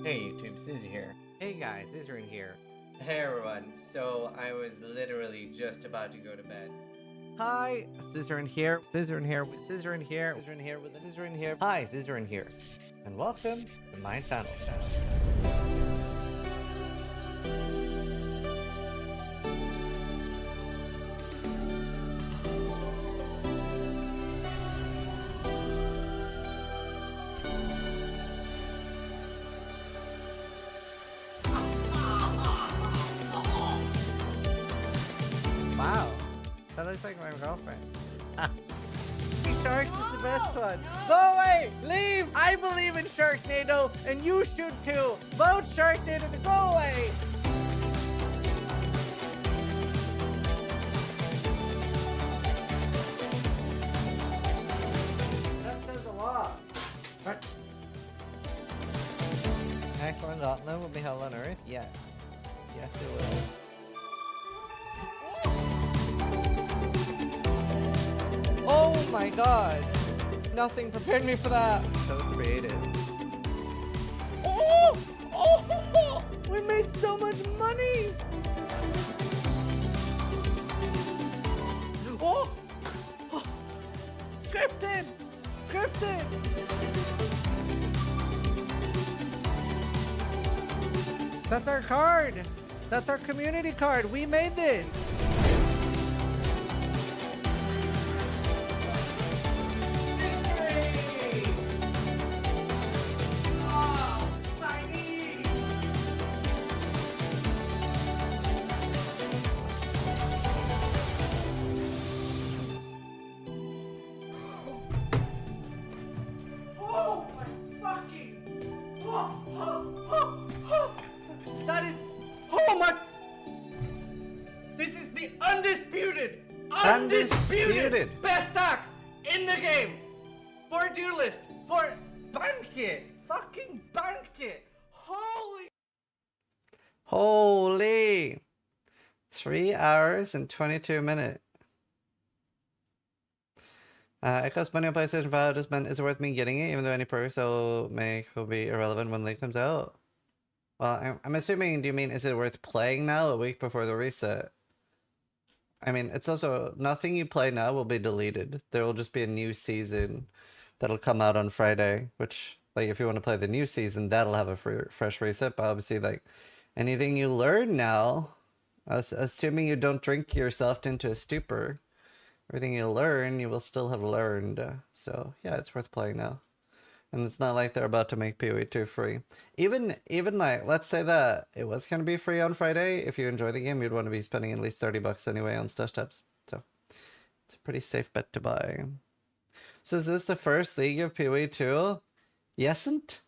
Hey YouTube, Sizzy here. Hey guys, Zizaran here. Hey everyone, so I was literally just about to go to bed. Hi, Zizaran here. Zizaran here with Zizaran here. Zizaran here with Zizaran here. Hi, Zizaran here. And welcome to my channel. Wow, that looks like my girlfriend. Sharks is the best one. Go away! Leave! I believe in Sharknado, and you should too. Vote Sharknado to go away! That says a lot. What? Excellent Gauntlet will be held on Earth? Yes. Yes, it will. Oh my god! Nothing prepared me for that! So creative. Oh! Oh! We made so much money! Oh! Oh. Scripted! Scripted! That's our card! That's our community card! We made this! That is... Oh my... This is the undisputed best axe in the game! For Duelist! For Banquet! Fucking Banquet! Holy... 3 hours and 22 minutes. It costs money on PlayStation 5. Just meant, is it worth me getting it? Even though any progress will be irrelevant when late comes out. Well, I'm assuming, do you mean, is it worth playing now a week before the reset? I mean, it's also, nothing you play now will be deleted. There will just be a new season that'll come out on Friday, which, like, if you want to play the new season, that'll have a fresh reset. But obviously, like, anything you learn now, assuming you don't drink yourself into a stupor, everything you learn, you will still have learned. So, yeah, it's worth playing now. And it's not like they're about to make PoE 2 free. Even like, let's say that it was going to be free on Friday. If you enjoy the game, you'd want to be spending at least 30 bucks anyway on stash tabs. So, it's a pretty safe bet to buy. So is this the first league of PoE 2? Yesn't?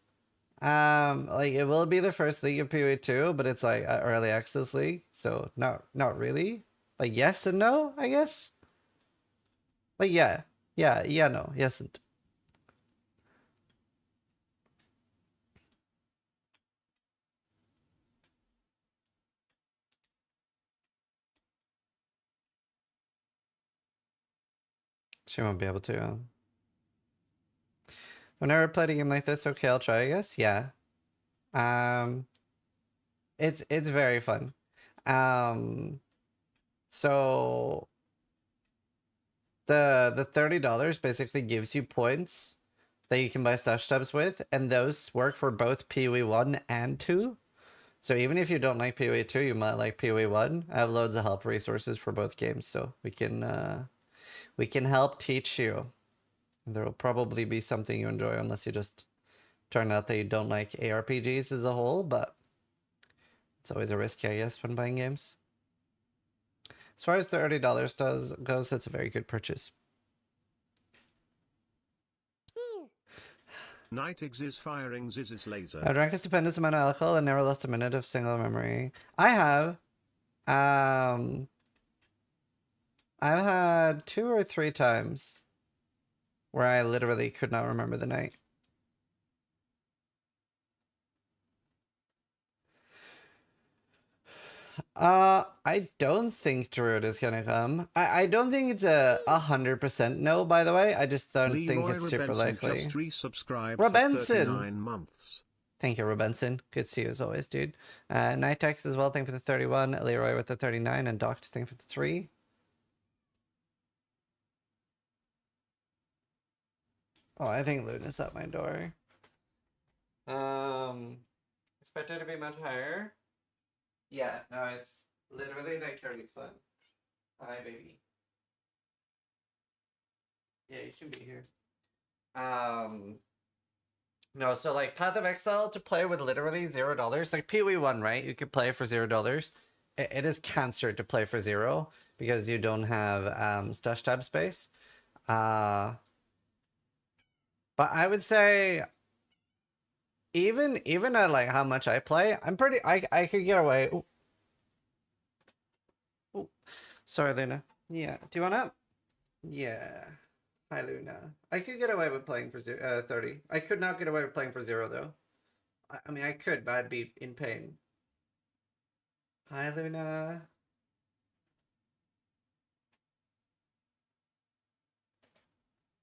Like, it will be the first league of PoE 2, but it's like an early access league. So, not really. Like, yes and no, I guess? Like, yeah, no, yesn't. She won't be able to. I've never played a game like this. Okay, I'll try, I guess. Yeah. It's very fun. So the $30 basically gives you points that you can buy stash tabs with, and those work for both PoE 1 and 2. So even if you don't like PoE 2, you might like PoE 1. I have loads of help resources for both games, so we can help teach you. There will probably be something you enjoy, unless you just turn out that you don't like ARPGs as a whole, but it's always a risk, I guess, when buying games. As far as the $30 goes, it's a very good purchase. Nightix is firing Ziz's laser. I drank a stupendous amount of alcohol and never lost a minute of single memory. I have. I've had 2 or 3 times where I literally could not remember the night. I don't think Tarot is gonna come. I don't think it's a 100% no, by the way. I just don't think it's super likely. Just resubscribed Robenson! for 39 months. Thank you, Rubenson. Good to see you as always, dude. Nitex as well, thank you for the 31. Leroy with the 39. And Doc, thank you for the 3. Oh, I think Luna's at my door. Expected to be much higher. Yeah, no, it's literally like 30 fun. Hi, baby. Yeah, you can be here. No, so like Path of Exile to play with literally $0. Like PoE1, right? You could play for $0. It is cancer to play for 0 because you don't have stash tab space. But I would say even at like how much I play, I could get away. Ooh. Ooh. Sorry, Luna. Yeah. Do you want up? Yeah. Hi, Luna. I could get away with playing for 30. I could not get away with playing for 0 though. I mean, I could, but I'd be in pain. Hi, Luna.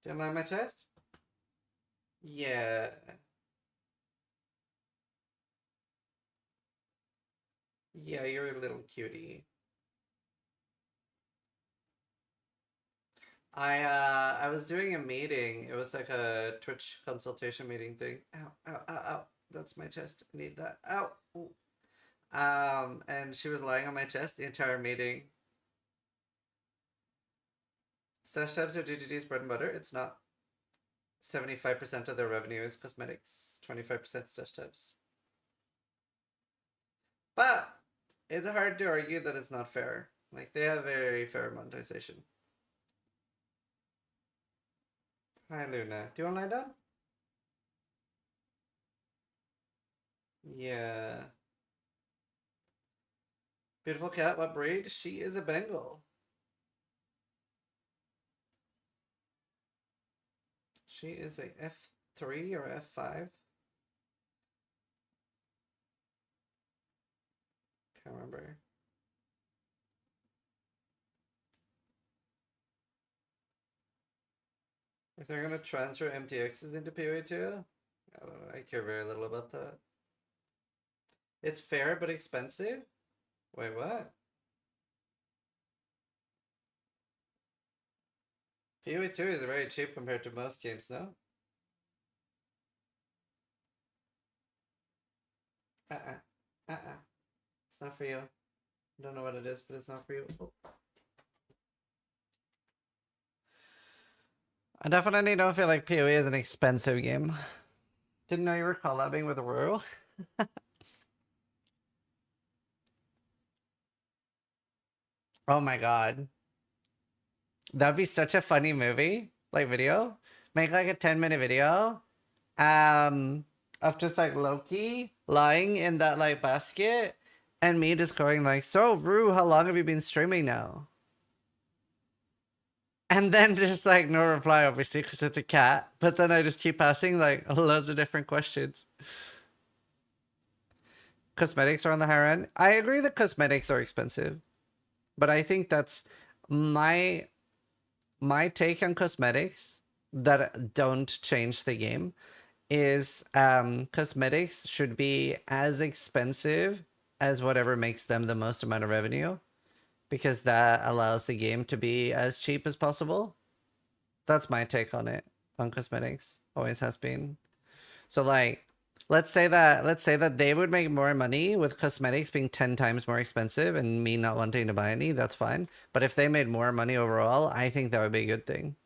Do you mind my chest? Yeah. Yeah, you're a little cutie. I was doing a meeting. It was like a Twitch consultation meeting thing. Ow, ow, ow, ow. That's my chest. I need that. Ow. Ooh. And she was lying on my chest the entire meeting. Stash tabs are GGG's bread and butter. It's not. 75% of their revenue is cosmetics, 25% stash tabs. But it's hard to argue that it's not fair. Like, they have very fair monetization. Hi, Luna. Do you want to lie down? Yeah. Beautiful cat. What breed? She is a Bengal. She is a F3 or F5. Can't remember. If they're gonna transfer MTXs into PoE2, I don't know. I care very little about that. It's fair but expensive? Wait, what? PoE2 is very cheap compared to most games, no? It's not for you. I don't know what it is, but it's not for you. Oh. I definitely don't feel like PoE is an expensive game. Didn't know you were collabing with Ruru. Oh my god. That'd be such a funny movie, like video. Make like a 10-minute video of just like Loki lying in that like basket and me just going like, so Rue, how long have you been streaming now? And then just like no reply, obviously, because it's a cat. But then I just keep asking like loads of different questions. Cosmetics are on the higher end. I agree that cosmetics are expensive, but I think that's my take on cosmetics that don't change the game is cosmetics should be as expensive as whatever makes them the most amount of revenue, because that allows the game to be as cheap as possible. That's my take on it, on cosmetics. Always has been. So like, let's say that they would make more money with cosmetics being 10 times more expensive and me not wanting to buy any, that's fine. But if they made more money overall, I think that would be a good thing.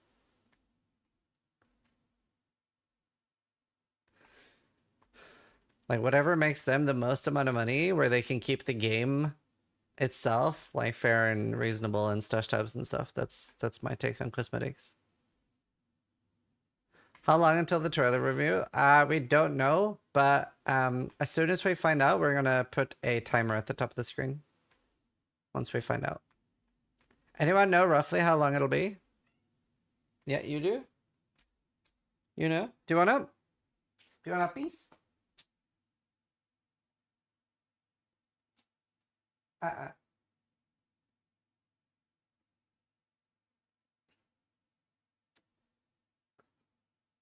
Like whatever makes them the most amount of money where they can keep the game itself like fair and reasonable and stash tabs and stuff. That's my take on cosmetics. How long until the trailer review? We don't know, but as soon as we find out, we're gonna put a timer at the top of the screen. Once we find out. Anyone know roughly how long it'll be? Yeah, you do? You know? Do you want up? Do you want a piece?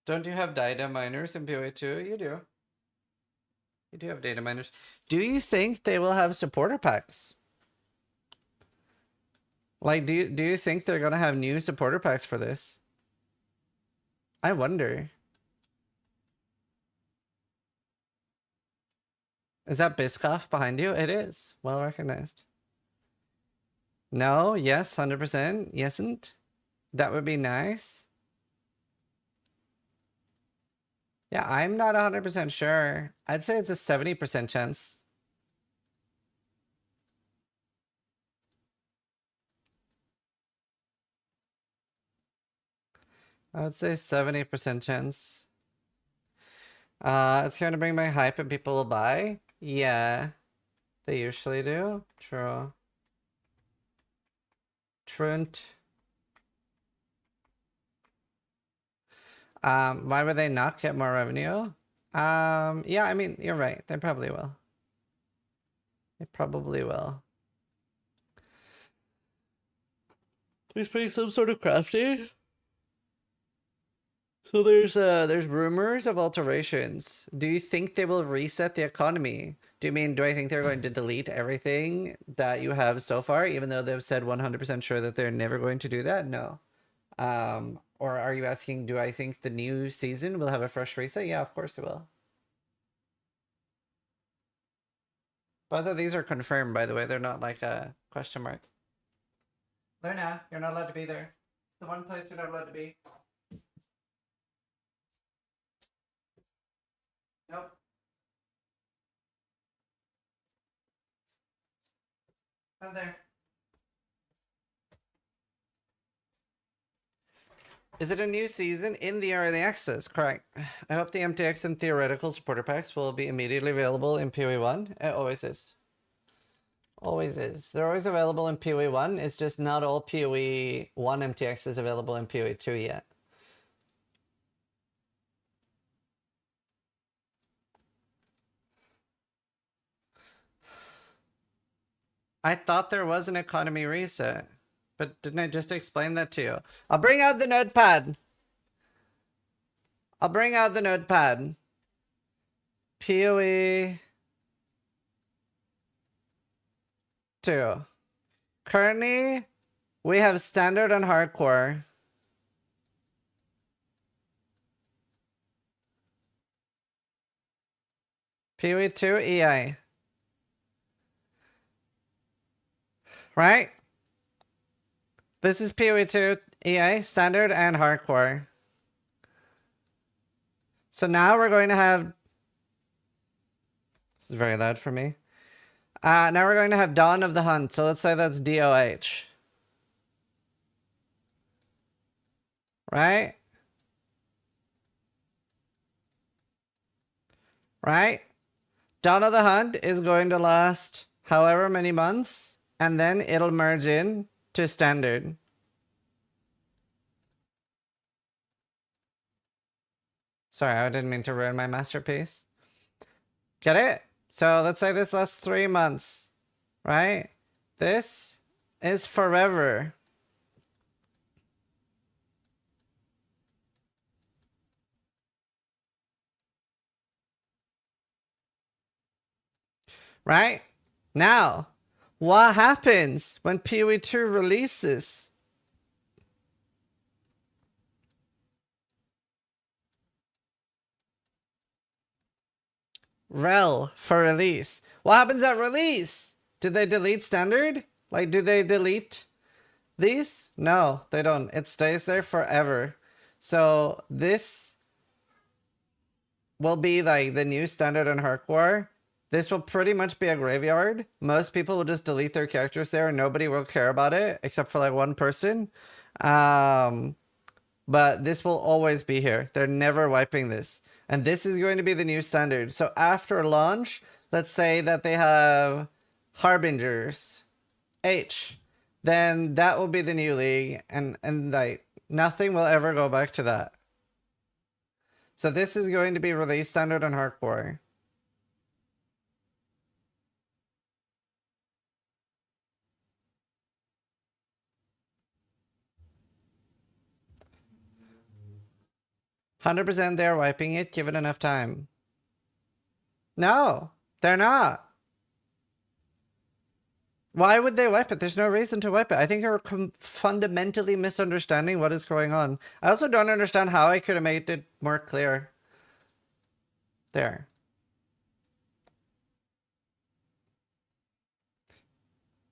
Don't you have Dida miners in PoE2? You do. You do have data miners. Do you think they will have supporter packs? Like, do you think they're gonna have new supporter packs for this? I wonder. Is that Biscoff behind you? It is. Well recognized. No, yes, 100%. Yesn't. That would be nice. Yeah, I'm not 100% sure. I'd say it's a 70% chance. I would say 70% chance. It's going to bring my hype and people will buy. Yeah, they usually do. True. Trunt. Why would they not get more revenue? Yeah, I mean, you're right. They probably will. They probably will. Please bring some sort of crafting. So there's rumors of alterations. Do you think they will reset the economy? Do I think they're going to delete everything that you have so far, even though they've said 100% sure that they're never going to do that? No. Or are you asking, do I think the new season will have a fresh reset? Yeah, of course it will. Both of these are confirmed, by the way. They're not like a question mark. Luna, you're not allowed to be there. It's the one place you're not allowed to be. Nope. Not there. Is it a new season in the early access? Correct. I hope the MTX and theoretical supporter packs will be immediately available in PoE 1. It always is. Always is. They're always available in PoE 1. It's just not all PoE 1 MTX is available in PoE 2 yet. I thought there was an economy reset. But didn't I just explain that to you? I'll bring out the notepad. I'll bring out the notepad. PoE 2. Currently, we have standard and hardcore. PoE 2 EI. Right? This is PoE 2 EA, standard and hardcore. So now we're going to have... This is very loud for me. Now we're going to have Dawn of the Hunt. So let's say that's DOH. Right? Right? Dawn of the Hunt is going to last however many months. And then it'll merge in to standard. Sorry, I didn't mean to ruin my masterpiece. Get it? So let's say this lasts 3 months, right? This is forever. Right? Now, what happens when PoE 2 releases? Rel for release. What happens at release? Do they delete standard? Like, do they delete these? No, they don't. It stays there forever. So this will be like the new standard and hardcore. This will pretty much be a graveyard. Most people will just delete their characters there and nobody will care about it except for like one person. But this will always be here. They're never wiping this. And this is going to be the new standard. So after launch, let's say that they have Harbingers H. Then that will be the new league. And like nothing will ever go back to that. So this is going to be released standard and hardcore. "100% they're wiping it, give it enough time." No, they're not. Why would they wipe it? There's no reason to wipe it. I think you're fundamentally misunderstanding what is going on. I also don't understand how I could have made it more clear. There.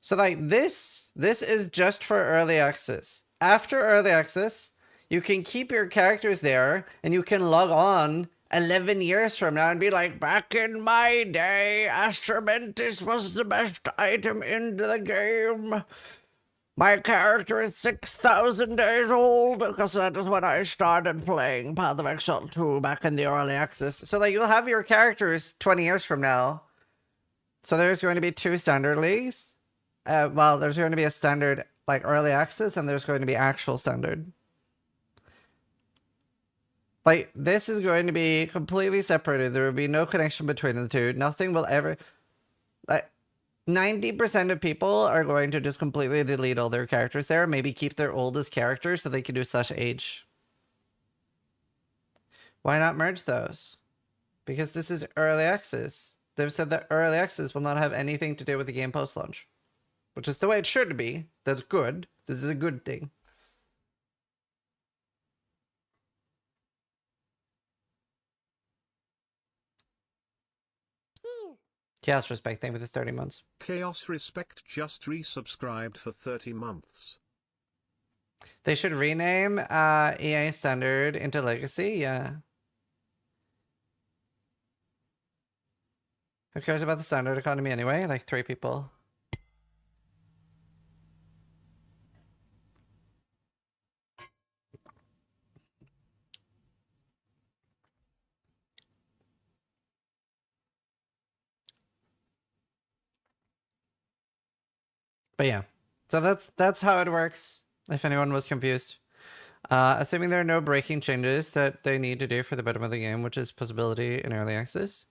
So like this is just for early access. After early access, you can keep your characters there and you can log on 11 years from now and be like, back in my day, Astromantis was the best item in the game. My character is 6,000 days old because that is when I started playing Path of Exile 2 back in the early access. So like you'll have your characters 20 years from now. So there's going to be 2 standard leagues. Well, there's going to be a standard like early access and there's going to be actual standard. Like this is going to be completely separated. There will be no connection between the two. Nothing will ever, like 90% of people are going to just completely delete all their characters there. Maybe keep their oldest characters so they can do /age. Why not merge those? Because this is early access. They've said that early access will not have anything to do with the game post-launch. Which is the way it should be. That's good. This is a good thing. Chaos Respect, thank you for the 30 months. Chaos Respect just resubscribed for 30 months. They should rename EA Standard into Legacy, yeah. Who cares about the standard economy anyway? Like 3 people. But yeah, so that's how it works, if anyone was confused. Assuming there are no breaking changes that they need to do for the betterment of the game, which is possibility in early access.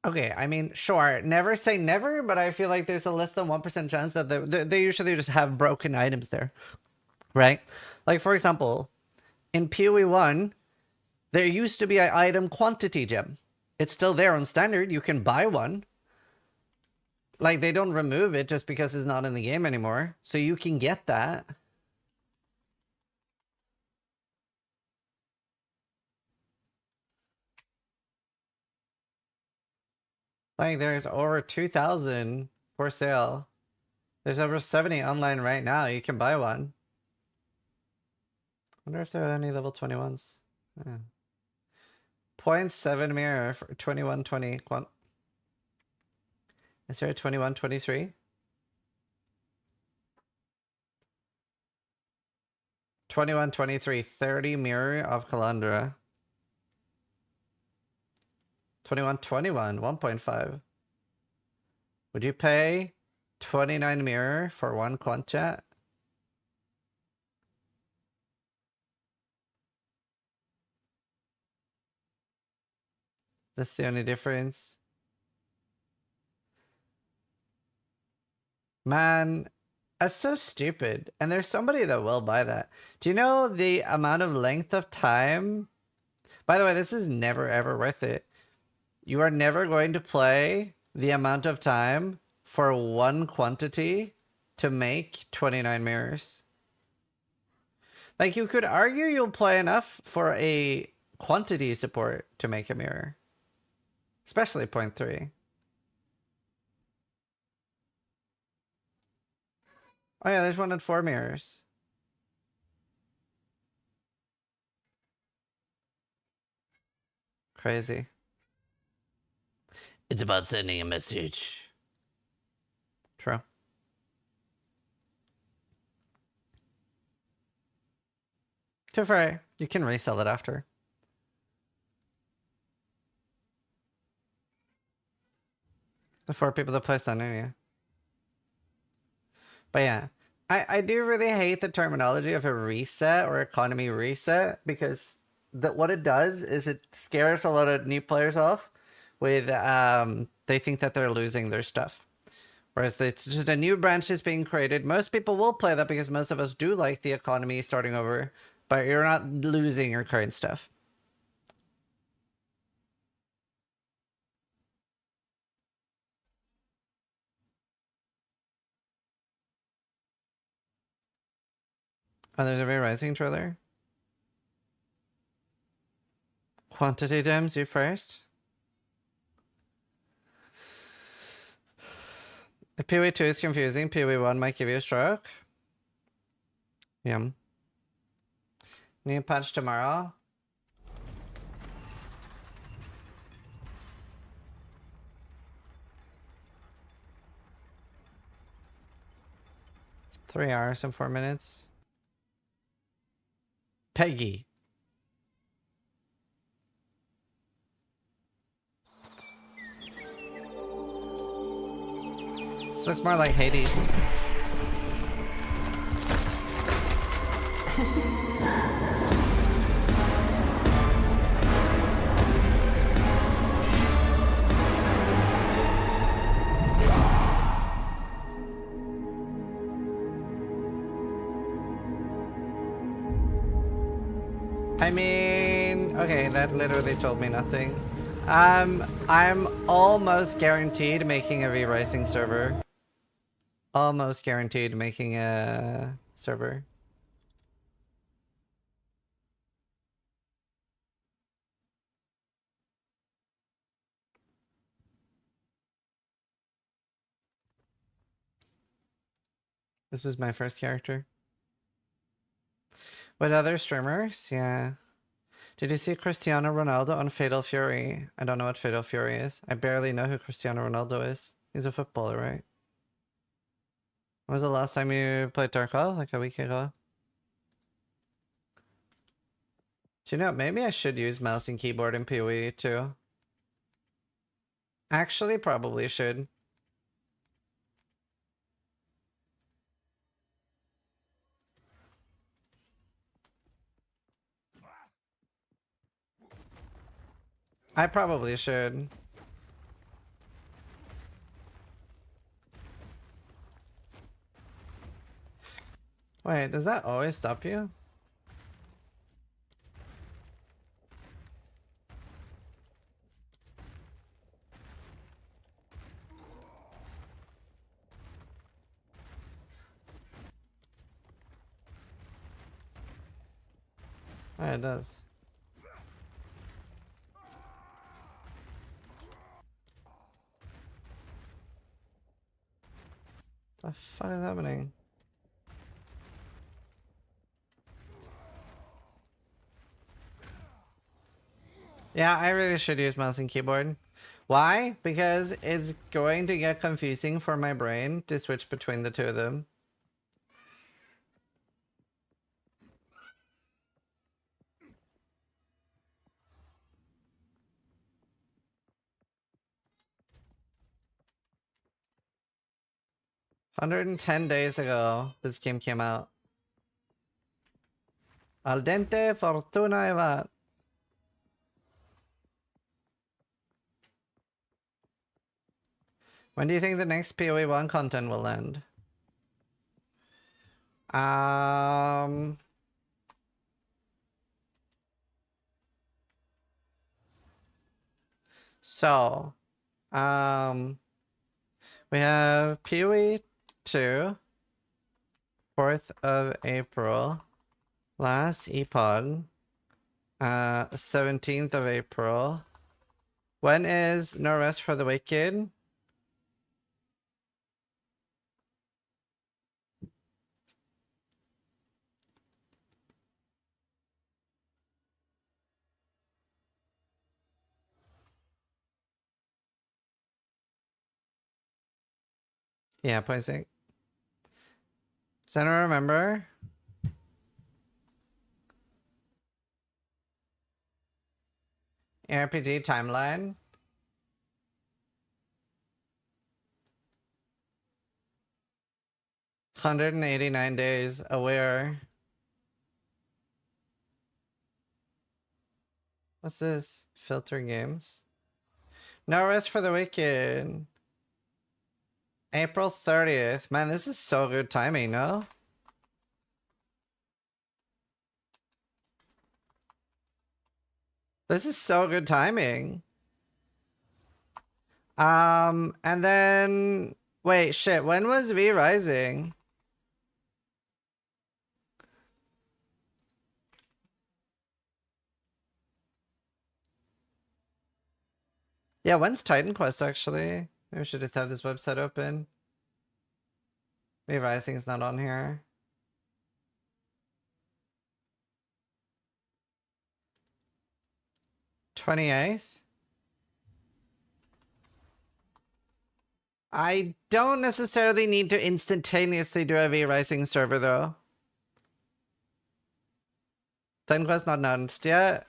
Okay, I mean, sure, never say never, but I feel like there's a less than 1% chance that they usually just have broken items there, right? Like, for example, in PoE 1, there used to be an item quantity gem. It's still there on standard. You can buy one. Like, they don't remove it just because it's not in the game anymore. So you can get that. Like, there's over 2,000 for sale. There's over 70 online right now. You can buy one. I wonder if there are any level 21s. Yeah. 0.7 mirror for 2120. Is there a 2123? 2123, 30 mirror of Calandra. 2121, 1.5. Would you pay 29 mirror for 1 quant chat? That's the only difference. Man, that's so stupid. And there's somebody that will buy that. Do you know the amount of length of time? By the way, this is never ever worth it. You are never going to play the amount of time for 1 quantity to make 29 mirrors. Like, you could argue you'll play enough for a quantity support to make a mirror. Especially 0.3. Oh yeah, there's one at 4 mirrors. Crazy. It's about sending a message. True. Too far. You can resell it after. The 4 people that play Thunder, yeah. But yeah, I do really hate the terminology of a reset or economy reset, because what it does is it scares a lot of new players off with they think that they're losing their stuff. Whereas it's just a new branch is being created. Most people will play that because most of us do like the economy starting over, but you're not losing your current stuff. Oh, there's a very rising trailer. Quantity gems, you first. If PoE2 is confusing, PoE1 might give you a stroke. Yeah. New patch tomorrow. Three hours and 4 minutes. Peggy. This looks more like Hades. I mean, okay, that literally told me nothing. I'm almost guaranteed making a V-Rising server. Almost guaranteed making a server. This is my first character. With other streamers, yeah. Did you see Cristiano Ronaldo on Fatal Fury? I don't know what Fatal Fury is. I barely know who Cristiano Ronaldo is. He's a footballer, right? When was the last time you played Tarkov? Like a week ago? Do you know, maybe I should use mouse and keyboard in PoE too. Actually, probably should. I probably should. Wait, does that always stop you? Oh, it does. What the fuck is happening? Yeah, I really should use mouse and keyboard. Why? Because it's going to get confusing for my brain to switch between the two of them. $110 ago, this game came out. Al dente fortuna evat. When do you think the next PoE1 content will end? So, we have PoE 2, 4th of April, last EPOD, 17th of April. When is No Rest for the Wicked? Yeah, 0.6. Does anyone remember? RPG timeline? $189 aware. What's this? Filter games. No rest for the weekend. April 30th. Man, this is so good timing, no? This is so good timing. And then... Wait, shit, when was V Rising? Yeah, when's Titan Quest, actually? Maybe we should just have this website open. V Rising's not on here. $28th? I don't necessarily need to instantaneously do a V Rising server, though. Titan Quest not announced yet.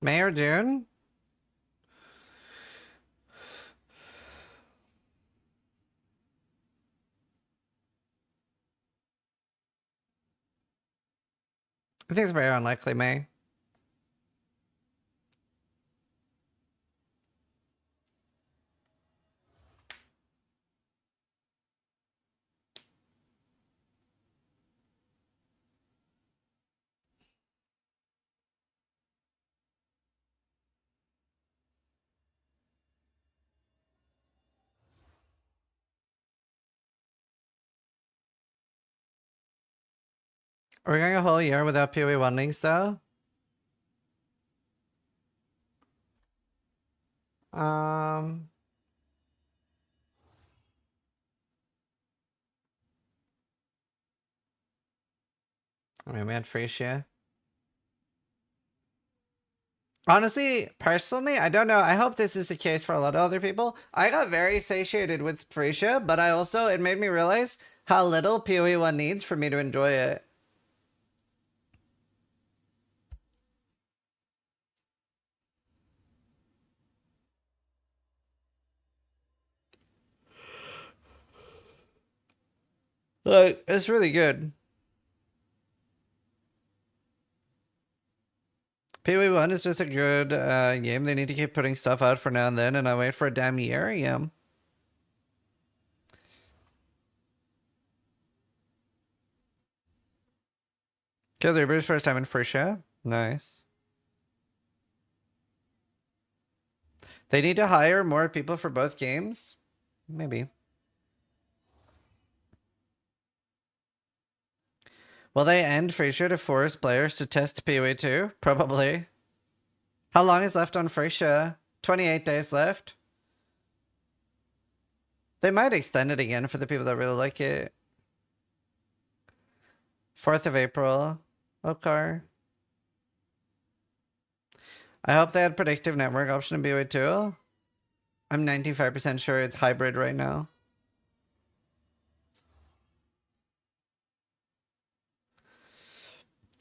May or June? I think it's very unlikely, May. Are we going a whole year without PoE 1 links, though? I mean, we had Frisia. Honestly, personally, I don't know. I hope this is the case for a lot of other people. I got very satiated with Frisia, but I also, it made me realize how little PoE 1 needs for me to enjoy it. Like, it's really good. PoE 1 is just a good game. They need to keep putting stuff out for now and then, and I wait for a damn year. Yeah. Kill Uber's first time in Frisia. Nice. They need to hire more people for both games? Maybe. Will they end Frisia to force players to test PoE 2? Probably. How long is left on Frisia? 28 days left. They might extend it again for the people that really like it. 4th of April. Okay. I hope they had predictive network option in PoE 2. I'm 95% sure it's hybrid right now.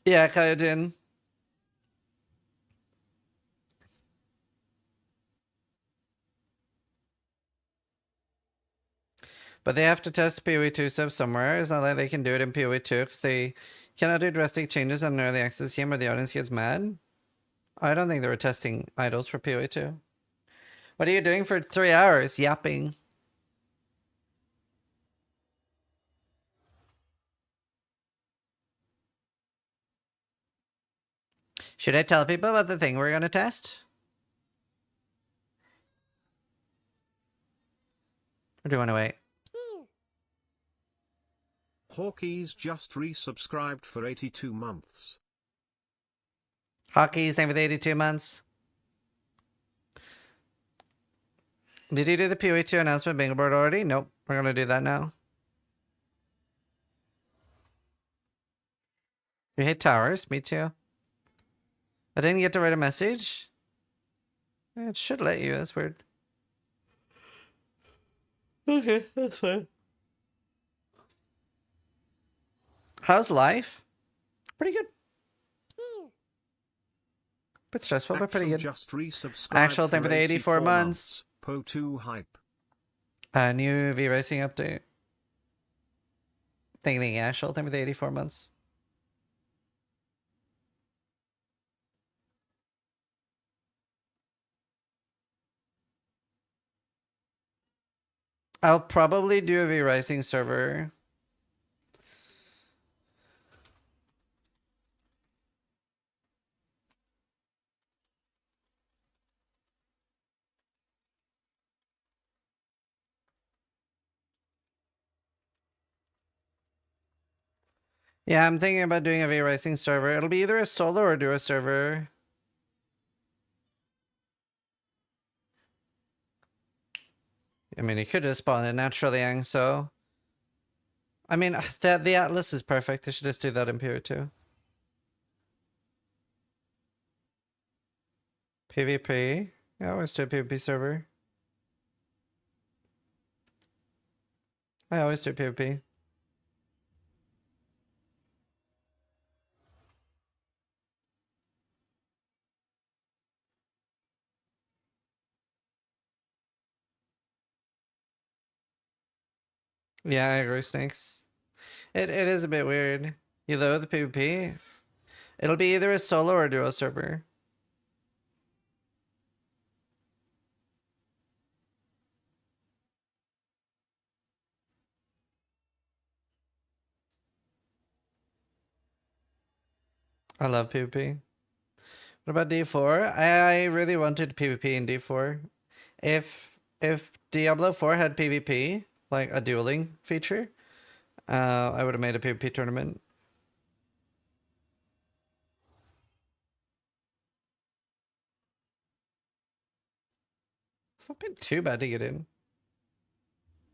Yeah, Kyojin. But they have to test PoE 2 stuff somewhere. It's not like they can do it in PoE 2 because they cannot do drastic changes on an early access game or the audience gets mad. I don't think they were testing idols for PoE 2. What are you doing for 3 hours? Yapping. Should I tell people about the thing we're going to test? Or do you want to wait? Hawkeyes just resubscribed for 82 months. Hockey's name with 82 months. Did you do the PoE 2 announcement bingo board already? Nope. We're going to do that now. You hate towers? Me too. I didn't get to write a message? It should let you. That's weird. Okay, that's fine. How's life? Pretty good. Bit stressful, but pretty Axel good. just resubscribed Actual, thank you for the 84 months. Po2 hype. New V Racing update. Thank you, Actual, thank you for the 84 months. I'll probably do a V Rising server. Yeah, I'm thinking about doing a V Rising server. It'll be either a solo or duo server. I mean, you could just spawn it naturally, Yang, so. I mean, the Atlas is perfect. They should just do that in Period 2. PvP. Yeah, I always do a PvP server. I always do PvP. Yeah, I agree, Snakes. It is a bit weird. You know, the PvP. It'll be either a solo or a duo server. I love PvP. What about D4? I really wanted PvP in D4. If Diablo 4 had PvP, like a dueling feature, I would have made a PvP tournament. It's not been too bad to get in.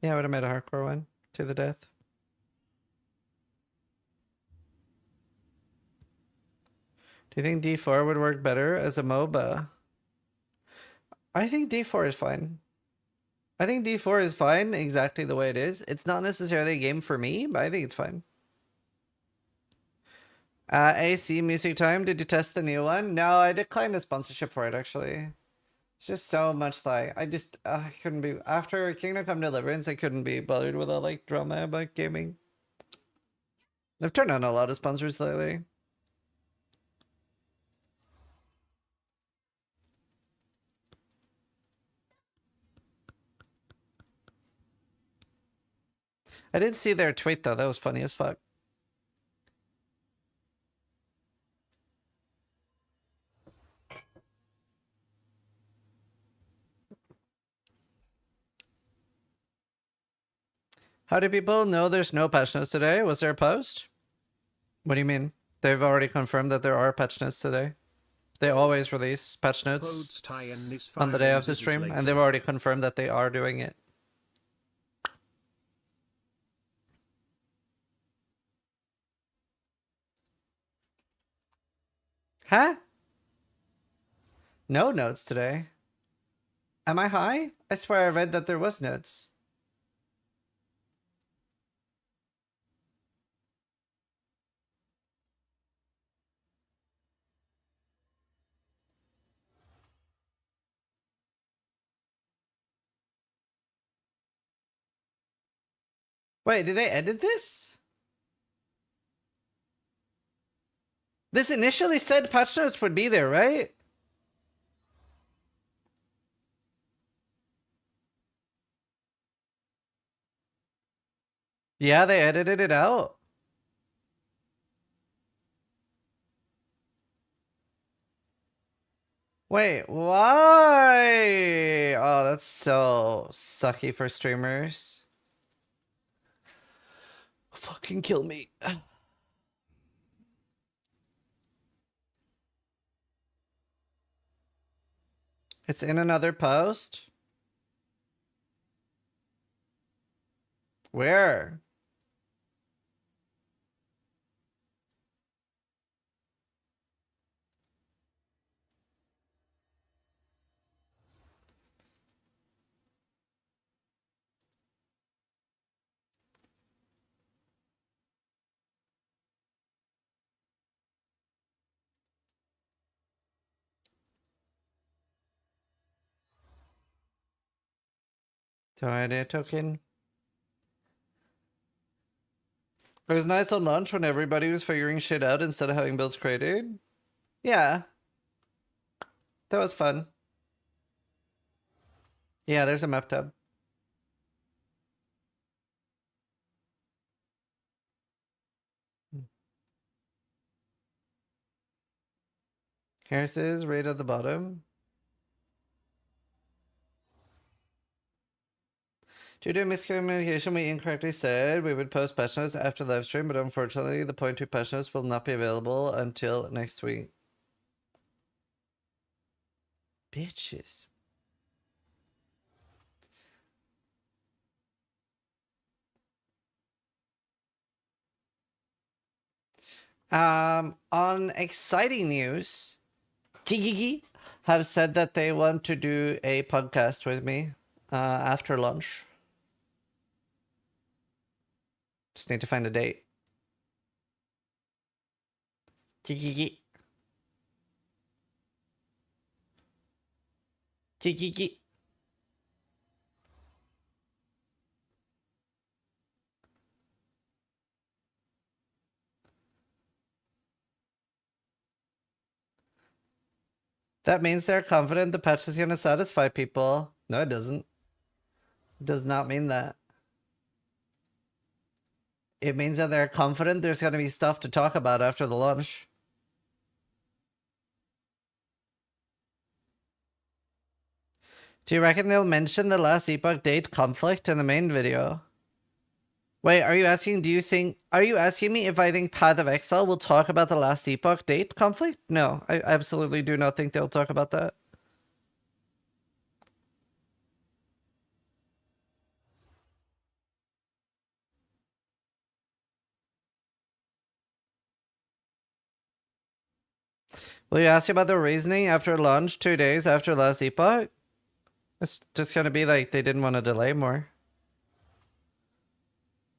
Yeah, I would have made a hardcore one to the death. Do you think D4 would work better as a MOBA? I think D4 is fine. I think D4 is fine exactly the way it is. It's not necessarily a game for me, but I think it's fine. AC Music Time, did you test the new one? No, I declined the sponsorship for it, actually. It's just so much like, I couldn't be, after Kingdom Come Deliverance, I couldn't be bothered with all like drama about gaming. They've turned on a lot of sponsors lately. I did see their tweet though, that was funny as fuck. How do people know there's no patch notes today? Was there a post? What do you mean? They've already confirmed that there are patch notes today. They always release patch notes on the day of the stream, and they've already confirmed that they are doing it. Huh? No notes today. Am I high? I swear I read that there was notes. Wait, did they edit this? This initially said patch notes would be there, right? Yeah, they edited it out. Wait, why? Oh, that's so sucky for streamers. Fucking kill me. It's in another post? Where? Tiny token. It was nice on launch when everybody was figuring shit out instead of having builds created. Yeah. That was fun. Yeah, there's a map tab. Here's his right at the bottom. Due to miscommunication, we incorrectly said we would post patch notes after live stream, but unfortunately, the point 2 patch notes will not be available until next week. Bitches. On exciting news, Tigigi have said that they want to do a podcast with me after lunch. Just need to find a date. Tigigi. Tigigi. That means they're confident the patch is going to satisfy people. No, it doesn't. It does not mean that. It means that they're confident there's going to be stuff to talk about after the launch. Do you reckon they'll mention the last epoch date conflict in the main video? Wait, are you asking me if I think Path of Exile will talk about the last epoch date conflict? No, I absolutely do not think they'll talk about that. Will you ask about the reasoning after launch 2 days after last epoch? It's just gonna be like they didn't want to delay more.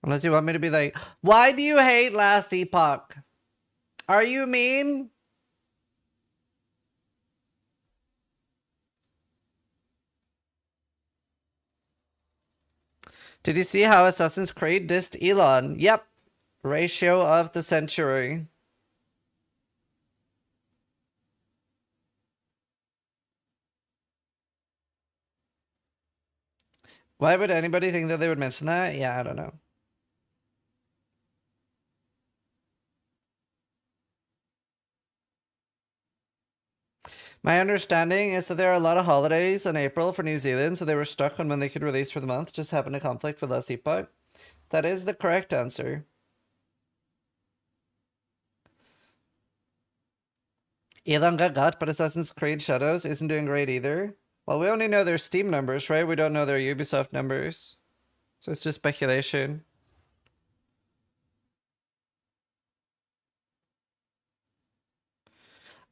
Unless you want me to be like, why do you hate last epoch? Are you mean? Did you see how Assassin's Creed dissed Elon? Yep. Ratio of the century. Why would anybody think that they would mention that? Yeah, I don't know. My understanding is that there are a lot of holidays in April for New Zealand, so they were stuck on when they could release for the month. Just happened to conflict with last epoch. That is the correct answer. Elon got, but Assassin's Creed Shadows isn't doing great either. Well, we only know their Steam numbers, right? We don't know their Ubisoft numbers. So it's just speculation.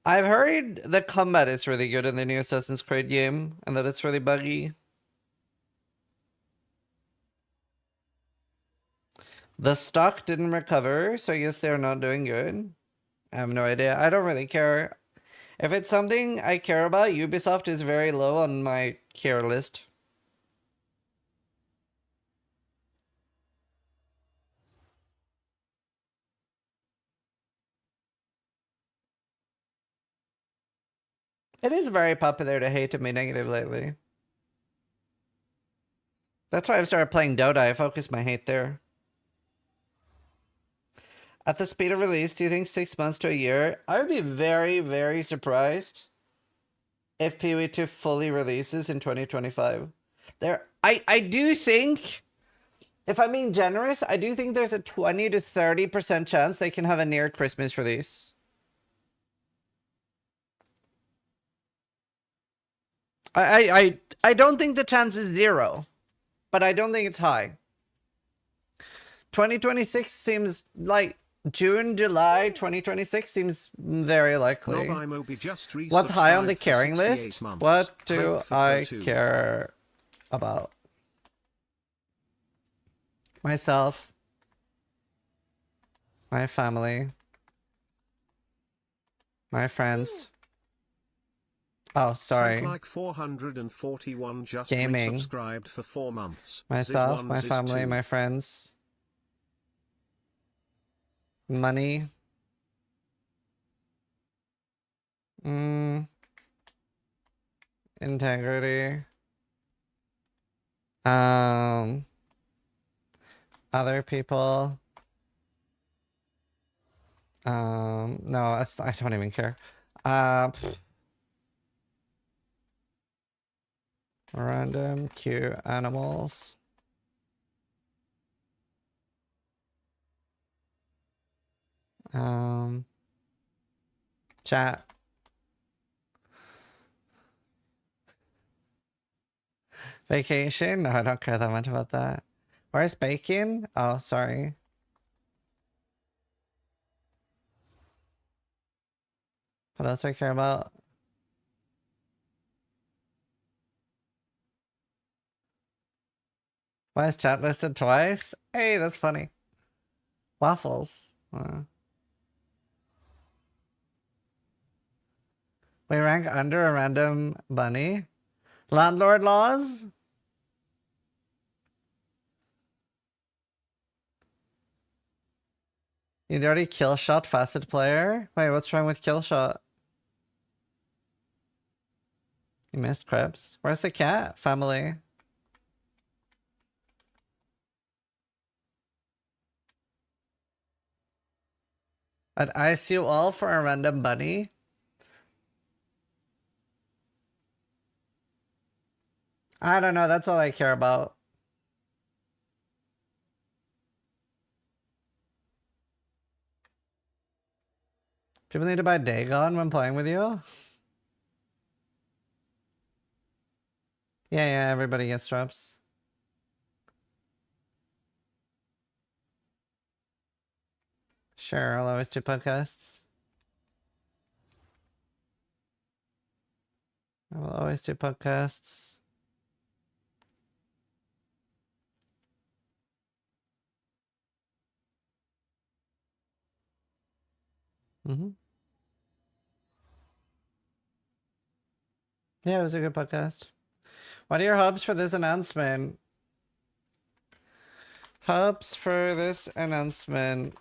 I've heard the combat is really good in the new Assassin's Creed game, and that it's really buggy. The stock didn't recover, so I guess they're not doing good. I have no idea. I don't really care. If it's something I care about, Ubisoft is very low on my care list. It is very popular to hate and be negative lately. That's why I've started playing Dota. I focus my hate there. At the speed of release, do you think 6 months to a year? I would be very, very surprised if PoE2 fully releases in 2025. I do think, if I'm being generous, I do think there's a 20 to 30% chance they can have a near Christmas release. I don't think the chance is 0, but I don't think it's high. 2026 seems like June, July 2026 seems very likely. What's high on the caring list? What do I care about? Myself. My family. My friends. Oh, sorry. Like 441 just Gaming. resubscribed for 4 months. Myself, Ziz1, my family, Ziz2. my friends. Money. Integrity. Other people. No, I don't even care. Random cute animals. Chat. Vacation? No, I don't care that much about that. Where's bacon? Oh, sorry. What else do I care about? Why is chat listed twice? Hey, that's funny. Waffles. We rank under a random bunny. Landlord laws? You'd already kill shot facet player? Wait, what's wrong with kill shot? You missed Krebs. Where's the cat family? I'd ice you all for a random bunny? I don't know, that's all I care about. People need to buy Dagon when playing with you? Yeah, everybody gets drops. Sure, I'll always do podcasts. I will always do podcasts. Yeah, it was a good podcast. What are your hopes for this announcement? Hopes for this announcement.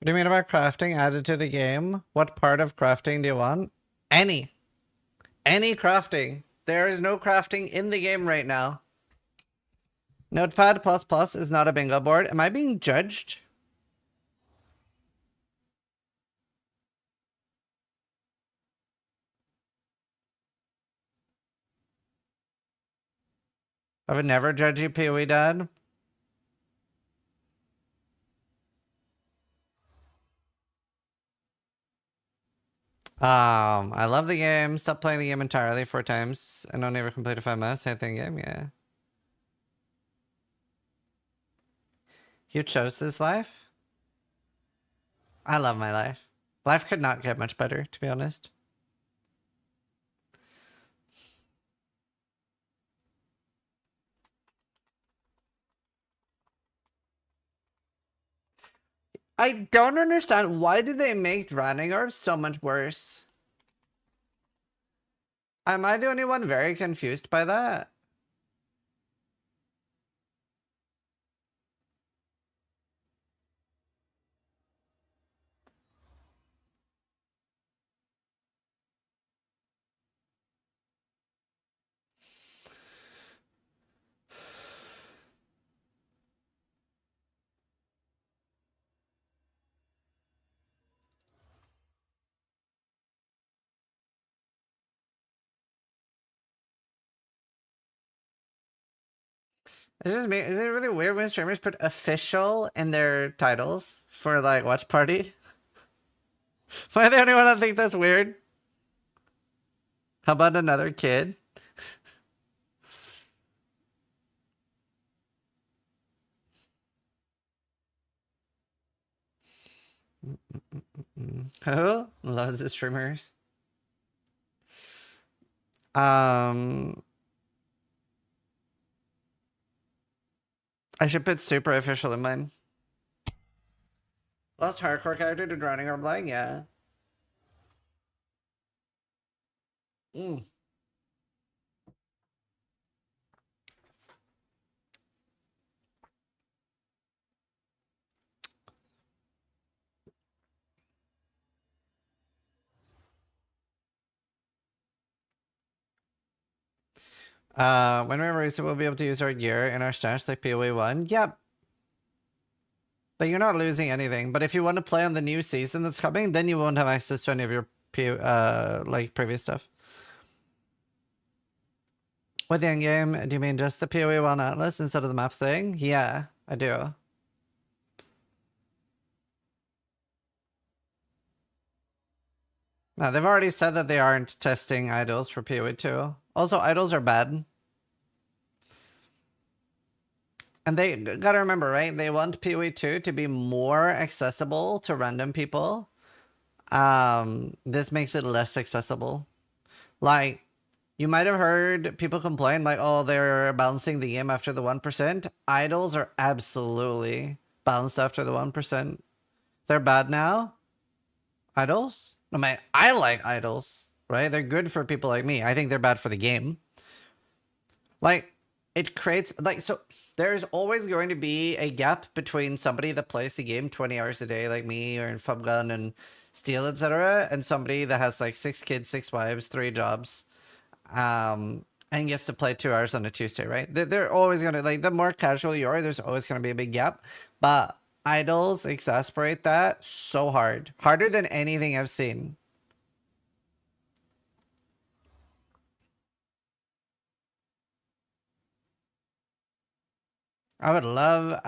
What do you mean about crafting added to the game? What part of crafting do you want? Any crafting. There is no crafting in the game right now. Notepad++ is not a bingo board. Am I being judged? I would never judge you, PoE Dad. I love the game. Stopped playing the game entirely 4 times and don't ever complete a 5 mouse. Same thing game, yeah. You chose this life? I love my life. Life could not get much better, to be honest. I don't understand. Why did they make Draenor so much worse? Am I the only one very confused by that? It's just me. Is it really weird when streamers put official in their titles for like watch party? Am I the only one that think that's weird? How about another kid? Who loves the streamers? I should put super official in mine. Lost hardcore character to drowning or blind, yeah. Mm. When we release it, we'll be able to use our gear in our stash like PoE 1. Yep. But you're not losing anything. But if you want to play on the new season that's coming, then you won't have access to any of your like previous stuff. With the endgame, do you mean just the PoE 1 atlas instead of the map thing? Yeah, I do. No, they've already said that they aren't testing idols for PoE 2. Also, idols are bad. And they gotta remember, right? They want PoE 2 to be more accessible to random people. This makes it less accessible. Like, you might have heard people complain like, oh, they're balancing the game after the 1%. Idols are absolutely balanced after the 1%. They're bad now. Idols? I mean, I like idols, right? They're good for people like me. I think they're bad for the game. Like, it creates, like, so there's always going to be a gap between somebody that plays the game 20 hours a day, like me, or in Fubgun and Steel, etc., and somebody that has like 6 kids, 6 wives, 3 jobs, and gets to play 2 hours on a Tuesday, right? They're always gonna, like, the more casual you are, there's always gonna be a big gap. But idols exasperate that so hard. Harder than anything I've seen. I would love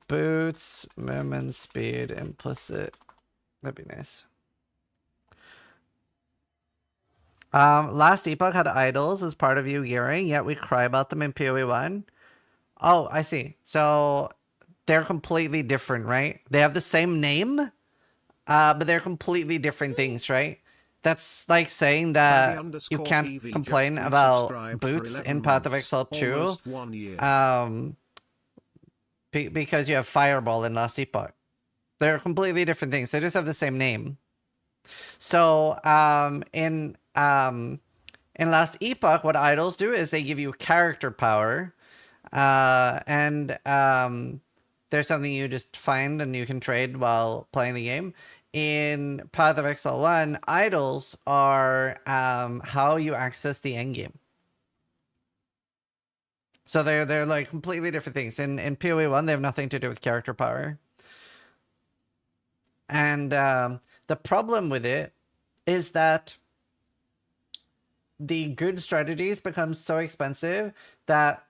boots, movement speed, implicit. That'd be nice. Last epoch had idols as part of you gearing, yet we cry about them in PoE 1. Oh, I see. So they're completely different, right? They have the same name, but they're completely different things, right? That's like saying that you can't complain about boots in Path of Exile 2 because you have Fireball in Last Epoch. They're completely different things. They just have the same name. So in Last Epoch, what idols do is they give you character power, and there's something you just find and you can trade while playing the game. In Path of Exile 1, idols are how you access the endgame. So they're like completely different things. In PoE 1, they have nothing to do with character power. And the problem with it is that the good strategies become so expensive that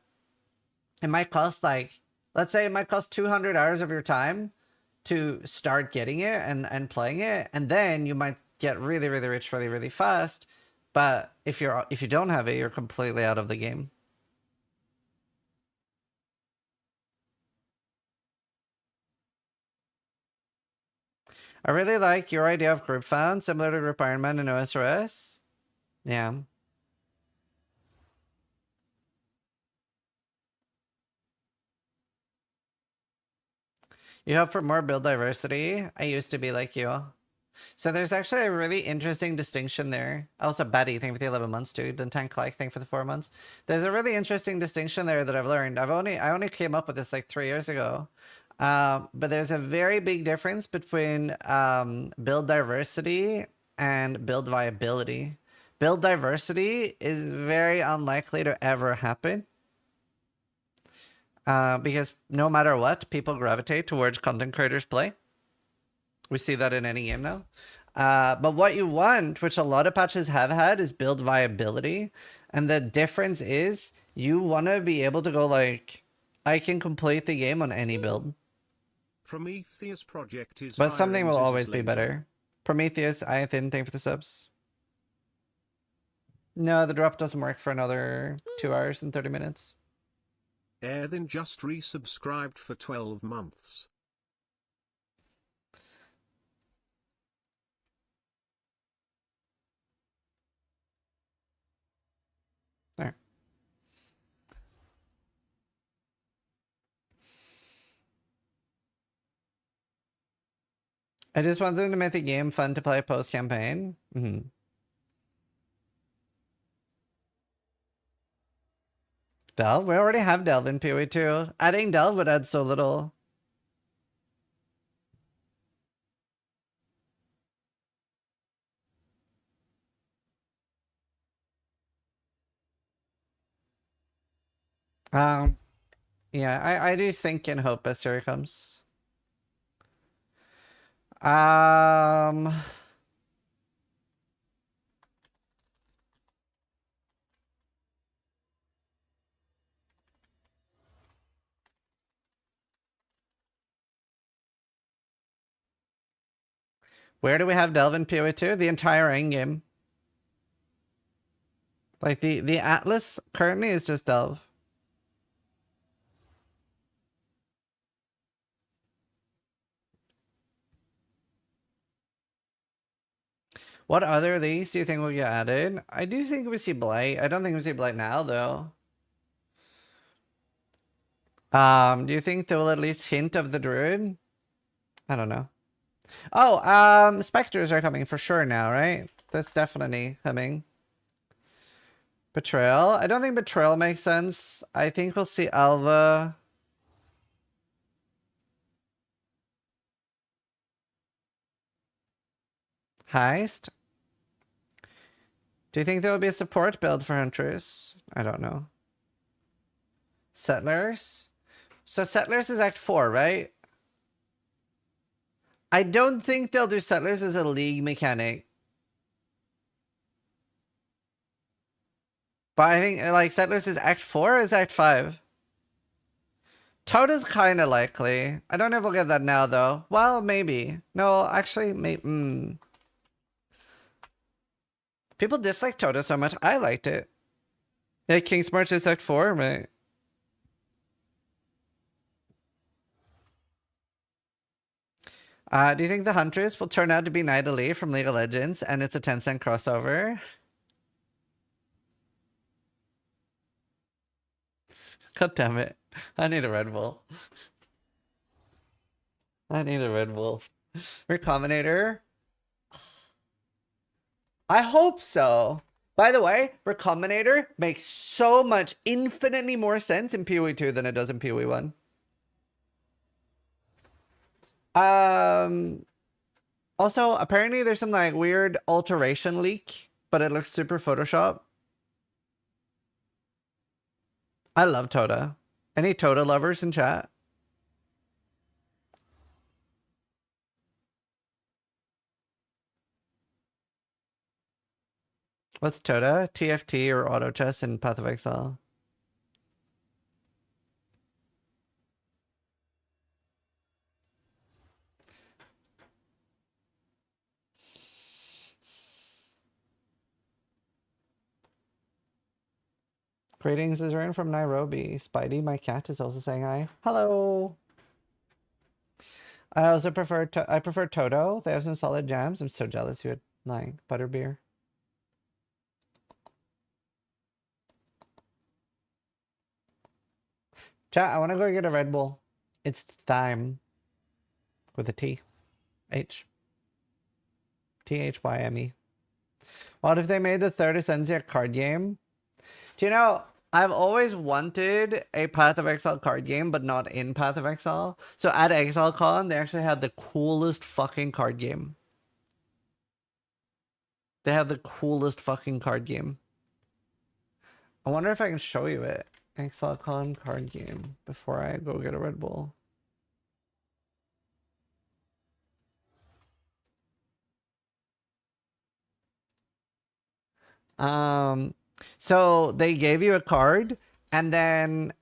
it might cost, like, let's say it might cost 200 hours of your time to start getting it and playing it, and then you might get really, really rich really, really fast. But if you don't have it, you're completely out of the game. I really like your idea of group found, similar to Group Iron Man and OSRS. Yeah. You hope for more build diversity? I used to be like you. So there's actually a really interesting distinction there. Also, Betty, thank you for the 11 months, too. Tank like, thank you for the 4 months. There's a really interesting distinction there that I've learned. I only came up with this like 3 years ago. But there's a very big difference between build diversity and build viability. Build diversity is very unlikely to ever happen. Because no matter what, people gravitate towards content creators play. We see that in any game now. But what you want, which a lot of patches have had, is build viability. And the difference is You want to be able to go like, I can complete the game on any build. Prometheus project is But something firing will Ziz's always be laser. better. Prometheus, I didn't think for the subs. No, the drop doesn't work for another 2 hours and 30 minutes. Then just resubscribed for 12 months. There. I just wanted to make the game fun to play post-campaign. Delve? We already have Delve in PoE2. Adding Delve would add so little. Yeah, I do think and hope as here comes. Where do we have Delve in PoE2? The entire endgame. Like the Atlas currently is just Delve. What other of these do you think will get added? I do think we see Blight. I don't think we see Blight now though. Do you think they will at least hint of the Druid? I don't know. Oh, Spectres are coming for sure now, right? That's definitely coming. Betrayal. I don't think Betrayal makes sense. I think we'll see Alva. Heist. Do you think there will be a support build for Huntress? I don't know. Settlers. So Settlers is Act 4, right? I don't think they'll do Settlers as a league mechanic. But I think like Settlers is Act 4 or is Act 5? Tota's kind of likely. I don't know if we'll get that now though. Well, maybe. No, actually, maybe. People dislike Tota so much. I liked it. Yeah, King's March is Act 4, mate. Do you think the Huntress will turn out to be Nidalee from League of Legends and it's a 10-cent crossover? God damn it. I need a Red Bull. I need a Red Bull. Recombinator? I hope so. By the way, Recombinator makes so much infinitely more sense in PoE2 than it does in PoE1. Also, apparently there's some like weird alteration leak, but it looks super Photoshop. I love Tota. Any Tota lovers in chat? What's Tota? TFT or Auto Chess in Path of Exile? Greetings, Zizaran from Nairobi. Spidey, my cat, is also saying hi. Hello. I also prefer Toto. They have some solid jams. I'm so jealous you would like butterbeer. Chat, I want to go get a Red Bull. It's time. With a T. H. T-H-Y-M-E. What if they made the third Essentia card game? Do you know, I've always wanted a Path of Exile card game, but not in Path of Exile. So at ExileCon, they actually had the coolest fucking card game. They have the coolest fucking card game. I wonder if I can show you it. ExileCon card game before I go get a Red Bull. So they gave you a card And then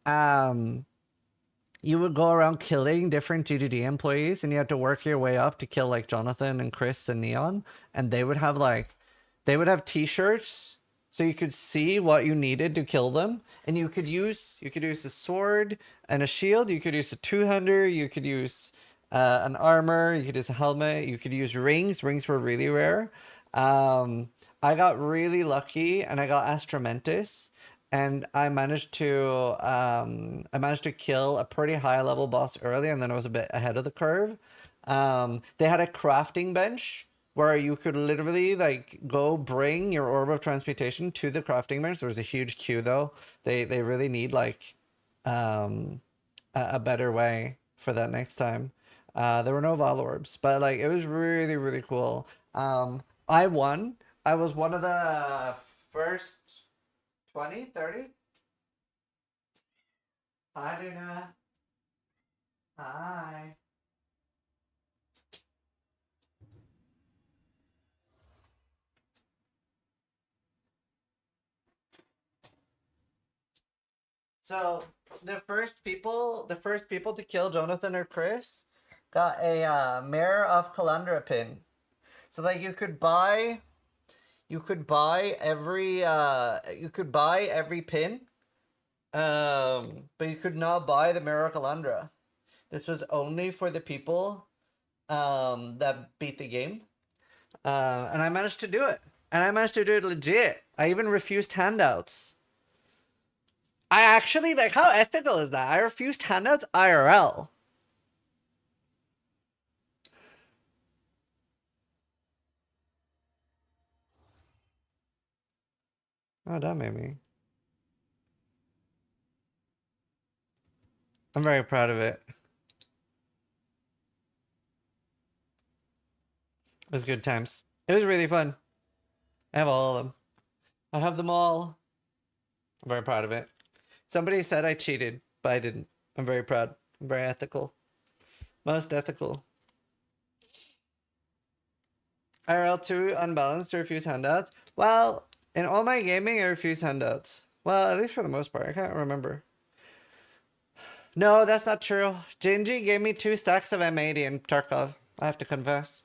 you would go around killing different GGD employees, and you had to work your way up to kill like Jonathan and Chris and Neon, and they would have t-shirts so you could see what you needed to kill them, and you could use a sword and a shield, you could use a two-hander, you could use an armor, you could use a helmet, you could use rings. Rings were really rare. I got really lucky and I got Astramentis, and I managed to kill a pretty high level boss early, and then I was a bit ahead of the curve. They had a crafting bench where you could literally like go bring your orb of transmutation to the crafting bench. There was a huge queue though. They really need like a better way for that next time. There were no Val orbs, but like it was really, really cool. I won. I was one of the first 20, 30. Hi, Luna. Hi. So the first people to kill Jonathan or Chris got a Mayor of Calandra pin. So like you could buy every pin, but you could not buy the Mayor of Calandra. This was only for the people that beat the game. And I managed to do it. And I managed to do it legit. I even refused handouts. I actually, like, how ethical is that? I refused handouts IRL. Oh, that made me. I'm very proud of it. It was good times. It was really fun. I have all of them. I have them all. I'm very proud of it. Somebody said I cheated, but I didn't. I'm very proud. I'm very ethical. Most ethical. IRL 2 unbalanced to refuse handouts. Well, in all my gaming, I refuse handouts. Well, at least for the most part. I can't remember. No, that's not true. Gingy gave me 2 stacks of M80 in Tarkov. I have to confess.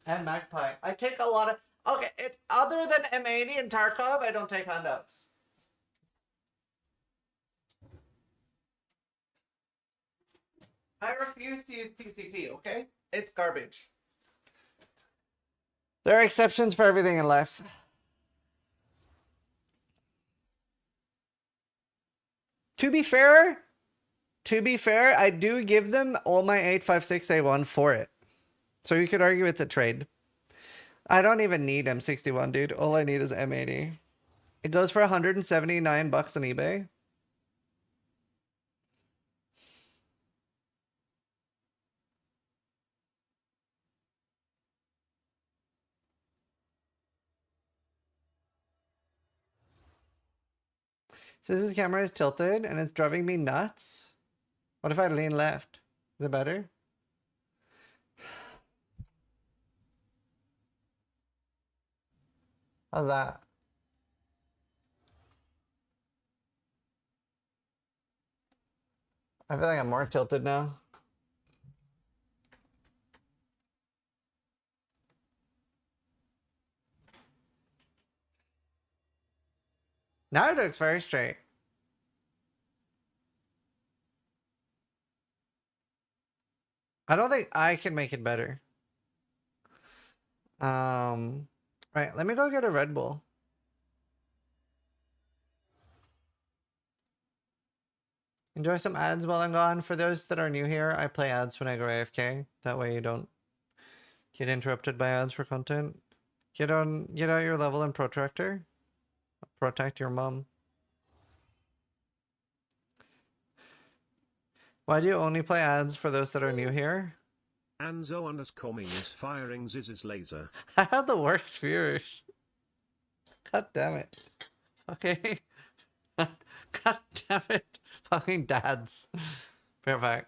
And Magpie. I take a lot of... Okay, it's other than M80 and Tarkov, I don't take handouts. I refuse to use TCP, okay? It's garbage. There are exceptions for everything in life. To be fair, I do give them all my 856A1 for it. So you could argue it's a trade. I don't even need M61, dude. All I need is M80. It goes for $179 on eBay. So this camera is tilted and it's driving me nuts. What if I lean left? Is it better? How's that? I feel like I'm more tilted now. Now it looks very straight. I don't think I can make it better. Right, let me go get a Red Bull. Enjoy some ads while I'm gone. For those that are new here, I play ads when I go AFK. That way you don't get interrupted by ads for content. Get out your level in Protractor. Protect your mom. Why do you only play ads for those that are new here? Anzo _coming is firing Ziz's laser. I have the worst viewers. God damn it. Okay. God damn it. Fucking dads. Perfect.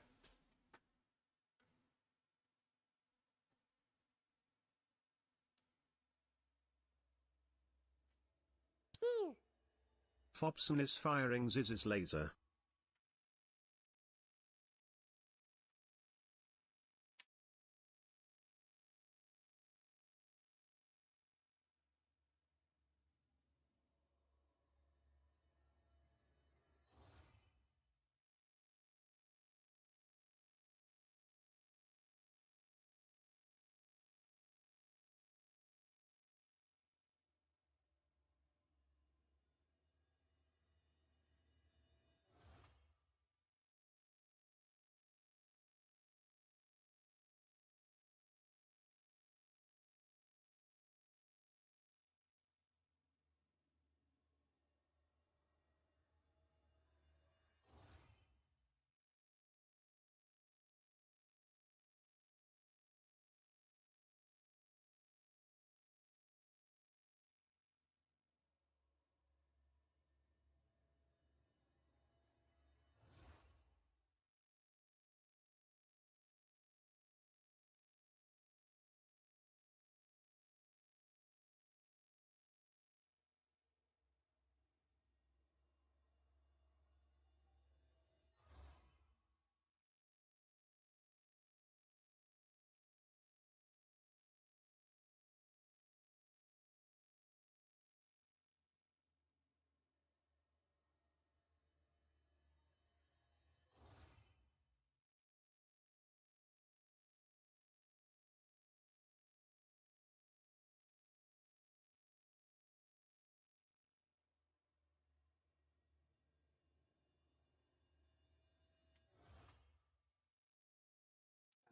Fobson is firing Ziz's laser.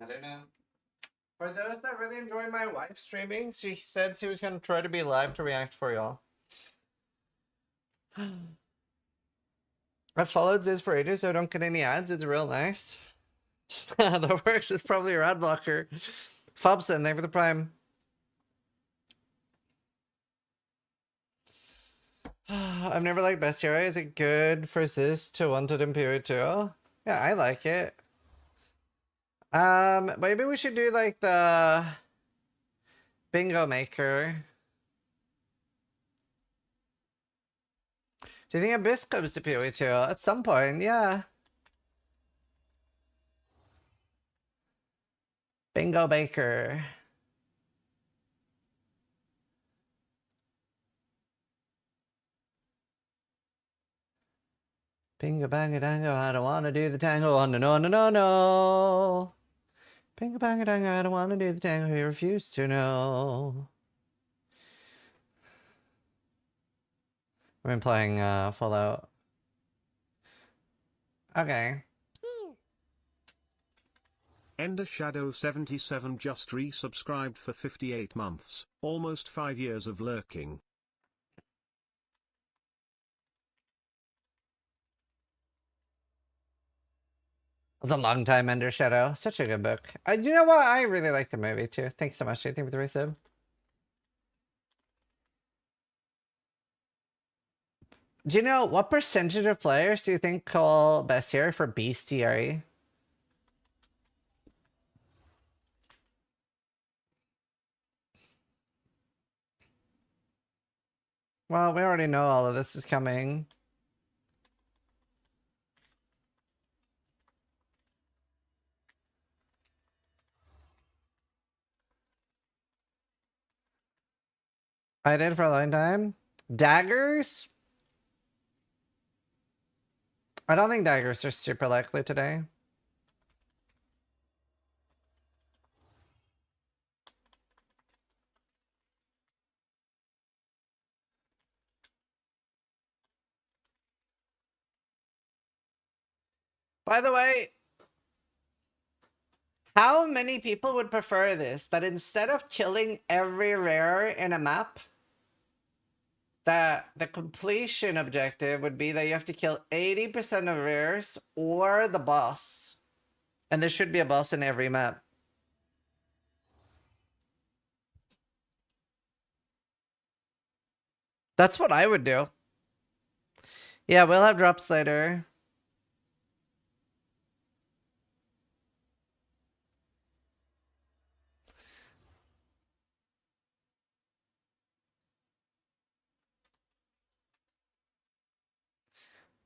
I don't know. For those that really enjoy my wife streaming, she said she was going to try to be live to react for y'all. I've followed Ziz for ages, so I don't get any ads. It's real nice. That works. It's probably your ad blocker. Fobson, thank you for the prime. I've never liked Bestiary. Is it good for Ziz to Wanted Imperial too? Yeah, I like it. Maybe we should do like the bingo maker. Do you think Abyss comes to PoE too? At some point, yeah. Bingo Baker. Bingo banga dango, I don't wanna do the tango. Oh, no, no, no, no, no. Bingo banga dango, I don't wanna do the tango. He refused to know. I've been playing Fallout. Okay. Ender Shadow 77 just resubscribed for 58 months, almost 5 years of lurking. It's a long time, Ender Shadow. Such a good book. You know what? I really like the movie too. Thanks so much, JT, for the resub. Do you know what percentage of players do you think call Bestiary for bestiary? Well, we already know all of this is coming. I did for a long time. Daggers? I don't think daggers are super likely today. By the way, how many people would prefer this? That instead of killing every rare in a map, that the completion objective would be that you have to kill 80% of rares or the boss. And there should be a boss in every map. That's what I would do. Yeah, we'll have drops later.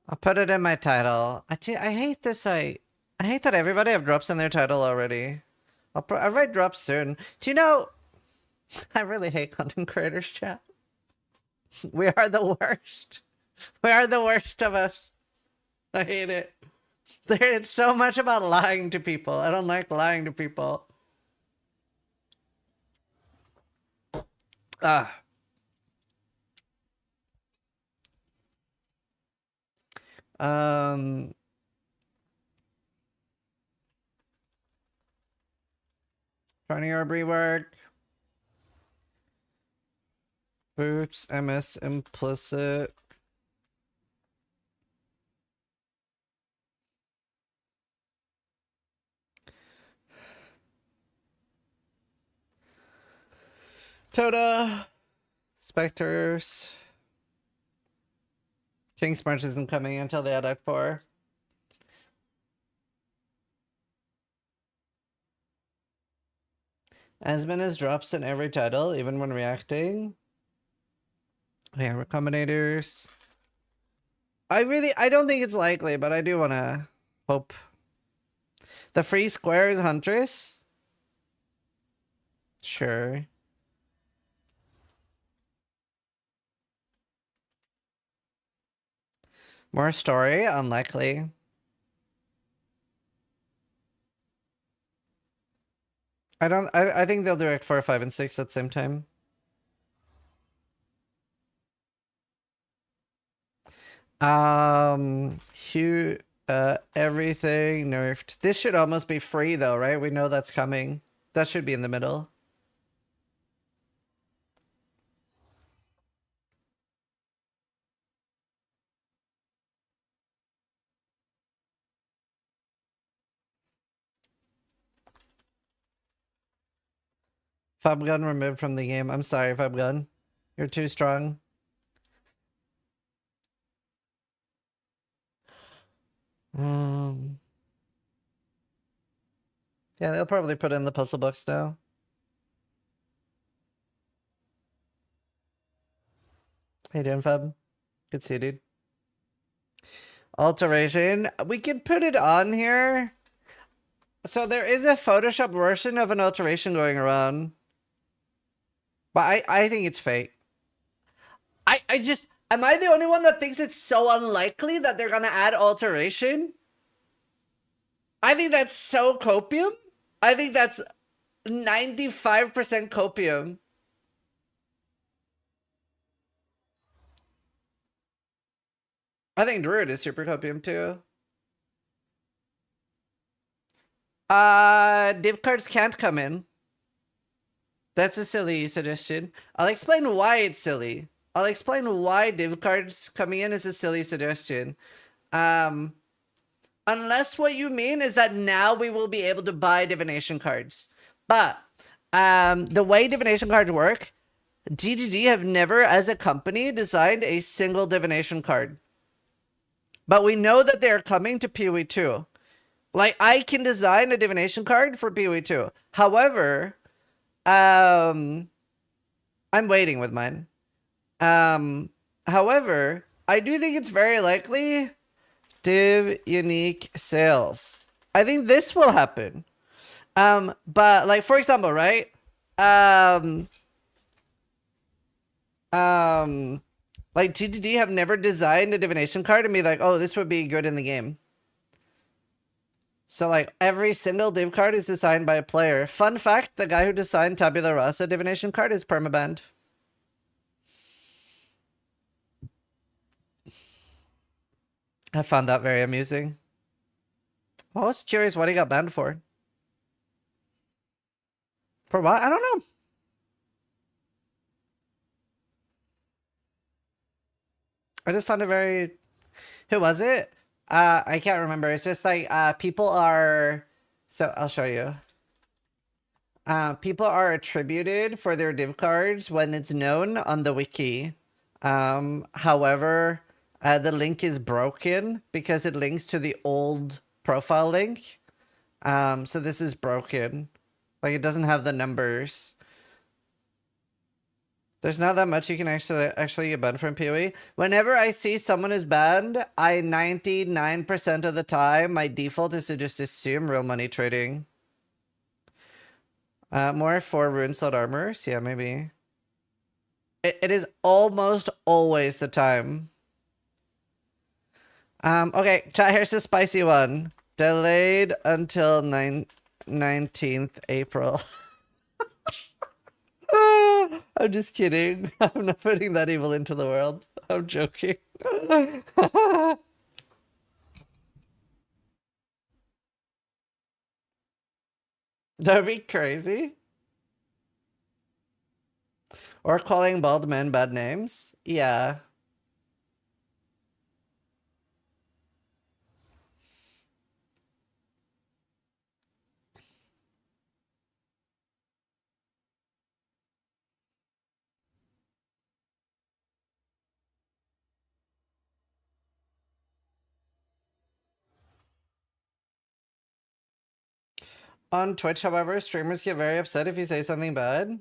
I'll put it in my title. I hate this. I hate that everybody have drops in their title already. I'll write drops soon. Do you know? I really hate content creators, chat. We are the worst. We are the worst of us. I hate it. It's so much about lying to people. I don't like lying to people. Trying our rework. Boots, MS implicit. Toda. Specters. King's March isn't coming until they add Act 4. Asmin has drops in every title, even when reacting. Yeah, Recombinators. I don't think it's likely, but I do want to hope. The free square is Huntress? Sure. More story? Unlikely. I think they'll do Act 4, 5, and 6 at the same time. Everything nerfed. This should almost be free though, right? We know that's coming. That should be in the middle. Fabgun removed from the game. I'm sorry, Fabgun. You're too strong. Yeah, they'll probably put in the puzzle books now. Hey, doing, Fab? Good to see you, dude. Alteration. We can put it on here. So there is a Photoshop version of an alteration going around. But I think it's fake. I just... Am I the only one that thinks it's so unlikely that they're gonna add alteration? I think that's so copium. I think that's 95% copium. I think Druid is super copium too. Div cards can't come in. That's a silly suggestion. I'll explain why it's silly. I'll explain why div cards coming in is a silly suggestion. Unless what you mean is that now we will be able to buy divination cards. But the way divination cards work, GGG have never, as a company, designed a single divination card. But we know that they're coming to PoE 2. Like, I can design a divination card for PoE 2. However, I'm waiting with mine. However, I do think it's very likely div unique sales. I think this will happen. But like, for example, right? Like GGG have never designed a divination card and be like, oh, this would be good in the game. So like every single div card is designed by a player. Fun fact, the guy who designed Tabula Rasa divination card is permabanned. I found that very amusing. I was curious what he got banned for. For what? I don't know. I just found it very... Who was it? I can't remember. It's just like people are... So I'll show you. People are attributed for their div cards when it's known on the wiki. However... the link is broken because it links to the old profile link. So this is broken. Like, it doesn't have the numbers. There's not that much you can actually get banned from PoE. Whenever I see someone is banned, I 99% of the time, my default is to just assume real money trading. More for rune slot armors? Yeah, maybe. It is almost always the time. Okay, chat, here's the spicy one. Delayed until 19th April. I'm just kidding. I'm not putting that evil into the world. I'm joking. That'd be crazy. Or calling bald men bad names? Yeah. On Twitch, however, streamers get very upset if you say something bad.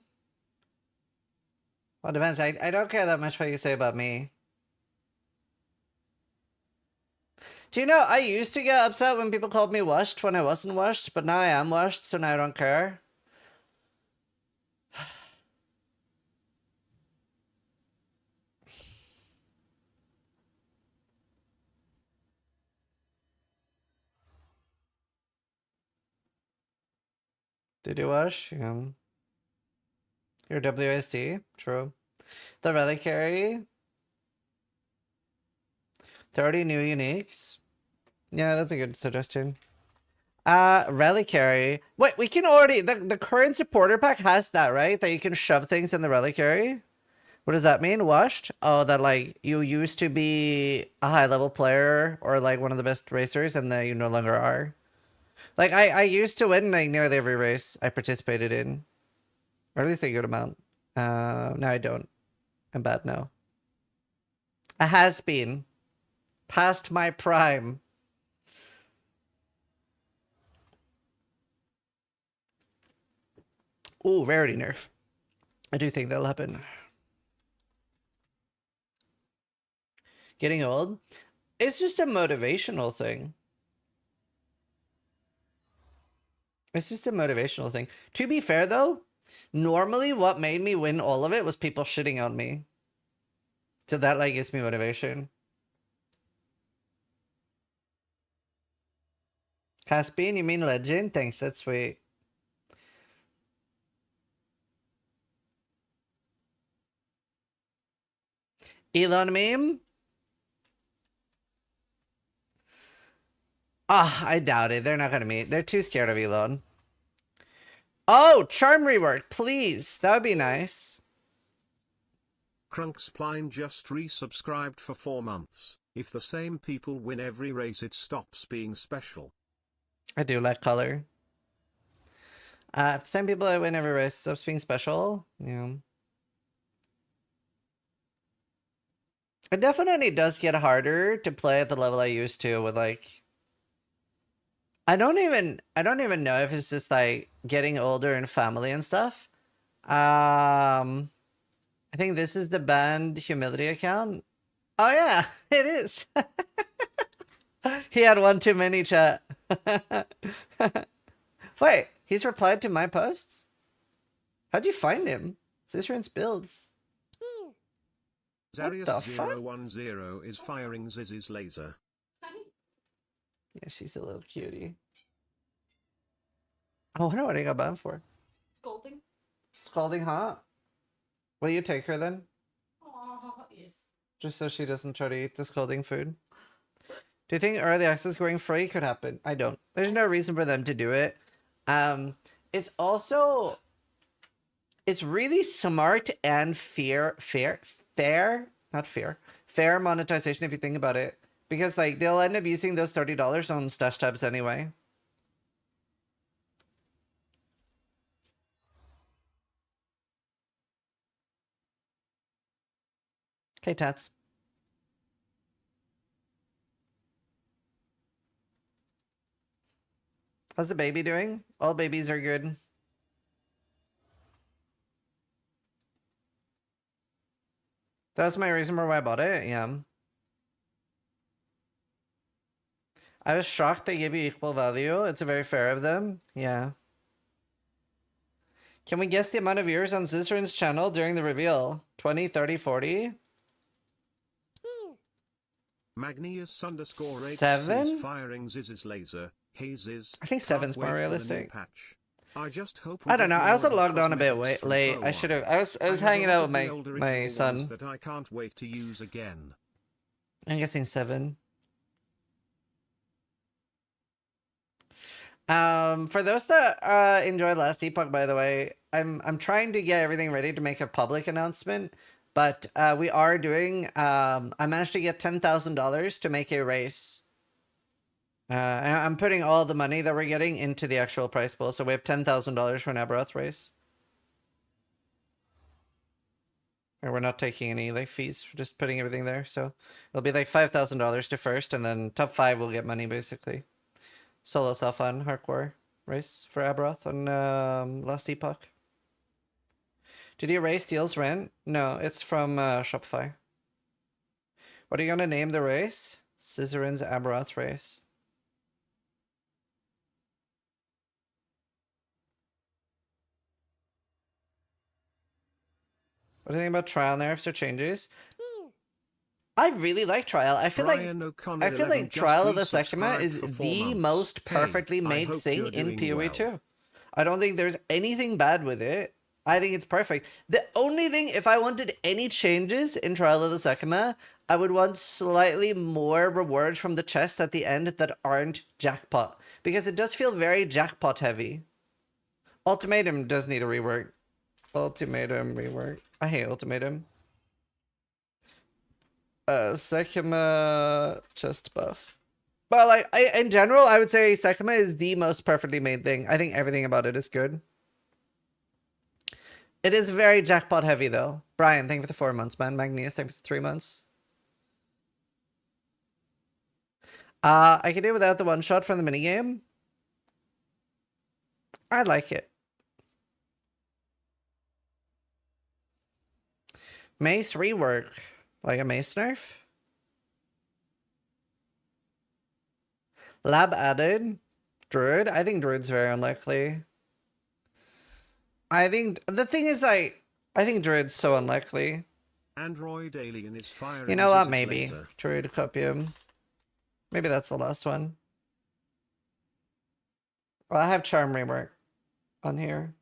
Well, it depends. I don't care that much what you say about me. Do you know, I used to get upset when people called me washed when I wasn't washed, but now I am washed, so now I don't care. Did you wash? Yeah. Your WSD? True. The Reliquary? 30 new uniques? Yeah, that's a good suggestion. Reliquary. Wait, we can already... The current supporter pack has that, right? That you can shove things in the Reliquary? What does that mean? Washed? Oh, that, like, you used to be a high-level player or, like, one of the best racers, and then you no longer are. Like, I used to win, like, nearly every race I participated in. Or at least a good amount. No, I don't. I'm bad now. A has-been. Past my prime. Ooh, rarity nerf. I do think that'll happen. Getting old? It's just a motivational thing. It's just a motivational thing. To be fair, though, normally what made me win all of it was people shitting on me. So that, like, gives me motivation. Caspian, you mean legend? Thanks, that's sweet. Elon meme? Ah, I doubt it. They're not gonna meet. They're too scared of Elon. Oh, charm rework, please. That would be nice. Crunkspline just resubscribed for 4 months. If the same people win every race, it stops being special. I do like color. Same people that win every race stops being special. Yeah. It definitely does get harder to play at the level I used to with, like, I don't even know if it's just like getting older and family and stuff. I think this is the banned humility account. Oh yeah, it is. He had one too many, chat. Wait, he's replied to my posts? How'd you find him? Zizaran's builds. What the fuck? Zarius010 is firing Ziz's laser. Yeah, she's a little cutie. I wonder what I got banned for. Scolding. Scalding hot? Will you take her then? Oh, yes. Just so she doesn't try to eat the scalding food. Do you think early access going free could happen? I don't. There's no reason for them to do it. It's also... It's really smart and fair monetization if you think about it. Because, like, they'll end up using those $30 on stash tabs anyway. Hey, Tats. How's the baby doing? All babies are good. That's my reason for why I bought it, yeah. I was shocked they gave you equal value. It's very fair of them. Yeah. Can we guess the amount of viewers on Zizaran's channel during the reveal? 20, 30, 40? Magnius _8 is 7? firing Ziz's laser. Hey Ziz, I think can't 7's more wait for the new realistic. patch. I just hope we I don't get know. I more also of his logged on a bit cosmetics from late. Pro I should have. One. I was have hanging a lot out of with the old my original son. ones that I can't wait to use again. I'm guessing 7. For those that enjoyed last epoch, by the way, I'm trying to get everything ready to make a public announcement, but we are doing. I managed to get $10,000 to make a race. And I'm putting all the money that we're getting into the actual prize pool, so we have $10,000 for an Aberoth race. And we're not taking any like fees, we're just putting everything there. So it'll be like $5,000 to first, and then top 5 will get money basically. Solo self-on hardcore race for Aberoth on last epoch. Did you race Steel's Rent? No, it's from Shopify. What are you gonna name the race? Zizaran's Aberoth race. What do you think about trial nerfs or changes? I really like trial. I feel like Trial of the Sekima is the most perfectly made thing in PoE 2. I don't think there's anything bad with it. I think it's perfect. The only thing, if I wanted any changes in Trial of the Sekima, I would want slightly more rewards from the chest at the end that aren't jackpot, because it does feel very jackpot heavy. Ultimatum does need a rework. Ultimatum rework. I hate Ultimatum. Sekima chest buff. But like, in general, I would say Sekima is the most perfectly made thing. I think everything about it is good. It is very jackpot heavy though. Brian, thank you for the 4 months, man. Magnius, thank you for the 3 months. I could do without the one shot from the minigame. I like it. Mace rework. Like a mace nerf? Lab added. Druid? I think Druid's very unlikely. I think the thing is I think Druid's so unlikely. Android alien is firing. You know what? Maybe. Druid Copium. Maybe that's the last one. Well, I have Charm rework on here.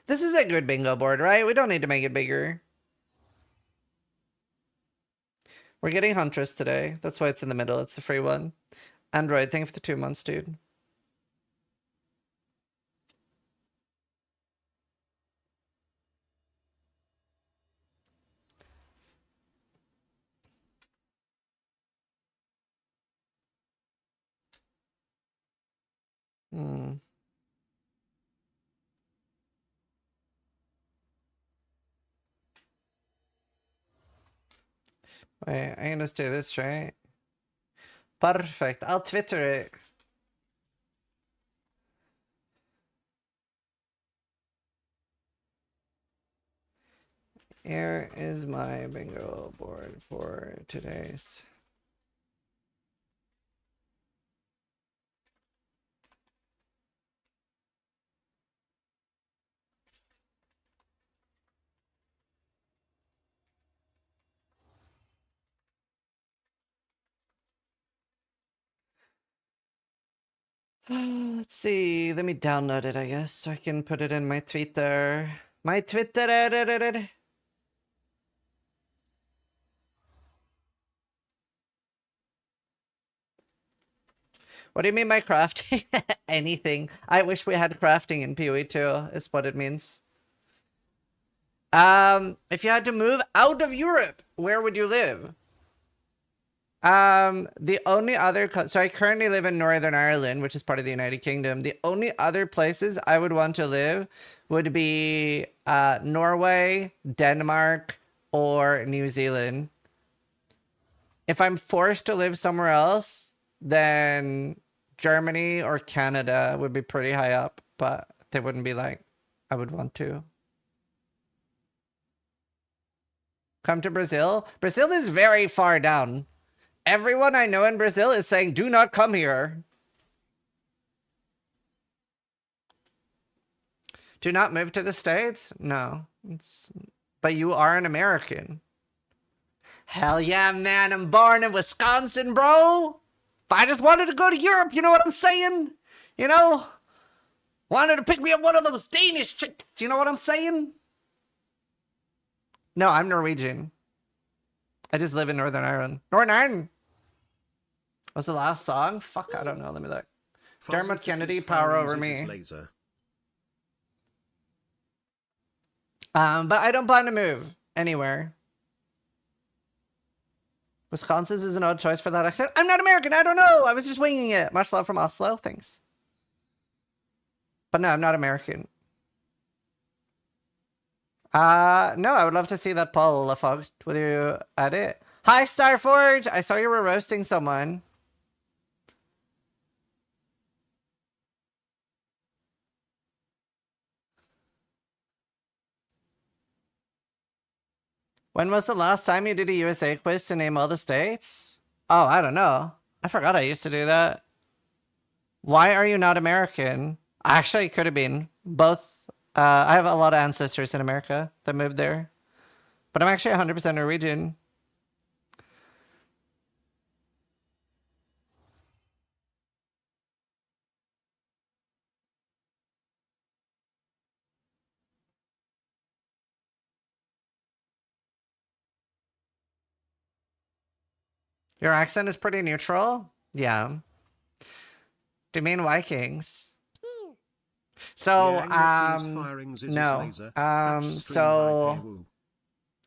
This is a good bingo board, right? We don't need to make it bigger. We're getting Huntress today. That's why it's in the middle. It's the free one. Android, thank you for the 2 months, dude. Wait, I can just do this, right? Perfect. I'll Twitter it. Here is my bingo board for today's. Let's see. Let me download it, I guess, so I can put it in my Twitter. My Twitter. What do you mean by crafting? Anything. I wish we had crafting in PoE 2, is what it means. If you had to move out of Europe, where would you live? The only other... So I currently live in Northern Ireland, which is part of the United Kingdom. The only other places I would want to live would be Norway, Denmark, or New Zealand. If I'm forced to live somewhere else, then Germany or Canada would be pretty high up, but they wouldn't be like I would want to. come to Brazil. Brazil is very far down. Everyone I know in Brazil is saying, do not come here. Do not move to the States? No. But you are an American. Hell yeah, man. I'm born in Wisconsin, bro. If I just wanted to go to Europe, you know what I'm saying? You know? Wanted to pick me up one of those Danish chicks, you know what I'm saying? No, I'm Norwegian. I just live in Northern Ireland. Northern Ireland! What's the last song? Fuck, I don't know. Let me look. Dermot Kennedy, Power Over Me. But I don't plan to move anywhere. Wisconsin is an odd choice for that accent. I'm not American, I don't know. I was just winging it. Much love from Oslo, thanks. But no, I'm not American. No, I would love to see that Paul Lafog with you at it. Hi, Starforge! I saw you were roasting someone. When was the last time you did a USA quiz to name all the states? Oh, I don't know. I forgot I used to do that. Why are you not American? Actually, it could have been. Both. I have a lot of ancestors in America that moved there. But I'm actually 100% Norwegian. Your accent is pretty neutral? Yeah. Do you mean Vikings? So, no. So,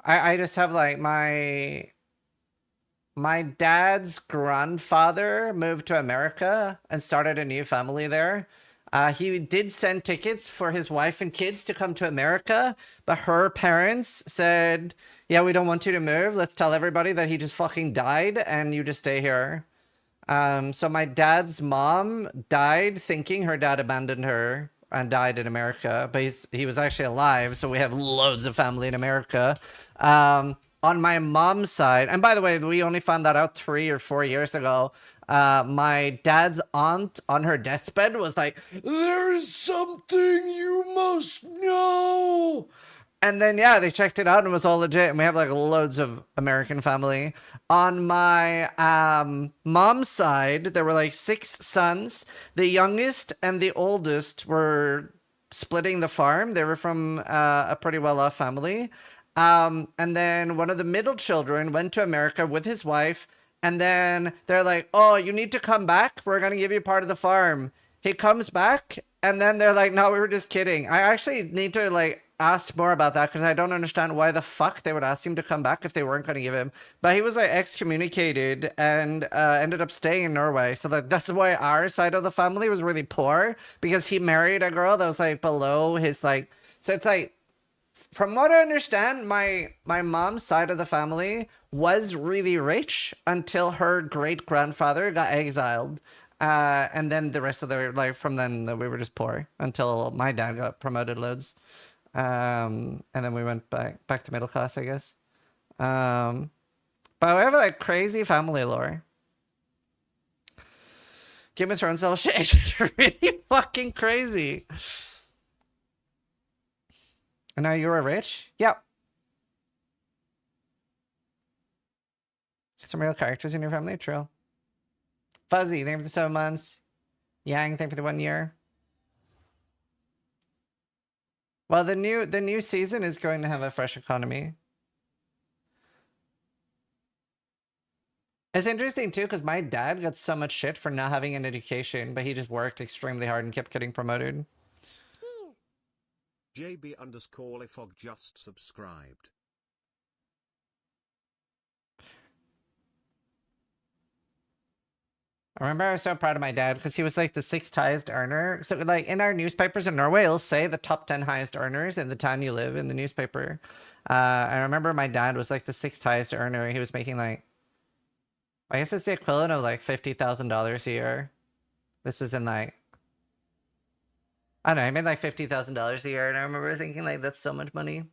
I just have like my dad's grandfather moved to America and started a new family there. He did send tickets for his wife and kids to come to America, but her parents said, yeah, we don't want you to move. Let's tell everybody that he just fucking died and you just stay here. So my dad's mom died thinking her dad abandoned her and died in America, but he was actually alive, so we have loads of family in America. On my mom's side, and by the way, we only found that out 3 or 4 years ago. My dad's aunt on her deathbed was like, there is something you must know. And then, yeah, they checked it out and it was all legit. And we have like loads of American family. On my mom's side, there were like 6 sons. The youngest and the oldest were splitting the farm. They were from a pretty well-off family. And then one of the middle children went to America with his wife. And then they're like, oh, you need to come back. We're going to give you part of the farm. He comes back. And then they're like, no, we were just kidding. I actually need to like ask more about that because I don't understand why the fuck they would ask him to come back if they weren't going to give him. But he was like excommunicated and ended up staying in Norway. So that's why our side of the family was really poor, because he married a girl that was like below his like. So it's like, from what I understand, my mom's side of the family was really rich until her great grandfather got exiled. And then the rest of their life from then we were just poor until my dad got promoted loads. And then we went back to middle class, I guess. But we have like crazy family lore. Game of Thrones level shit is really fucking crazy. And now you're rich? Yep. Some real characters in your family? True. Fuzzy, thank you for the 7 months. Yang, thank you for the 1 year. Well, the new season is going to have a fresh economy. It's interesting too, because my dad got so much shit for not having an education, but he just worked extremely hard and kept getting promoted. JB_Lifog just subscribed. I remember I was so proud of my dad because he was like the 6th highest earner. So like in our newspapers in Norway, it'll say the top 10 highest earners in the town you live in the newspaper. I remember my dad was like the 6th highest earner. He was making like, I guess it's the equivalent of like $50,000 a year. This was in like, I don't know, he made like $50,000 a year. And I remember thinking like, that's so much money.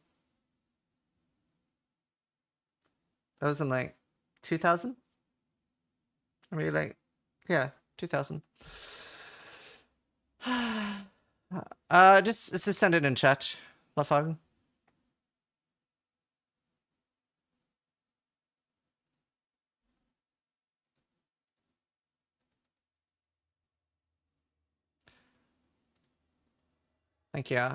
That was in like 2000? I mean, like, yeah, 2000. Just send it in chat, Lafog. Thank you.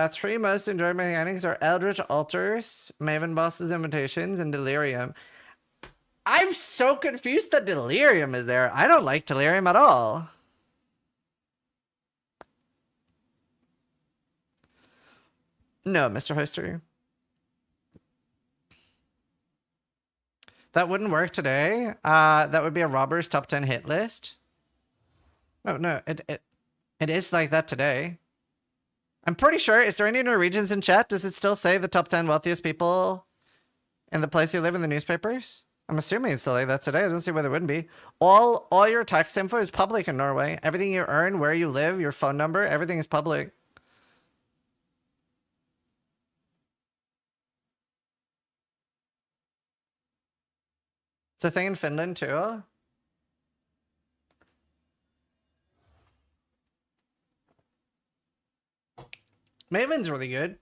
Three most enjoyed mechanics are Eldritch Altars, Maven Boss's Invitations, and Delirium. I'm so confused that Delirium is there. I don't like Delirium at all. No, Mr. Hoster. That wouldn't work today. That would be a robber's top 10 hit list. No, it is like that today. I'm pretty sure. Is there any Norwegians in chat? Does it still say the top 10 wealthiest people in the place you live in the newspapers? I'm assuming it's still like that today. I don't see why there wouldn't be. All your tax info is public in Norway. Everything you earn, where you live, your phone number, everything is public. It's a thing in Finland too. Maven's really good.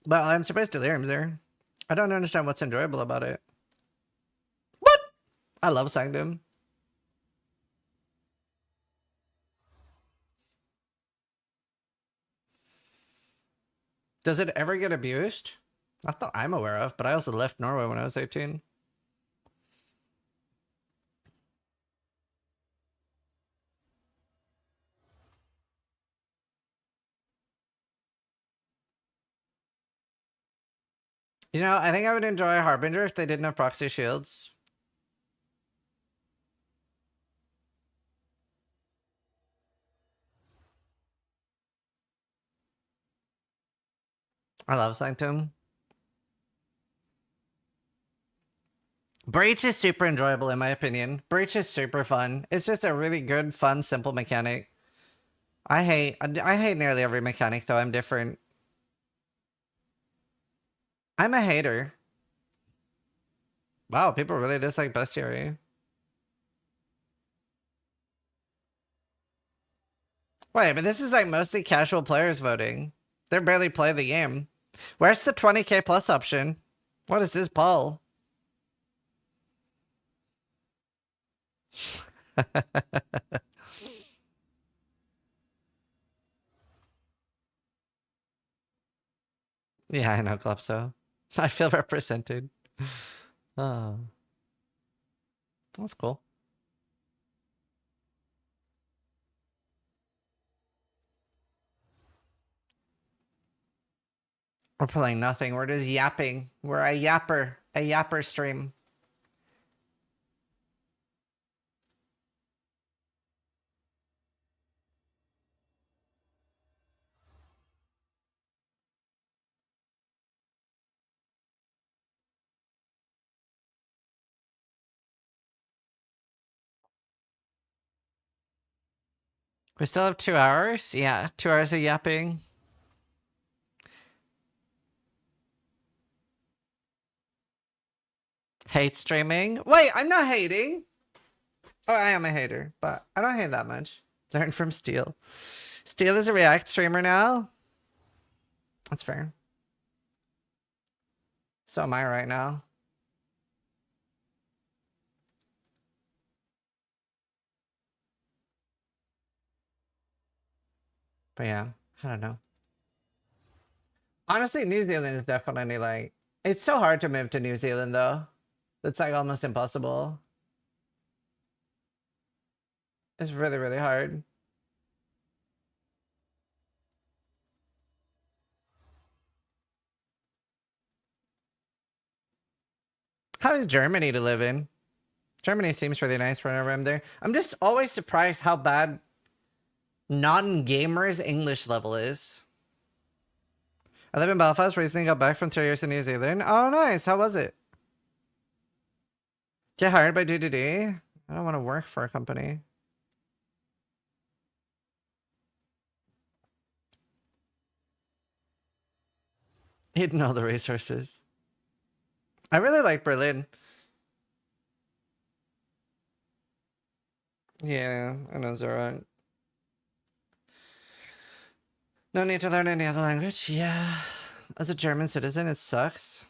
But I'm surprised Delirium's there. I don't understand what's enjoyable about it. What? I love Sanctum. Does it ever get abused? Not that I'm aware of, but I also left Norway when I was 18. You know, I think I would enjoy Harbinger if they didn't have proxy shields. I love Sanctum. Breach is super enjoyable in my opinion. Breach is super fun. It's just a really good, fun, simple mechanic. I hate nearly every mechanic though. I'm different. I'm a hater. Wow, people really dislike Bestiary. Wait, but this is like mostly casual players voting. They barely play the game. Where's the 20k plus option? What is this, Paul? Yeah, I know, Klepso. I feel represented. Oh. That's cool. We're playing nothing. We're just yapping. We're a yapper stream. We still have 2 hours? Yeah, 2 hours of yapping. Hate streaming? Wait, I'm not hating. Oh, I am a hater, but I don't hate that much. Learn from Steel. Steel is a React streamer now. That's fair. So am I right now. But yeah, I don't know. Honestly, New Zealand is definitely like... It's so hard to move to New Zealand, though. It's like almost impossible. It's really, really hard. How is Germany to live in? Germany seems really nice whenever I'm there. I'm just always surprised how bad non-gamers English level is. I live in Belfast, recently got back from 3 years in New Zealand. Oh, nice. How was it? Get hired by DDD? I don't want to work for a company. Hidden all the resources. I really like Berlin. Yeah, I know Zizaran. No need to learn any other language. Yeah. As a German citizen, it sucks.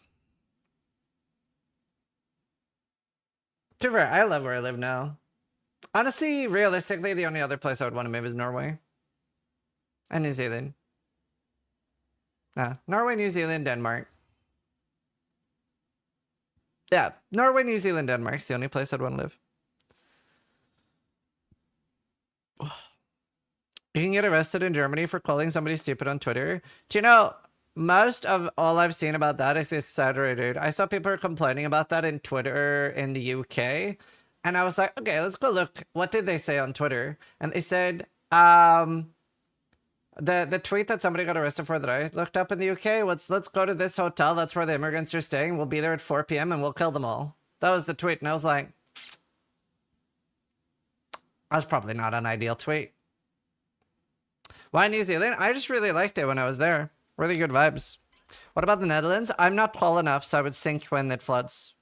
To be fair, I love where I live now. Honestly, realistically, the only other place I would want to move is Norway. And New Zealand. Nah, Norway, New Zealand, Denmark. Yeah, Norway, New Zealand, Denmark's the only place I'd want to live. You can get arrested in Germany for calling somebody stupid on Twitter. Do you know, most of all I've seen about that is exaggerated. I saw people complaining about that in Twitter in the UK. And I was like, okay, let's go look. What did they say on Twitter? And they said, the tweet that somebody got arrested for that I looked up in the UK was, let's go to this hotel. That's where the immigrants are staying. We'll be there at 4 p.m. and we'll kill them all. That was the tweet. And I was like, that's probably not an ideal tweet. Why New Zealand? I just really liked it when I was there. Really good vibes. What about the Netherlands? I'm not tall enough, so I would sink when it floods.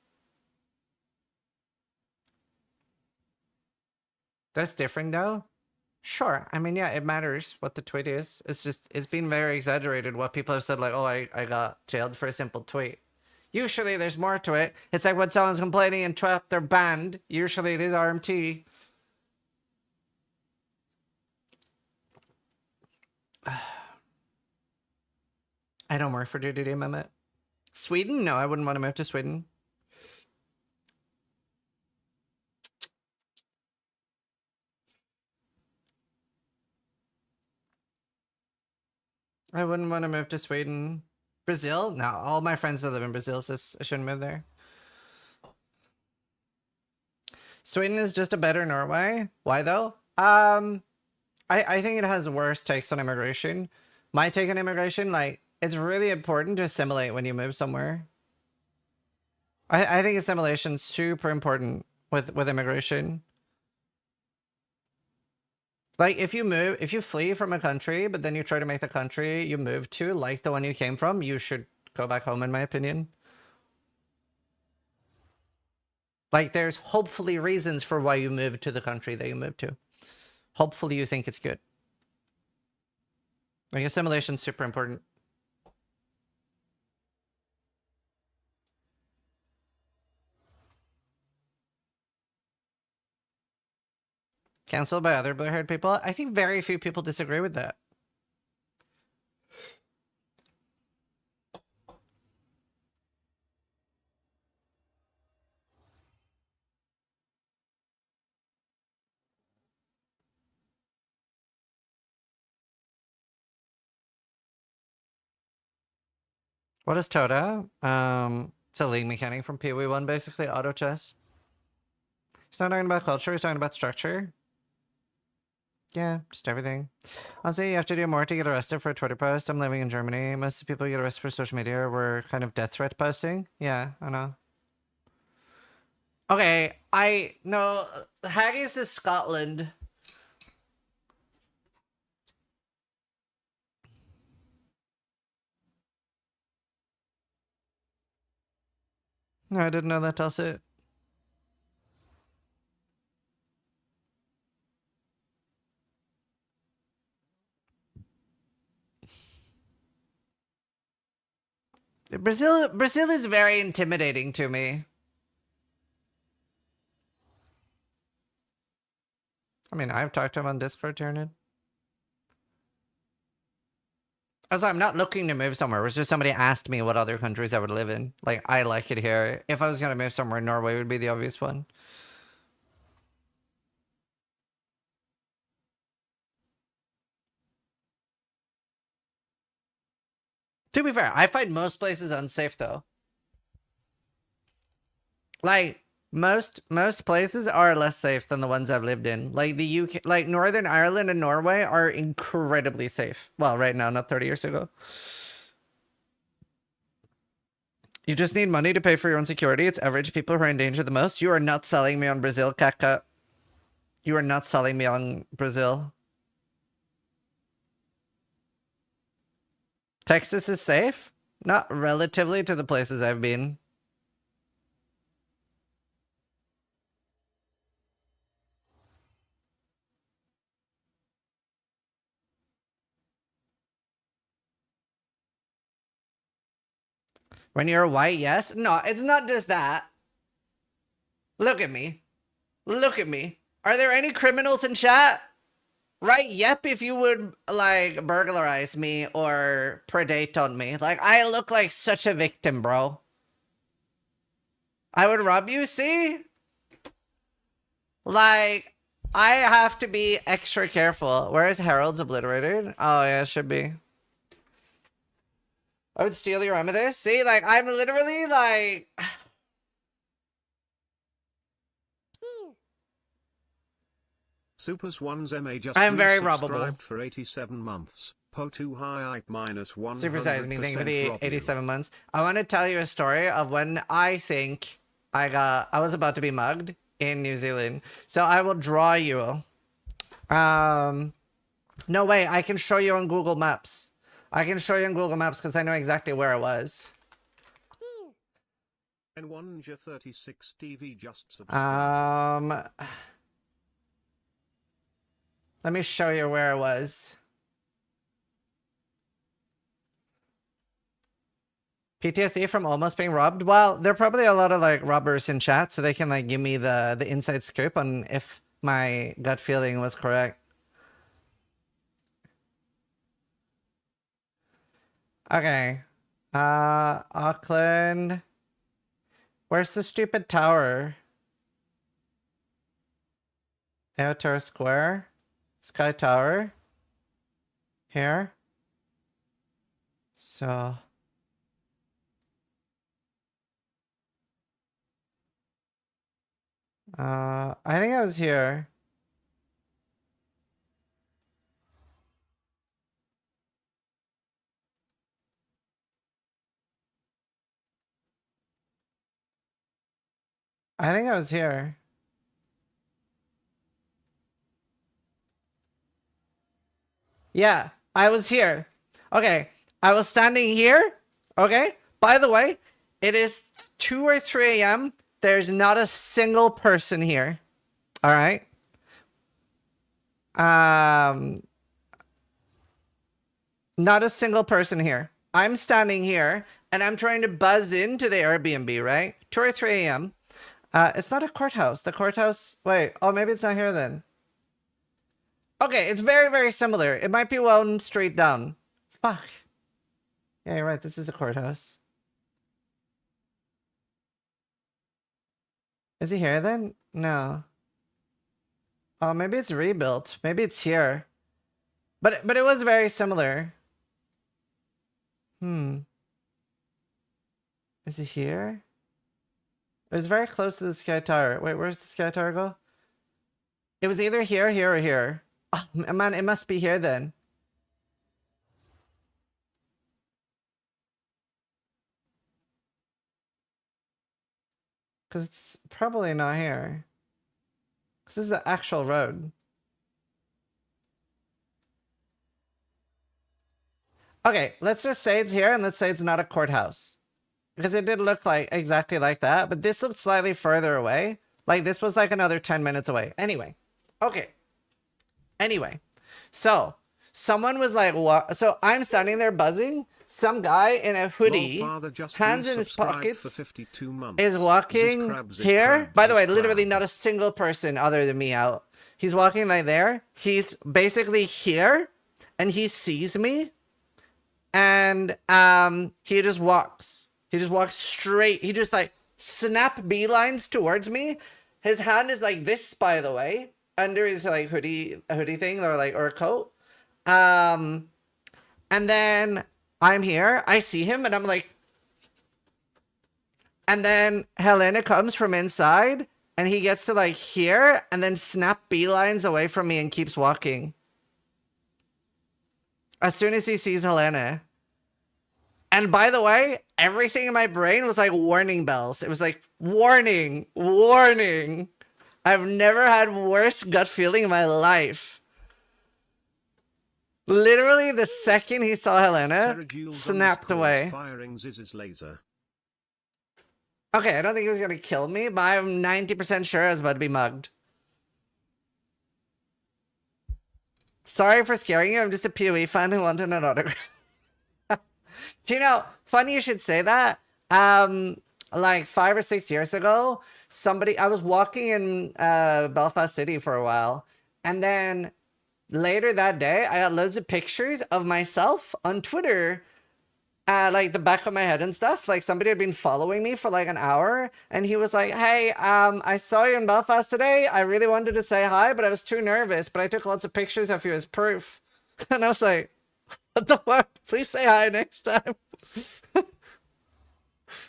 That's different though? Sure. I mean, yeah, it matters what the tweet is. It's just, it's been very exaggerated what people have said, like, oh, I got jailed for a simple tweet. Usually there's more to it. It's like when someone's complaining and they're banned. Usually it is RMT. I don't work for Duty Mehmet. Sweden? No, I wouldn't want to move to Sweden. I wouldn't want to move to Sweden. Brazil? No, all my friends that live in Brazil says I shouldn't move there. Sweden is just a better Norway. Why though? I think it has worse takes on immigration. My take on immigration, like, it's really important to assimilate when you move somewhere. I think assimilation's super important with immigration. Like, if you flee from a country, but then you try to make the country you move to like the one you came from, you should go back home, in my opinion. Like, there's hopefully reasons for why you moved to the country that you moved to. Hopefully you think it's good. Like, assimilation's super important. Cancelled by other blue-haired people? I think very few people disagree with that. What is Toda? It's a league mechanic from PoE1, basically, auto chess. He's not talking about culture, he's talking about structure. Yeah, just everything. Honestly, you have to do more to get arrested for a Twitter post. I'm living in Germany. Most of the people who get arrested for social media were kind of death threat posting. Yeah, I know. Okay, no, Haggis is Scotland. No, I didn't know that, Tulsit. Brazil is very intimidating to me. I mean, I've talked to him on Discord, Tyrannid. Also, I'm not looking to move somewhere. It was just somebody asked me what other countries I would live in. Like, I like it here. If I was going to move somewhere, Norway would be the obvious one. To be fair, I find most places unsafe, though. Like, most places are less safe than the ones I've lived in. Like, the UK, like, Northern Ireland and Norway are incredibly safe. Well, right now, not 30 years ago. You just need money to pay for your own security. It's average people who are in danger the most. You are not selling me on Brazil, Kaka. You are not selling me on Brazil. Texas is safe? Not relatively to the places I've been. When you're white, yes? No, it's not just that. Look at me. Look at me. Are there any criminals in chat? Right, yep, if you would, like, burglarize me or predate on me. Like, I look like such a victim, bro. I would rob you, see? Like, I have to be extra careful. Where is Harold's obliterated? Oh, yeah, it should be. I would steal your amethyst. See, like, I'm literally, like... Supers 1's MA just I'm very subscribed robbable. for 87 months. Po2 high minus 100%. Supersize me, thank you for the 87 months. I want to tell you a story of when I think I was about to be mugged in New Zealand. So I will draw you. No way, I can show you on Google Maps. I can show you on Google Maps because I know exactly where it was. N1J36 TV just subscribed. Let me show you where it was. PTSD from almost being robbed? Well, there are probably a lot of like robbers in chat, so they can like give me the inside scoop on if my gut feeling was correct. Okay. Auckland. Where's the stupid tower? Aotearoa Square. Sky Tower. Here. So. I think I was here. I think I was here. Yeah, I was here. Okay, I was standing here. Okay, by the way, it is 2 or 3 a.m. There's not a single person here. All right. Not a single person here. I'm standing here and I'm trying to buzz into the Airbnb, right? 2 or 3 a.m. It's not a courthouse. The courthouse. Wait. Oh, maybe it's not here then. Okay, it's very, very similar. It might be one straight down. Fuck. Yeah, you're right. This is a courthouse. Is he here then? No. Oh, maybe it's rebuilt. Maybe it's here. But it was very similar. Is it here? It was very close to the Sky Tower. Wait, where's the Sky Tower go? It was either here, here, or here. Oh, man, it must be here then. Because it's probably not here. Because this is the actual road. Okay, let's just say it's here and let's say it's not a courthouse. Because it did look like exactly like that, but this looked slightly further away. Like this was like another 10 minutes away. Anyway. Okay. Anyway. So, someone was like, what? So I'm standing there buzzing. Some guy in a hoodie, hands in his pockets, is walking here. By the way, literally not a single person other than me out. He's walking like there. He's basically here, and he sees me, and he just walks. He just walks straight. He just like snap beelines towards me. His hand is like this, by the way, under his like hoodie thing or like or a coat. And then I'm here. I see him, and I'm like, and then Helena comes from inside, and he gets to like here, and then snap beelines away from me and keeps walking. As soon as he sees Helena. And by the way, everything in my brain was like warning bells. It was like, warning, warning. I've never had worse gut feeling in my life. Literally, the second he saw Helena, Terajoules snapped underscore away. Firing Ziz's laser. Okay, I don't think he was gonna kill me, but I'm 90% sure I was about to be mugged. Sorry for scaring you, I'm just a PoE fan who wanted an autograph. Do you know, funny you should say that. Like 5 or 6 years ago, I was walking in Belfast City for a while, and then later that day, I got loads of pictures of myself on Twitter, like the back of my head and stuff. Like somebody had been following me for like an hour, and he was like, "Hey, I saw you in Belfast today. I really wanted to say hi, but I was too nervous. But I took lots of pictures of you as proof." And I was like, "What the fuck? Please say hi next time."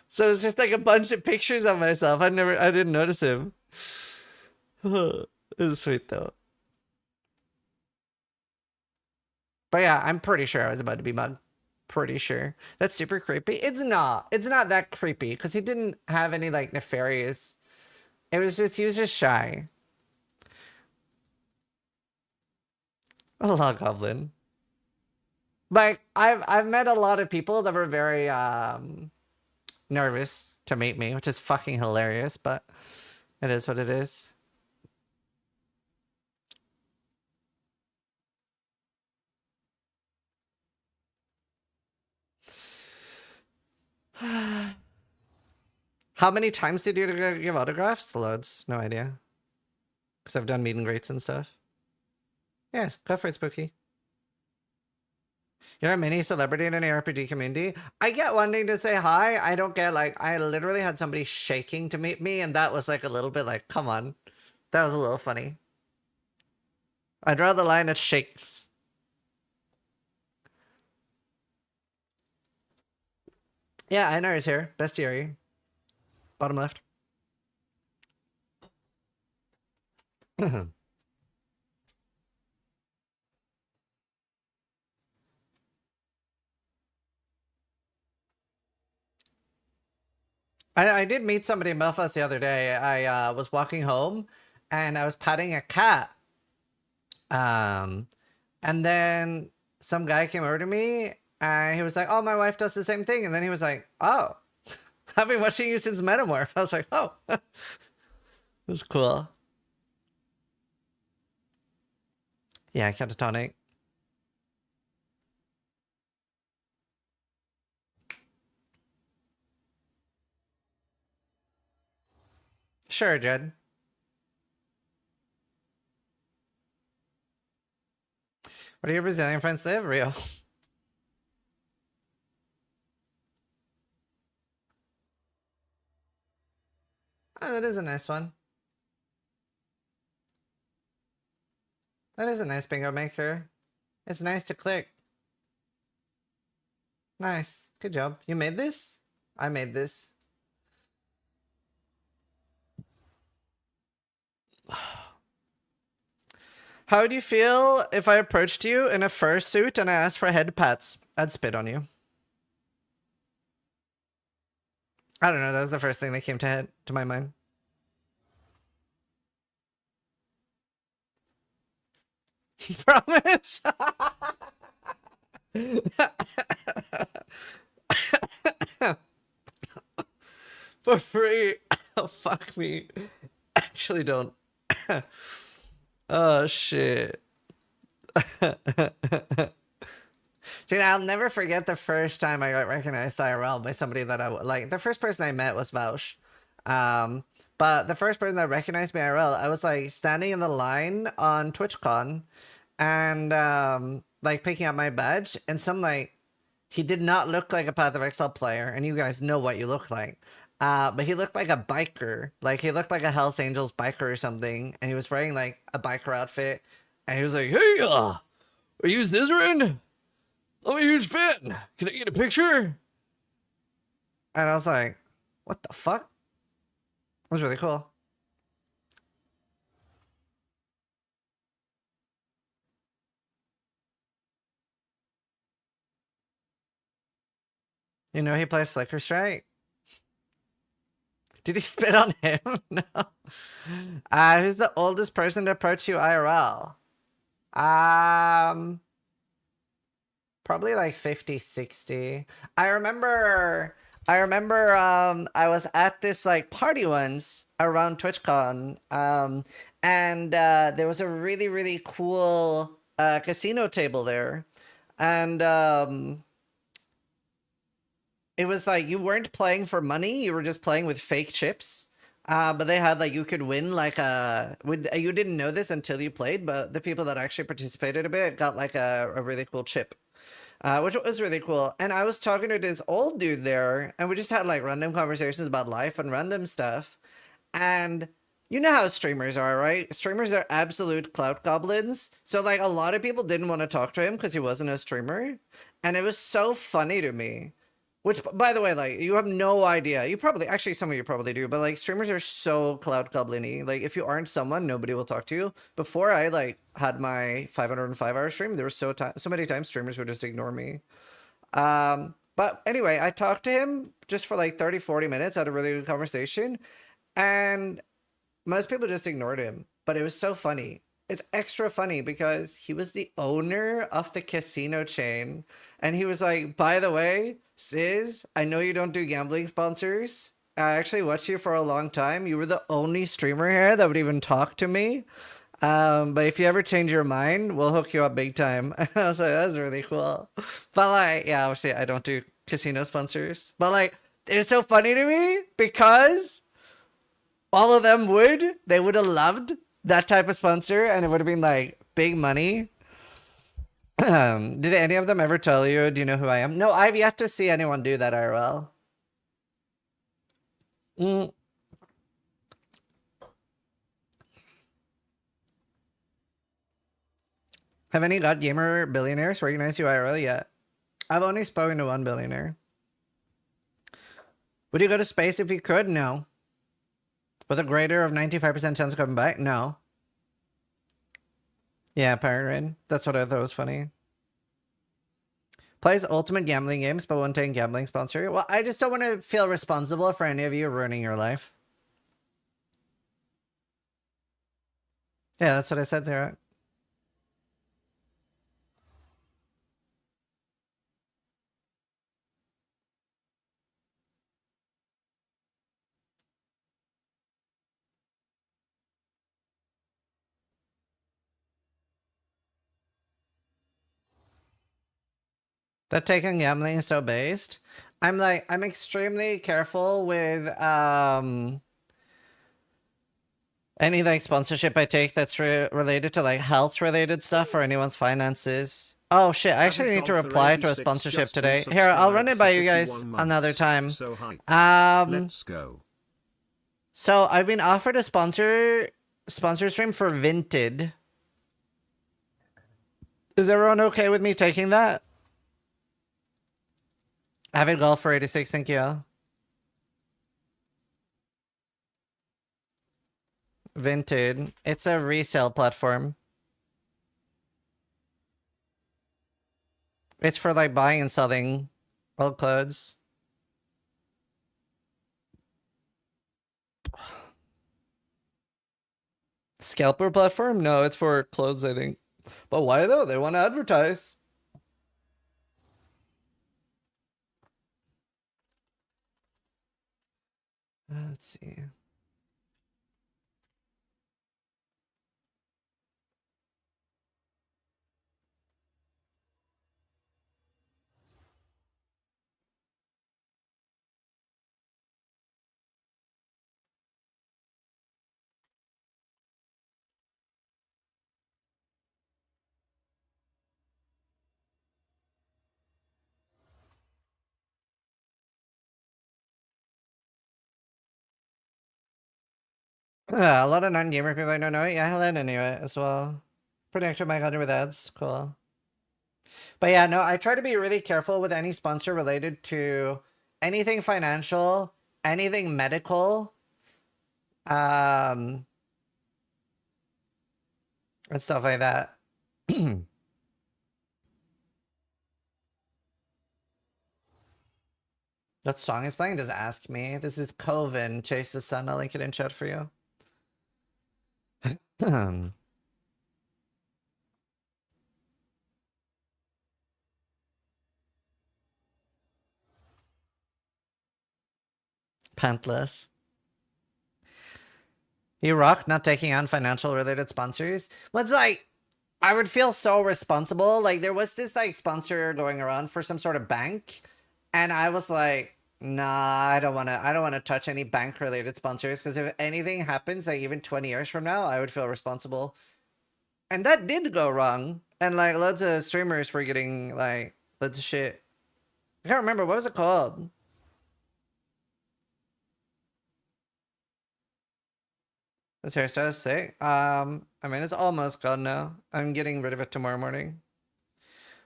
So it's just like a bunch of pictures of myself. I didn't notice him. It was sweet though. But yeah, I'm pretty sure I was about to be mugged. Pretty sure. That's super creepy. It's not that creepy because he didn't have any like nefarious. He was just shy. A log goblin. Like I've met a lot of people that were very nervous to meet me, which is fucking hilarious, but it is what it is. How many times did you give autographs? Loads. No idea. Because I've done meet and greets and stuff. Yes, go for it, Spooky. You're a mini celebrity in an ARPG community. I get wanting to say hi. I don't get like, I literally had somebody shaking to meet me, and that was like a little bit like, come on. That was a little funny. I'd draw the line at shakes. Yeah, I know he's here. Bestiary. Bottom left. I did meet somebody in Belfast the other day. I was walking home and I was patting a cat. And then some guy came over to me and he was like, "Oh, my wife does the same thing." And then he was like, "Oh, I've been watching you since Metamorph." I was like, "Oh." It was cool. Yeah, catatonic. Sure, Jed. Where do your Brazilian friends live? Rio. Oh, that is a nice one. That is a nice bingo maker. It's nice to click. Nice. Good job. You made this? I made this. How would you feel if I approached you in a fursuit and I asked for head pats? I'd spit on you. I don't know. That was the first thing that came to my mind. Promise? For free. Oh, fuck me. Actually don't. Oh, shit. Dude, I'll never forget the first time I got recognized IRL by somebody that I like. The first person I met was Vaush. But the first person that recognized me IRL, I was like standing in the line on TwitchCon and like picking up my badge, and some like, he did not look like a Path of Exile player, and you guys know what you look like. But he looked like a biker. Like he looked like a Hells Angels biker or something, and he was wearing like a biker outfit, and he was like, "Hey, are you Zizaran? I'm a huge fan. Can I get a picture?" And I was like, "What the fuck?" It was really cool. You know he plays Flicker Strike? Did he spit on him? No. Who's the oldest person to approach you IRL? Probably like 50, 60. I remember I was at this like party once around TwitchCon. And there was a really, really cool casino table there. And it was like you weren't playing for money, you were just playing with fake chips. But they had like you could win like you didn't know this until you played, but the people that actually participated a bit got like a really cool chip. Which was really cool. And I was talking to this old dude there, and we just had like random conversations about life and random stuff. And you know how streamers are, right? Streamers are absolute clout goblins. So like a lot of people didn't want to talk to him because he wasn't a streamer. And it was so funny to me. Which, by the way, like, you have no idea. You probably, actually, some of you probably do, but, like, streamers are so cloud goblin-y. Like, if you aren't someone, nobody will talk to you. Before I, like, had my 505-hour stream, there were so many times streamers would just ignore me. But anyway, I talked to him just for, like, 30, 40 minutes, had a really good conversation, and most people just ignored him. But it was so funny. It's extra funny because he was the owner of the casino chain. And he was like, by the way, Ziz, I know you don't do gambling sponsors. I actually watched you for a long time. You were the only streamer here that would even talk to me. But if you ever change your mind, we'll hook you up big time. I was like, that's really cool. But like, yeah, obviously I don't do casino sponsors. But like, it's so funny to me because all of them they would have loved that type of sponsor, and it would have been like big money. Did any of them ever tell you, do you know who I am? No, I've yet to see anyone do that IRL. Have any God Gamer billionaires recognized you IRL yet? I've only spoken to one billionaire. Would you go to space if you could? No. With a greater of 95% chance of coming back? No. Yeah, Pirate. That's what I thought was funny. Plays ultimate gambling games, but won't take gambling sponsor. Well, I just don't want to feel responsible for any of you ruining your life. Yeah, that's what I said, Sarah. That taking gambling is so based. I'm extremely careful with any like sponsorship I take that's related to like health related stuff or anyone's finances. Oh shit, I actually need to reply to a sponsorship today. Here, I'll run it by you guys another time. Let's go. So I've been offered a sponsor stream for Vinted. Is everyone okay with me taking that? Avid Golf for 86, thank you. Vinted. It's a resale platform. It's for like buying and selling old clothes. Scalper platform? No, it's for clothes, I think. But why though? They want to advertise. Let's see. Yeah, a lot of non-gamer people I don't know. Yeah, Helen anyway as well. Pretty active my country with ads. Cool. But yeah, no, I try to be really careful with any sponsor related to anything financial, anything medical, and stuff like that. What song is playing? Just ask me. This is Coven, Chase the Sun. I'll link it in chat for you. Pantless. You rock not taking on financial related sponsors. Well, it's like, I would feel so responsible. Like there was this like sponsor going around for some sort of bank. And I was like, nah, I don't want to touch any bank related sponsors. Because if anything happens, like even 20 years from now, I would feel responsible. And that did go wrong. And like loads of streamers were getting like loads of shit. I can't remember. What was it called? This hairstyle is sick. I mean, it's almost gone now. I'm getting rid of it tomorrow morning.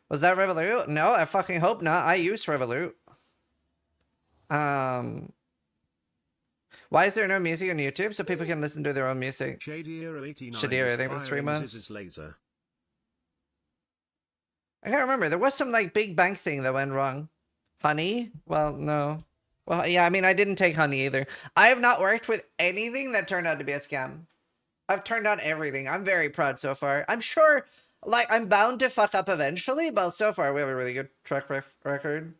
Was that Revolut? No, I fucking hope not. I use Revolut. Why is there no music on YouTube so people can listen to their own music? Shadir, I think for 3 months. I can't remember. There was some like big bank thing that went wrong. Honey? Well, no. Well, yeah, I mean, I didn't take Honey either. I have not worked with anything that turned out to be a scam. I've turned on everything. I'm very proud so far. I'm sure, like, I'm bound to fuck up eventually, but so far we have a really good track record.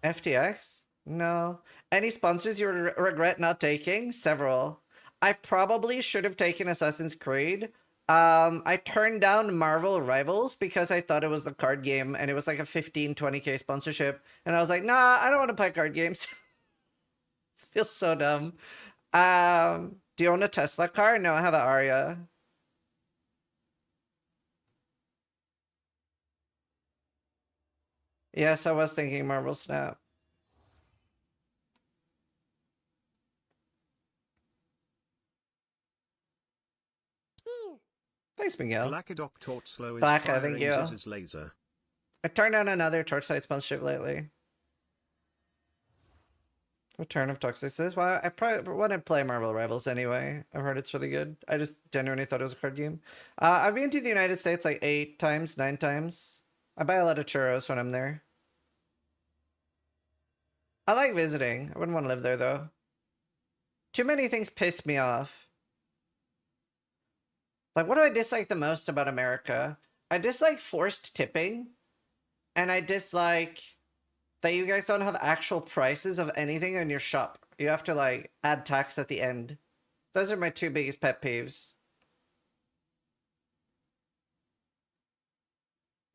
FTX? No. Any sponsors you regret not taking? Several. I probably should have taken Assassin's Creed. I turned down Marvel Rivals because I thought it was the card game and it was like a 15-20k sponsorship. And I was like, nah, I don't want to play card games. It feels so dumb. Do you own a Tesla car? No, I have an Aria. Yes, I was thinking Marvel Snap. Thanks, Miguel. Black, I thank you. I turned on another Torchlight sponsorship lately. Return of Toxicus. Well, I probably want to play Marvel Rivals anyway. I've heard it's really good. I just genuinely thought it was a card game. I've been to the United States like 8 times, 9 times. I buy a lot of churros when I'm there. I like visiting. I wouldn't want to live there though. Too many things piss me off. Like, what do I dislike the most about America? I dislike forced tipping. And I dislike that you guys don't have actual prices of anything in your shop. You have to, like, add tax at the end. Those are my 2 biggest pet peeves.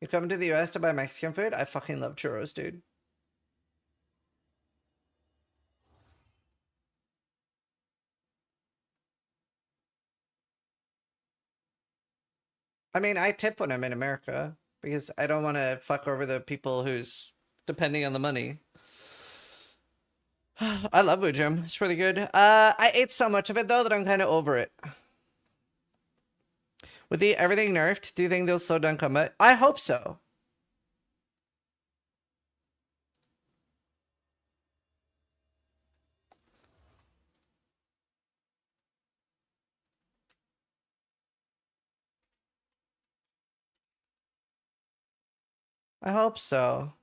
You come to the US to buy Mexican food? I fucking love churros, dude. I mean, I tip when I'm in America because I don't want to fuck over the people who's depending on the money. I love Boojum. It's really good. I ate so much of it though that I'm kind of over it. With everything nerfed, do you think they'll slow down combat? I hope so. I hope so.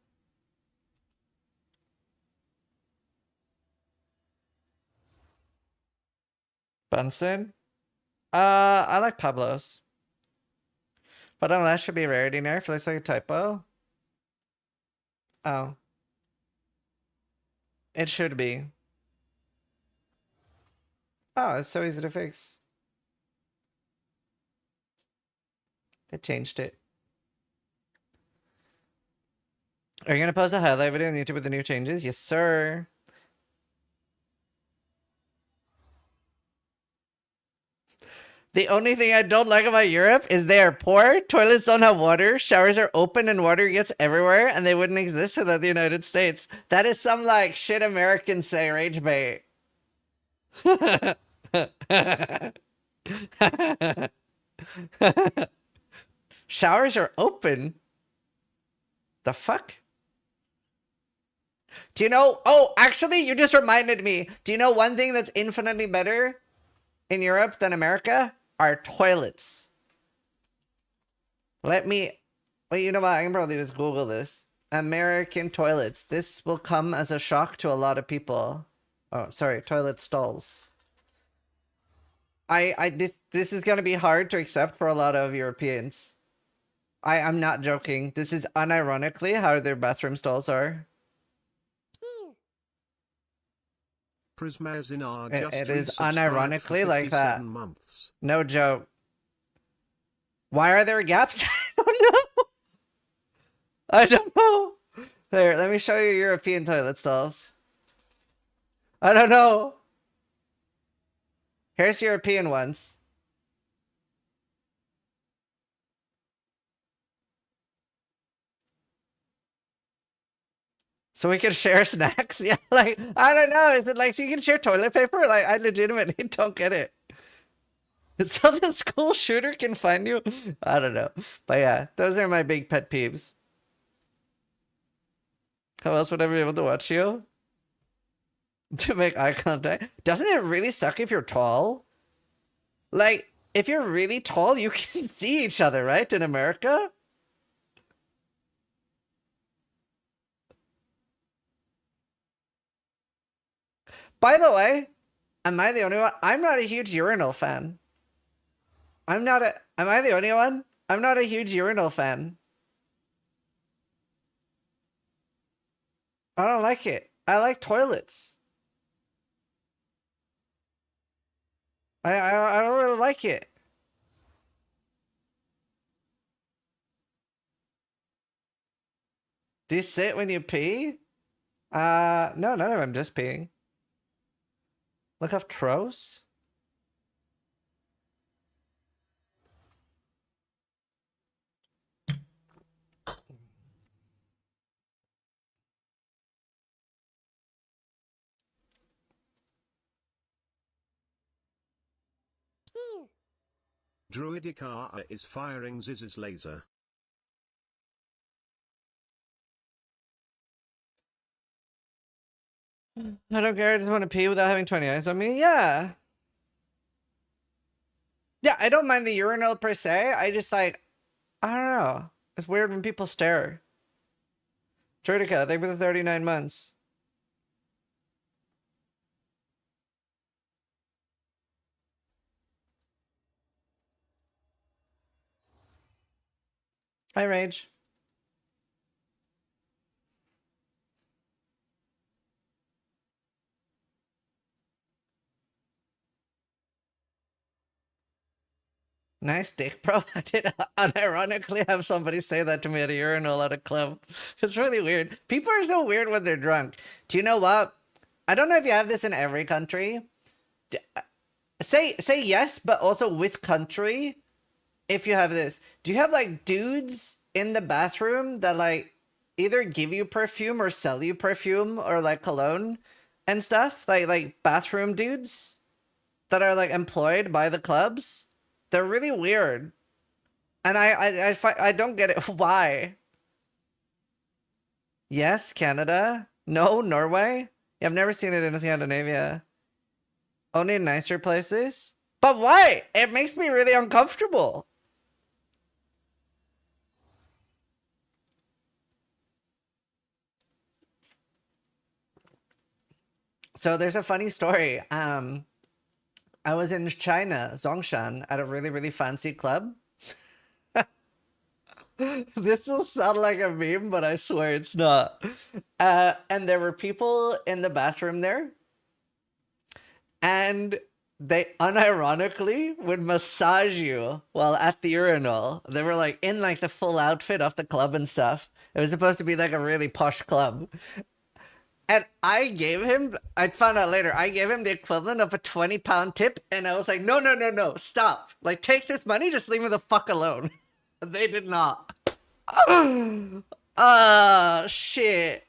Bunsen? I like Pablo's. But unless should be rarity nerf, looks like a typo. Oh. It should be. Oh, it's so easy to fix. They changed it. Are you gonna post a highlight video on YouTube with the new changes? Yes, sir. The only thing I don't like about Europe is they are poor, toilets don't have water, showers are open and water gets everywhere, and they wouldn't exist without the United States. That is some like shit Americans say rage bait. Showers are open? The fuck? Do you know? Oh, actually, you just reminded me. Do you know one thing that's infinitely better in Europe than America? Our toilets. Let me... Well, you know what? I can probably just Google this. American toilets. This will come as a shock to a lot of people. Oh, sorry. Toilet stalls. This is going to be hard to accept for a lot of Europeans. I'm not joking. This is unironically how their bathroom stalls are. Prismazinar It is resubscribed unironically for like 57 that. months. No joke. Why are there gaps? I don't know. I don't know. Here, let me show you European toilet stalls. I don't know. Here's European ones. So we can share snacks? Yeah, like, I don't know. Is it like, so you can share toilet paper? Like, I legitimately don't get it. So the school shooter can find you? I don't know. But yeah, those are my big pet peeves. How else would I be able to watch you? To make eye contact? Doesn't it really suck if you're tall? Like, if you're really tall, you can see each other, right? In America? By the way, am I the only one? I'm not a huge urinal fan. Am I the only one? I'm not a huge urinal fan. I don't like it. I like toilets. I don't really like it. Do you sit when you pee? No, none of them just peeing. Look up Tros. Druidica is firing Ziz's laser. I don't care. I just want to pee without having 20 eyes on me. Yeah. Yeah, I don't mind the urinal per se. I just like, I don't know. It's weird when people stare. Druidica, thank you for the 39 months. Hi, Rage. Nice dick, bro. I did unironically have somebody say that to me at a urinal at a club. It's really weird. People are so weird when they're drunk. Do you know what? I don't know if you have this in every country. Say yes, but also with country. If you have this, do you have like dudes in the bathroom that like either give you perfume or sell you perfume or like cologne and stuff? Like bathroom dudes that are like employed by the clubs? They're really weird. And I don't get it. Why? Yes, Canada. No, Norway. Yeah, I've never seen it in Scandinavia. Only in nicer places. But why? It makes me really uncomfortable. So there's a funny story. I was in China, Zhongshan, at a really, really fancy club. This will sound like a meme, but I swear it's not. And there were people in the bathroom there. And they unironically would massage you while at the urinal. They were like in like the full outfit of the club and stuff. It was supposed to be like a really posh club. And I found out later, I gave him the equivalent of a 20-pound tip. And I was like, no, stop. Like, take this money, just leave me the fuck alone. They did not. Ah, shit.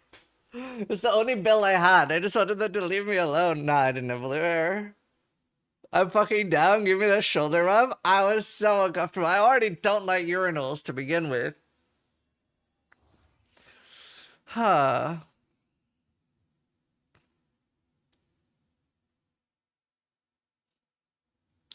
It's the only bill I had. I just wanted them to leave me alone. Nah, I didn't believe her. I'm fucking down. Give me that shoulder rub. I was so uncomfortable. I already don't like urinals to begin with. Huh.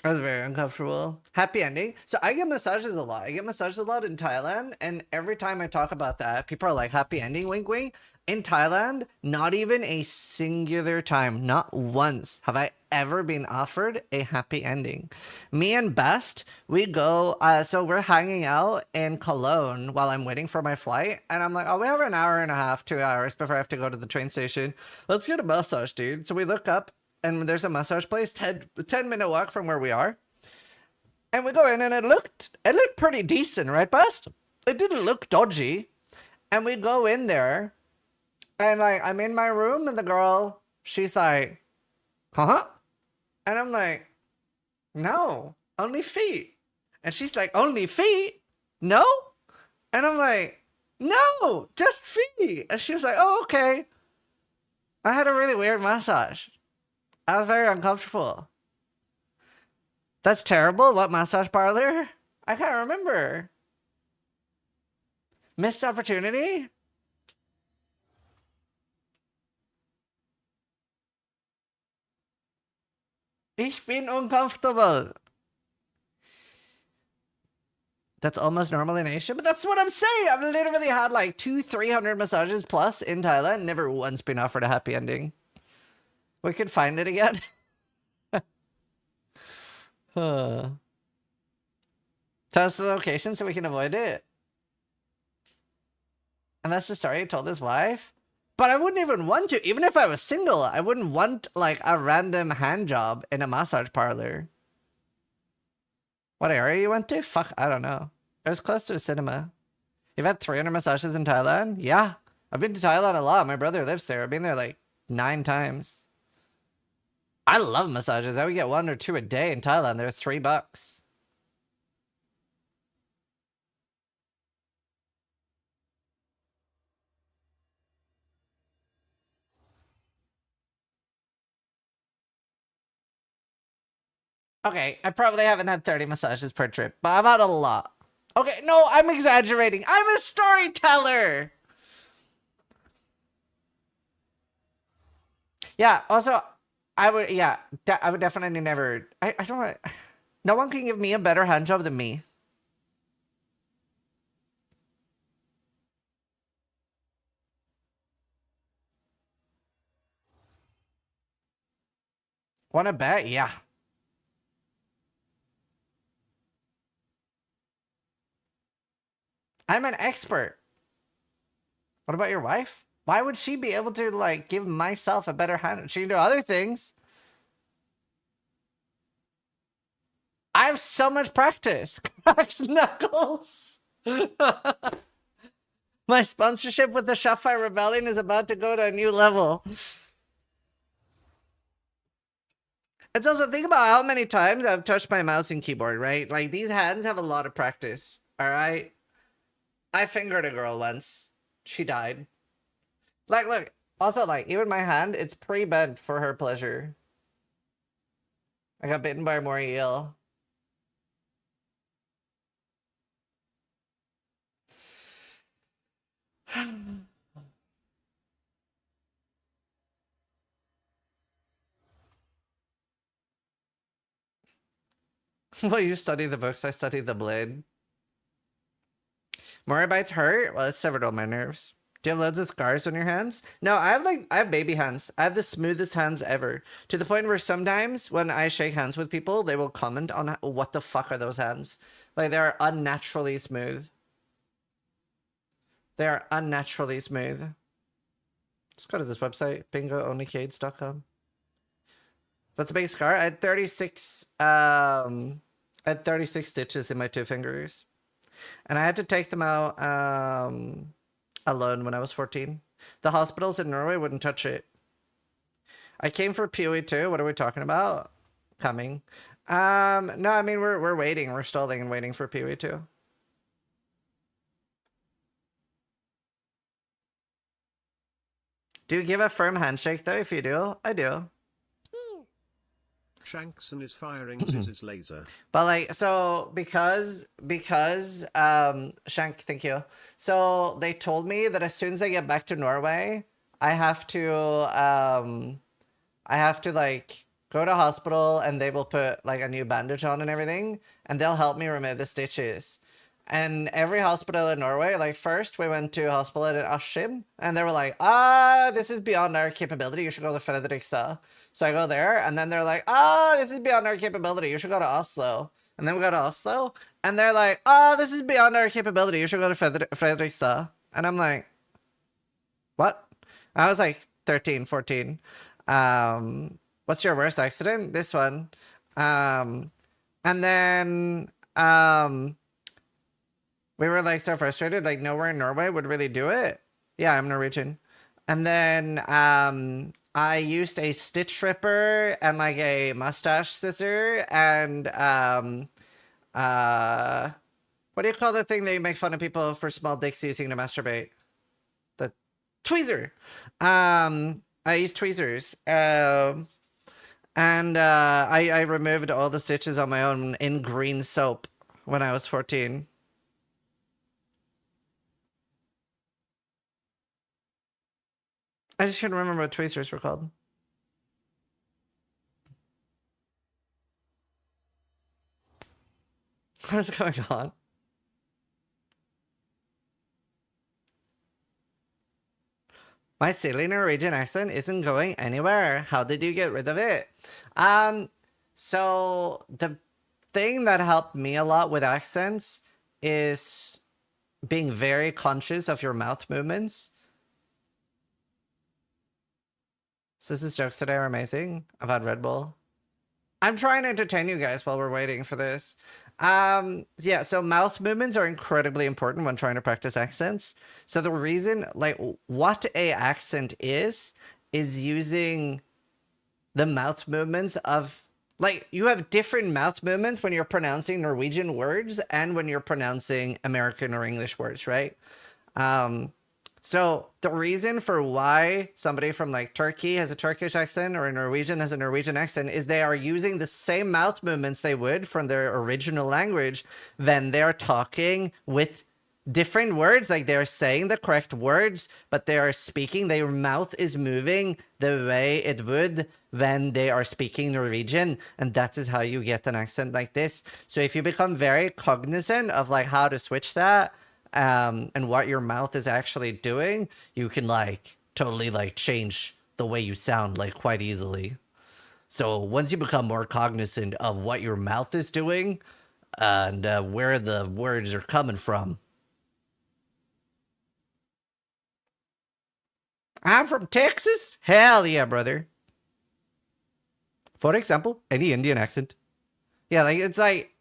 I was very uncomfortable. Happy ending. So I get massages a lot. I get massages a lot in Thailand. And every time I talk about that, people are like, happy ending, wink, wink. In Thailand, not even a singular time, not once have I ever been offered a happy ending. Me and Best, we go, so we're hanging out in Cologne while I'm waiting for my flight. And I'm like, oh, we have an hour and a half, 2 hours before I have to go to the train station. Let's get a massage, dude. So we look up and there's a massage place 10-minute walk from where we are. And we go in, and it looked pretty decent, right, Bust? It didn't look dodgy. And we go in there, and like I'm in my room, and the girl, she's like, huh? And I'm like, no, only feet. And she's like, only feet? No? And I'm like, no, just feet. And she was like, oh, okay. I had a really weird massage. I was very uncomfortable. That's terrible. What massage parlor? I can't remember. Missed opportunity? Ich bin uncomfortable. That's almost normal in Asia, but that's what I'm saying. I've literally had like 200-300 massages plus in Thailand. Never once been offered a happy ending. We could find it again. Tell us the location so we can avoid it. And that's the story he told his wife. But I wouldn't even want to. Even if I was single, I wouldn't want like a random hand job in a massage parlor. What area you went to? Fuck, I don't know. It was close to a cinema. You've had 300 massages in Thailand? Yeah. I've been to Thailand a lot. My brother lives there. I've been there like 9 times. I love massages. I would get 1 or 2 a day in Thailand. They're $3. Okay, I probably haven't had 30 massages per trip, but I've had a lot. Okay, no, I'm exaggerating. I'm a storyteller. Yeah, also, I would definitely never, I don't want, no one can give me a better hand job than me. Wanna bet? Yeah. I'm an expert. What about your wife? Why would she be able to, like, give myself a better hand? She can do other things. I have so much practice. Cracks knuckles. My sponsorship with the Shopify Rebellion is about to go to a new level. It's also, think about how many times I've touched my mouse and keyboard, right? Like, these hands have a lot of practice, all right? I fingered a girl once. She died. Like, look. Also, like, even my hand, it's pre-bent for her pleasure. I got bitten by a more eel. Well, you study the books, I study the blade. Morabites hurt? Well, it severed all my nerves. Do you have loads of scars on your hands? No, I have baby hands. I have the smoothest hands ever. To the point where sometimes when I shake hands with people, they will comment on what the fuck are those hands? Like, they're unnaturally smooth. They're unnaturally smooth. Just go to this website, bingoonlycades.com. That's a big scar. I had 36 stitches in my 2 fingers. And I had to take them out alone when I was 14. The hospitals in Norway wouldn't touch it. I came for PoE too. What are we talking about? Coming. No, I mean we're waiting. We're stalling and waiting for PoE too. Do you give a firm handshake though? If you do, I do. Shankson is firing Ziz's laser. But like, so because Shank, thank you. So they told me that as soon as I get back to Norway, I have to like go to hospital and they will put like a new bandage on and everything, and they'll help me remove the stitches. And every hospital in Norway, like first we went to a hospital in Askim and they were like, this is beyond our capability. You should go to Fredrikstad. So I go there and then they're like, this is beyond our capability. You should go to Oslo. And then we go to Oslo and they're like, this is beyond our capability. You should go to Fredrikstad. And I'm like, what? I was like 13, 14. what's your worst accident? This one. And then we were like so frustrated, like nowhere in Norway would really do it. Yeah, I'm Norwegian. And then I used a stitch ripper and like a mustache scissor and what do you call the thing that you make fun of people for small dicks using to masturbate? The tweezer. I used tweezers. And I removed all the stitches on my own in green soap when I was 14. I just couldn't remember what tweezers were called. What's going on? My silly Norwegian accent isn't going anywhere. How did you get rid of it? So the thing that helped me a lot with accents is being very conscious of your mouth movements. So this is jokes today are amazing. I've had Red Bull. I'm trying to entertain you guys while we're waiting for this. Yeah, so mouth movements are incredibly important when trying to practice accents. So the reason, like, what a accent is using the mouth movements of, like, you have different mouth movements when you're pronouncing Norwegian words and when you're pronouncing American or English words, right? So the reason for why somebody from like Turkey has a Turkish accent or a Norwegian has a Norwegian accent is they are using the same mouth movements they would from their original language when they're talking with different words. Like they're saying the correct words, but they are speaking, their mouth is moving the way it would when they are speaking Norwegian. And that is how you get an accent like this. So if you become very cognizant of like how to switch that, and what your mouth is actually doing, you can like totally like change the way you sound like quite easily. So once you become more cognizant of what your mouth is doing and where the words are coming from. I'm from Texas? Hell yeah, brother. For example, any Indian accent. Yeah, like it's like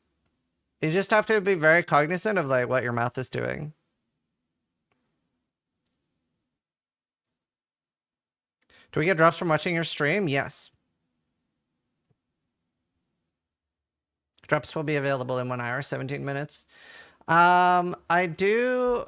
you just have to be very cognizant of like what your mouth is doing. Do we get drops from watching your stream? Yes. Drops will be available in 1 hour, 17 minutes. I do...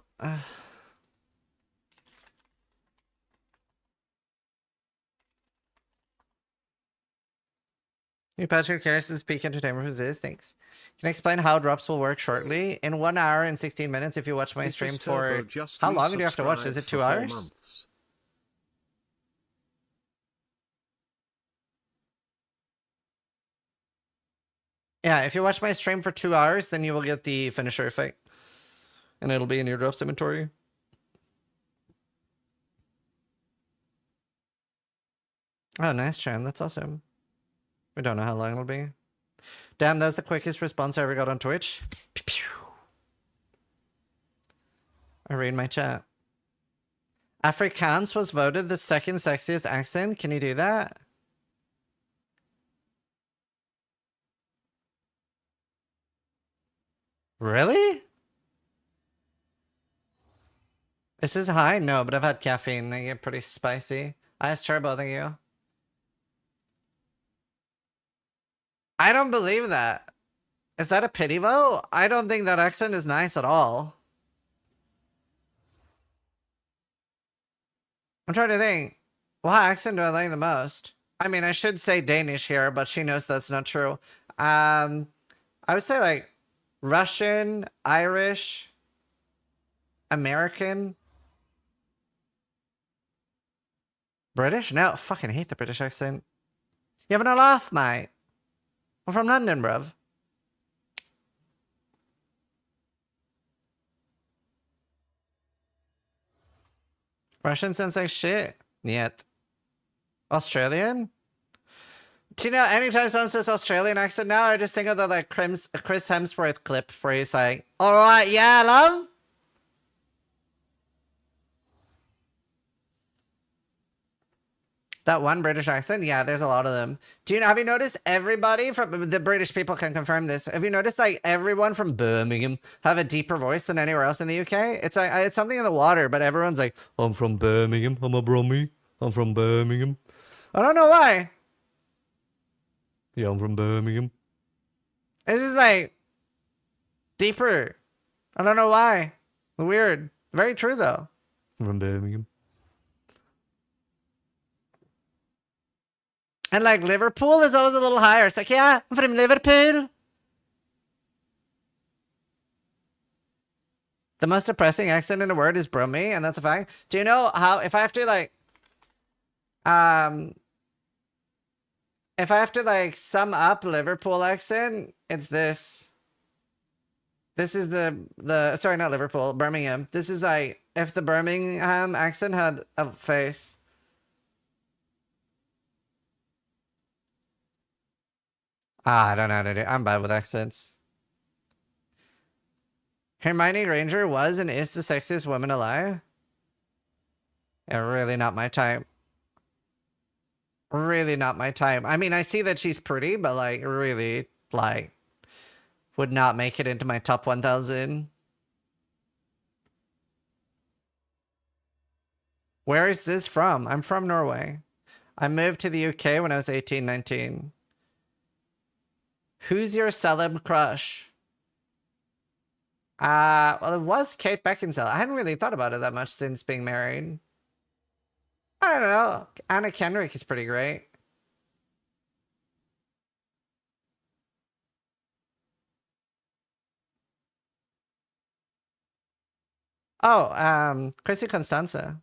New Patrick Harrison's Peak Entertainment Who's is, thanks. Can I explain how drops will work shortly? In 1 hour and 16 minutes if you watch my stream for... How long do you have to watch? Is it 2 hours? Yeah, if you watch my stream for 2 hours, then you will get the finisher effect. And it'll be in your drops inventory. Oh, nice, Chan. That's awesome. We don't know how long it'll be. Damn, that was the quickest response I ever got on Twitch. I read my chat. Afrikaans was voted the second sexiest accent. Can you do that? Really? Is this high? No, but I've had caffeine. They get pretty spicy. I asked her both of you. I don't believe that. Is that a pity vote? I don't think that accent is nice at all. I'm trying to think. What accent do I like the most? I mean, I should say Danish here, but she knows that's not true. I would say like Russian, Irish, American. British? No, I fucking hate the British accent. You having a laugh, mate? I'm from London, bruv. Russian sounds like shit. Yet. Australian? Do you know, anytime someone says Australian accent now, I just think of the like Chris Hemsworth clip where he's like, alright, yeah, love? That one British accent? Yeah, there's a lot of them. Have you noticed everybody from the British people can confirm this? Have you noticed like everyone from Birmingham have a deeper voice than anywhere else in the UK? It's like it's something in the water, but everyone's like, I'm from Birmingham, I'm a Brummie, I'm from Birmingham. I don't know why. Yeah, I'm from Birmingham. It's just like deeper. I don't know why. Weird. Very true though. I'm from Birmingham. And like Liverpool is always a little higher. It's like, yeah, I'm from Liverpool. The most depressing accent in the word is Brummie, and that's a fact. Do you know how if I have to like sum up Liverpool accent, it's this. This is the sorry, not Liverpool, Birmingham. This is like if the Birmingham accent had a face. I don't know how to do. I'm bad with accents. Hermione Granger was and is the sexiest woman alive. Yeah, really not my type. Really not my type. I mean, I see that she's pretty, but like, really, like, would not make it into my top 1,000. Where is this from? I'm from Norway. I moved to the UK when I was 18, 19. Who's your celeb crush? Well, it was Kate Beckinsale. I hadn't really thought about it that much since being married. I don't know. Anna Kendrick is pretty great. Oh, Chrissy Constanza.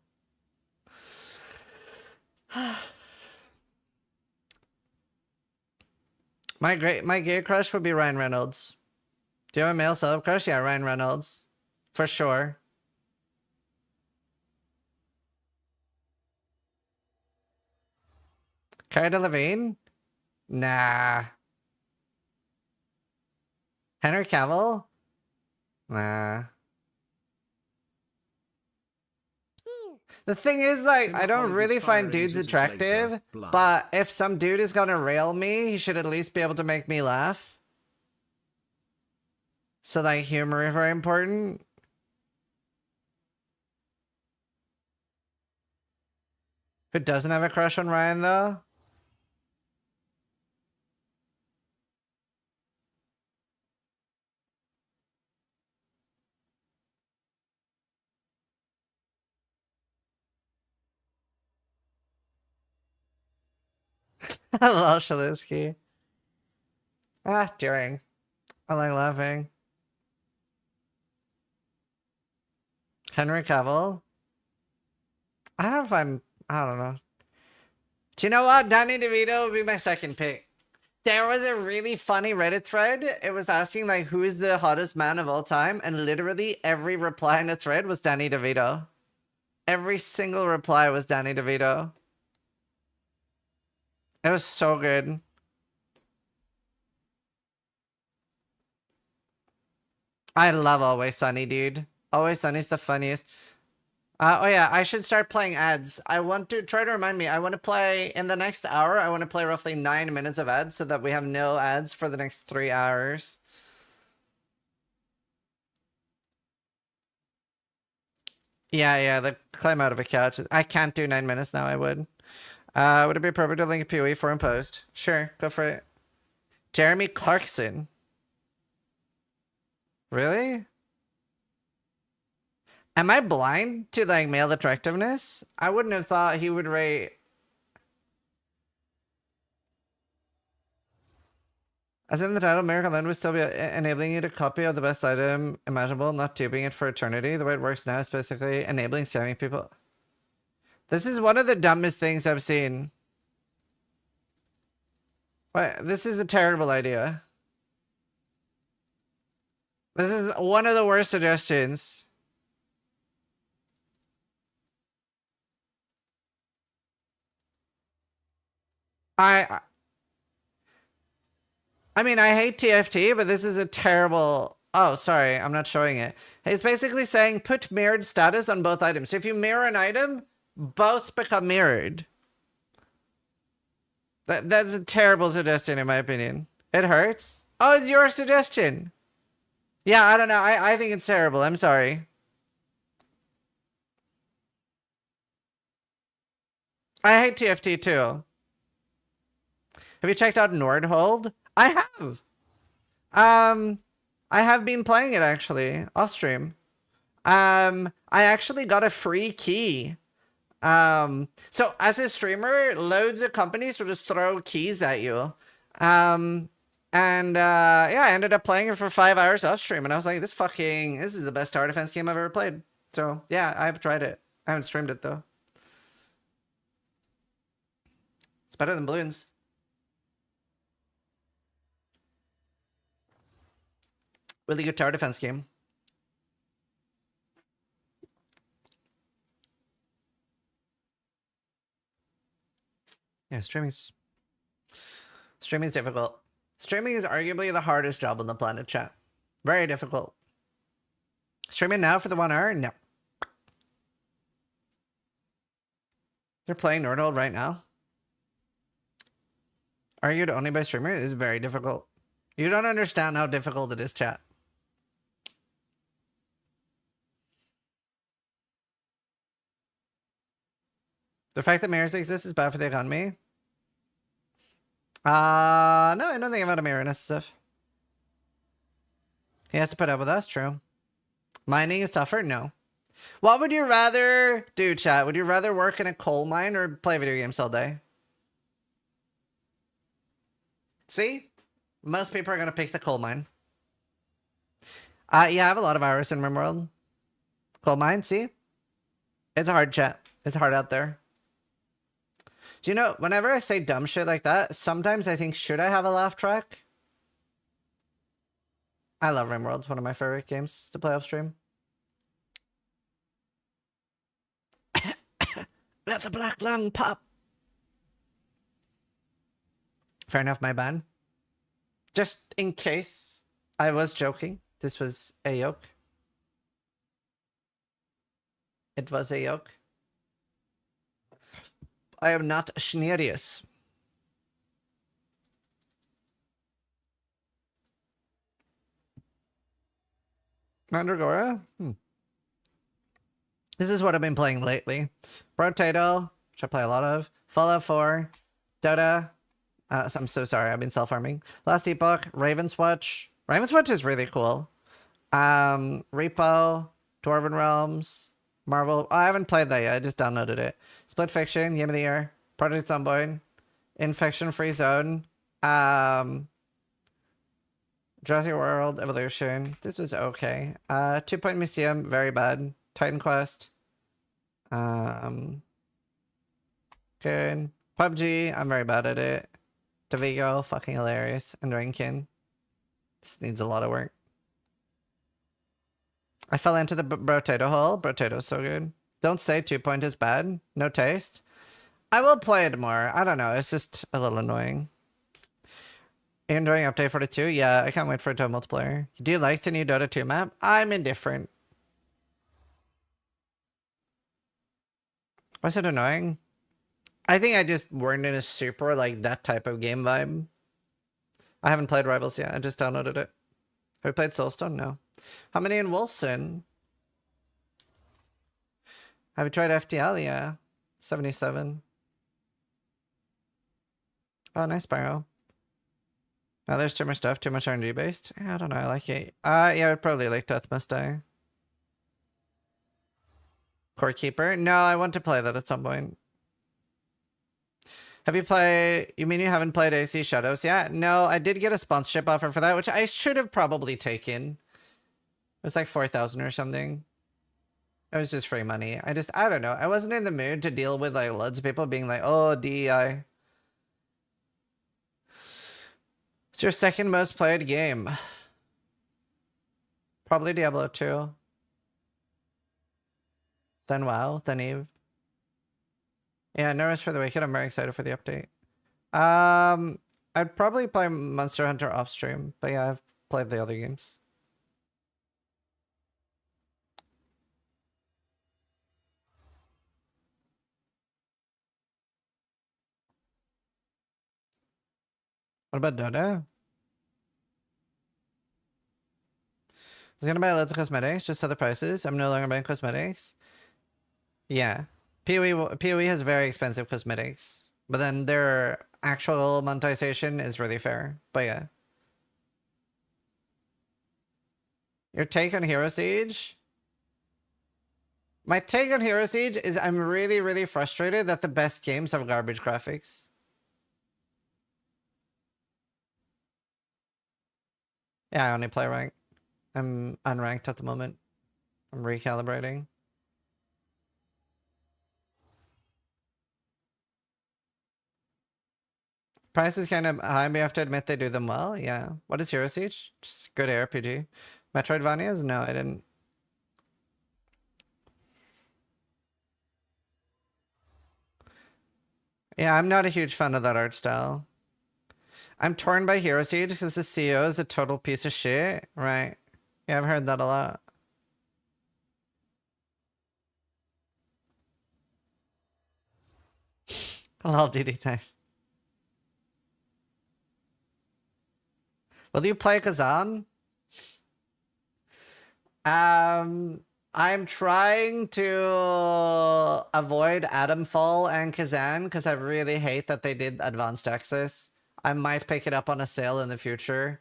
My gay crush would be Ryan Reynolds. Do you have a male celeb crush? Yeah, Ryan Reynolds. For sure. Cara Delevingne? Nah. Henry Cavill? Nah. The thing is, like, I don't really find dudes attractive, but if some dude is gonna rail me, he should at least be able to make me laugh. So, like, humor is very important. Who doesn't have a crush on Ryan, though? I love Shalisky. During. I like laughing. Henry Cavill. I don't know if I don't know. Do you know what? Danny DeVito would be my second pick. There was a really funny Reddit thread. It was asking, like, who is the hottest man of all time? And literally every reply in the thread was Danny DeVito. Every single reply was Danny DeVito. It was so good. I love Always Sunny, dude. Always Sunny's the funniest. Oh yeah, I should start playing ads. I want to try to remind me. I want to play in the next hour. I want to play roughly 9 minutes of ads so that we have no ads for the next 3 hours. Yeah, the climb out of a couch. I can't do 9 minutes now. I would. Would it be appropriate to link a PoE for in post? Sure, go for it. Jeremy Clarkson. Really? Am I blind to, like, male attractiveness? I wouldn't have thought he would rate... As in the title, Miracle Land would still be enabling you to copy of the best item imaginable, not tubing it for eternity. The way it works now is basically enabling scamming people. This is one of the dumbest things I've seen. What? This is a terrible idea. This is one of the worst suggestions. I mean, I hate TFT, but this is a terrible... Oh, sorry, I'm not showing it. It's basically saying put mirrored status on both items. So if you mirror an item, both become mirrored. That's a terrible suggestion in my opinion. It hurts. Oh, it's your suggestion. Yeah, I don't know. I think it's terrible. I'm sorry. I hate TFT too. Have you checked out Nordhold? I have. I have been playing it actually off stream. I actually got a free key. So as a streamer, loads of companies will just throw keys at you. Yeah, I ended up playing it for 5 hours off stream, and I was like, this is the best tower defense game I've ever played. So yeah, I've tried it. I haven't streamed it though. It's better than balloons. Really good tower defense game. Yeah, streaming's difficult. Streaming is arguably the hardest job on the planet, chat. Very difficult. Streaming now for the 1 hour? No. You're playing Nordhold right now? Argued only by streamer is very difficult. You don't understand how difficult it is, chat. The fact that mirrors exist is bad for the economy. No, I don't think about a mirror and stuff. He has to put up with us, true. Mining is tougher? No. What would you rather do, chat? Would you rather work in a coal mine or play video games all day? See? Most people are going to pick the coal mine. Yeah, I have a lot of hours in RimWorld. Coal mine, see? It's hard, chat. It's hard out there. Do you know, whenever I say dumb shit like that, sometimes I think, should I have a laugh track? I love RimWorld. It's one of my favorite games to play off stream. Let the black lung pop. Fair enough, my bad. Just in case I was joking, this was a yoke. It was a yoke. I am not Schneerius. Mandragora? This is what I've been playing lately. Brotato, which I play a lot of. Fallout 4. Dota. I'm so sorry, I've been self-farming. Last Epoch. Raven's Watch. Raven's Watch is really cool. Repo. Dwarven Realms. Marvel. Oh, I haven't played that yet. I just downloaded it. Split Fiction. Game of the Year. Project Zomboid. Infection Free Zone. Jurassic World. Evolution. This was okay. 2 Point Museum. Very bad. Titan Quest. Good. PUBG. I'm very bad at it. Davigo. Fucking hilarious. And Rankin. This needs a lot of work. I fell into the Brotato hole. Brotato's so good. Don't say 2 Point is bad. No taste. I will play it more. I don't know. It's just a little annoying. You enjoying update 42? Yeah, I can't wait for it to have multiplayer. Do you like the new Dota 2 map? I'm indifferent. Was it annoying? I think I just weren't in a super, like, that type of game vibe. I haven't played Rivals yet. I just downloaded it. Have you played Soulstone? No. How many in Wilson? Have you tried FTL? Yeah. 77. Oh, nice Spyro. Now there's too much stuff, too much RNG based. Yeah, I don't know, I like it. Yeah, I'd probably like Death Must Die. Core Keeper? No, I want to play that at some point. Have you played... You mean you haven't played AC Shadows yet? No, I did get a sponsorship offer for that, which I should have probably taken. It was like 4,000 or something. It was just free money. I don't know. I wasn't in the mood to deal with like loads of people being like, oh, DEI. It's your second most played game. Probably Diablo 2. Then WoW, then Eve. Yeah, no rest for the wicked. I'm very excited for the update. I'd probably play Monster Hunter off stream, but yeah, I've played the other games. What about Dota? I was gonna buy loads of cosmetics, just set the prices. I'm no longer buying cosmetics. Yeah. PoE has very expensive cosmetics. But then their actual monetization is really fair. But yeah. Your take on Hero Siege? My take on Hero Siege is I'm really, really frustrated that the best games have garbage graphics. Yeah, I only play rank. I'm unranked at the moment. I'm recalibrating. Price is kind of high, but you have to admit they do them well. Yeah. What is Hero Siege? Just good RPG. Metroidvanias? No, I didn't. Yeah, I'm not a huge fan of that art style. I'm torn by Hero Siege because the CEO is a total piece of shit. Right. Yeah, I've heard that a lot. Lol, DD, nice. Will you play Kazan? I'm trying to avoid Atomfall and Kazan because I really hate that they did advanced access. I might pick it up on a sale in the future.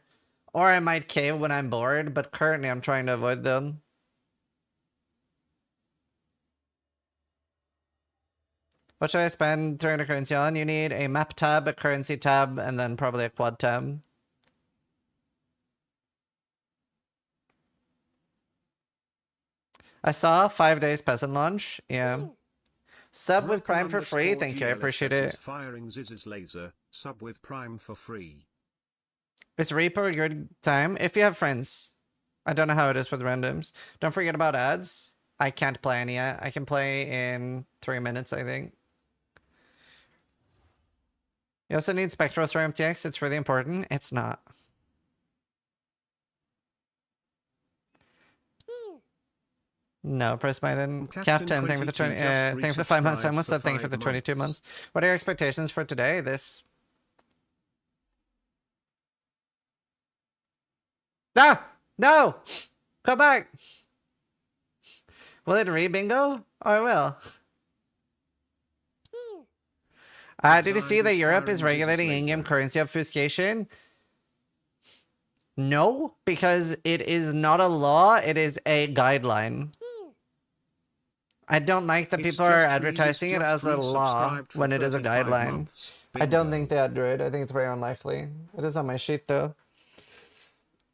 Or I might cave when I'm bored, but currently I'm trying to avoid them. What should I spend 300 currency on? You need a map tab, a currency tab, and then probably a quad tab. I saw 5 days peasant launch. Yeah. Sub with Prime for free. Thank you. I appreciate it. Firing Ziz's laser. Sub with Prime for free. Is Reaper a good time? If you have friends. I don't know how it is with randoms. Don't forget about ads. I can't play any yet. I can play in 3 minutes, I think. You also need Spectros for MTX. It's really important. It's not. No, press Biden. Captain, thank you for the 20. Thank you for the 5 months. I almost said thank you for the 22 months. What are your expectations for today? Ah! No! Come back! Will it re-bingo? Oh, it will. Did you see that Europe is regulating in-game currency obfuscation? No, because it is not a law, it is a guideline. I don't like that people are advertising it as a law when it is a guideline. I don't think they do it. I think it's very unlikely. It is on my sheet though.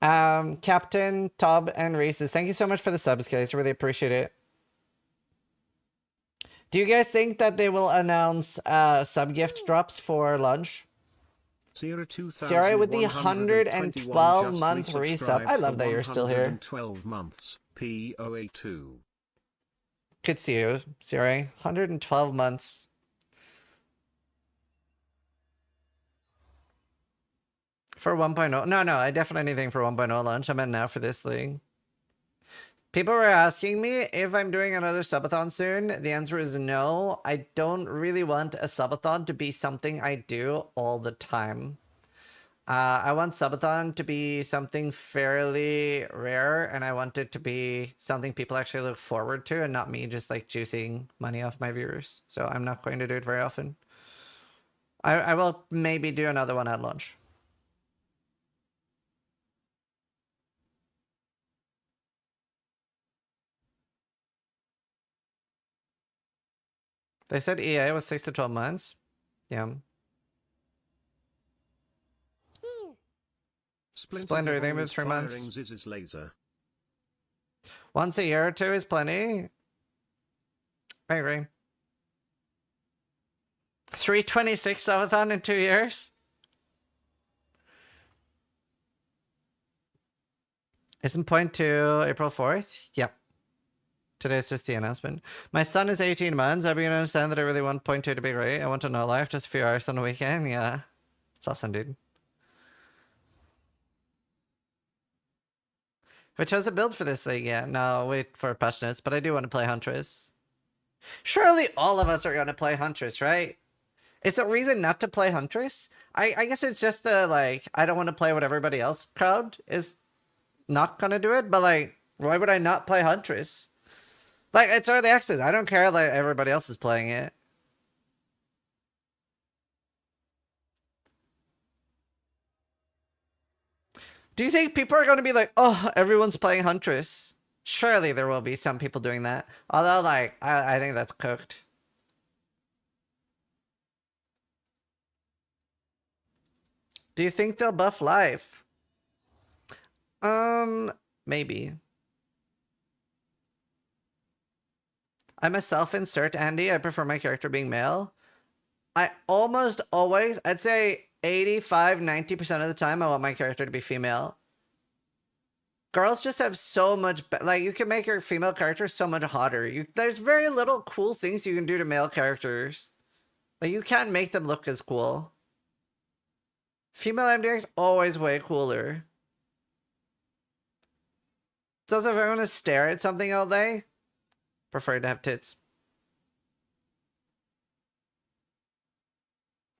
Captain, Tob, and Reese's, thank you so much for the subs, guys. Really appreciate it. Do you guys think that they will announce sub gift drops for lunch? Sierra with the 112 month resub. I love that you're still here. 12 months. POA2. Good see you, Sierra. 112 months. For 1.0. No, I definitely think for 1.0 lunch. I meant now for this league. People were asking me if I'm doing another subathon soon. The answer is no. I don't really want a subathon to be something I do all the time. I want subathon to be something fairly rare, and I want it to be something people actually look forward to, and not me just like juicing money off my viewers. So I'm not going to do it very often. I will maybe do another one at lunch. They said EA was 6 to 12 months. Yeah. Splendor, they moved 3 months. Laser. Once a year or two is plenty. I agree. 326 subathon in 2 years? Isn't point 2 April 4th? Yep. Today's just the announcement. My son is 18 months. I begin to understand that I really want point 2 to be great. I want to know life just a few hours on the weekend. Yeah. It's awesome, dude. If I chose a build for this thing, yeah. No, wait for Passionates, but I do want to play Huntress. Surely all of us are going to play Huntress, right? Is the reason not to play Huntress? I guess it's just the, like, I don't want to play what everybody else crowd is not gonna do it, but, like, why would I not play Huntress? Like, it's early access. I don't care, like, everybody else is playing it. Do you think people are going to be like, oh, everyone's playing Huntress? Surely there will be some people doing that. Although, like, I think that's cooked. Do you think they'll buff live? Maybe. I'm a self-insert Andy. I prefer my character being male. I almost always, I'd say 85-90% of the time, I want my character to be female. Girls just have so much, like, you can make your female character so much hotter. There's very little cool things you can do to male characters. Like, you can't make them look as cool. Female MDX always way cooler. It's also if I want to stare at something all day, prefer to have tits.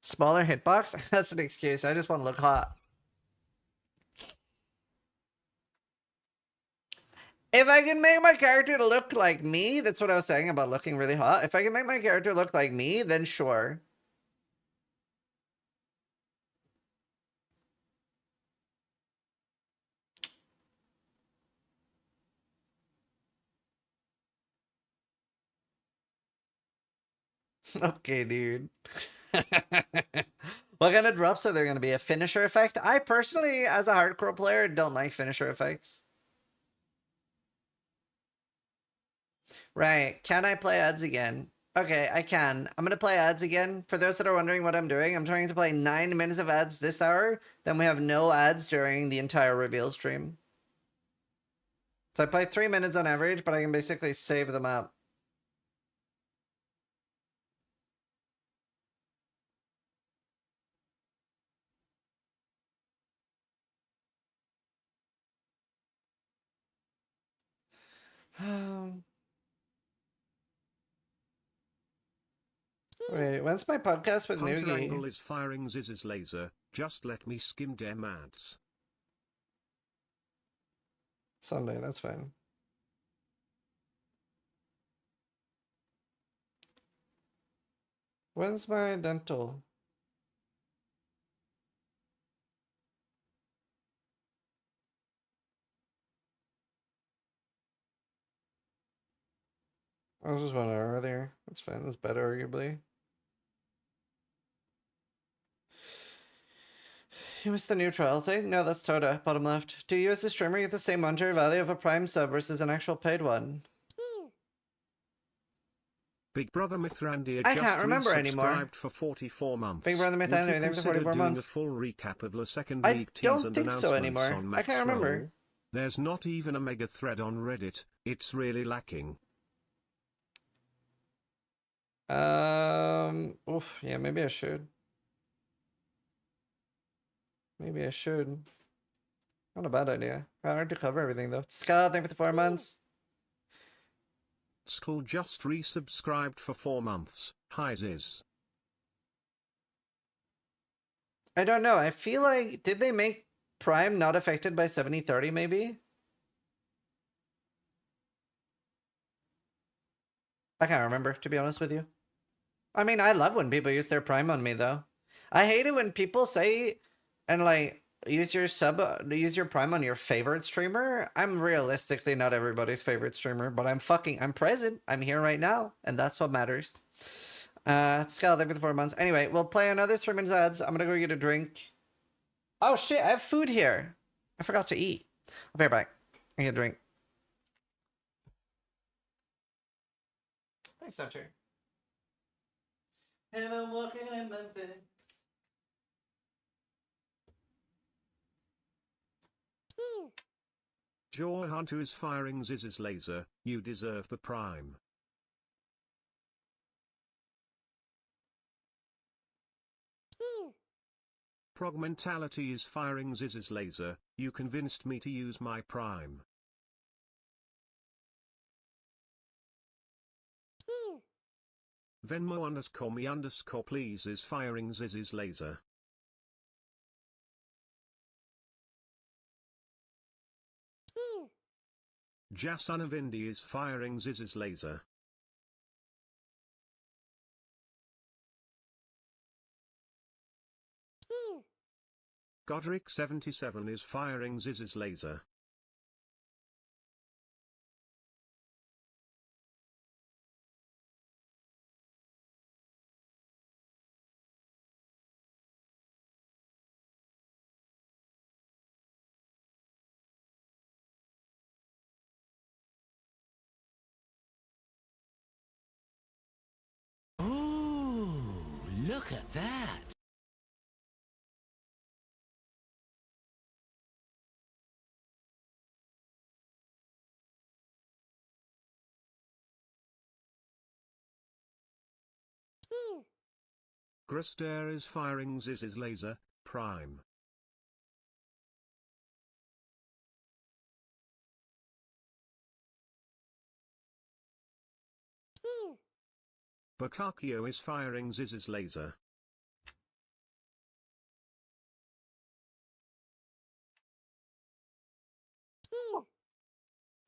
Smaller hitbox? That's an excuse. I just want to look hot. If I can make my character to look like me, that's what I was saying about looking really hot. If I can make my character look like me, then sure. Okay, dude. What kind of drops are there going to be? A finisher effect? I personally, as a hardcore player, don't like finisher effects. Right. Can I play ads again? Okay, I can. I'm going to play ads again. For those that are wondering what I'm doing, I'm trying to play 9 minutes of ads this hour. Then we have no ads during the entire reveal stream. So I play 3 minutes on average, but I can basically save them up. Wait, when's my podcast with Hunter Noogie? Angle is firing Ziz's laser. Just let me skim dem ads. Sunday, that's fine. When's my dental? I was just 1 hour earlier. That's fine. That's better, arguably. You missed the new trial thing? No, that's Toda, bottom left. Do you as a streamer get the same monetary value of a Prime sub versus an actual paid one? Big Brother Mithrandir I just can't remember anymore. resubscribed for 44 months. Big Brother Would Mithrandir, you thanks for consider 44 doing months. a full recap of the second I league teas don't and think so announcements anymore. on I Max can't remember. Roll? There's not even a mega thread on Reddit. It's really lacking. Oof, yeah, maybe I should. Maybe I should. Not a bad idea. Hard to cover everything though. Scott, thank you for the 4 months. Skull just resubscribed for 4 months. Hi Ziz. I don't know. I feel like, did they make Prime not affected by 70/30 maybe? I can't remember, to be honest with you. I mean, I love when people use their Prime on me though. I hate it when people say, and like, use your Prime on your favorite streamer. I'm realistically not everybody's favorite streamer, but I'm present. I'm here right now, and that's what matters. Scala there for the 4 months. Anyway, we'll play another 3 minutes ads. I'm gonna go get a drink. Oh shit, I have food here. I forgot to eat. I'll be right back. I get a drink. Thanks, Archer. And I'm walking in Memphis. Joy Hunter is firing Ziz's laser. You deserve the prime. Progmentality is firing Ziz's laser. You convinced me to use my prime. Venmo_me_please is firing Ziz's laser. Jason of Indy is firing Ziz's laser. Godric77 is firing Ziz's laser. Ooh, look at that. Grister is firing Ziz's laser, prime. Bakakio is firing Ziz's laser.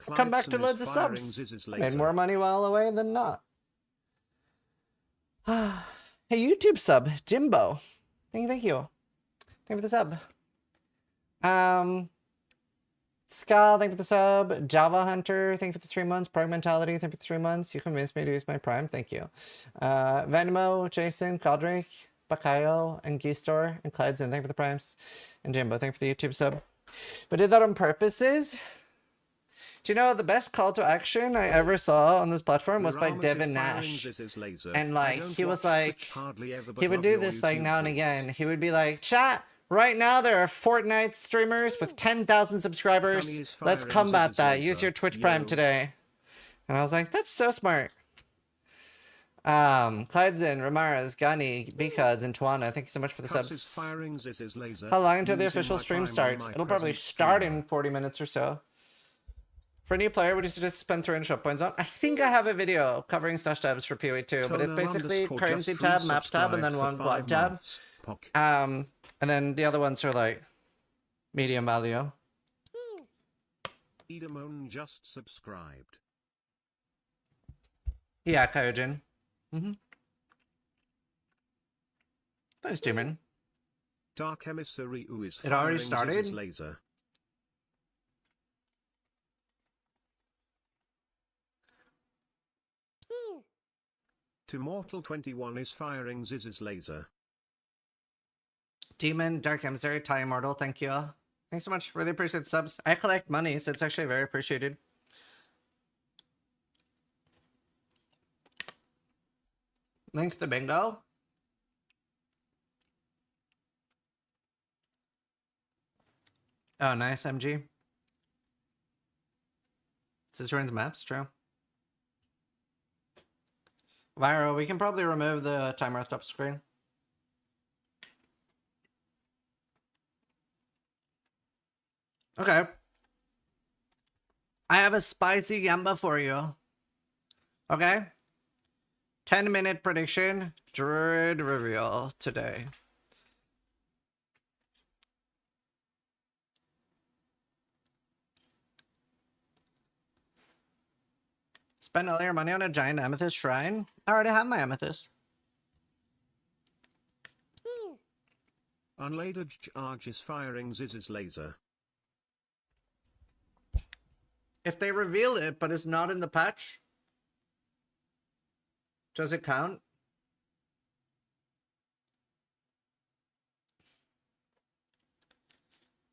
Come back to Clydson is loads of firing subs. Ziz's I made laser. more money while away than not. Hey, YouTube sub, Jimbo. Thank you. Thank you for the sub. Skal, thank you for the sub. Java Hunter, thank you for the 3 months. Prime Mentality, thank you for the 3 months. You convinced me to use my Prime, thank you. Venmo, Jason, Caldric, Bakayo, and Geestor, and Clydson, thank you for the Primes. And Jimbo, thank you for the YouTube sub. But did that on purposes? Do you know the best call to action I ever saw on this platform was by Miramus Devin is firing Nash. Ziz's laser. And I like don't he was watch like Twitch hardly ever, but he would love do your this like YouTube now and vids. again. He would be like, chat, right now there are Fortnite streamers with 10,000 subscribers. Funny is Let's firing combat Ziz's that. laser. Use your Twitch Prime Yo. today. And I was like, that's so smart. Clydson, Ramirez, Gani, Bcods, and Tuana, thank you so much for the Cuss is subs. firing Ziz's laser. How long until the using official my stream Prime on starts? my It'll probably present start streamer. in 40 minutes or so. For a new player, would you suggest spend 300 shop points on? I think I have a video covering stash tabs for PoE2, but it's basically currency tab, map tab, and then one quad tab. And then the other ones are like medium value. Edamon just subscribed. Yeah, Kyojin. Thanks, Jimin. Dark Emissary U is It already firing started? Ziz's laser. Tomortal21 is firing Ziz's laser. Demon, Dark Emissary, Thai Immortal, thank you. Thanks so much. Really appreciate the subs. I collect money, so it's actually very appreciated. Link to bingo. Oh, nice, MG. Zizaran's maps, true. Viral, we can probably remove the timer top screen. Okay. I have a spicy gamba for you. Okay? 10-minute prediction, Druid reveal today. Spend all your money on a giant amethyst shrine? I already have my amethyst. Unladed charge is firing Ziz's laser. If they reveal it, but it's not in the patch, does it count?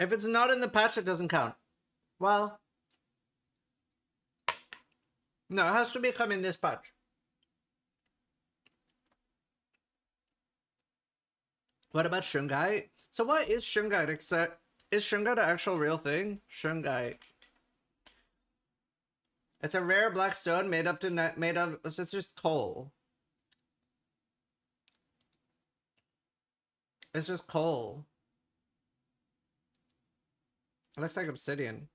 If it's not in the patch, it doesn't count. Well, no, it has to become in this patch. What about Shungai? So what is Shungai? Is Shungai the actual real thing? Shungai. It's a rare black stone made of it's just coal. It's just coal. It looks like obsidian.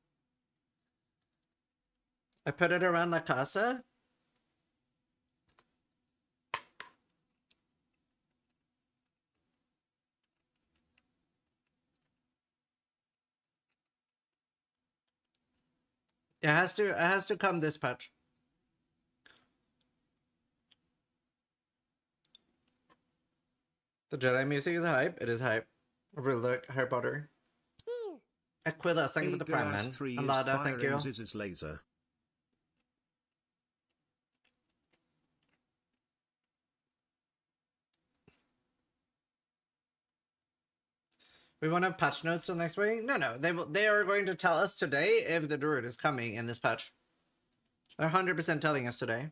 I put it around La Casa. It has to come this patch. The Jedi music is hype. It is hype. Really look, Harry Potter. Aquila, thank you for the prime, man. 3 And is Lada, thank firing you. Ziz's laser. We won't have patch notes till next week? No. They are going to tell us today if the druid is coming in this patch. They're 100% telling us today.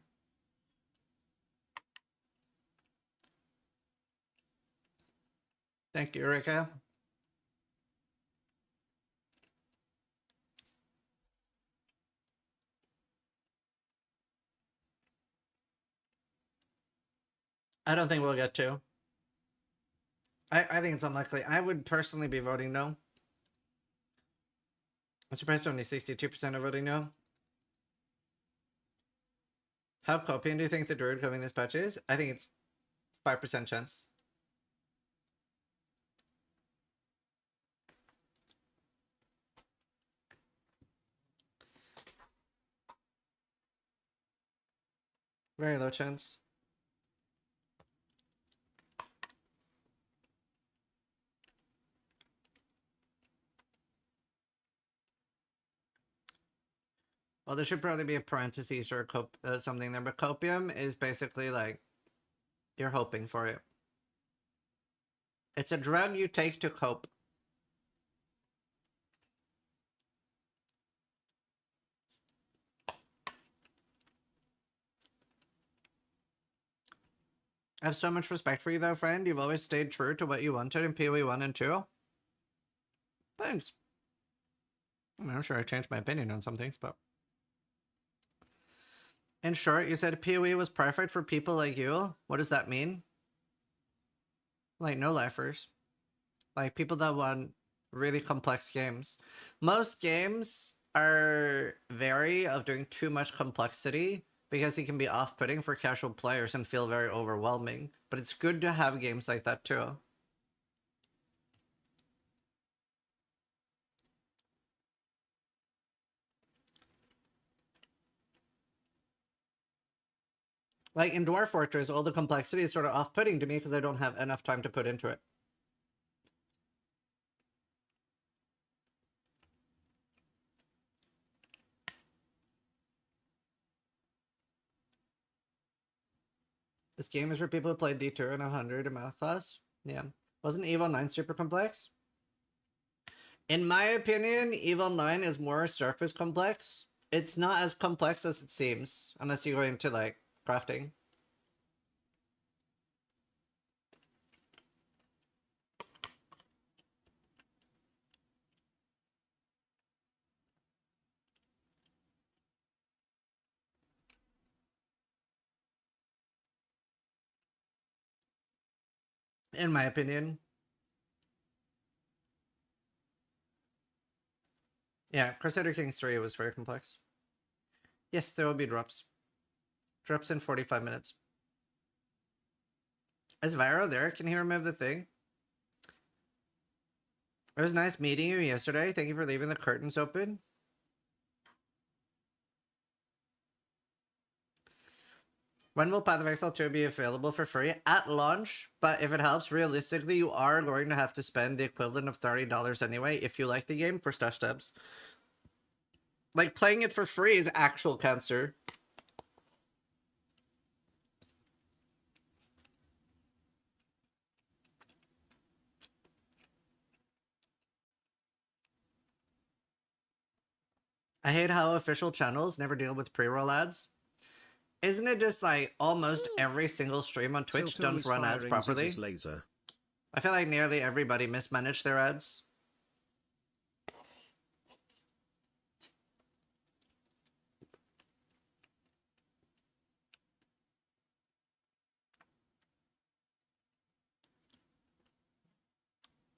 Thank you, Erika. I don't think we'll get to. I think it's unlikely. I would personally be voting no. I'm surprised only 62% are voting no. How copian do you think the druid coming this patch is? I think it's 5% chance. Very low chance. Well, there should probably be a parentheses or a something there, but copium is basically like you're hoping for it. It's a drug you take to cope. I have so much respect for you though, friend. You've always stayed true to what you wanted in PoE 1 and 2. Thanks. I mean, I'm sure I changed my opinion on some things, but... In short, you said PoE was perfect for people like you. What does that mean? Like no-lifers. Like people that want really complex games. Most games are wary of doing too much complexity because it can be off-putting for casual players and feel very overwhelming. But it's good to have games like that too. Like in Dwarf Fortress, all the complexity is sort of off-putting to me because I don't have enough time to put into it. This game is for people who play D2 and 100 in math class. Yeah. Wasn't Evil 9 super complex? In my opinion, Evil 9 is more surface complex. It's not as complex as it seems, unless you go into, like, crafting. In my opinion. Yeah, Crusader Kings 3 was very complex. Yes, there will be drops. Drops in 45 minutes. Is Viro there? Can he remove the thing? It was nice meeting you yesterday. Thank you for leaving the curtains open. When will Path of Exile 2 be available for free? At launch, but if it helps, realistically, you are going to have to spend the equivalent of $30 anyway if you like the game for stash tabs. Like, playing it for free is actual cancer. I hate how official channels never deal with pre-roll ads. Isn't it just like almost every single stream on Twitch don't run ads properly? Laser. I feel like nearly everybody mismanaged their ads.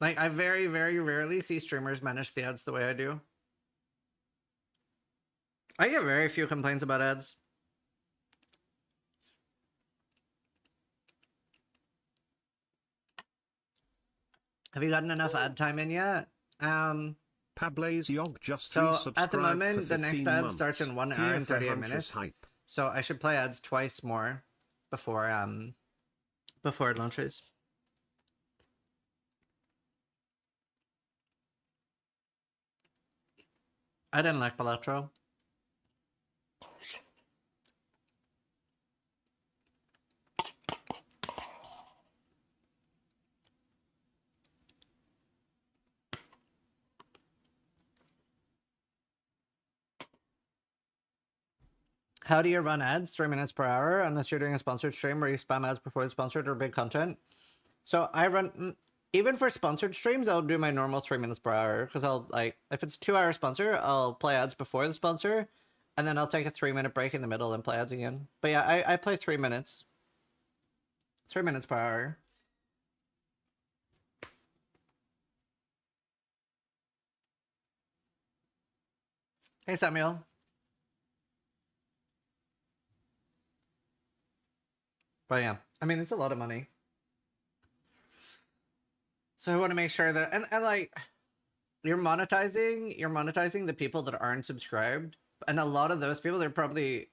Like, I very, very rarely see streamers manage the ads the way I do. I get very few complaints about ads. Have you gotten enough ad time in yet? Pablaze Yog just So resubscribed at the for moment, the 15 next ad months. starts in 1 hour Here and for 38 Huntress minutes. Hype. So I should play ads twice more before it launches. I didn't like Palatro. How do you run ads? 3 minutes per hour, unless you're doing a sponsored stream where you spam ads before it's sponsored or big content. So I run, even for sponsored streams, I'll do my normal 3 minutes per hour, because I'll, like, if it's 2 hour sponsor, I'll play ads before the sponsor, and then I'll take a 3-minute break in the middle and play ads again. But yeah, I play 3 minutes. 3 minutes per hour. Hey, Samuel. But yeah, I mean, it's a lot of money. So I want to make sure that, and like, you're monetizing the people that aren't subscribed. And a lot of those people, they're probably,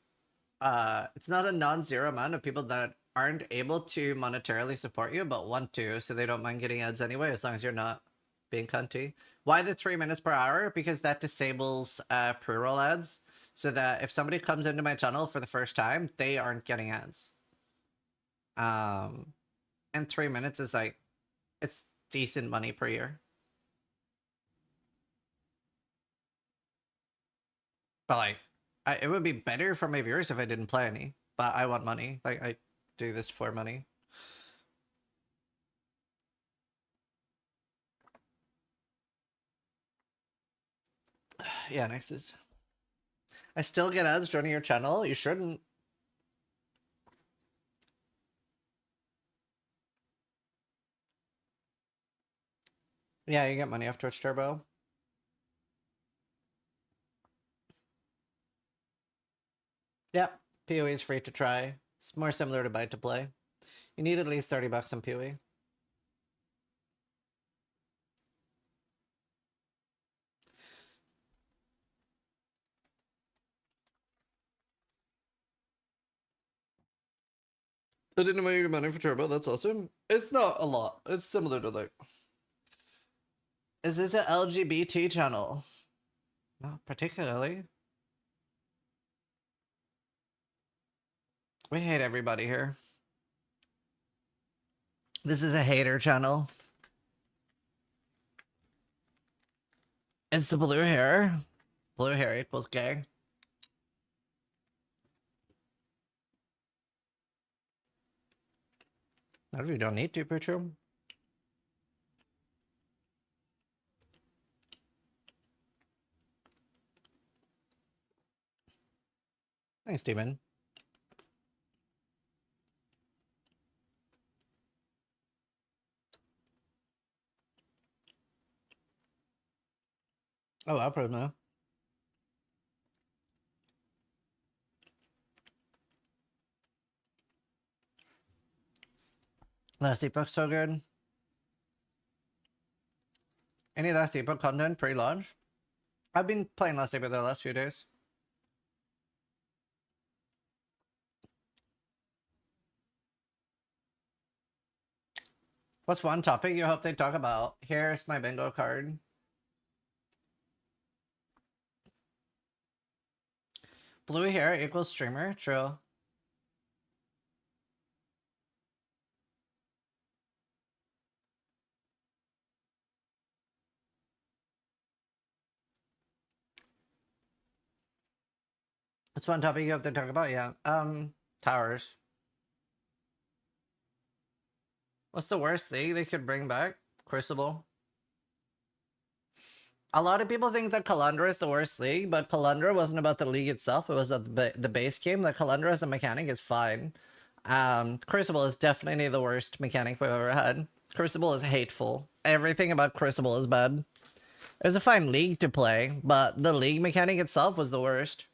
it's not a non-zero amount of people that aren't able to monetarily support you, but want to, so they don't mind getting ads anyway, as long as you're not being cunty. Why the 3 minutes per hour? Because that disables pre-roll ads, so that if somebody comes into my channel for the first time, they aren't getting ads. And 3 minutes is like, it's decent money per year. But like, it would be better for my viewers if I didn't play any. But I want money. Like, I do this for money. Yeah, next is. I still get ads joining your channel. You shouldn't. Yeah, you get money off Twitch Turbo. Yeah, PoE is free to try. It's more similar to buy to play. You need at least 30 bucks on PoE. I didn't know you get money for Turbo. That's awesome. It's not a lot. It's similar to like. Is this an LGBT channel? Not particularly. We hate everybody here. This is a hater channel. It's the blue hair. Blue hair equals gay. Not if you don't need to, Petro. Thanks, Steven. Oh, I'll probably know. Last Epoch's so good. Any Last Epoch content pre-launch? I've been playing Last Epoch the last few days. What's one topic you hope they talk about? Here's my bingo card. Blue hair equals streamer. True. What's one topic you hope they talk about? Yeah. Towers. What's the worst thing they could bring back? Crucible. A lot of people think that Kalandra is the worst league, but Kalandra wasn't about the league itself. It was the base game. The Kalandra as a mechanic is fine. Crucible is definitely the worst mechanic we've ever had. Crucible is hateful. Everything about Crucible is bad. It was a fine league to play, but the league mechanic itself was the worst.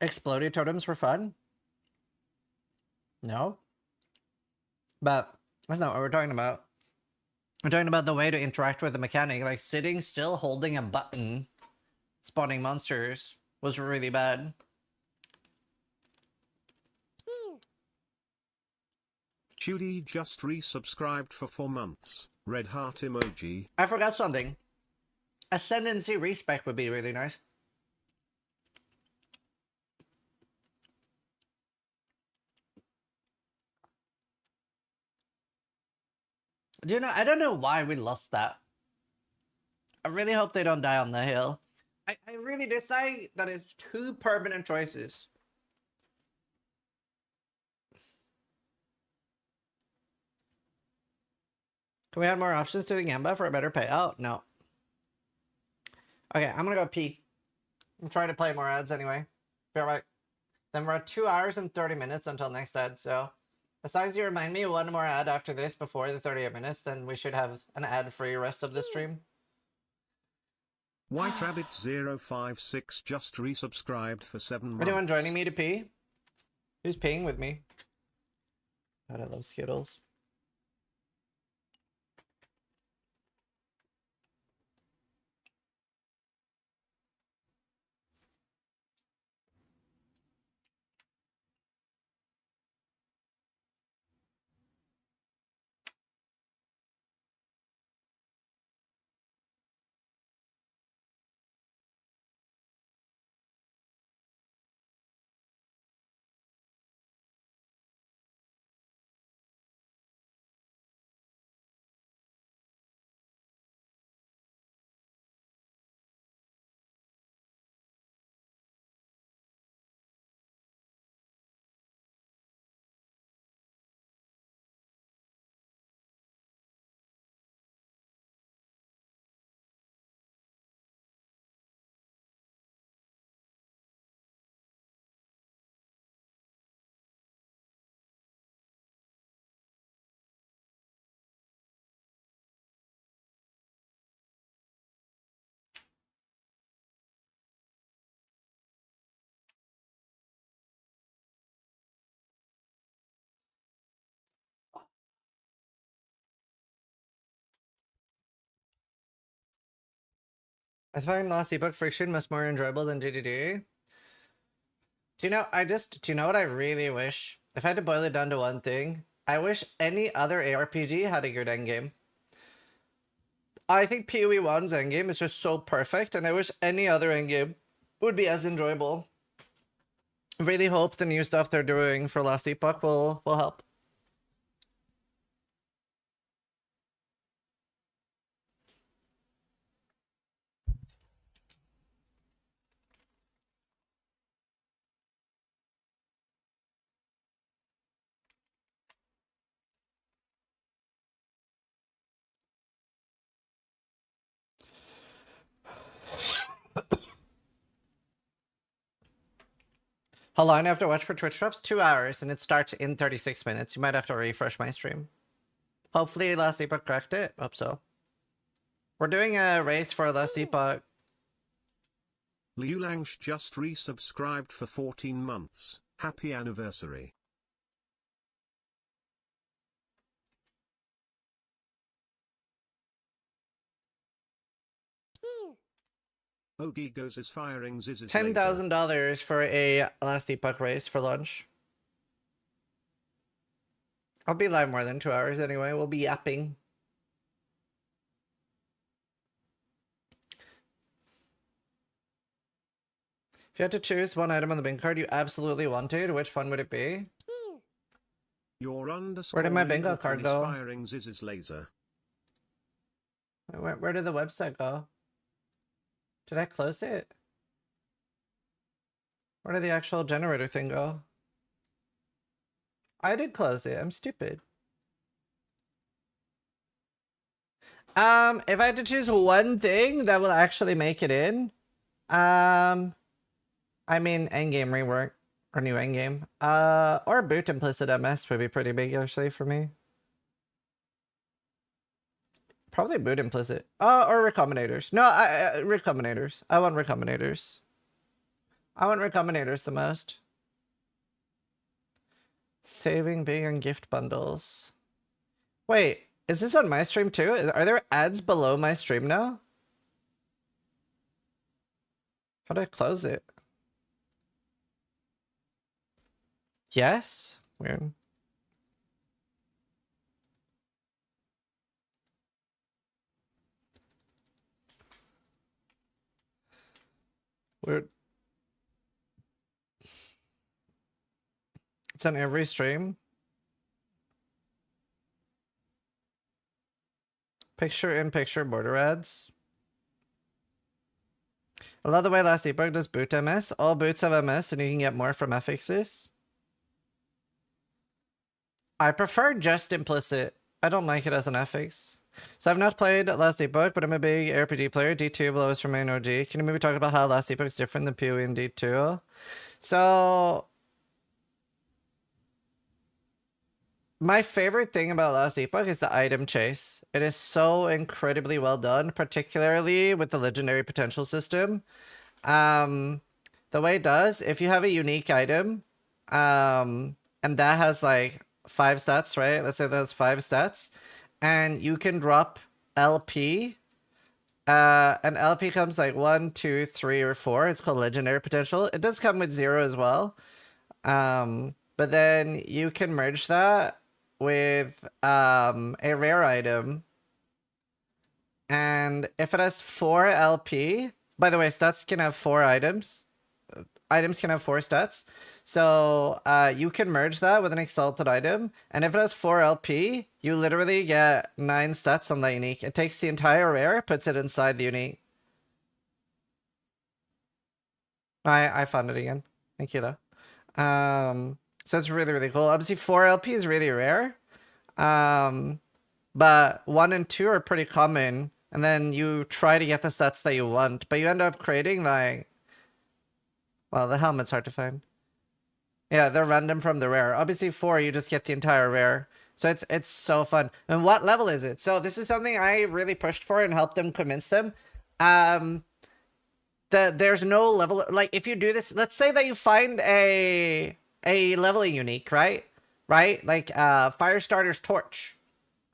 Exploded totems for fun? No. But that's not what we're talking about. We're talking about the way to interact with the mechanic. Like sitting still holding a button, spawning monsters was really bad. Judy just resubscribed for 4 months. Red heart emoji. I forgot something. Ascendancy respec would be really nice. Do you know, I don't know why we lost that. I really hope they don't die on the hill. I really decide that it's 2 permanent choices. Can we add more options to the Gamba for a better payout? No. Okay, I'm gonna go pee. I'm trying to play more ads anyway. Be right. Then we're at 2 hours and 30 minutes until next ad, so as long as you remind me one more ad after this before the 38 minutes, then we should have an ad-free rest of the stream. White Rabbit 056 just resubscribed for 7 months. Anyone joining me to pee? Who's peeing with me? God, I love Skittles. I find Lost Epoch friction much more enjoyable than GGD. Do you know what I really wish? If I had to boil it down to one thing, I wish any other ARPG had a good endgame. I think PoE 1's endgame is just so perfect, and I wish any other endgame would be as enjoyable. Really hope the new stuff they're doing for Last Epoch will help. How long do I have to watch for Twitch drops? 2 hours, and it starts in 36 minutes. You might have to refresh my stream. Hopefully Last Epoch cracked it. Hope so. We're doing a race for Last Epoch. Liu Langsh just resubscribed for 14 months. Happy anniversary. Ogie goes is firing Ziz's $10,000 for a Last Epoch race for lunch. I'll be live more than 2 hours anyway. We'll be yapping. If you had to choose one item on the bin card you absolutely wanted, which one would it be? Your underscore Where did my bingo card is go? firing Ziz's laser. Where did the website go? Did I close it? Where did the actual generator thing go? I did close it. I'm stupid. If I had to choose one thing that will actually make it in, I mean, endgame rework or new endgame, or boot implicit MS would be pretty big actually for me. Probably boot implicit. Or recombinators. No, recombinators. I want recombinators. I want recombinators the most. Saving big on gift bundles. Wait, is this on my stream too? Are there ads below my stream now? How do I close it? Yes? Weird. Weird. It's on every stream. Picture-in-picture border ads. I love the way Last Epoch does boot MS. All boots have MS and you can get more from affixes. I prefer just implicit. I don't like it as an affix. So I've not played Last Epoch, but I'm a big RPG player. D2 will always remain OG. Can you maybe talk about how Last Epoch is different than PoE and D2? So my favorite thing about Last Epoch is the item chase. It is so incredibly well done, particularly with the legendary potential system. The way it does, if you have a unique item, and that has like 5 stats, right? Let's say that has 5 stats, and you can drop LP. And LP comes like 1, 2, 3, or 4. It's called legendary potential. It does come with 0 as well. But then you can merge that with a rare item, and if it has 4 LP, by the way, stats can have 4 items. Items can have 4 stats, so you can merge that with an exalted item, and if it has 4 LP, you literally get 9 stats on that unique. It takes the entire rare, puts it inside the unique. I found it again. Thank you though. So it's really, really cool. Obviously 4 LP is really rare. But 1 and 2 are pretty common. And then you try to get the stats that you want. But you end up creating like... Well, the helmet's hard to find. Yeah, they're random from the rare. Obviously 4, you just get the entire rare. So it's so fun. And what level is it? So this is something I really pushed for and helped them convince them. There's no level, like if you do this, let's say that you find a leveling unique, right? Like Firestarter's Torch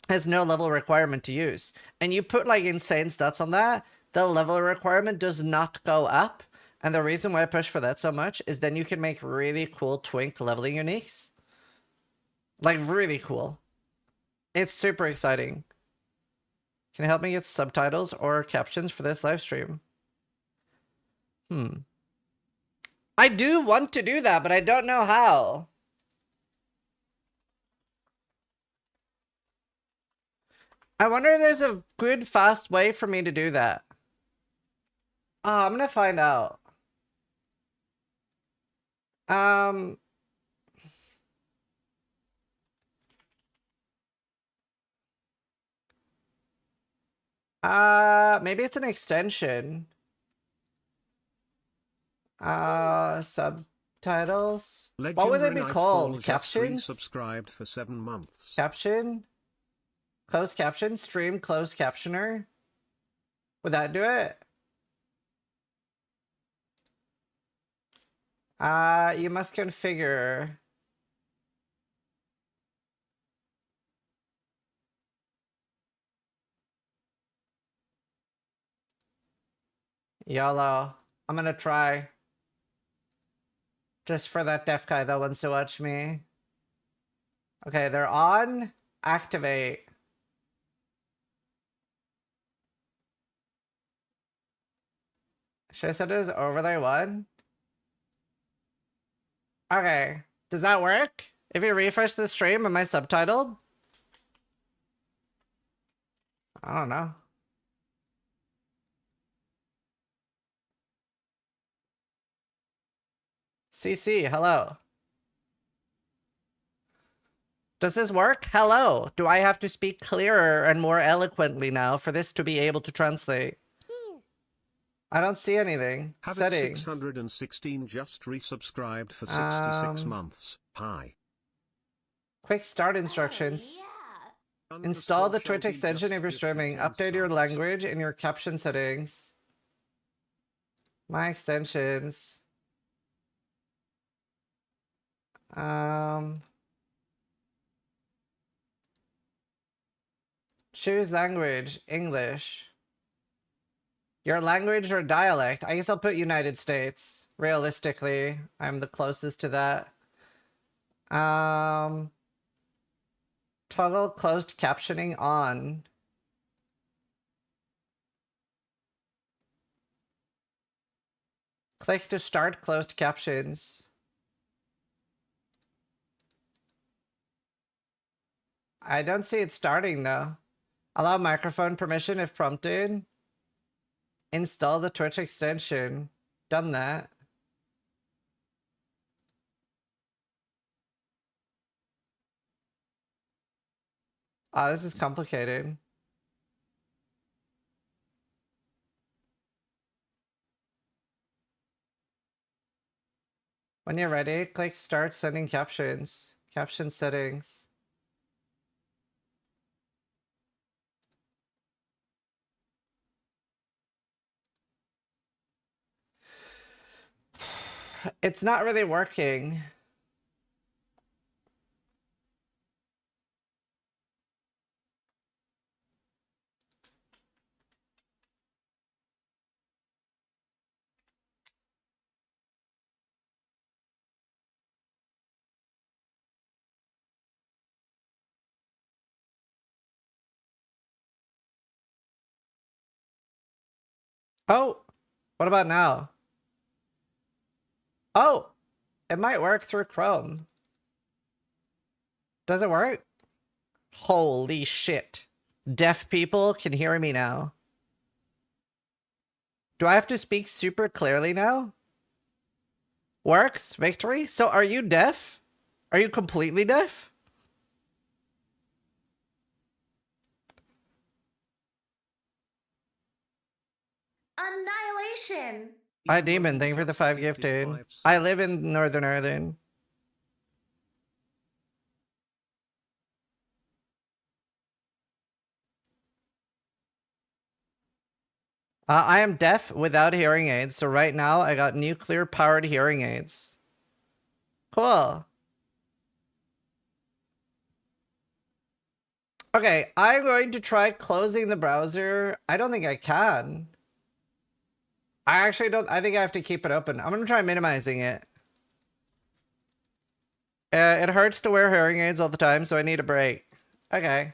has no level requirement to use. And you put like insane stats on that, the level requirement does not go up. And the reason why I push for that so much is then you can make really cool twink leveling uniques. Like really cool. It's super exciting. Can you help me get subtitles or captions for this live stream? I do want to do that, but I don't know how. I wonder if there's a good, fast way for me to do that. Oh, I'm gonna find out. Maybe it's an extension. Subtitles. What would they be called? Captions? Subscribed for 7 months. Caption? Closed caption? Stream closed captioner? Would that do it? You must configure. YOLO. I'm gonna try. Just for that deaf guy that wants to watch me. Okay, they're on. Activate. Should I set it as overlay 1? Okay. Does that work? If you refresh the stream, am I subtitled? I don't know. CC, hello. Does this work? Hello. Do I have to speak clearer and more eloquently now for this to be able to translate? I don't see anything. Settings. 616 just resubscribed for 66 months. Hi. Quick start instructions. Install the Twitch extension if you're streaming. Update your language in your caption settings. My extensions. Choose language. English. Your language or dialect? I guess I'll put United States. Realistically, I'm the closest to that. Toggle closed captioning on. Click to start closed captions. I don't see it starting though. Allow microphone permission if prompted. Install the Twitch extension. Done that. Ah, this is complicated. When you're ready, click start sending captions. Caption settings. It's not really working. Oh, what about now? Oh, it might work through Chrome. Does it work? Holy shit. Deaf people can hear me now. Do I have to speak super clearly now? Works? Victory? So are you deaf? Are you completely deaf? Annihilation. Hi, Demon. Thank you for the 5 gifted. I live in Northern Ireland. I am deaf without hearing aids, so right now I got nuclear-powered hearing aids. Cool. Okay, I'm going to try closing the browser. I don't think I can. I actually don't. I think I have to keep it open. I'm going to try minimizing it. It hurts to wear hearing aids all the time, so I need a break. Okay.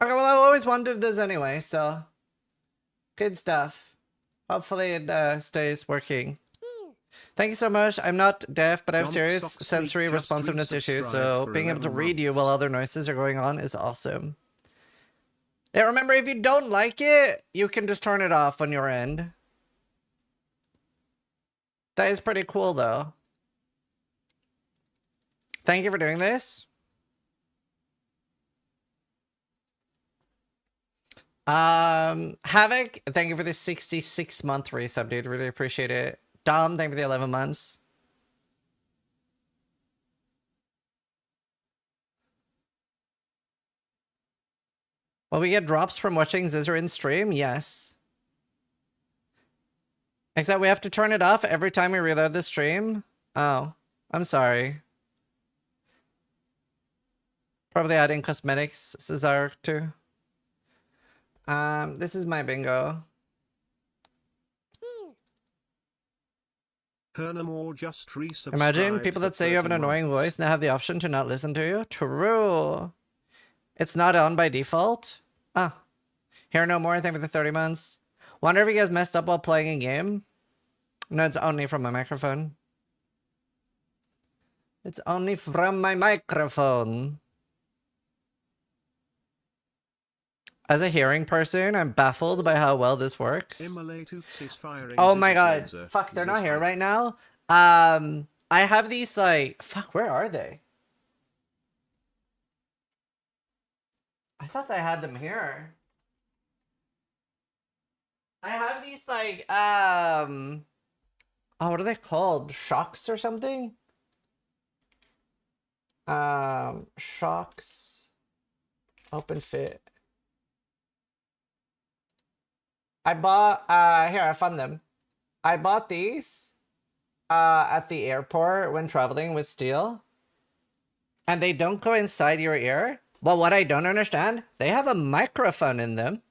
Okay, well, I always wanted this anyway, so... Good stuff. Hopefully it stays working. Thank you so much. I'm not deaf, but I have serious sensory responsiveness issues, so being able to read you while other noises are going on is awesome. Yeah, remember, if you don't like it, you can just turn it off on your end. That is pretty cool, though. Thank you for doing this. Havoc, thank you for the 66-month resub, dude. Really appreciate it. Dom, thank you for the 11 months. Will we get drops from watching Zizaran stream? Yes. Except we have to turn it off every time we reload the stream? Oh, I'm sorry. Probably adding cosmetics, Cesar, too. This is my bingo. Imagine people that say you have an annoying voice now have the option to not listen to you. True. It's not on by default. Ah. Hear no more, thank you for the 30 months. Wonder if you guys messed up while playing a game? No, it's only from my microphone. It's only from my microphone. As a hearing person, I'm baffled by how well this works. Oh my god. Fuck, they're not here right now. I have these like... Fuck, where are they? I thought I had them here. I have these like, oh, what are they called? Shocks or something? Shocks. Open fit. I bought, here, I found them. I bought these at the airport when traveling with Steel, and they don't go inside your ear. Well, what I don't understand, they have a microphone in them.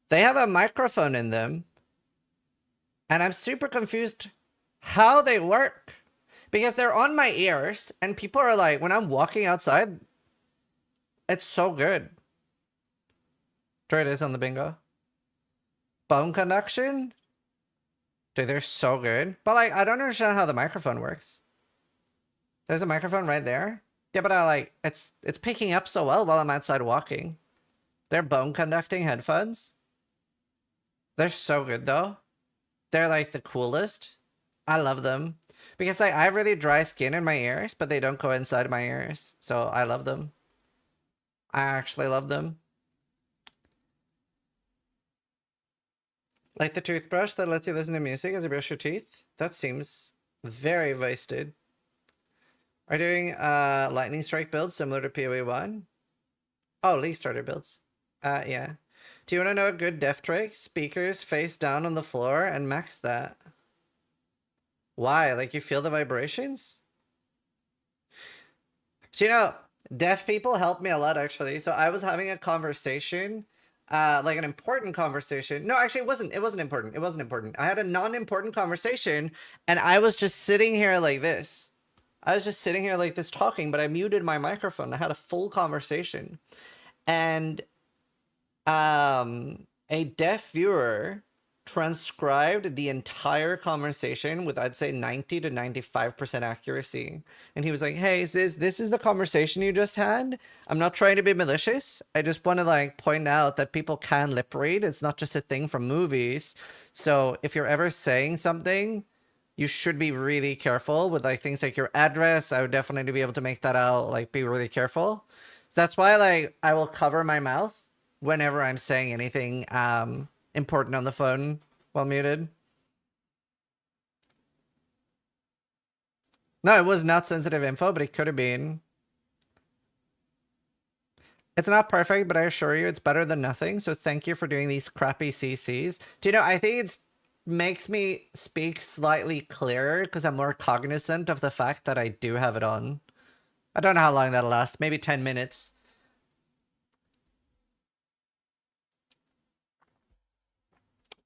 They have a microphone in them. And I'm super confused how they work. Because they're on my ears, and people are like, when I'm walking outside, it's so good. There it is on the bingo. Bone conduction? Dude, they're so good. But like, I don't understand how the microphone works. There's a microphone right there. Yeah, but I like, it's picking up so well while I'm outside walking. They're bone conducting headphones. They're so good though. They're like the coolest. I love them. Because like, I have really dry skin in my ears, but they don't go inside my ears. So I love them. I actually love them. Like the toothbrush that lets you listen to music as you brush your teeth? That seems very wasted. Are you doing lightning strike builds similar to PoE 1? Oh, Lee starter builds. Yeah. Do you want to know a good def trick? Speakers face down on the floor and max that. Why? Like you feel the vibrations? So, you know, deaf people help me a lot actually. So I was having a conversation, like an important conversation. No, actually it wasn't important. It wasn't important. I had a non-important conversation and I was just sitting here like this. I was just sitting here like this talking, but I muted my microphone. I had a full conversation. And a deaf viewer transcribed the entire conversation with, I'd say, 90 to 95% accuracy. And he was like, hey, this is the conversation you just had. I'm not trying to be malicious. I just want to like point out that people can lip read. It's not just a thing from movies. So if you're ever saying something, you should be really careful with like things like your address. I would definitely be able to make that out, like be really careful. So that's why like I will cover my mouth whenever I'm saying anything important on the phone while muted. No, it was not sensitive info, but it could have been. It's not perfect, but I assure you it's better than nothing. So thank you for doing these crappy CCs. Do you know, I think it makes me speak slightly clearer because I'm more cognizant of the fact that I do have it on. I don't know how long that'll last. Maybe 10 minutes.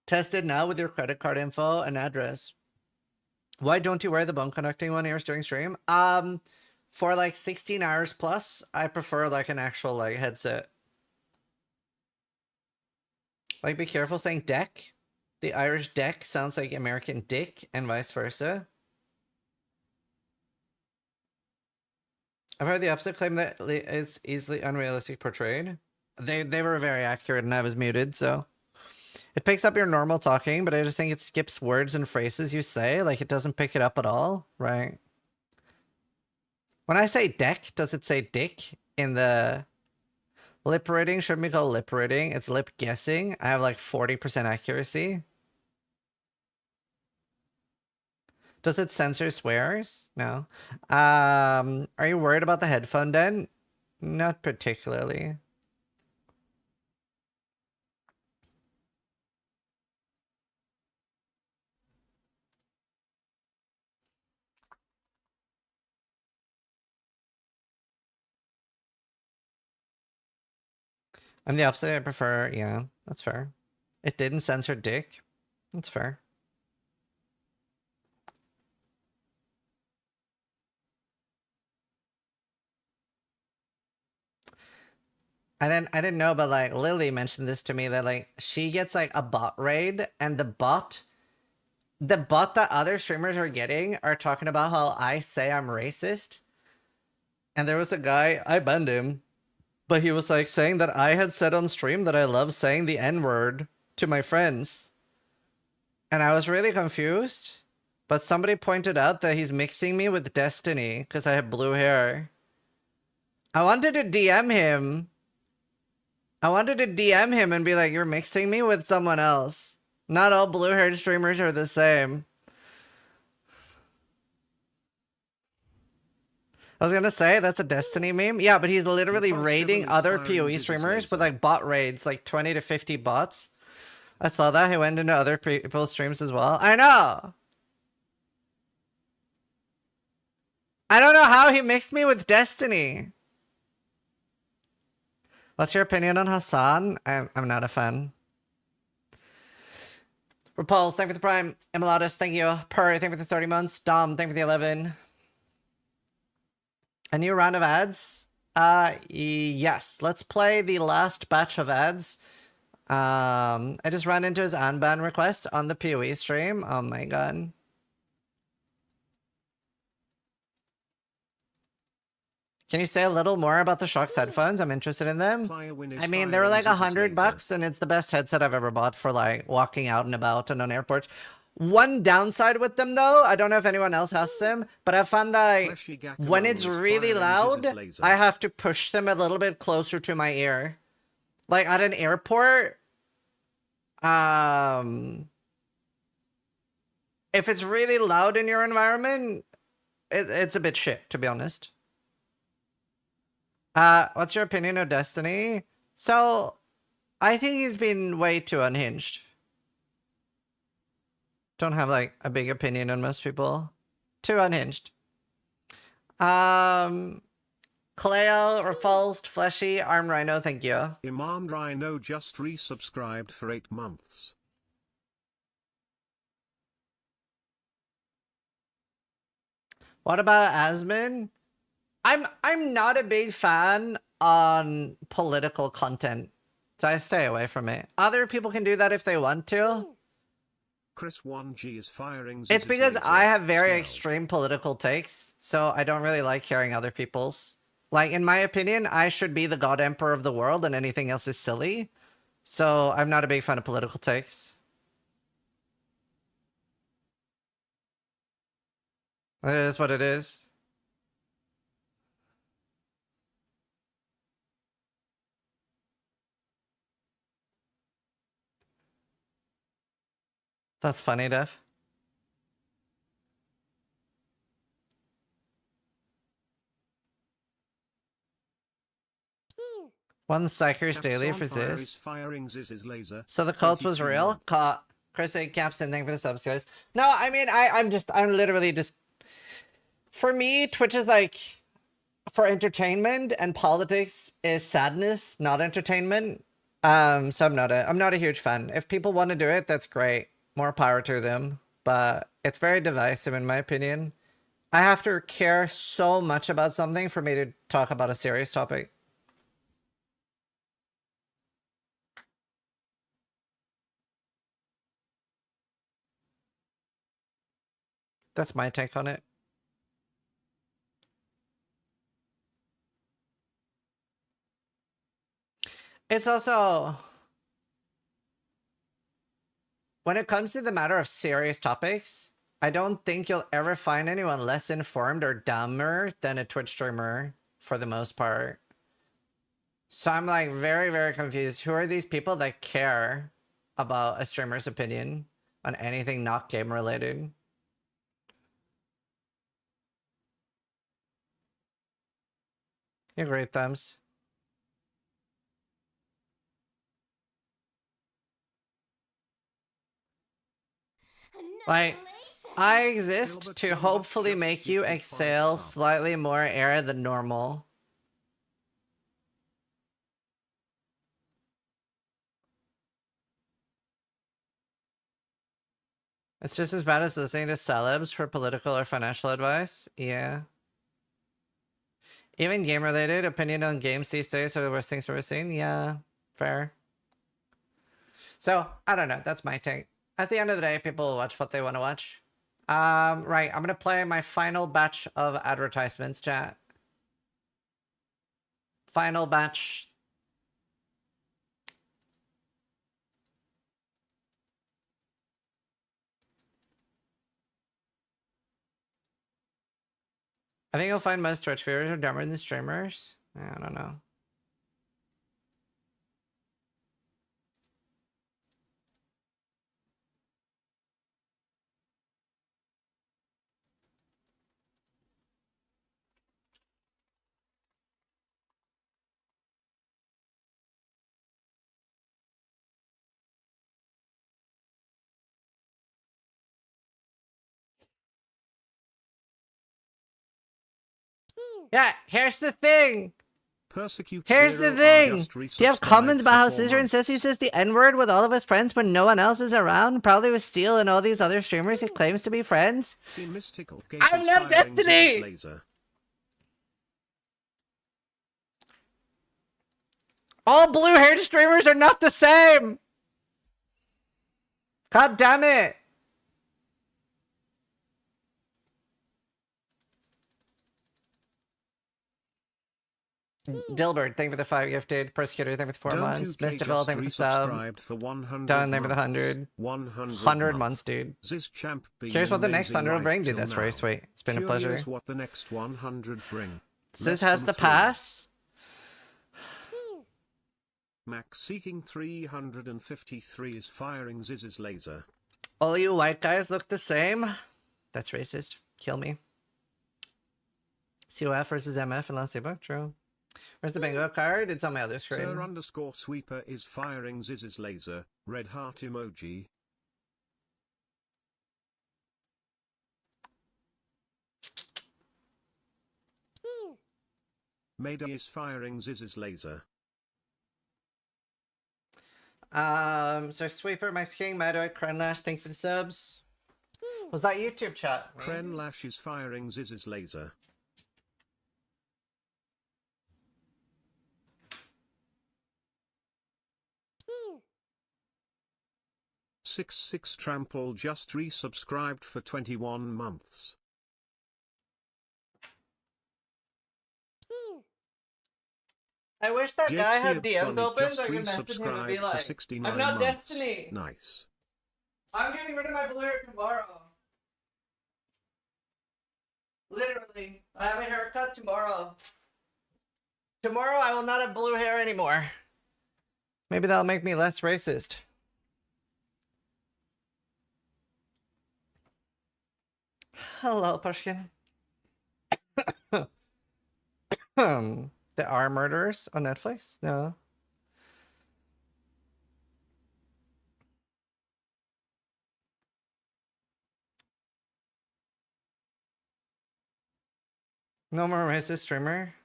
Test it now with your credit card info and address. Why don't you wear the bone conducting one ears during stream? For like 16 hours plus, I prefer like an actual like headset. Like be careful saying deck. The Irish deck sounds like American dick and vice versa. I've heard the opposite claim that it's easily unrealistic portrayed. They were very accurate and I was muted, so. It picks up your normal talking, but I just think it skips words and phrases you say. Like, it doesn't pick it up at all, right? When I say deck, does it say dick in the... Lip reading shouldn't be called lip reading. It's lip guessing. I have like 40% accuracy. Does it censor swears? No. Are you worried about the headphone then? Not particularly. I'm the opposite. I prefer, yeah, that's fair. It didn't censor dick. That's fair. I didn't know, but like Lily mentioned this to me that like she gets like a bot raid and the bot that other streamers are getting are talking about how I say I'm racist. And there was a guy, I banned him, but he was like saying that I had said on stream that I love saying the N-word to my friends. And I was really confused. But somebody pointed out that he's mixing me with Destiny because I have blue hair. I wanted to DM him. I wanted to DM him and be like, you're mixing me with someone else. Not all blue-haired streamers are the same. I was gonna say, that's a Destiny meme. Yeah, but he's literally raiding other PoE streamers with like bot raids, like 20 to 50 bots. I saw that. He went into other people's streams as well. I know! I don't know how he mixed me with Destiny. What's your opinion on Hassan? I'm not a fan. Repulse, thank you for the prime. Emulatus, thank you. Purr, thank you for the 30 months. Dom, thank you for the 11. A new round of ads? Yes. Let's play the last batch of ads. I just ran into his unban request on the PoE stream. Oh my god. Can you say a little more about the Shox headphones? I'm interested in them. I mean, they were like $100 and it's the best headset I've ever bought for like walking out and about and on airports. One downside with them though, I don't know if anyone else has them, but I found that when it's really loud, I have to push them a little bit closer to my ear. Like at an airport, if it's really loud in your environment, it's a bit shit, to be honest. What's your opinion of Destiny? So, I think he's been way too unhinged. Don't have like a big opinion on most people. Too unhinged. Cleo, Repulsed, Fleshy, Arm Rhino, thank you. Imam Rhino just resubscribed for 8 months. What about Asmin? I'm not a big fan on political content, so I stay away from it. Other people can do that if they want to. Chris 1G is firing. It's because I have very extreme political takes, so I don't really like hearing other people's. Like, in my opinion, I should be the God Emperor of the world and anything else is silly. So I'm not a big fan of political takes. It is what it is. That's funny, Def. One Psychers daily for this. So the cult was real? Caught. Chris A. Capson, thank you for the subs, guys. No, I mean, I'm literally just... For me, Twitch is like... For entertainment, and politics is sadness, not entertainment. So I'm not a huge fan. If people want to do it, that's great. More power to them. But it's very divisive in my opinion. I have to care so much about something for me to talk about a serious topic. That's my take on it. It's also... When it comes to the matter of serious topics, I don't think you'll ever find anyone less informed or dumber than a Twitch streamer for the most part. So I'm like very, very confused. Who are these people that care about a streamer's opinion on anything not game related? You're great, Thumbs. Like, I exist to hopefully make you exhale slightly more air than normal. It's just as bad as listening to celebs for political or financial advice. Yeah. Even game-related opinion on games these days are the worst things we've seen. Yeah, fair. So, I don't know. That's my take. At the end of the day, people will watch what they want to watch. Right. I'm going to play my final batch of advertisements, chat. Final batch. I think you'll find most Twitch viewers are dumber than streamers. I don't know. Yeah, here's the thing. Persecute Here's the Zero R thing. just Do you have resubscribed comments for about how 4 Zizaran months. says he says the N-word with all of his friends when no one else is around? Probably with Steel and all these other streamers he claims to be friends? In mystical I'm cases, not firing Destiny! Ziz's laser. All blue-haired streamers are not the same! God damn it! Dilbert, thank you for the 5 gifted. Persecutor, thank you for the 4 Don't months. 2K Mystical, just thank you for the sub. resubscribed for 100 Done, thank you for the months. 100. 100 100 months, dude. Ziz champ being Here's what the next amazing 100 will right bring, dude. till That's very now. sweet. It's been a Curious pleasure. what the next 100 bring. Ziz Less has than the 3. pass. Max seeking 353 is firing Ziz's laser. All you white guys look the same. That's racist. Kill me. COF versus MF and last book. True. Where's the bingo card? It's on my other screen. Sir_sweeper is firing Ziz's laser. Red heart emoji. Mayday is firing Ziz's laser. Sir Sweeper, Max King, Madoid, Crenlash, thank you for the subs. Was that YouTube chat? Crenlash is firing Ziz's laser. Six Trample just resubscribed for 21 months. I wish that guy had DMs Bunny's open just so I could message him and be resubscribed for like, 69 I'm not months. Destiny. Nice. I'm getting rid of my blue hair tomorrow. Literally. I have a haircut tomorrow. Tomorrow I will not have blue hair anymore. Maybe that'll make me less racist. Hello, Pushkin. There are murders on Netflix? No. No more racist streamer?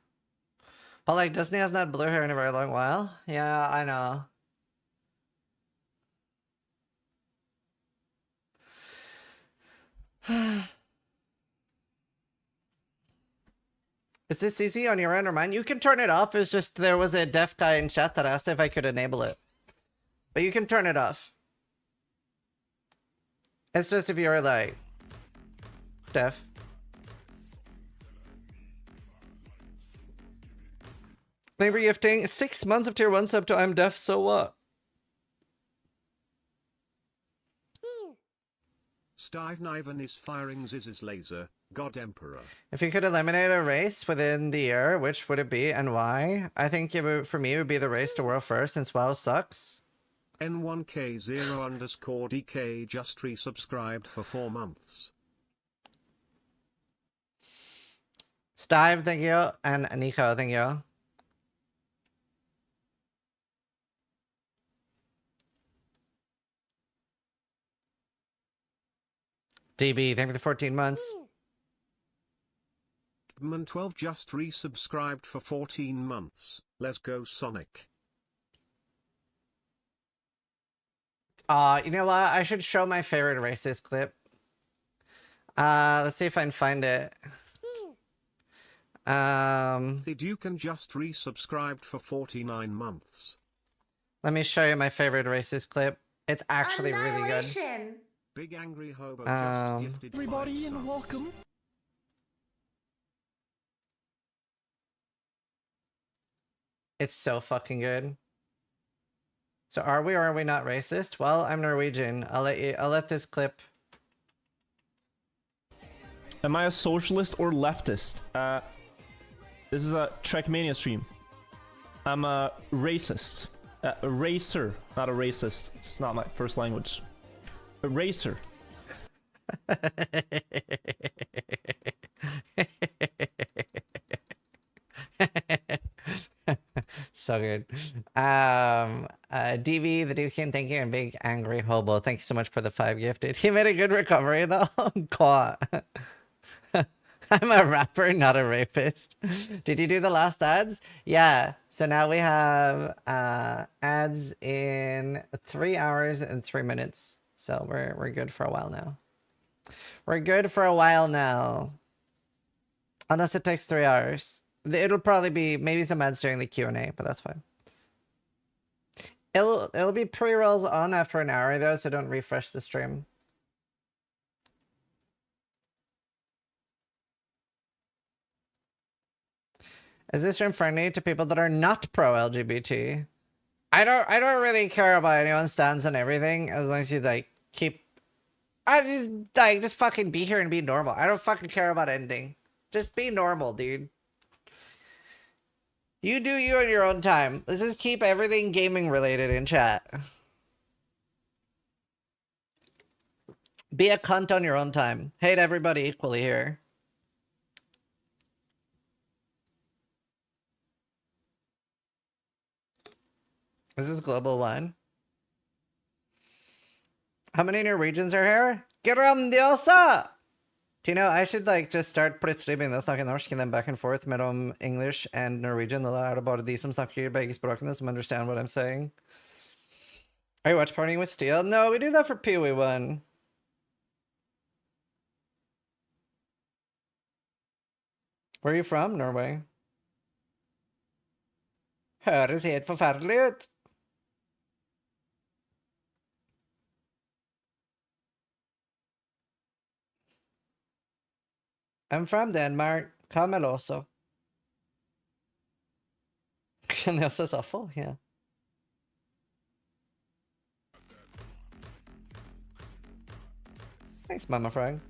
But like, Disney hasn't had blue hair in a very long while. Yeah, I know. Is this easy on your end or mine? You can turn it off. It's just there was a deaf guy in chat that asked if I could enable it. But you can turn it off. It's just if you're like deaf. Neighbor gifting 6 months of tier 1 sub to I'm deaf, so what? Steve Niven is firing Ziz's laser. God Emperor. If you could eliminate a race within the year, which would it be and why? I think it would, for me, it would be the race to world first, since WoW sucks. N1K0_DK just resubscribed for 4 months. Steve, thank you. And Nico, thank you. DB, thank you for the 14 months. Man12 just resubscribed for 14 months. Let's go Sonic. You know what? I should show my favorite racist clip. Let's see if I can find it. The Duke just resubscribed for 49 months. Let me show you my favorite racist clip. It's actually really good. Big Angry Hobo just gifted Everybody 5 and subs. welcome. It's so fucking good. So are we or are we not racist? Well, I'm Norwegian. I'll let this clip. Am I a socialist or leftist? This is a Trackmania stream. I'm a racist. A racer, not a racist. It's not my first language. A racer. So good. DV, the Dukin, thank you, and Big Angry Hobo, thank you so much for the 5 gifted. He made a good recovery though. Caught. I'm a rapper, not a rapist. Did you do the last ads? Yeah. So now we have ads in 3 hours and 3 minutes. So we're good for a while now. We're good for a while now. Unless it takes 3 hours. It'll probably be maybe some ads during the Q&A, but that's fine. It'll be pre-rolls on after an hour though, so don't refresh the stream. Is this stream friendly to people that are not pro-LGBT? I don't really care about anyone's stance on everything as long as you like keep just fucking be here and be normal. I don't fucking care about anything. Just be normal, dude. You do you on your own time. Let's just keep everything gaming related in chat. Be a cunt on your own time. Hate everybody equally here. Is this global one? How many Norwegians are here? Grandiosa! Tino, I should like just start plutselig å snakke norsk and then back and forth mellom English and Norwegian. Og da er det bare de som snakker begge språkene som understand what I'm saying. Are you watch partying with Steel? No, we do that for Pee Wee 1. Where are you from? Norway. Høres helt forferdelig ut. I'm from Denmark. Kamel also. Grandiosa is awful, yeah. Thanks, Mama Frog.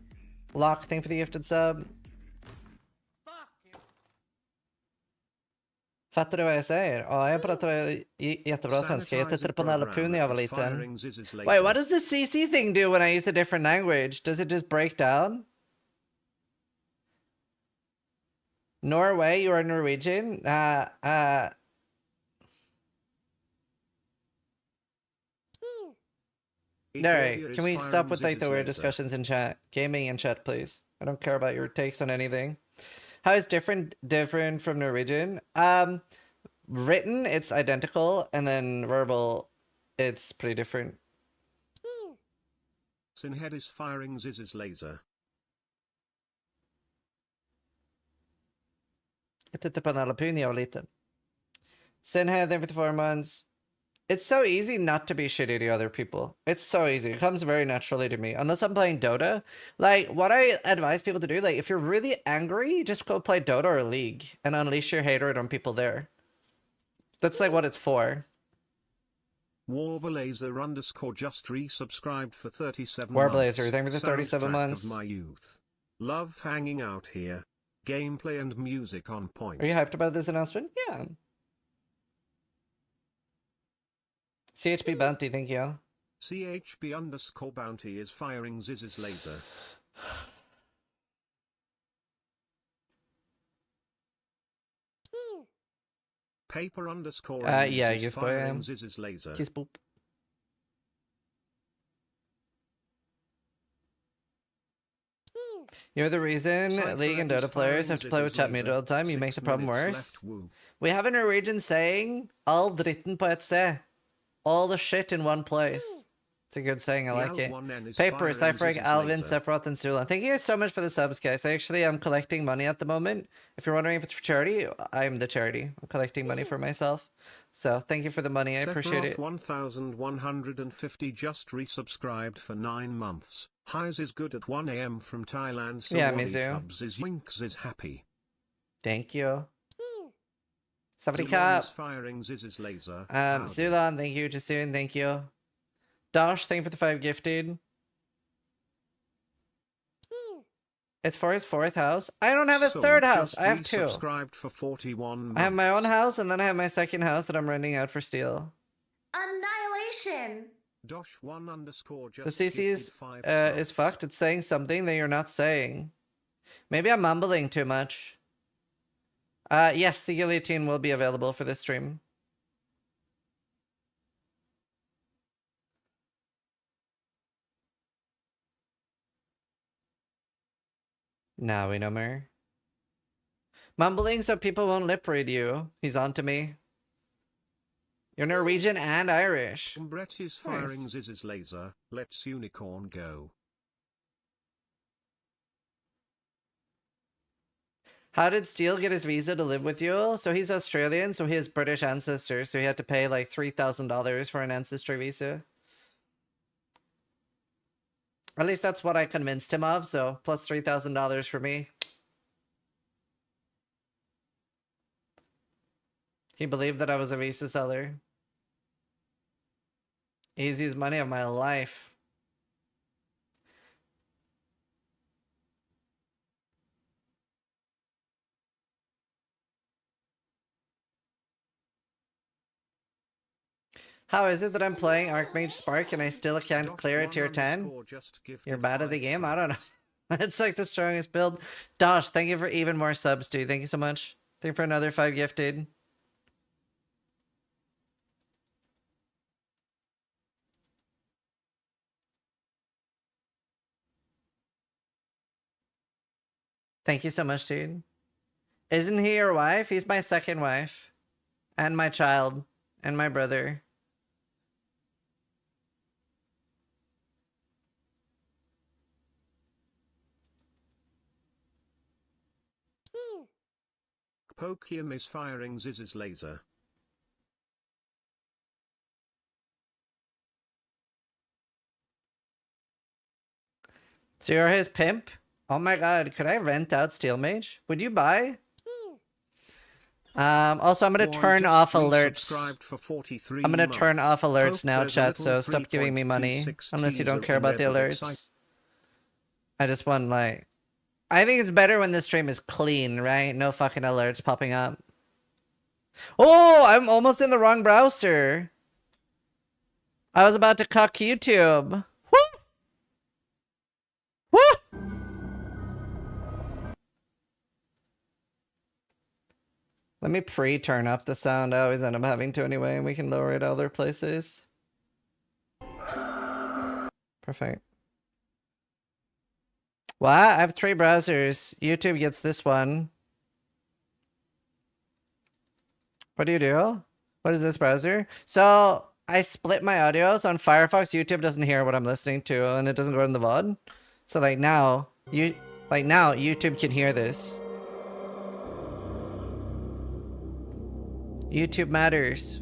Lock, thank you for the gifted sub. Fattar du vad jag säger? Ja, jag pratar jättebra svenska. Jag tittade på Nalle Puh när jag var liten. Wait, what does the CC thing do when I use a different language? Does it just break down? Norway, you are Norwegian? Alright, can we stop with like the weird discussions in chat? Gaming in chat, please. I don't care about your takes on anything. How is different from Norwegian? Written, it's identical, and then verbal, it's pretty different. Sinhead is firing Ziz's laser. Jag tittade på Nalle Puh när jag var liten. Sinhead, thank you for the 4 months. It's so easy not to be shitty to other people. It's so easy. It comes very naturally to me. Unless I'm playing Dota. Like, what I advise people to do, like, if you're really angry, just go play Dota or League and unleash your hatred on people there. That's, like, what it's for. Warblazer _ just resubscribed for 37 Warblazer, months. thank you for the 37 Soundtrack months. Of my youth. Love hanging out here. Gameplay and music on point. Are you hyped about this announcement? Yeah. CHP Bounty, thank you. CHB _ bounty is firing Ziz's laser. Paper _ yeah, is yes, boy, firing Ziz's laser. Kiss boop. You're the reason League and Dota players have to play with chat muted all the time. You make the problem worse. We have a Norwegian saying, all dritten på ett sted. All the shit in one place. It's a good saying, I like it. Paper, Cyphereg, Alvin, Sephiroth, and Sulan. Thank you guys so much for the subs, guys. I actually am collecting money at the moment. If you're wondering if it's for charity, I'm the charity. I'm collecting money for myself. So thank you for the money, I appreciate it. 1150 just resubscribed for 9 months. Highs is good at 1 AM from Thailand. So yeah, Mizu. Cubs is Winks is happy. Thank you. Sawadee firing Ziz's laser. Zulan, thank you. Jasoon, thank you. Dosh, thank you for the 5 gifted. It's for his 4th house. I don't have a 3rd house. I have 2. Subscribed for 41 months. I have my own house, and then I have my 2nd house that I'm renting out for Steel. Annihilation. Dosh 1 _ just the CC is fucked. It's saying something that you're not saying. Maybe I'm mumbling too much. Yes, the guillotine will be available for this stream. Nah, we know more. Mumbling so people won't lip read you. He's on to me. You're Norwegian and Irish. Brett is firing Nice. Ziz's laser. Let's unicorn go. How did Steele get his visa to live with you? So he's Australian, so he has British ancestors, so he had to pay like $3,000 for an ancestry visa. At least that's what I convinced him of, so plus $3,000 for me. He believed that I was a visa seller. Easiest money of my life. How is it that I'm playing Archmage Spark and I still can't clear a tier 10? You're bad at the game? I don't know. It's like the strongest build. Dosh, thank you for even more subs, dude. Thank you so much. Thank you for another 5 gifted. Thank you so much, dude. Isn't he your wife? He's my second wife. And my child. And my brother. Pokium is firing Ziz's laser. So you're his pimp? Oh my god, could I rent out Steel Mage? Would you buy? Also, I'm gonna turn off alerts. I'm gonna turn off alerts now, chat, so stop giving me money. Unless you don't care about the alerts. I just want, like... I think it's better when the stream is clean, right? No fucking alerts popping up. Oh, I'm almost in the wrong browser. I was about to cuck YouTube. Woo! Woo! Let me pre-turn up the sound. I always end up having to anyway, and we can lower it other places. Perfect. What? I have 3 browsers. YouTube gets this one. What do you do? What is this browser? So, I split my audio, so on Firefox, YouTube doesn't hear what I'm listening to, and it doesn't go in the VOD. So, like, now, YouTube can hear this. YouTube matters.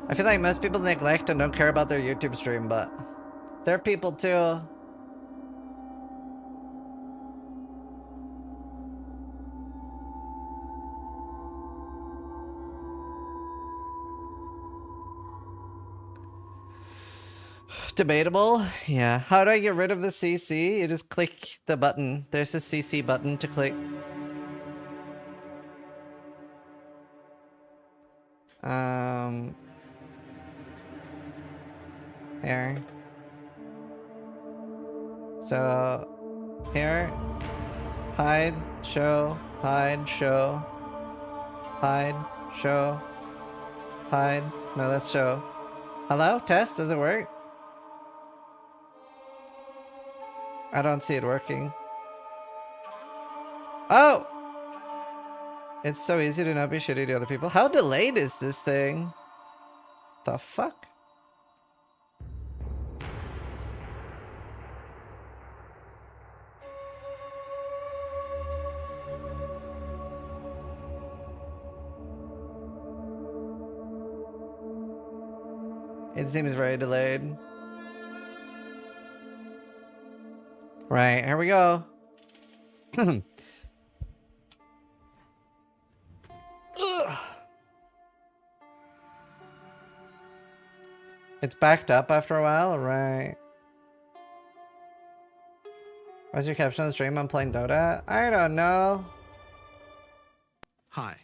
I feel like most people neglect and don't care about their YouTube stream, but they're people too. Debatable? Yeah. How do I get rid of the CC? You just click the button. There's a CC button to click. Here. So, here. Hide, show, hide, show. Hide, show. Hide. No, that's show. Hello? Test? Does it work? I don't see it working. Oh! It's so easy to not be shitty to other people. How delayed is this thing? The fuck? It seems very delayed. Right, here we go. It's backed up after a while, right? What's your caption on the stream? I'm playing Dota? I don't know. Hi,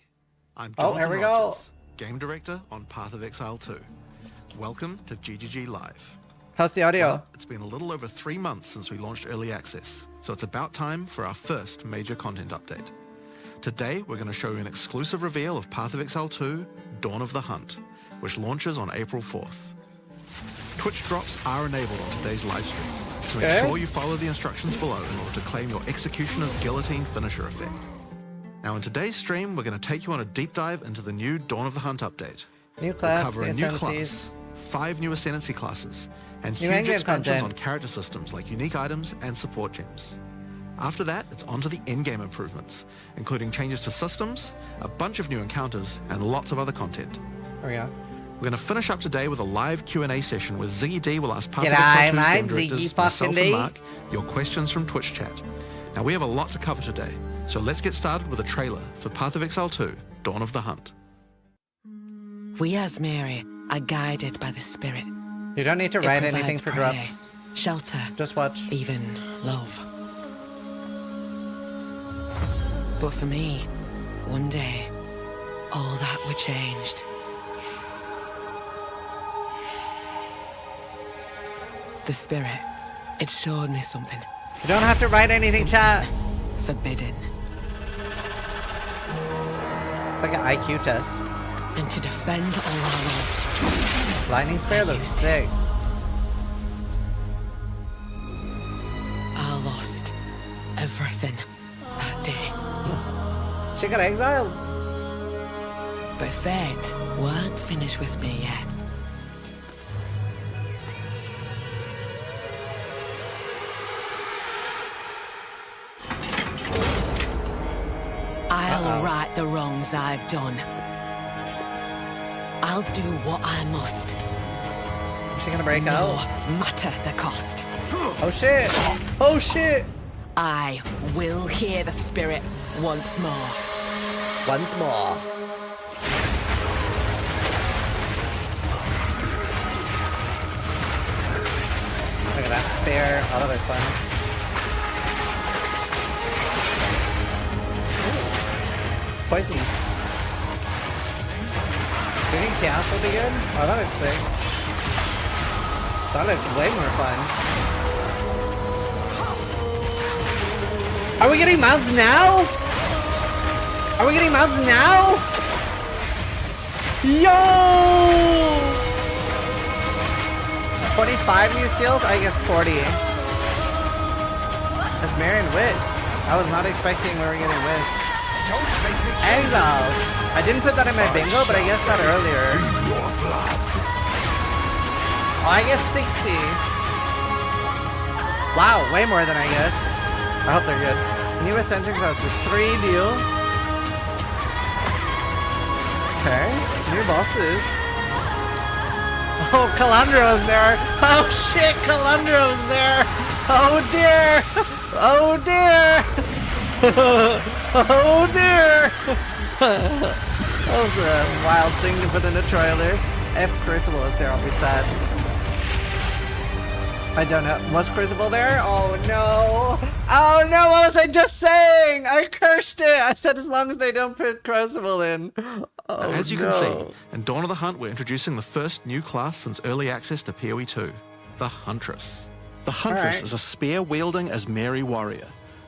I'm Oh, here Jonathan we go. Rogers, Game Director on Path of Exile 2. Welcome to GGG Live. How's the audio? Well, it's been a little over 3 months since we launched Early Access, so it's about time for our first major content update. Today, we're going to show you an exclusive reveal of Path of Exile 2, Dawn of the Hunt, which launches on April 4th. Twitch drops are enabled on today's livestream, so make sure you follow the instructions below in order to claim your Executioner's Guillotine finisher effect. Now in today's stream, we're going to take you on a deep dive into the new Dawn of the Hunt update. New class, We'll cover new a new ascendancies. class, 5 new ascendancy classes, and New huge endgame expansions content. on character systems like unique items and support gems. After that, it's on to the endgame improvements, including changes to systems, a bunch of new encounters, and lots of other content. There we go. We're going to finish up today with a live Q&A session where Ziggy D will ask Path of G'day, Exile 2's mate, game directors, Ziggy myself fucking and D. Mark, your questions from Twitch chat. Now we have a lot to cover today, so let's get started with a trailer for Path of Exile 2, Dawn of the Hunt. We as Mary are guided by the Spirit. You don't need to It write provides anything for prayer, drops. shelter, Just watch. even love. But for me, one day, all that were changed. The Spirit, it showed me something You don't have to write anything, chat. forbidden. It's like an IQ test. And to defend all I loved, Lightning Spear looks used sick. I lost everything that day. She got exiled. But fate weren't finished with me yet. I'll right the wrongs I've done. I'll do what I must. Is she gonna break No out? matter the cost. Oh shit! Oh shit! I will hear the Spirit once more. Once more. Look at that spear. Oh, that was fun. Poisons. Do you think chaos will be good? Oh, that looks sick. That looks way more fun. Are we getting mounts now? Are we getting mounts now? Yo! 45 new skills? I guess 40. That's Marion Wisps. I was not expecting we were getting Wisps. Exile. I didn't put that in my bingo, but I guessed that earlier. Oh, I guess 60. Wow, way more than I guessed. I hope they're good. New Ascension classes, 3 new. Okay, new bosses. Oh, Calandro's there. Oh shit, Calandro's there. Oh dear. Oh dear. Oh dear. That was a wild thing to put in a trailer. If Crucible is there, I'll be sad. I don't know. Was Crucible there? Oh no! Oh no! What was I just saying? I cursed it! I said as long as they don't put Crucible in. Oh, As you can see, in Dawn of the Hunt, we're introducing the first new class since early access to PoE 2, the Huntress. The Huntress Alright. is a spear-wielding Asmeri warrior.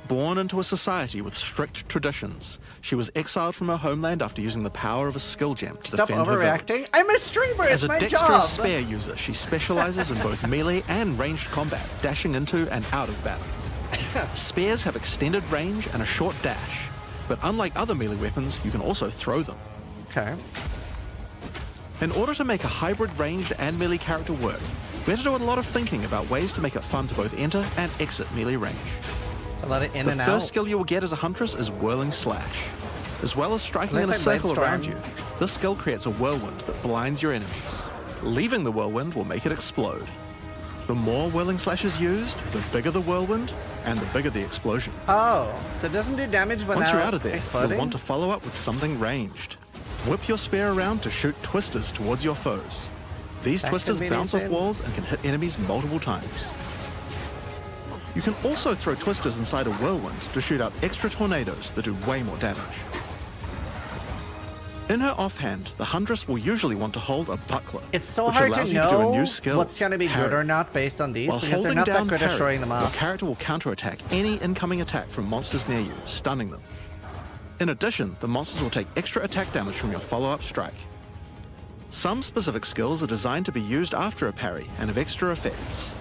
Born into a society with strict traditions, she was exiled from her homeland after using the power of a skill gem to Stop defend her village. overreacting. I'm a streamer. As It's a my dexterous job. spear user, she specializes in both melee and ranged combat, dashing into and out of battle. Spears have extended range and a short dash, but unlike other melee weapons, you can also throw them. Okay. In order to make a hybrid ranged and melee character work, we had to do a lot of thinking about ways to make it fun to both enter and exit melee range. So let it in The and first out. skill you will get as a Huntress is Whirling Slash. As well as striking in a Looks like circle Blade around Storm. you, this skill creates a whirlwind that blinds your enemies. Leaving the whirlwind will make it explode. The more Whirling Slash is used, the bigger the whirlwind, and the bigger the explosion. Oh, so it doesn't do damage when Once you're out of there, exploding? you'll want to follow up with something ranged. Whip your spear around to shoot twisters towards your foes. These That twisters could be bounce off decent. walls and can hit enemies multiple times. You can also throw twisters inside a whirlwind to shoot out extra tornadoes that do way more damage. In her offhand, the Huntress will usually want to hold a buckler, It's so which hard allows to you to do a know new skill, what's going to be good parry. or not based on these While because they're holding not that down good at parry, showing them your off. character will counterattack any incoming attack from monsters near you, stunning them. In addition, the monsters will take extra attack damage from your follow-up strike. Some specific skills are designed to be used after a parry and have extra effects.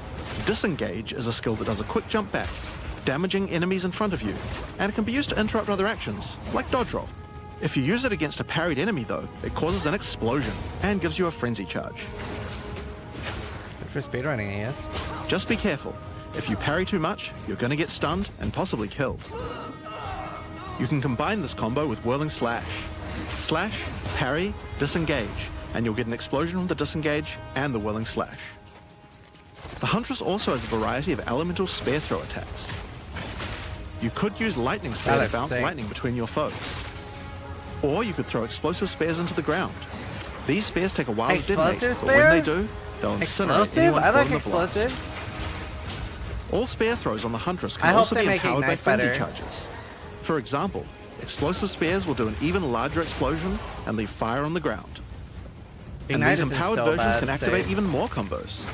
Disengage is a skill that does a quick jump back, damaging enemies in front of you, and it can be used to interrupt other actions, like dodge roll. If you use it against a parried enemy though, it causes an explosion and gives you a frenzy charge. Good for speedrunning, I guess. Just be careful. If you parry too much, you're going to get stunned and possibly killed. You can combine this combo with Whirling Slash. Slash, parry, disengage, and you'll get an explosion from the disengage and the Whirling Slash. The Huntress also has a variety of elemental spear throw attacks. You could use Lightning Spear to bounce lightning between your foes. Or you could throw explosive spears into the ground. These spears take a while to detonate, but when they do, they'll incinerate anyone caught in the blast. Explosives. All spear throws on the Huntress can also be empowered by frenzy charges. For example, explosive spears will do an even larger explosion and leave fire on the ground. And these empowered versions can activate even more combos.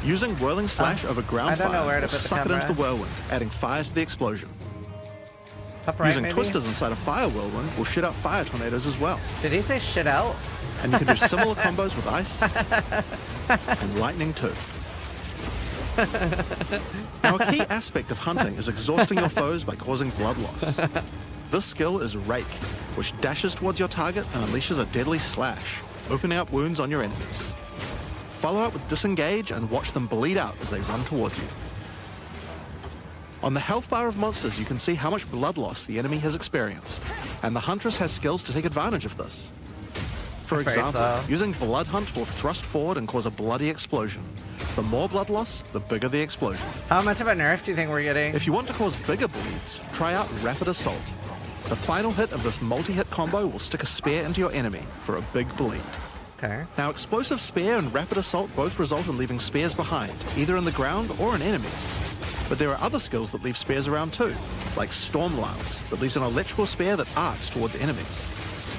Using Whirling Slash over ground fire will suck it into the whirlwind, adding fire to the explosion. Using twisters inside a fire whirlwind will shit out fire tornadoes as well. Did he say shit out? And you can do similar combos with ice and lightning too. Now, a key aspect of hunting is exhausting your foes by causing blood loss. This skill is Rake, which dashes towards your target and unleashes a deadly slash, opening up wounds on your enemies. Follow up with Disengage and watch them bleed out as they run towards you. On the health bar of monsters, you can see how much blood loss the enemy has experienced, and the Huntress has skills to take advantage of this. For example, using Blood Hunt will thrust forward and cause a bloody explosion. The more blood loss, the bigger the explosion. How much of a nerf do you think we're getting? If you want to cause bigger bleeds, try out Rapid Assault. The final hit of this multi-hit combo will stick a spear into your enemy for a big bleed. Okay. Now, Explosive Spear and Rapid Assault both result in leaving spears behind, either in the ground or in enemies. But there are other skills that leave spears around too, like Storm Lance, that leaves an electrical spear that arcs towards enemies.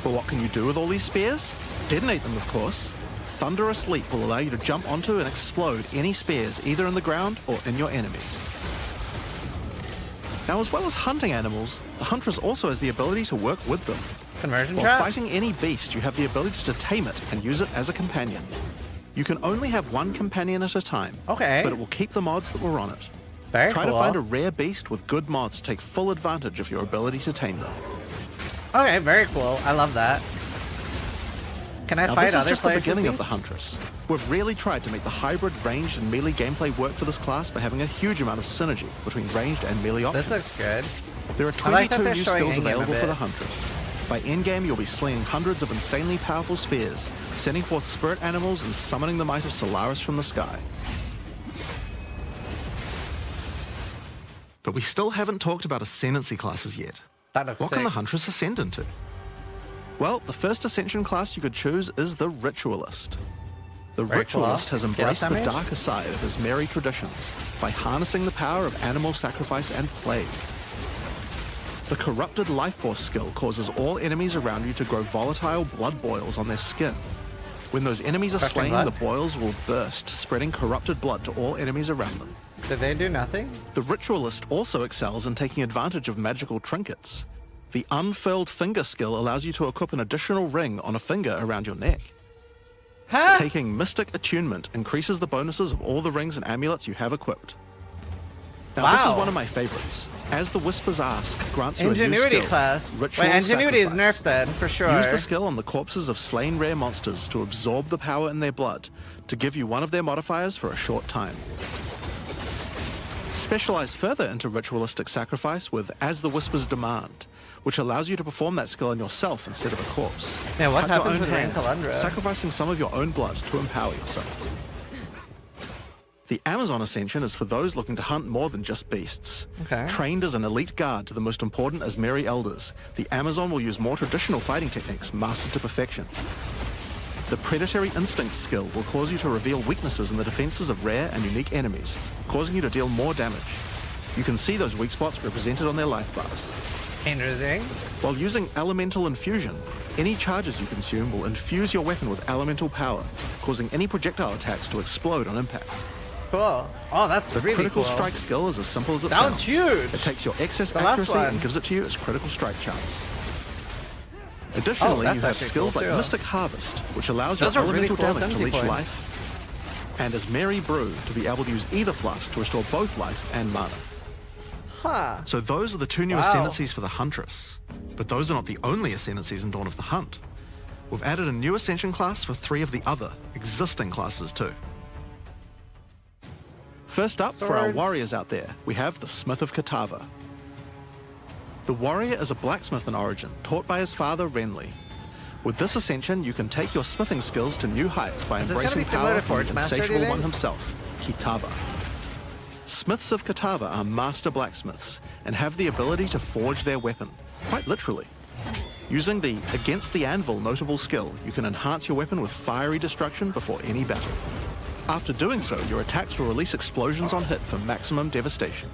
But what can you do with all these spears? Detonate them, of course. Thunderous Leap will allow you to jump onto and explode any spears either in the ground or in your enemies. Now, as well as hunting animals, the Huntress also has the ability to work with them. Conversion While trap? fighting any beast, you have the ability to tame it and use it as a companion. You can only have one companion at a time, okay, but it will keep the mods that were on it. Very Try cool. to find a rare beast with good mods to take full advantage of your ability to tame them. Okay, very cool. I love that. Can I fight other players? This is just the beginning of the Huntress. We've really tried to make the hybrid ranged and melee gameplay work for this class by having a huge amount of synergy between ranged and melee options. This looks good. There are 22 new skills available for the Huntress. By endgame, you'll be slinging hundreds of insanely powerful spears, sending forth spirit animals and summoning the might of Solaris from the sky. But we still haven't talked about ascendancy classes yet. What can the Huntress ascend into? Well, the first ascension class you could choose is the Ritualist. The Ritualist has embraced the darker side of his merry traditions by harnessing the power of animal sacrifice and plague. The Corrupted Life Force skill causes all enemies around you to grow volatile blood boils on their skin. When those enemies are slain, the boils will burst, spreading corrupted blood to all enemies around them. Did they do nothing? The Ritualist also excels in taking advantage of magical trinkets. The Unfurled Finger skill allows you to equip an additional ring on a finger around your neck. Huh? Taking Mystic Attunement increases the bonuses of all the rings and amulets you have equipped. Now, this is one of my favorites. As the Whispers Ask grants you a new skill, class. Ritual Wait, Ingenuity is Sacrifice. nerfed then, for sure. Use the skill on the corpses of slain rare monsters to absorb the power in their blood, to give you one of their modifiers for a short time. Specialize further into Ritualistic Sacrifice with As the Whispers Demand, which allows you to perform that skill on yourself instead of a corpse. Now, what Cut your happens own with hair, Calandra? sacrificing some of your own blood to empower yourself. The Amazon Ascension is for those looking to hunt more than just beasts. Okay. Trained as an elite guard to the most important Asmeri elders, the Amazon will use more traditional fighting techniques mastered to perfection. The Predatory Instinct skill will cause you to reveal weaknesses in the defenses of rare and unique enemies, causing you to deal more damage. You can see those weak spots represented on their life bars. Interesting. While using Elemental Infusion, any charges you consume will infuse your weapon with elemental power, causing any projectile attacks to explode on impact. Cool. Oh, that's the really critical cool. strike skill is as simple as it Sounds sounds. huge. It takes your excess The last accuracy one. and gives it to you as critical strike chance. Additionally, you have skills like Mystic Harvest, which allows your Those are really elemental cool damage to ascendancy reach points. life. and as Mary Brew to be able to use either flask to restore both life and mana. Huh. So those are the 2 new Wow. ascendancies for the Huntress. But those are not the only ascendancies in Dawn of the Hunt. We've added a new ascension class for 3 of the other existing classes too. First up, for our Swords. warriors out there, we have the Smith of Kitava. The warrior is a blacksmith in origin, taught by his father Renly. With this ascension, you can take your smithing skills to new heights by Is this gonna embracing be similar power to from the Forge Master, do you insatiable one think? himself, Kitava. Smiths of Kitava are master blacksmiths and have the ability to forge their weapon, quite literally. Using the Against the Anvil notable skill, you can enhance your weapon with fiery destruction before any battle. After doing so, your attacks will release explosions on hit for maximum devastation.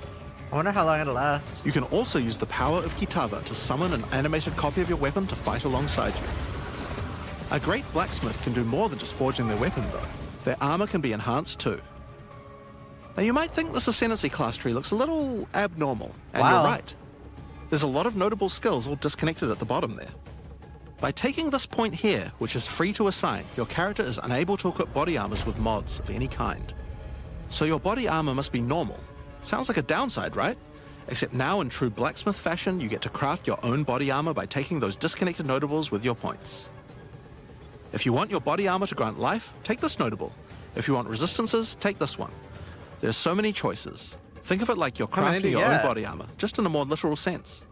I wonder how long it'll last. You can also use the power of Kitava to summon an animated copy of your weapon to fight alongside you. A great blacksmith can do more than just forging their weapon though. Their armor can be enhanced too. Now you might think this ascendancy class tree looks a little abnormal, and Wow. you're right. There's a lot of notable skills all disconnected at the bottom there. By taking this point here, which is free to assign, your character is unable to equip body armors with mods of any kind. So your body armor must be normal. Sounds like a downside, right? Except now in true blacksmith fashion, you get to craft your own body armor by taking those disconnected notables with your points. If you want your body armor to grant life, take this notable. If you want resistances, take this one. There's so many choices. Think of it like you're How many crafting do you your own get? body armor, just in a more literal sense.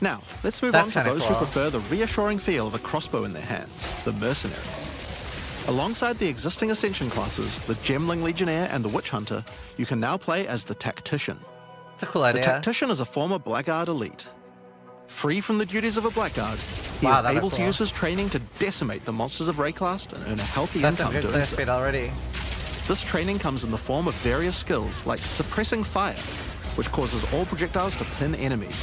Now, let's move That's on to kinda those cool. who prefer the reassuring feel of a crossbow in their hands, the mercenary. Alongside the existing Ascension classes, the Gemling Legionnaire and the Witch Hunter, you can now play as the Tactician. It's a cool The idea. Tactician is a former Blackguard elite. Free from the duties of a Blackguard, he Wow, is that'd be able to cool. use his training to decimate the monsters of Rayclast and earn a healthy That's some income good doing player so. speed already. This training comes in the form of various skills like suppressing fire, which causes all projectiles to pin enemies.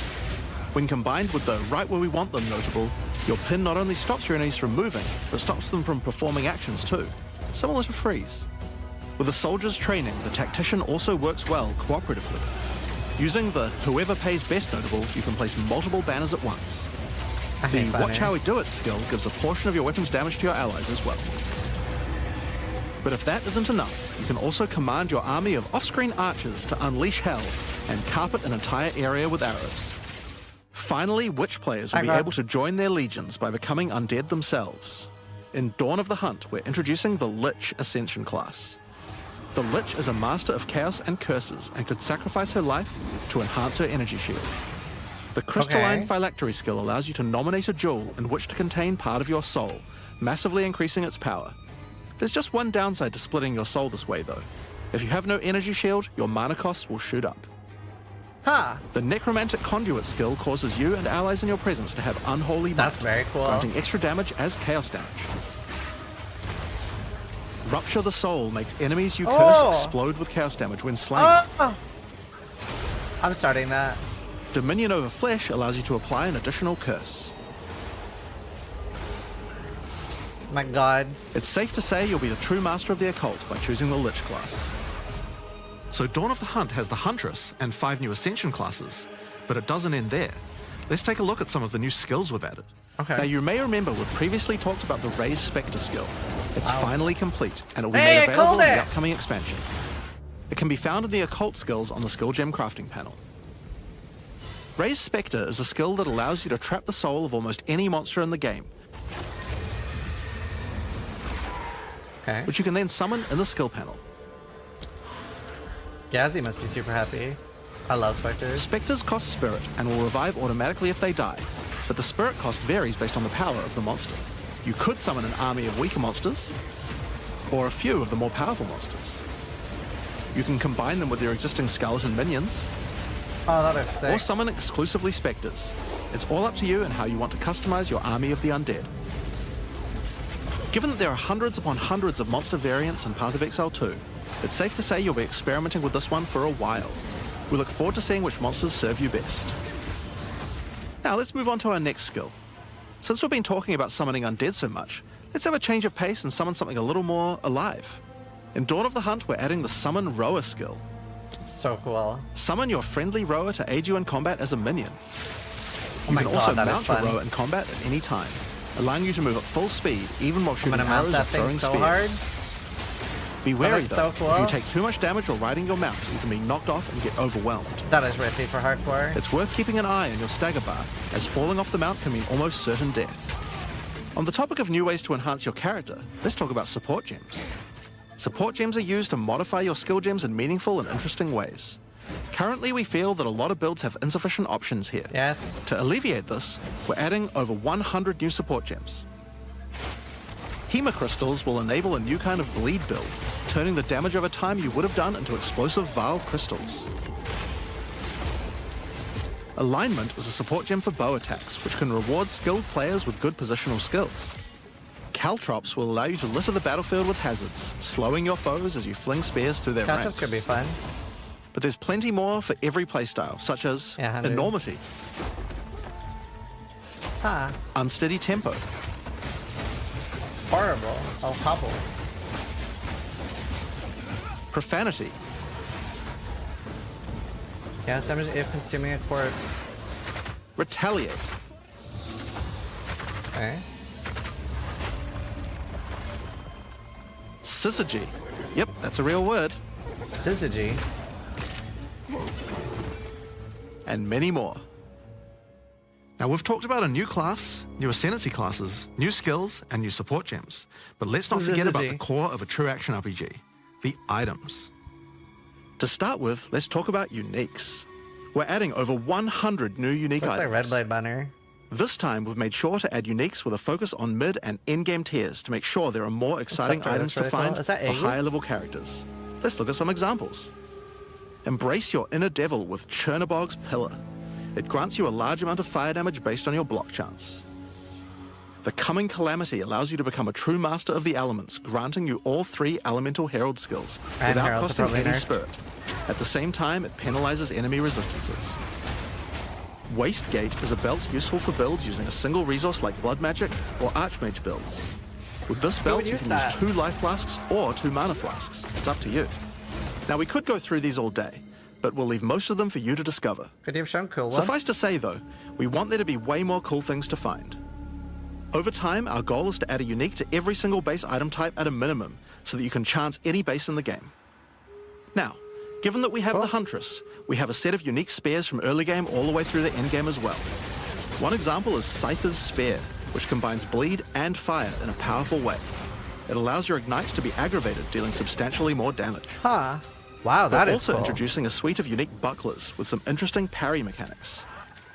When combined with the right where we want them notable, your pin not only stops your enemies from moving, but stops them from performing actions too, similar to freeze. With a soldier's training, the Tactician also works well cooperatively. Using the whoever pays best notable, you can place multiple banners at once. I The hate Watch How We banners. Do It skill gives a portion of your weapon's damage to your allies as well. But if that isn't enough, you can also command your army of off-screen archers to unleash hell and carpet an entire area with arrows. Finally, Witch players will be Okay. able to join their legions by becoming undead themselves. In Dawn of the Hunt, we're introducing the Lich Ascension class. The Lich is a master of chaos and curses and could sacrifice her life to enhance her energy shield. The Crystalline Okay. Phylactery skill allows you to nominate a jewel in which to contain part of your soul, massively increasing its power. There's just one downside to splitting your soul this way though. If you have no energy shield, your mana costs will shoot up. Huh. The Necromantic Conduit skill causes you and allies in your presence to have unholy might, That's very cool. granting extra damage as chaos damage. Rupture the Soul makes enemies you curse Oh! explode with chaos damage when slain. Oh! I'm starting that. Dominion over Flesh allows you to apply an additional curse. My god. It's safe to say you'll be the true master of the occult by choosing the Lich class. So Dawn of the Hunt has the Huntress and 5 new Ascension classes, but it doesn't end there. Let's take a look at some of the new skills we've added. Okay. Now you may remember we've previously talked about the Raised Spectre skill. It's finally complete, and it will be Hey, made I available called in the it! upcoming expansion. It can be found in the occult skills on the skill gem crafting panel. Raised Spectre is a skill that allows you to trap the soul of almost any monster in the game, Okay. which you can then summon in the skill panel. Gazzy must be super happy. I love specters. Spectres cost spirit and will revive automatically if they die, but the spirit cost varies based on the power of the monster. You could summon an army of weaker monsters, or a few of the more powerful monsters. You can combine them with your existing skeleton minions, Oh, that is or sick. summon exclusively spectres. It's all up to you and how you want to customize your army of the undead. Given that there are hundreds upon hundreds of monster variants in Path of Exile 2, it's safe to say you'll be experimenting with this one for a while. We look forward to seeing which monsters serve you best. Now let's move on to our next skill. Since we've been talking about summoning undead so much, let's have a change of pace and summon something a little more alive. In Dawn of the Hunt, we're adding the Summon Rower skill. So cool. Summon your friendly rower to aid you in combat as a minion. You my can God, also that is mount your fun. rower in combat at any time, allowing you to move at full speed even while I'm shooting gonna mount arrows or that thing throwing so spears. hard. Be wary that's though, so cool. if you take too much damage while riding your mount, you can be knocked off and get overwhelmed. That is rippy for hardcore. It's worth keeping an eye on your stagger bar, as falling off the mount can mean almost certain death. On the topic of new ways to enhance your character, let's talk about support gems. Support gems are used to modify your skill gems in meaningful and interesting ways. Currently, we feel that a lot of builds have insufficient options here. Yes. To alleviate this, we're adding over 100 new support gems. Hema crystals will enable a new kind of bleed build, turning the damage over time you would have done into explosive vile crystals. Alignment is a support gem for bow attacks, which can reward skilled players with good positional skills. Caltrops will allow you to litter the battlefield with hazards, slowing your foes as you fling spears through their Caltrops ranks. could be fun. But there's plenty more for every playstyle, such as enormity, unsteady tempo, Horrible. Oh, hobble. profanity, Yeah, damage if consuming a corpse. retaliate, Okay. syzygy. Yep, that's a real word. Syzygy. And many more. Now, we've talked about a new class, new ascendancy classes, new skills, and new support gems. But let's not forget about the core of a true action RPG, the items. To start with, let's talk about uniques. We're adding over 100 new unique Looks items. like Red Blade banner. This time, we've made sure to add uniques with a focus on mid and end-game tiers to make sure there are more exciting Scepter items looks to really cool. find Is that for Aegis? higher-level characters. Let's look at some examples. Embrace your inner devil with Chernobog's Pillar. It grants you a large amount of fire damage based on your block chance. The Coming Calamity allows you to become a true master of the elements, granting you all 3 elemental herald skills And without heralds are costing probably any nerfed. spirit. At the same time, it penalizes enemy resistances. Wastegate is a belt useful for builds using a single resource like Blood Magic or Archmage builds. With this belt, would you use can that? use 2 life flasks or 2 mana flasks. It's up to you. Now, we could go through these all day, but we'll leave most of them for you to discover. Could you have shown cool ones? Suffice to say, though, we want there to be way more cool things to find. Over time, our goal is to add a unique to every single base item type at a minimum, so that you can chance any base in the game. Now, given that we have the Huntress, we have a set of unique spears from early game all the way through to end game as well. One example is Scyther's Spear, which combines bleed and fire in a powerful way. It allows your ignites to be aggravated, dealing substantially more damage. Huh. Wow, that We're is also cool. introducing a suite of unique bucklers with some interesting parry mechanics.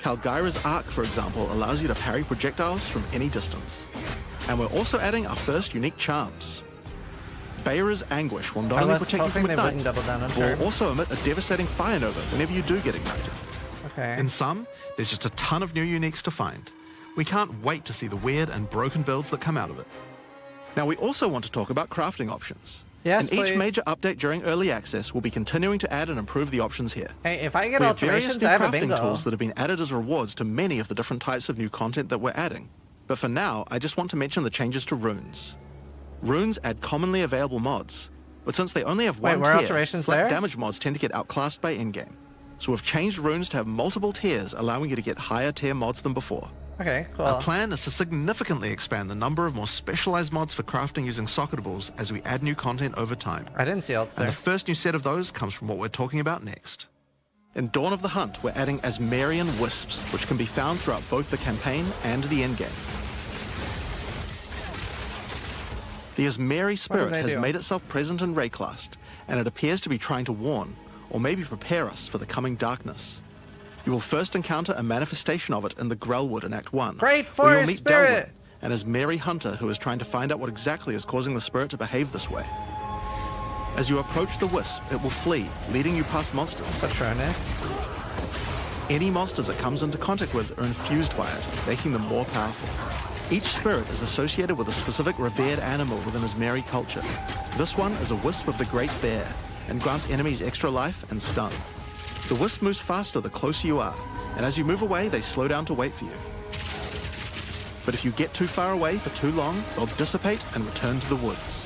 Calgyra's Arc, for example, allows you to parry projectiles from any distance. And we're also adding our first unique charms. Bayra's Anguish will not I only was protect you from hoping they ignite, wouldn't double down on but will charms. also emit a devastating fire nova whenever you do get ignited. Okay. In sum, there's just a ton of new uniques to find. We can't wait to see the weird and broken builds that come out of it. Now, we also want to talk about crafting options. Yes, In each please. major update during early access, we'll be continuing to add and improve the options here. Hey, if I get We have various alterations, new I have a crafting bingo. tools that have been added as rewards to many of the different types of new content that we're adding. But for now, I just want to mention the changes to runes. Runes add commonly available mods, but since they only have one were tier, alterations flat there? damage mods tend to get outclassed by endgame. So we've changed runes to have multiple tiers, allowing you to get higher tier mods than before. Okay, cool. Our plan is to significantly expand the number of more specialized mods for crafting using socketables as we add new content over time. I didn't see alts And there. the first new set of those comes from what we're talking about next. In Dawn of the Hunt, we're adding Asmarian Wisps, which can be found throughout both the campaign and the endgame. The Asmari spirit they has do? made itself present in Rayclast, and it appears to be trying to warn, or maybe prepare us for the coming darkness. You will first encounter a manifestation of it in the Grellwood in Act 1. Great where you'll forest meet spirit! Delwyn, and Asmari Hunter, who is trying to find out what exactly is causing the spirit to behave this way. As you approach the wisp, it will flee, leading you past monsters. Patronus. Any monsters it comes into contact with are infused by it, making them more powerful. Each spirit is associated with a specific revered animal within Asmari culture. This one is a wisp of the Great Bear, and grants enemies extra life and stun. The wisp moves faster the closer you are, and as you move away, they slow down to wait for you. But if you get too far away for too long, they'll dissipate and return to the woods.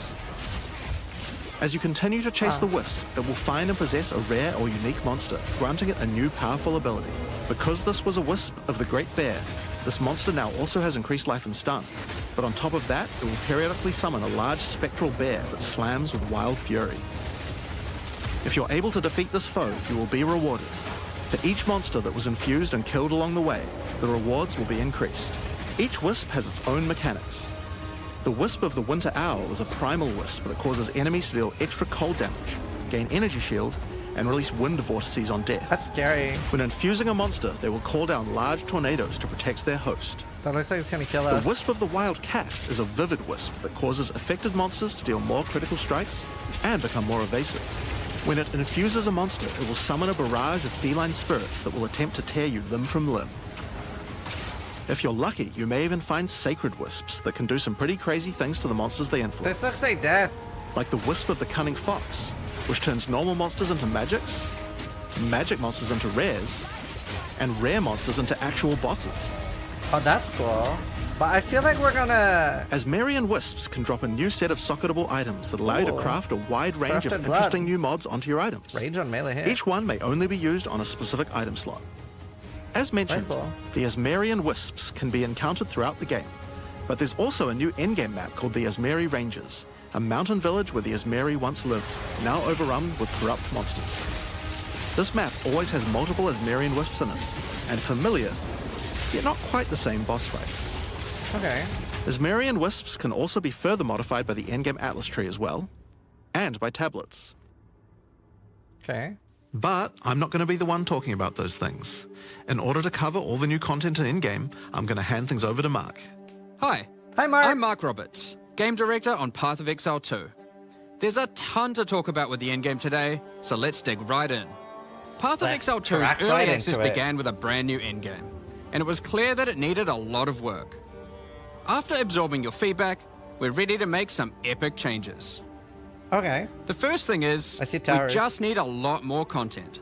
As you continue to chase the wisp, it will find and possess a rare or unique monster, granting it a new powerful ability. Because this was a wisp of the Great Bear, this monster now also has increased life and stun, but on top of that, it will periodically summon a large spectral bear that slams with wild fury. If you're able to defeat this foe, you will be rewarded. For each monster that was infused and killed along the way, the rewards will be increased. Each wisp has its own mechanics. The Wisp of the Winter Owl is a primal wisp that causes enemies to deal extra cold damage, gain energy shield, and release wind vortices on death. That's scary. When infusing a monster, they will call down large tornadoes to protect their host. That looks like it's gonna kill us. The Wisp of the Wild Cat is a vivid wisp that causes affected monsters to deal more critical strikes and become more evasive. When it infuses a monster, it will summon a barrage of feline spirits that will attempt to tear you limb from limb. If you're lucky, you may even find sacred wisps that can do some pretty crazy things to the monsters they influence. This looks like death. Like the Wisp of the Cunning Fox, which turns normal monsters into magics, magic monsters into rares, and rare monsters into actual bosses. Oh, that's cool. But I feel like we're gonna... Asmerian Wisps can drop a new set of socketable items that allow you to craft a wide range of Crafted interesting blood. new mods onto your items. Rage on melee hit. Each one may only be used on a specific item slot. As mentioned, Very cool. the Asmerian Wisps can be encountered throughout the game, but there's also a new endgame map called the Asmeri Ranges, a mountain village where the Asmeri once lived, now overrun with corrupt monsters. This map always has multiple Asmerian Wisps in it, and familiar, yet not quite the same boss fight. Okay. Asmerian Wisps can also be further modified by the endgame Atlas tree as well, and by tablets. Okay. But I'm not going to be the one talking about those things. In order to cover all the new content in in-game, I'm going to hand things over to Mark. Hi. Hi, Mark. I'm Mark Roberts, Game Director on Path of Exile 2. There's a ton to talk about with the endgame today, so let's dig right in. Path of Let's Exile 2's crack early right access into it. began with a brand new endgame, and it was clear that it needed a lot of work. After absorbing your feedback, we're ready to make some epic changes. Okay. The first thing is, I see we towers. just need a lot more content.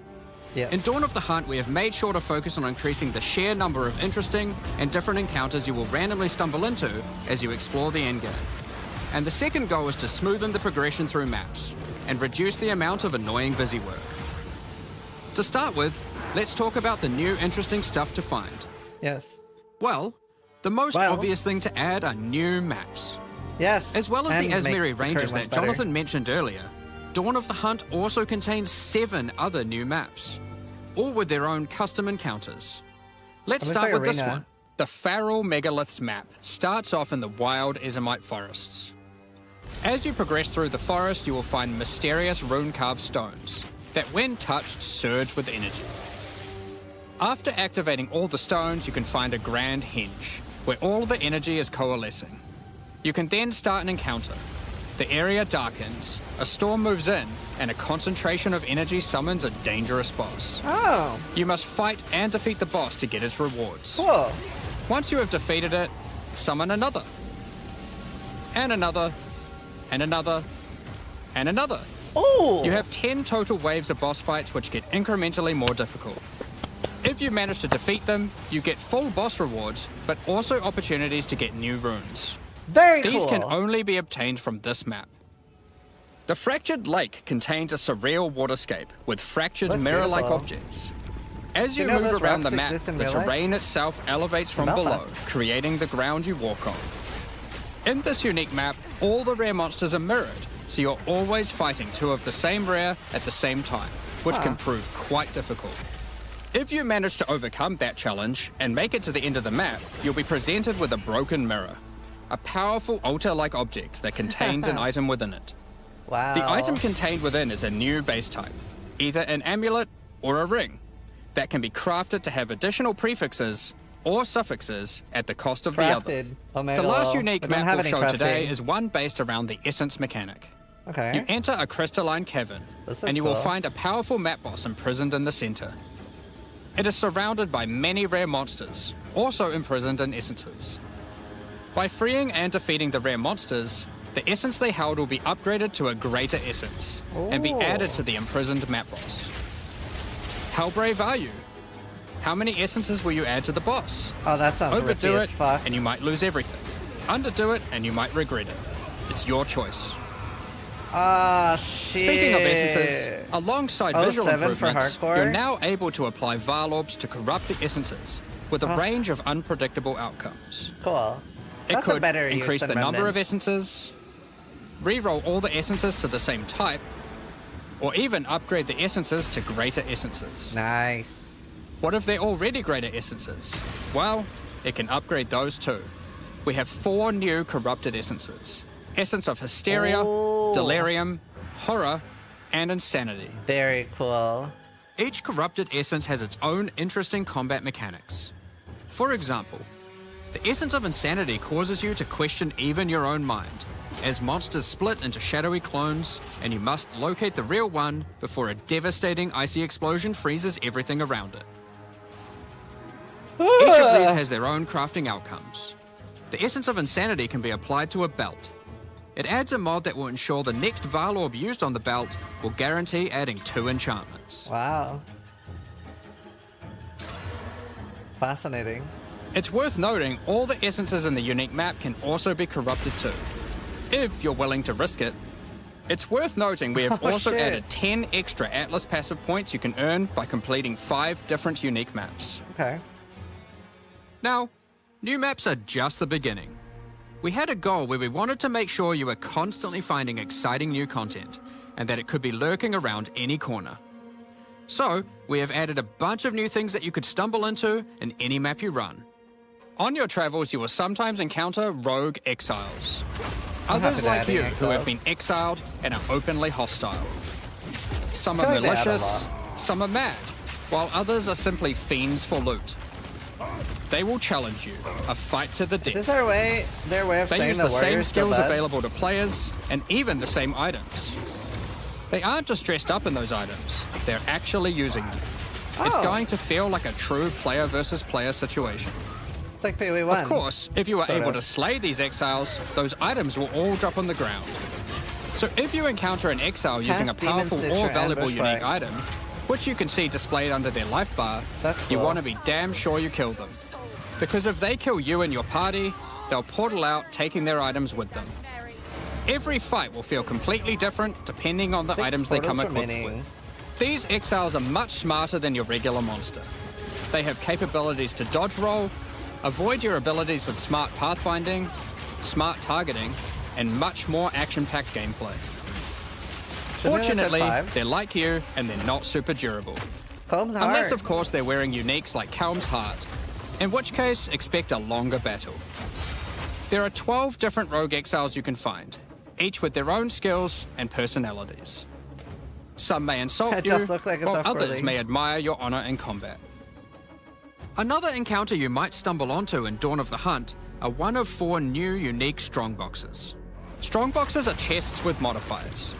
Yes. In Dawn of the Hunt, we have made sure to focus on increasing the sheer number of interesting and different encounters you will randomly stumble into as you explore the endgame. And the second goal is to smoothen the progression through maps and reduce the amount of annoying busy work. To start with, let's talk about the new interesting stuff to find. Yes. Well, the most Well. obvious thing to add are new maps. Yes. As well as and the make Asmeri current Ranges ones that better. Jonathan mentioned earlier, Dawn of the Hunt also contains 7 other new maps, all with their own custom encounters. Let's Looks start like with this arena. one. The Feral Megaliths map starts off in the wild Ezomite forests. As you progress through the forest, you will find mysterious rune-carved stones that, when touched, surge with energy. After activating all the stones, you can find a grand henge, where all the energy is coalescing. You can then start an encounter. The area darkens, a storm moves in, and a concentration of energy summons a dangerous boss. Oh, You must fight and defeat the boss to get its rewards. cool. Once you have defeated it, summon another. And another. And another. And another. Oh. You have 10 total waves of boss fights which get incrementally more difficult. If you manage to defeat them, you get full boss rewards, but also opportunities to get new runes. Very These cool. can only be obtained from this map. The Fractured Lake contains a surreal waterscape with fractured That's mirror-like beautiful. objects. As Do you you know move those around the rocks map, exist in the real life? terrain itself elevates from In below, Belfast. creating the ground you walk on. In this unique map, all the rare monsters are mirrored, so you're always fighting 2 of the same rare at the same time, which can prove quite difficult. If you manage to overcome that challenge and make it to the end of the map, you'll be presented with a broken mirror, a powerful altar-like object that contains an item within it. Wow. The item contained within is a new base type, either an amulet or a ring, that can be crafted to have additional prefixes or suffixes at the cost of the other. Crafted. Oh, man, The last well, unique I don't map have we'll any show today crafting. is one based around the essence mechanic. Okay. You enter a crystalline cavern, This is and you will cool. find a powerful map boss imprisoned in the center. It is surrounded by many rare monsters, also imprisoned in essences. By freeing and defeating the rare monsters, the essence they held will be upgraded to a greater essence and be added to the imprisoned map boss. How brave are you? How many essences will you add to the boss? Oh, that sounds Overdo rippy it, as fuck. and you might lose everything. Underdo it, and you might regret it. It's your choice. Ah, shit. Speaking of essences, alongside visual 07 for improvements, hardcore? you're now able to apply Varlorbs to corrupt the essences with a range of unpredictable outcomes. Cool. It That's a could better use increase than the number Remnant. of essences, reroll all the essences to the same type, or even upgrade the essences to greater essences. Nice. What if they're already greater essences? Well, it can upgrade those too. We have 4 new corrupted essences. Essence of Hysteria, Oh. Delirium, Horror, and Insanity. Very cool. Each corrupted essence has its own interesting combat mechanics. For example, the essence of Insanity causes you to question even your own mind, as monsters split into shadowy clones, and you must locate the real one before a devastating icy explosion freezes everything around it. Each of these has their own crafting outcomes. The essence of Insanity can be applied to a belt. It adds a mod that will ensure the next Vaal Orb used on the belt will guarantee adding 2 enchantments. Wow. Fascinating. It's worth noting all the essences in the unique map can also be corrupted too, if you're willing to risk it. It's worth noting we have Oh, also shit. added 10 extra Atlas passive points you can earn by completing 5 different unique maps. Okay. Now, new maps are just the beginning. We had a goal where we wanted to make sure you were constantly finding exciting new content, and that it could be lurking around any corner. So, we have added a bunch of new things that you could stumble into in any map you run. On your travels, you will sometimes encounter rogue exiles. I'm Others happy to like add you exiles. who have been exiled and are openly hostile. Some are feel like they add a malicious, some are mad, while others are simply fiends for loot. They will challenge you, a fight to the Is this death. their way of They saying use the the same warrior's still skills bad? available to players, and even the same items. They aren't just dressed up in those items, they're actually using them. It's Oh. going to feel like a true player versus player situation. It's like PoE1. Of course, if you are Sort able of. to slay these exiles, those items will all drop on the ground. So if you encounter an exile using a Cast Demon powerful Stitcher or and valuable Bushwhack. unique item, which you can see displayed under their life bar, That's you cool. want to be damn sure you kill them. Because if they kill you and your party, they'll portal out taking their items with them. Every fight will feel completely different depending on the 6 items they come portals equipped remaining. with. These exiles are much smarter than your regular monster. They have capabilities to dodge roll, avoid your abilities with smart pathfinding, smart targeting, and much more action-packed gameplay. Shouldn't we have said Fortunately, 5? they're like you and they're not super durable. Comb's hard. Unless, of course, they're wearing uniques like Calm's Heart, in which case, expect a longer battle. There are 12 different rogue exiles you can find, each with their own skills and personalities. Some may insult It you, does look like a while soft others bully. may admire your honor in combat. Another encounter you might stumble onto in Dawn of the Hunt are one of 4 new unique strongboxes. Strongboxes are chests with modifiers.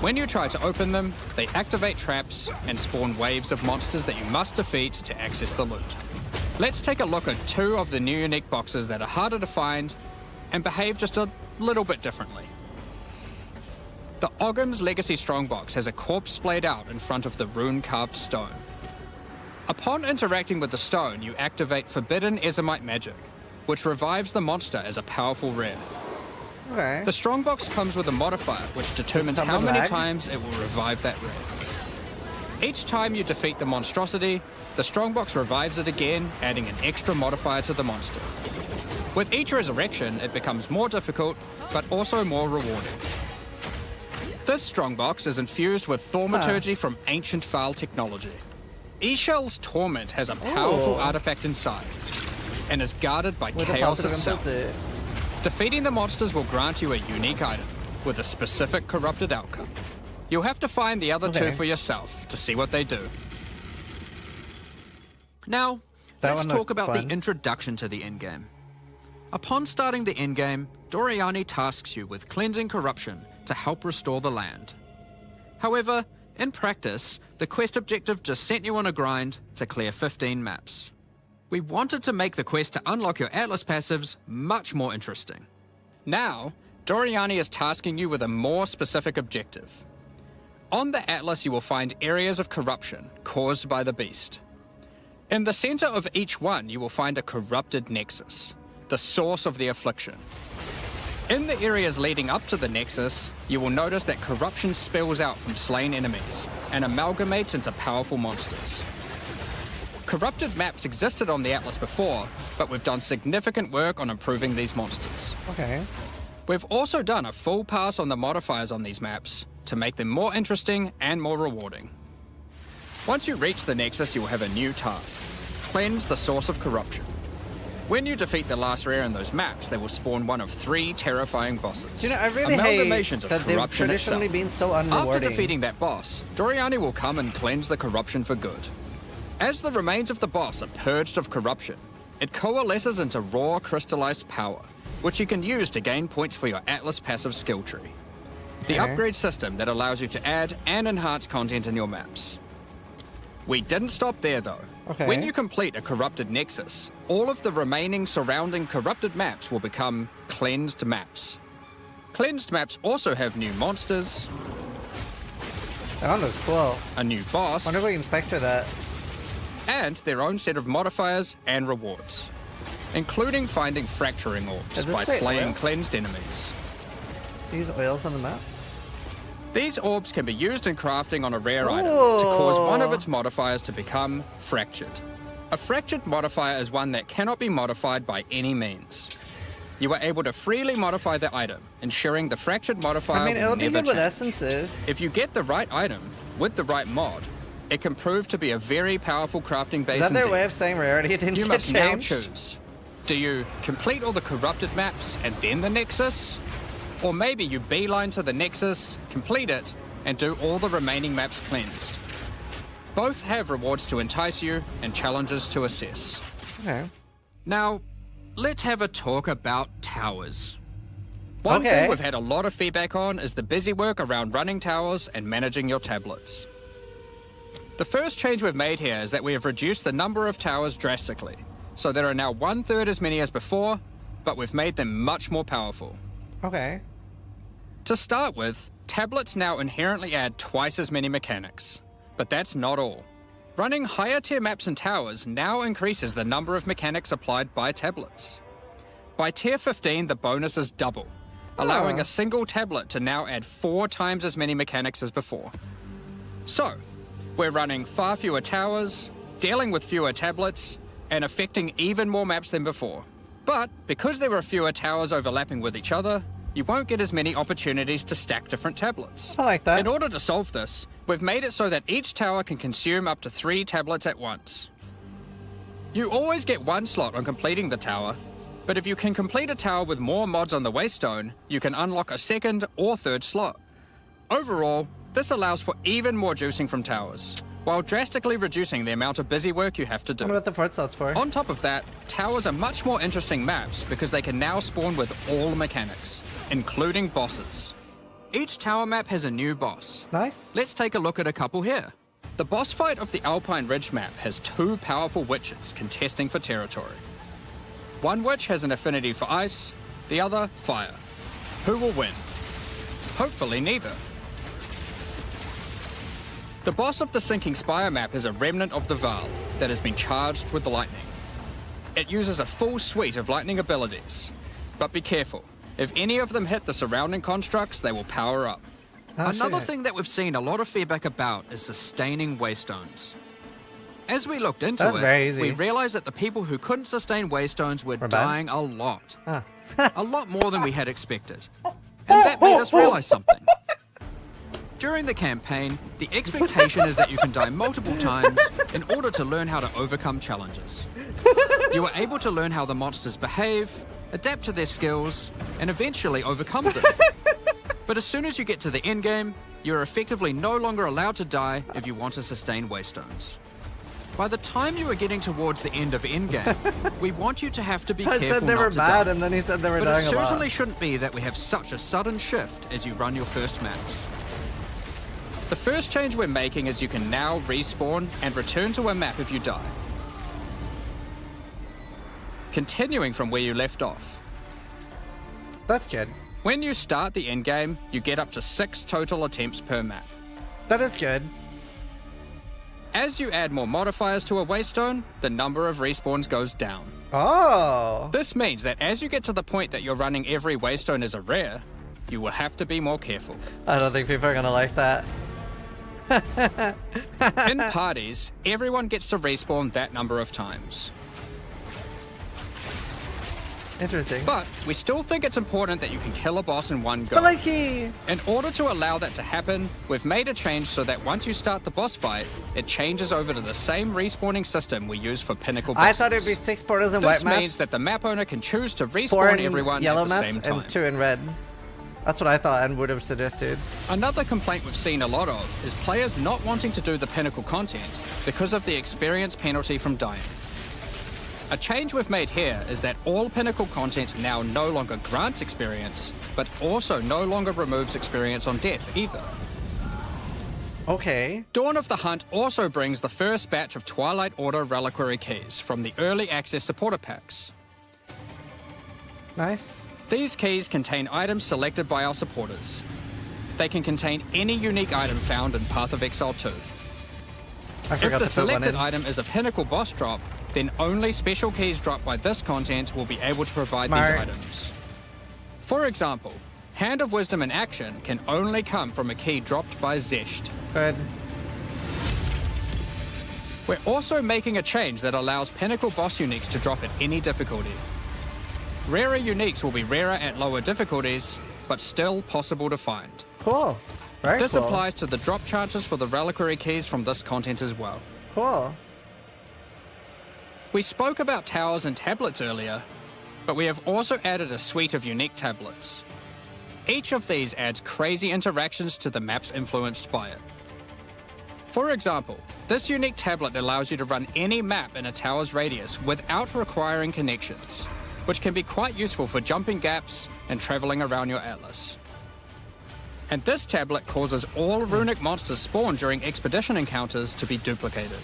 When you try to open them, they activate traps and spawn waves of monsters that you must defeat to access the loot. Let's take a look at 2 of the new unique boxes that are harder to find and behave just a little bit differently. The Ogham's Legacy Strongbox has a corpse splayed out in front of the rune-carved stone. Upon interacting with the stone, you activate Forbidden Ezomite magic, which revives the monster as a powerful rare. Okay. The Strongbox comes with a modifier which determines Does it come how with many lag? times it will revive that rare. Each time you defeat the monstrosity, the Strongbox revives it again, adding an extra modifier to the monster. With each resurrection, it becomes more difficult, but also more rewarding. This Strongbox is infused with Thaumaturgy from ancient Vaal technology. Eshel's Torment has a powerful Ooh. artifact inside, and is guarded by With a chaos positive itself. implicit. Defeating the monsters will grant you a unique item with a specific corrupted outcome. You'll have to find the other 2 Okay. for yourself to see what they do. Now, That let's one talk looked about fun. the introduction to the endgame. Upon starting the endgame, Doriani tasks you with cleansing corruption to help restore the land. However, in practice, the quest objective just sent you on a grind to clear 15 maps. We wanted to make the quest to unlock your Atlas passives much more interesting. Now, Doriani is tasking you with a more specific objective. On the Atlas, you will find areas of corruption caused by the beast. In the center of each one, you will find a corrupted nexus, the source of the affliction. In the areas leading up to the nexus, you will notice that corruption spills out from slain enemies and amalgamates into powerful monsters. Corrupted maps existed on the Atlas before, but we've done significant work on improving these monsters. Okay. We've also done a full pass on the modifiers on these maps to make them more interesting and more rewarding. Once you reach the Nexus, you'll have a new task: cleanse the source of corruption. When you defeat the last rare in those maps, they will spawn one of 3 terrifying bosses. You know, I really hate Amalgamations of that they've corruption traditionally itself. been so unrewarding. After defeating that boss, Doriani will come and cleanse the corruption for good. As the remains of the boss are purged of corruption, it coalesces into raw crystallized power, which you can use to gain points for your Atlas passive skill tree. The upgrade system that allows you to add and enhance content in your maps. We didn't stop there though. Okay. When you complete a corrupted Nexus, all of the remaining surrounding corrupted maps will become cleansed maps. Cleansed maps also have new monsters. That one was cool. A new boss. Wonder if we can spectre that. And their own set of modifiers and rewards, including finding fracturing orbs Does it by say slaying oil? cleansed enemies. These oils on the map. These orbs can be used in crafting on a rare item to cause one of its modifiers to become fractured. A fractured modifier is one that cannot be modified by any means. You are able to freely modify the item, ensuring the fractured modifier I mean, it'll will be never good with change. essences. If you get the right item with the right mod, it can prove to be a very powerful crafting base Is that their indeed. way of saying rarity didn't You get must now changed? choose. Do you complete all the corrupted maps and then the Nexus? Or maybe you beeline to the Nexus, complete it, and do all the remaining maps cleansed. Both have rewards to entice you and challenges to assess. Okay. Now, let's have a talk about towers. One Okay. thing we've had a lot of feedback on is the busy work around running towers and managing your tablets. The first change we've made here is that we have reduced the number of towers drastically, so there are now 1/3 as many as before, but we've made them much more powerful. Okay. To start with, tablets now inherently add twice as many mechanics. But that's not all. Running higher tier maps and towers now increases the number of mechanics applied by tablets. By tier 15, the bonuses double, allowing a single tablet to now add 4 times as many mechanics as before. So, we're running far fewer towers, dealing with fewer tablets, and affecting even more maps than before. But because there are fewer towers overlapping with each other, you won't get as many opportunities to stack different tablets. I like that. In order to solve this, we've made it so that each tower can consume up to 3 tablets at once. You always get 1 slot on completing the tower, but if you can complete a tower with more mods on the Waystone, you can unlock a 2nd or 3rd slot. Overall, this allows for even more juicing from towers, while drastically reducing the amount of busy work you have to do. Wonder what the fort slots for. On top of that, towers are much more interesting maps because they can now spawn with all mechanics, including bosses. Each tower map has a new boss. Nice. Let's take a look at a couple here. The boss fight of the Alpine Ridge map has 2 powerful witches contesting for territory. One witch has an affinity for ice, the other fire. Who will win? Hopefully neither. The boss of the Sinking Spire map is a remnant of the Val that has been charged with lightning. It uses a full suite of lightning abilities, but be careful. If any of them hit the surrounding constructs, they will power up. Another thing that we've seen a lot of feedback about is sustaining Waystones. As we looked into That's very it, easy. we realized that the people who couldn't sustain Waystones were bad? dying a lot. Ah. A lot more than we had expected. And that made us realize something. During the campaign, the expectation is that you can die multiple times in order to learn how to overcome challenges. You are able to learn how the monsters behave, adapt to their skills, and eventually overcome them. But as soon as you get to the end game, you are effectively no longer allowed to die if you want to sustain Waystones. By the time you are getting towards the end of endgame, we want you to have to be I careful said they were not to bad, die. and then he said they were But it dying a lot. certainly shouldn't be that we have such a sudden shift as you run your first maps. The first change we're making is you can now respawn and return to a map if you die. Continuing from where you left off. That's good. When you start the endgame, you get up to 6 total attempts per map. That is good. As you add more modifiers to a Waystone, the number of respawns goes down. Oh. This means that as you get to the point that you're running every Waystone as a rare, you will have to be more careful. I don't think people are gonna like that. In parties, everyone gets to respawn that number of times. Interesting. But we still think it's important that you can kill a boss in one go. Spelunky! In order to allow that to happen, we've made a change so that once you start the boss fight, it changes over to the same respawning system we use for pinnacle bosses. I thought it'd be 6 portals in white This maps. means that the map owner can choose to 4 respawn in everyone yellow at the maps same time. and 2 in red. That's what I thought and would have suggested. Another complaint we've seen a lot of is players not wanting to do the pinnacle content because of the experience penalty from dying. A change we've made here is that all pinnacle content now no longer grants experience, but also no longer removes experience on death either. Okay. Dawn of the Hunt also brings the first batch of Twilight Order reliquary keys from the early access supporter packs. Nice. These keys contain items selected by our supporters. They can contain any unique item found in Path of Exile 2. I If forgot the to put one selected in. item is a pinnacle boss drop, then only special keys dropped by this content will be able to provide Smart. these items. For example, Hand of Wisdom in action can only come from a key dropped by Zesht. Good. We're also making a change that allows pinnacle boss uniques to drop at any difficulty. Rarer uniques will be rarer at lower difficulties, but still possible to find. Cool. Very This cool. applies to the drop chances for the reliquary keys from this content as well. Cool. We spoke about towers and tablets earlier, but we have also added a suite of unique tablets. Each of these adds crazy interactions to the maps influenced by it. For example, this unique tablet allows you to run any map in a tower's radius without requiring connections, which can be quite useful for jumping gaps and traveling around your atlas. And this tablet causes all runic monsters spawned during expedition encounters to be duplicated,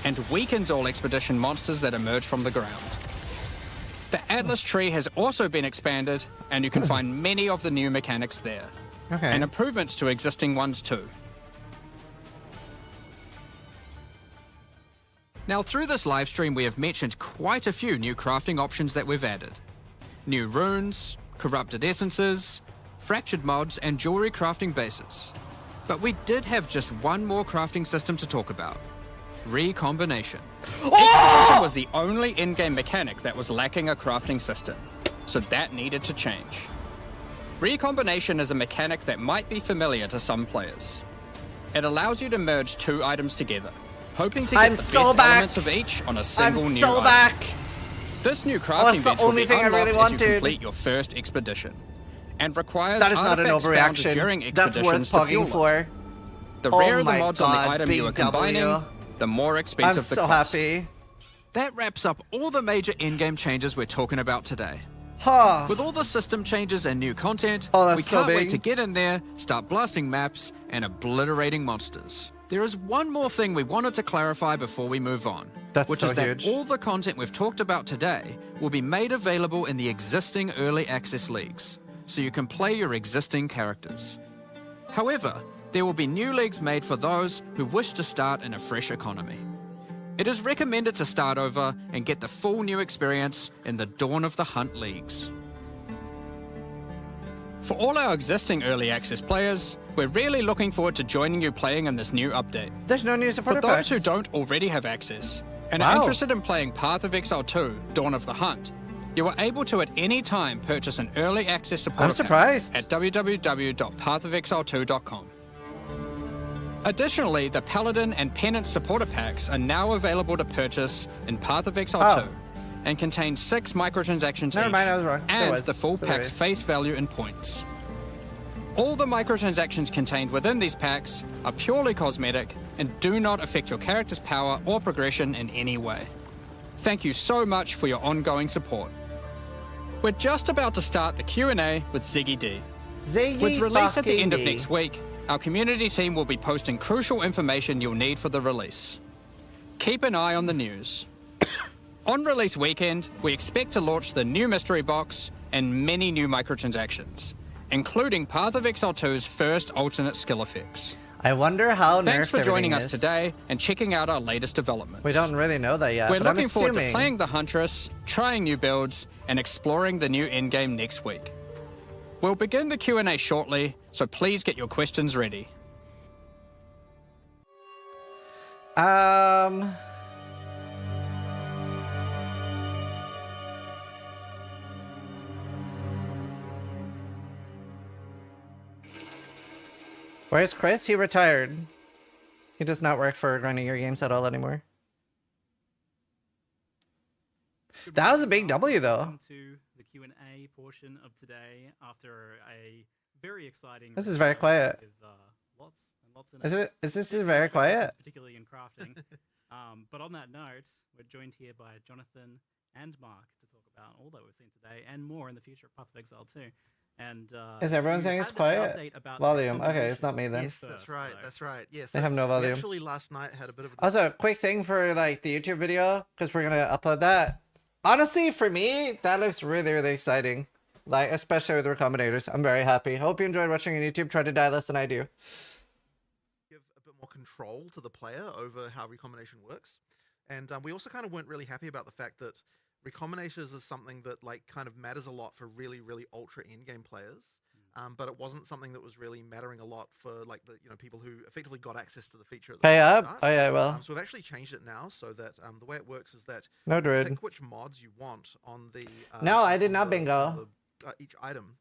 and weakens all expedition monsters that emerge from the ground. The Atlas tree has also been expanded, and you can find many of the new mechanics there, Okay. and improvements to existing ones too. Now, through this live stream, we have mentioned quite a few new crafting options that we've added. New runes, corrupted essences, fractured mods, and jewelry crafting bases. But we did have just one more crafting system to talk about. Recombination. Expedition was the only in-game mechanic that was lacking a crafting system, so that needed to change. Recombination is a mechanic that might be familiar to some players. It allows you to merge 2 items together, hoping to get I'm the so best back. elements of each on a single I'm new so item. back. This new that's crafting the bench will only be thing I unlocked really as you wanted. complete your first expedition, and requires That is not an artifacts found overreaction. during That's expeditions worth to fuel talking it. for. The Oh rarer the my mods on the God, item you are BW. combining, the more I'm expensive the so cost. happy. That wraps up all the major in-game changes we're talking about today. Huh. With all the system changes and new content, Oh, that's we so can't wait big. to get in there, start blasting maps, and obliterating monsters. There is one more thing we wanted to clarify before we move on, That's which so is that huge. all the content we've talked about today will be made available in the existing early access leagues, so you can play your existing characters. However, there will be new leagues made for those who wish to start in a fresh economy. It is recommended to start over and get the full new experience in the Dawn of the Hunt leagues. For all our existing early access players, we're really looking forward to joining you playing in this new update. There's no new For supporter those packs. who don't already have access and Wow. are interested in playing Path of Exile 2, Dawn of the Hunt, you are able to at any time purchase an early access supporter I'm surprised. pack at www.pathofexile2.com. Additionally, the Paladin and Penance supporter packs are now available to purchase in Path of Exile 2 and contain 6 microtransactions Never each mind, I was wrong. There and was. the full So there pack's is. face value in points. All the microtransactions contained within these packs are purely cosmetic and do not affect your character's power or progression in any way. Thank you so much for your ongoing support. We're just about to start the Q&A with Ziggy D. Ziggy With release at the end of fucking D. next week, our community team will be posting crucial information you'll need for the release. Keep an eye on the news. On release weekend, we expect to launch the new mystery box and many new microtransactions, including Path of Exile 2's first alternate skill effects. I wonder how Thanks nerfed for joining us everything is. today and checking out our latest developments. We don't really know that yet, We're but I'm looking forward to assuming- playing the Huntress, trying new builds, and exploring the new endgame next week. We'll begin the Q&A shortly, so please get your questions ready. Um. Where's Chris? He retired. He does not work for Grinding Your Games at all anymore. That was a big W, though. Welcome to the Q&A portion of today after a very exciting... This is very quiet. With, lots and lots in Is this very quiet? Particularly in crafting. But on that note, we're joined here by Jonathan and Mark to talk about all that we've seen today and more in the future of Path of Exile 2. And is everyone saying it's quiet? Volume. Okay, it's not me then. Yes, that's right. That's right. Yes. They have no volume. Actually, last night had a bit of. Also, quick thing for like the YouTube video because we're gonna upload that. Honestly, for me, that looks really, really exciting. Like, especially with the recombinators. I'm very happy. Hope you enjoyed watching on YouTube. Try to die less than I do. Give a bit more control to the player over how recombination works, and we also kind of weren't really happy about the fact that recombinators is something that like kind of matters a lot for really, really ultra in-game players. But it wasn't something that was really mattering a lot for like the people who effectively got access to the feature. Pay up? Oh yeah, well. So we've actually changed it now so that the way it works is that no you pick which mods you want on the. No, I did not bingo. Each item,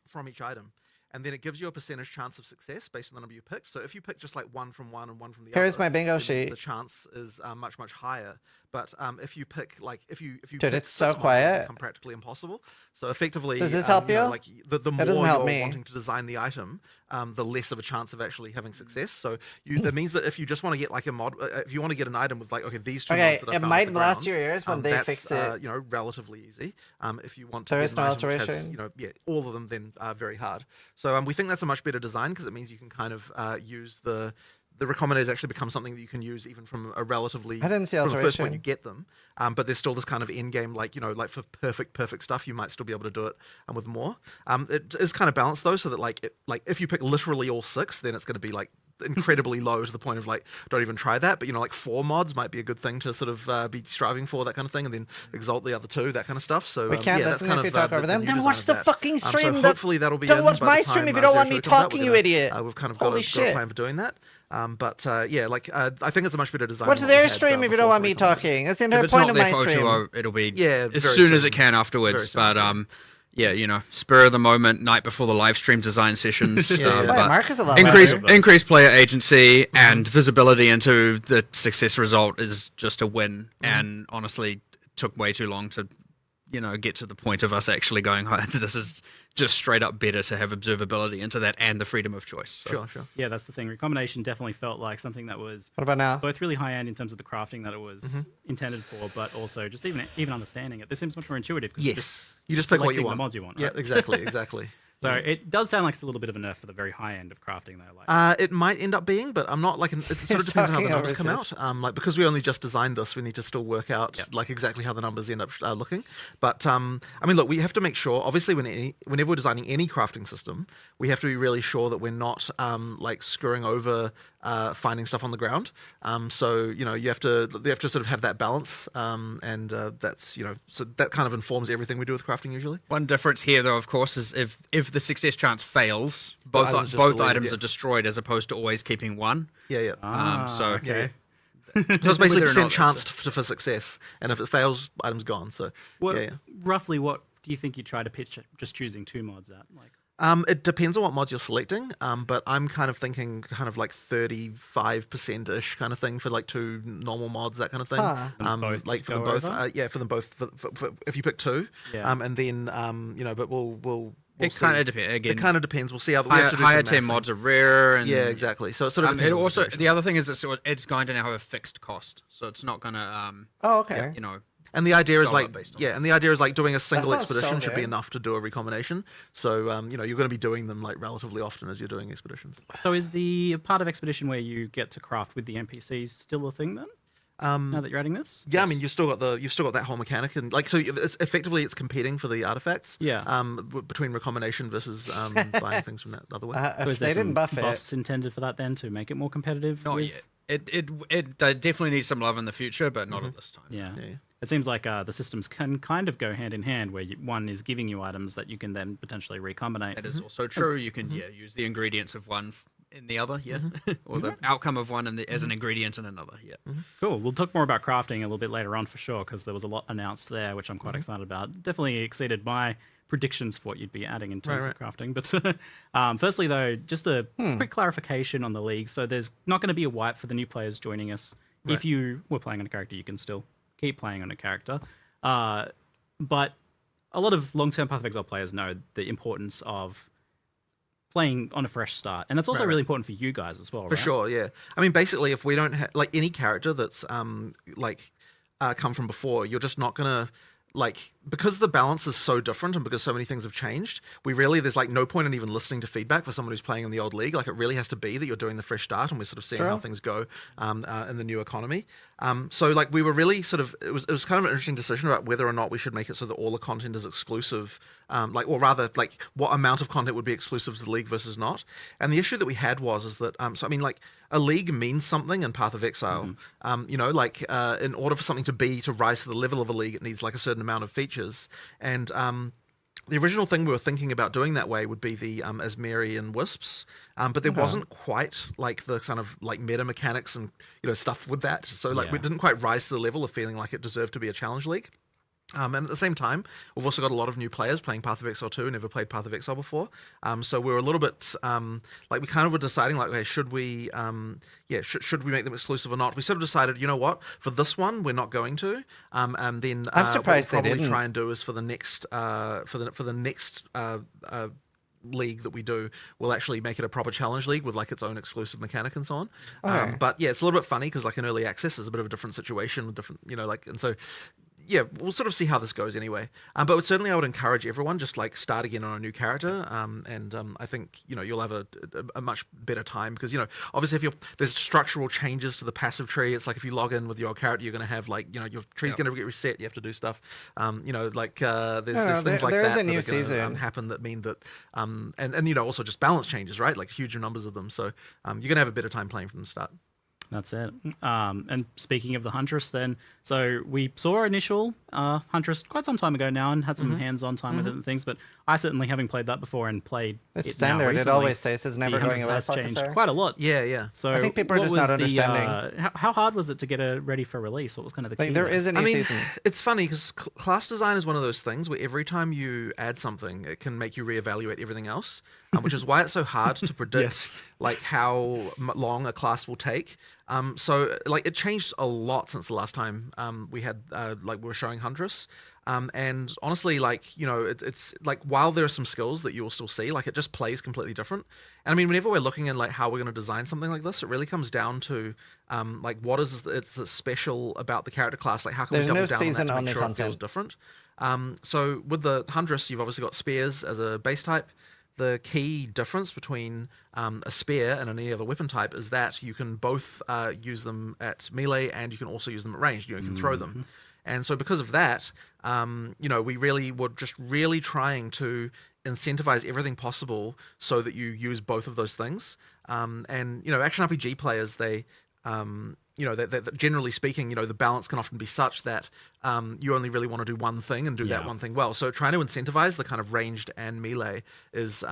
from each item, and then it gives you a percentage chance of success based on the number you pick. So if you pick just like one from one and one from the other, here's my bingo sheet. The chance is much higher. But if you pick like if you dude, it's so quiet. It become practically impossible. So effectively, does this help you? Like the more you're wanting to design the item, the less of a chance of actually having success. So that means that if you just want to get like a mod, if you want to get an item with like these two mods that I found it might off the blast ground, your ears when they fix it. Relatively easy. If you want to there get is an no item which has, alteration. all of them, then very hard. So we think that's a much better design because it means you can kind of use the recombinators actually become something that you can use even from a relatively. I didn't see from alteration. the first point you get them, but there's still this kind of in-game like like for perfect stuff you might still be able to do it with more. It is kind of balanced though, so that like if you pick literally all 6, then it's going to be like incredibly low to the point of like don't even try that. But like 4 mods might be a good thing to sort of be striving for, that kind of thing, and then exalt the other 2, that kind of stuff. So we can't yeah, listen that's kind if you of, talk over them. the Then watch the fucking stream. So hopefully that'll be. Don't watch by my the stream time, if you don't want me 02 comes out. talking, you idiot. We've kind of Holy got a plan for doing that. But yeah, like I think it's a much better design. Watch their stream if you don't want me talking. That's the entire point of my stream. It'll be as very soon as it can afterwards. But yeah, spur of the moment, night before the live stream design sessions. But Mark is a lot increased player agency and visibility into the success result is just a win. And honestly, took way too long to get to the point of us actually going, this is just straight up better to have observability into that and the freedom of choice. So. Sure. Yeah, that's the thing. Recombination definitely felt like something that was what about now? Both really high end in terms of the crafting that it was intended for, but also just even understanding it. This seems much more intuitive because you just pick what you the want. mods you want. Yeah, right? exactly. So it does sound like it's a little bit of a nerf for the very high end of crafting, though. Like it might end up being, but I'm not like it sort of depends on how the numbers come out. Like because we only just designed this, we need to still work out like exactly how the numbers end up looking. But I mean, look, we have to make sure. Obviously, whenever we're designing any crafting system, we have to be really sure that we're not like screwing over finding stuff on the ground. So you have to sort of have that balance, and that's so that kind of informs everything we do with crafting usually. One difference here, though, of course, is if the success chance fails, both items are destroyed as opposed to always keeping one. Yeah. So okay. So it's basically percent chance for success, and if it fails, item's gone. So roughly, what do you think you try to pitch just choosing 2 mods at? Like, it depends on what mods you're selecting, but I'm kind of thinking kind of like 35%-ish kind of thing for like 2 normal mods, that kind of thing. Like for them both, for them both. For if you pick 2, and then but we'll it kind of depends. Again, it kind of depends. We'll see how higher tier mods are rare. And yeah, exactly. So it sort of it also the other thing is it's going to now have a fixed cost, so it's not going to. Oh, okay. And the idea is like doing a single sounds expedition so should be good. enough to do a recombination. So you're going to be doing them like relatively often as you're doing expeditions. So is the part of expedition where you get to craft with the NPCs still a thing then? Now that you're adding this? Yeah, I mean you've still got that whole mechanic, and like so it's effectively it's competing for the artifacts. Yeah. Between recombination versus buying things from that other way. So is there some buffs intended for that then to make it more competitive? Not yet. It definitely needs some love in the future, but not at this time. Yeah. It seems like the systems can kind of go hand in hand, where one is giving you items that you can then potentially recombinate. That is also true. You can use the ingredients of one in the other, or the outcome of one as an ingredient in another, Cool. We'll talk more about crafting a little bit later on for sure, because there was a lot announced there, which I'm quite excited about. Definitely exceeded my predictions for what you'd be adding in terms of crafting. But firstly, though, just a quick clarification on the league. So there's not going to be a wipe for the new players joining us. Right. If you were playing on a character, you can still keep playing on a character. But a lot of long-term Path of Exile players know the importance of playing on a fresh start, and that's also really important for you guys as well. For sure, yeah. I mean, basically, if we don't have like any character that's come from before, you're just not gonna because the balance is so different and because so many things have changed. There's like no point in even listening to feedback for someone who's playing in the old league. Like it really has to be that you're doing the fresh start, and we're sort of seeing how things go in the new economy. So like we were really sort of it was kind of an interesting decision about whether or not we should make it so that all the content is exclusive, or rather like what amount of content would be exclusive to the league versus not. And the issue that we had is that so I mean like a league means something in Path of Exile. In order for something to rise to the level of a league, it needs like a certain amount of features. And the original thing we were thinking about doing that way would be the Asmerian Wisps, but there wasn't quite like the kind of like meta mechanics and stuff with that. So like we didn't quite rise to the level of feeling like it deserved to be a challenge league. And at the same time, we've also got a lot of new players playing Path of Exile 2 who never played Path of Exile before. So we were a little bit we kind of were deciding like, okay, should we make them exclusive or not? We sort of decided, you know what, for this one we're not going to. And then I'm surprised what we'll they probably didn't. try and do is for the next league that we do, we'll actually make it a proper challenge league with like its own exclusive mechanic and so on. Okay. But yeah, it's a little bit funny because like in early access is a bit of a different situation with different, and so yeah, we'll sort of see how this goes anyway. But certainly I would encourage everyone just like start again on a new character. I think, you'll have a much better time because, obviously if there's structural changes to the passive tree. It's like if you log in with your old character, you're going to have like, your tree's going to get reset. You have to do stuff. There's things like there that is a new that are season. going to happen that mean that, and also just balance changes, right? Like huge numbers of them. So you're going to have a better time playing from the start. That's it. And speaking of the Huntress then, so we saw our initial Huntress quite some time ago now and had some hands-on time with it and things, but I certainly, having played that before and played It's it standard. now It recently, always stays. It's never the going away. Huntress has changed quite a lot. Yeah. So I think people are what just was not the, understanding. how hard was it to get it ready for release? What was kind of the key? Like there there? is a new season. It's funny because class design is one of those things where every time you add something, it can make you reevaluate everything else, which is why it's so hard to predict like how long a class will take. So like it changed a lot since the last time we had we were showing Huntress. And honestly, like, it's like while there are some skills that you will still see, like it just plays completely different. And I mean, whenever we're looking at like how we're going to design something like this, it really comes down to like what is it's the special about the character class. Like how can we double down on that to make sure it feels different? So with the Huntress, you've obviously got spears as a base type. The key difference between a spear and any other weapon type is that you can both use them at melee and you can also use them at range. You can throw them. And so because of that, we really were just really trying to incentivize everything possible so that you use both of those things. And, action RPG players, they generally speaking, the balance can often be such that you only really want to do one thing and do that one thing well. So trying to incentivize the kind of ranged and melee is,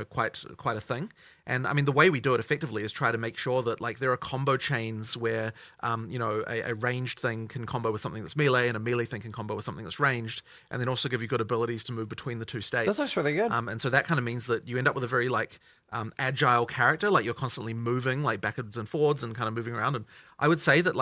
quite a thing. And I mean, the way we do it effectively is try to make sure that like there are combo chains where, a ranged thing can combo with something that's melee and a melee thing can combo with something that's ranged, and then also give you good abilities to move between the two states. That's actually really good. And so that kind of means that you end up with a very agile character, like you're constantly moving like backwards and forwards and kind of moving around. And I would say that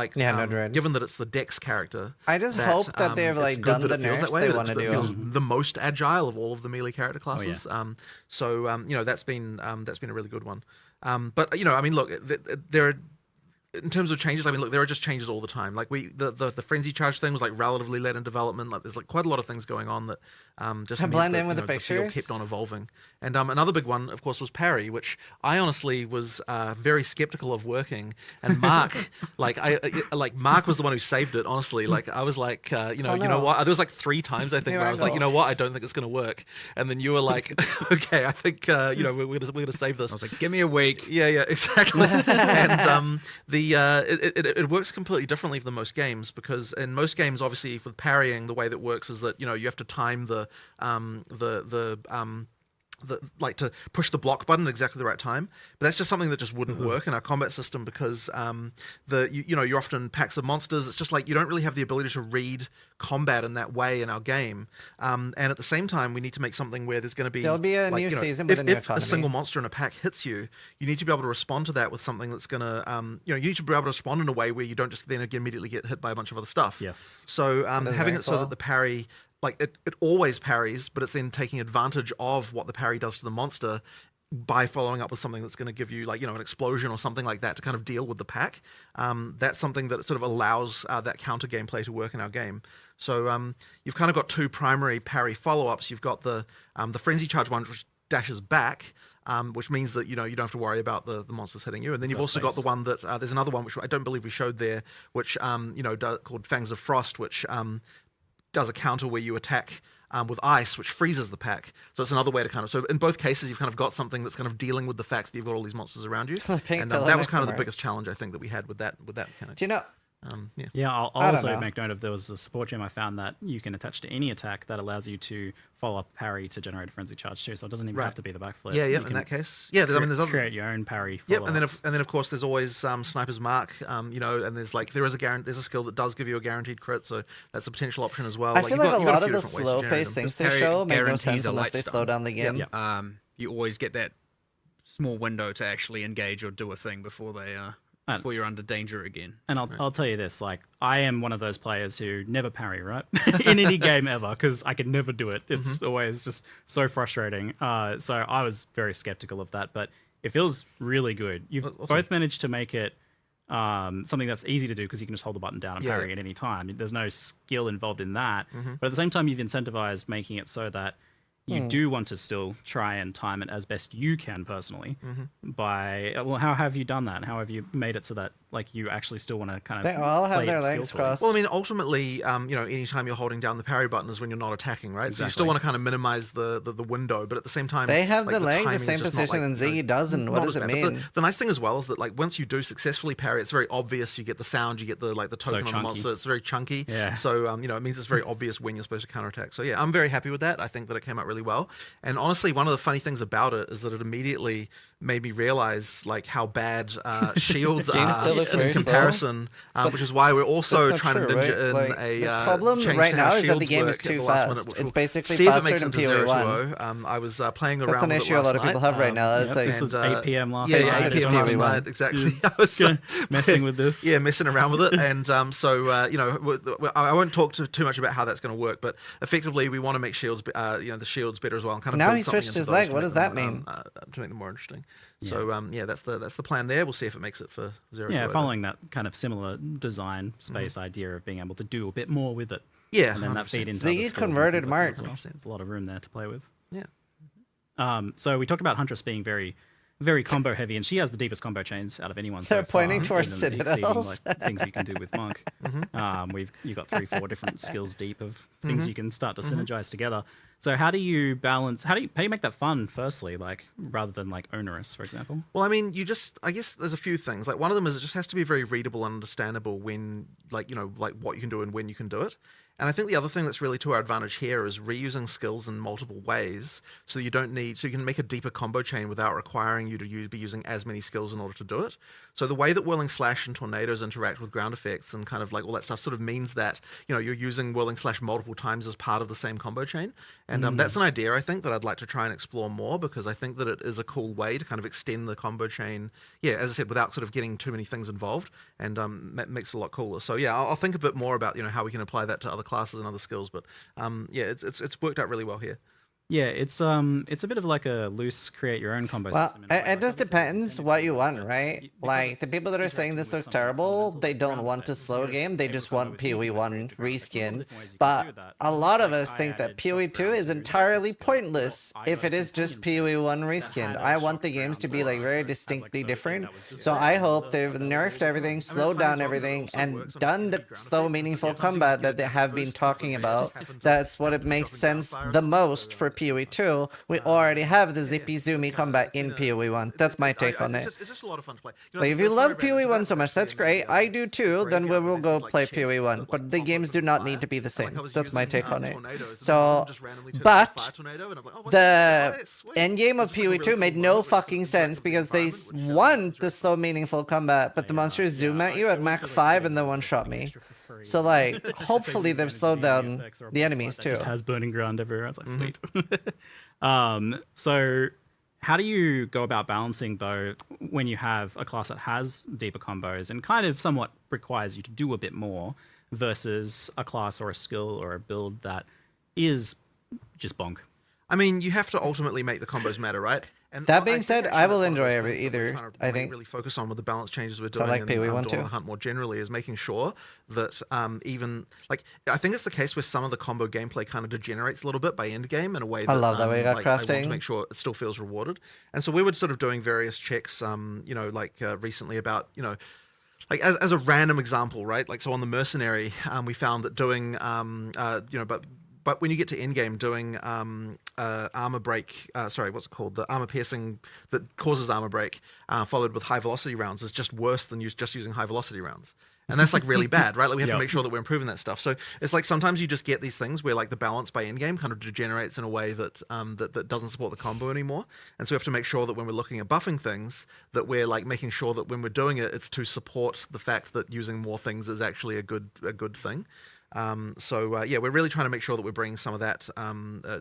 given that it's the Dex character, I just hope that they've like done the nerfs they want to do. It feels the most agile of all of the melee character classes. That's been a really good one. But I mean, look, there are. In terms of changes, I mean, look, there are just changes all the time. Like the frenzy charge thing was like relatively late in development. Like there's like quite a lot of things going on that just can blend in with the pictures. field kept on evolving. And another big one, of course, was parry, which I honestly was very skeptical of working. And Mark, Mark was the one who saved it. Honestly, like I was like, you know what? There was like 3 times I think where I was like, you know what? I don't think it's going to work. And then you were like, okay, I think we're gonna save this. I was like, give me a week. Yeah, exactly. And it works completely differently for most games, because in most games, obviously, with parrying, the way that works is that you have to time the like to push the block button at exactly the right time, but that's just something that just wouldn't work in our combat system because you're often packs of monsters. It's just like you don't really have the ability to read combat in that way in our game. And at the same time, we need to make something where there's going to be there'll be a new season with a new if economy. a single monster in a pack hits you, you need to be able to respond to that with something that's going to you need to be able to respond in a way where you don't just then immediately get hit by a bunch of other stuff. Yes. So having it so that the parry, like it always parries, but it's then taking advantage of what the parry does to the monster by following up with something that's going to give you like, an explosion or something like that to kind of deal with the pack. That's something that sort of allows that counter gameplay to work in our game. So you've kind of got two primary parry follow-ups. You've got the frenzy charge one, which dashes back, which means that you don't have to worry about the monsters hitting you. And then you've also got the one that there's another one which I don't believe we showed there, which called Fangs of Frost, which does a counter where you attack with ice, which freezes the pack. So it's another way to so in both cases, you've kind of got something that's kind of dealing with the fact that you've got all these monsters around you. And that was kind of the biggest challenge I think that we had with that mechanic. Do you know? I'll also make note of there was a support gem I found that you can attach to any attack that allows you to follow up parry to generate a frenzy charge too. So it doesn't even have to be the backflip. In that case, there's other create your own parry. Yep, and then of course there's always Sniper's Mark. And there's there's a skill that does give you a guaranteed crit, so that's a potential option as well. I feel like a lot of the slow-paced things they show make no sense unless they slow down the game. Yep. You always get that small window to actually engage or do a thing before before you're under danger again. And I'll tell you this, like, I am one of those players who never parry, right? In any game ever, because I can never do it. It's always just so frustrating. So I was very skeptical of that, but it feels really good. You've both managed to make it something that's easy to do because you can just hold the button down and parry at any time. There's no skill involved in that. But at the same time, you've incentivized making it so that you do want to still try and time it as best you can personally how have you done that? How have you made it so that like you actually still want to kind of they all have their legs crossed? Well, I mean, ultimately, anytime you're holding down the parry button is when you're not attacking, right? Exactly. So you still want to kind of minimize the window, but at the same time, they have the leg the same position and Ziggy doesn't. What does it mean? The nice thing as well is that like once you do successfully parry, it's very obvious. You get the sound, you get the token on the monster. It's very chunky. Yeah. So it means it's very obvious when you're supposed to counterattack. So yeah, I'm very happy with that. I think that it came out really well. And honestly, one of the funny things about it is that it immediately made me realize like how bad shields are in comparison, which is why we're also trying to ninja in a the problem right now is that the game is too fast. It's basically faster than PoE1. I was playing around. That's an issue a lot of people have right now. This was 8 p.m. last night. Yeah, 8 p.m. last night. Exactly. I was messing with this. Yeah, messing around with it, and I won't talk too much about how that's going to work, but effectively we want to make shields, the shields better as well, and kind of now he switched his leg. What does that mean? To make them more interesting. So that's the plan there. We'll see if it makes it for 0. Yeah, following that kind of similar design space idea of being able to do a bit more with it. Yeah, and then that feed into Ziggy converted Mark. There's a lot of room there to play with. Yeah. So we talked about Huntress being very, very combo heavy, and she has the deepest combo chains out of anyone. They're so far, pointing towards Citadels. Like, things you can do with Monk. You've got 3-4 different skills deep of things you can start to synergize together. So how do you balance? How do you make that fun? Firstly, like rather than like onerous, for example. Well, I mean, I guess there's a few things. Like one of them is it just has to be very readable and understandable when, like what you can do and when you can do it. And I think the other thing that's really to our advantage here is reusing skills in multiple ways, so you can make a deeper combo chain without requiring you to be using as many skills in order to do it. So the way that Whirling Slash and Tornadoes interact with ground effects and kind of like all that stuff sort of means that you're using Whirling Slash multiple times as part of the same combo chain. And that's an idea I think that I'd like to try and explore more, because I think that it is a cool way to kind of extend the combo chain. Yeah, as I said, without sort of getting too many things involved, and makes it a lot cooler. So yeah, I'll think a bit more about how we can apply that to other classes and other skills, but it's worked out really well here. Yeah, it's a bit of like a loose create your own combo system. It just depends what you want, right? Like the people that are saying this looks terrible, they don't want to slow a game, they just want PoE1 reskin. But a lot of us think that PoE2 is entirely pointless if it is just PoE1 reskinned. I want the games to be like very distinctly different. So I hope they've nerfed everything, slowed down everything, and done the slow meaningful combat that they have been talking about. That's what it makes sense the most for PoE 2, we already have the zippy zoomy combat in PoE 1. That's my take on it. It's just a lot of fun to play. You know, Like, the if you first love story PoE 1 that's so much, actually that's in great. the, I do too. Then we graveyard, will this go is like play chests PoE 1. that, But the pop games up do with not fire. need to be the And, like, same. I was That's my using, take on it. tornadoes, and So, just randomly turned into a fire tornado, and I'm like, oh, what's that? the Oh, sweet. endgame of It's just like a PoE 2 really made cool no moment where you fucking sort of sense because they environment, which, want the slow, meaningful combat, but the monsters zoom at you at Mach 5 and then one-shot me. So, like, hopefully they've slowed down the enemies too. Just has burning ground everywhere. It's like, sweet. So how do you go about balancing, though, when you have a class that has deeper combos and kind of somewhat requires you to do a bit more versus a class or a skill or a build that is just bonk? I mean, you have to ultimately make the combos matter, right? And That being think said, actually I that's will one of enjoy those things that we're either, trying to I think. really focus on with the balance changes we're So doing I like and PoE 1 Dawn of too. the Hunt more generally is making sure that even like I think it's the case where some of the combo gameplay kind of degenerates a little bit by end game in a way that I love that we got like, I want crafting. to make sure it still feels rewarded. And so we were sort of doing various checks you know, like recently about, you know, like as a random example, right? Like so on the mercenary, we found that doing you know, but when you get to end game, doing armor break, sorry, what's it called? The armor piercing that causes armor break, followed with high velocity rounds, is just worse than just using high velocity rounds. And that's like really bad, right? Like we have to make sure that we're improving that stuff. So it's like sometimes you just get these things where like the balance by end game kind of degenerates in a way that that doesn't support the combo anymore. And so we have to make sure that when we're looking at buffing things, that we're like making sure that when we're doing it, it's to support the fact that using more things is actually a good thing. So yeah, we're really trying to make sure that we're bringing some of that,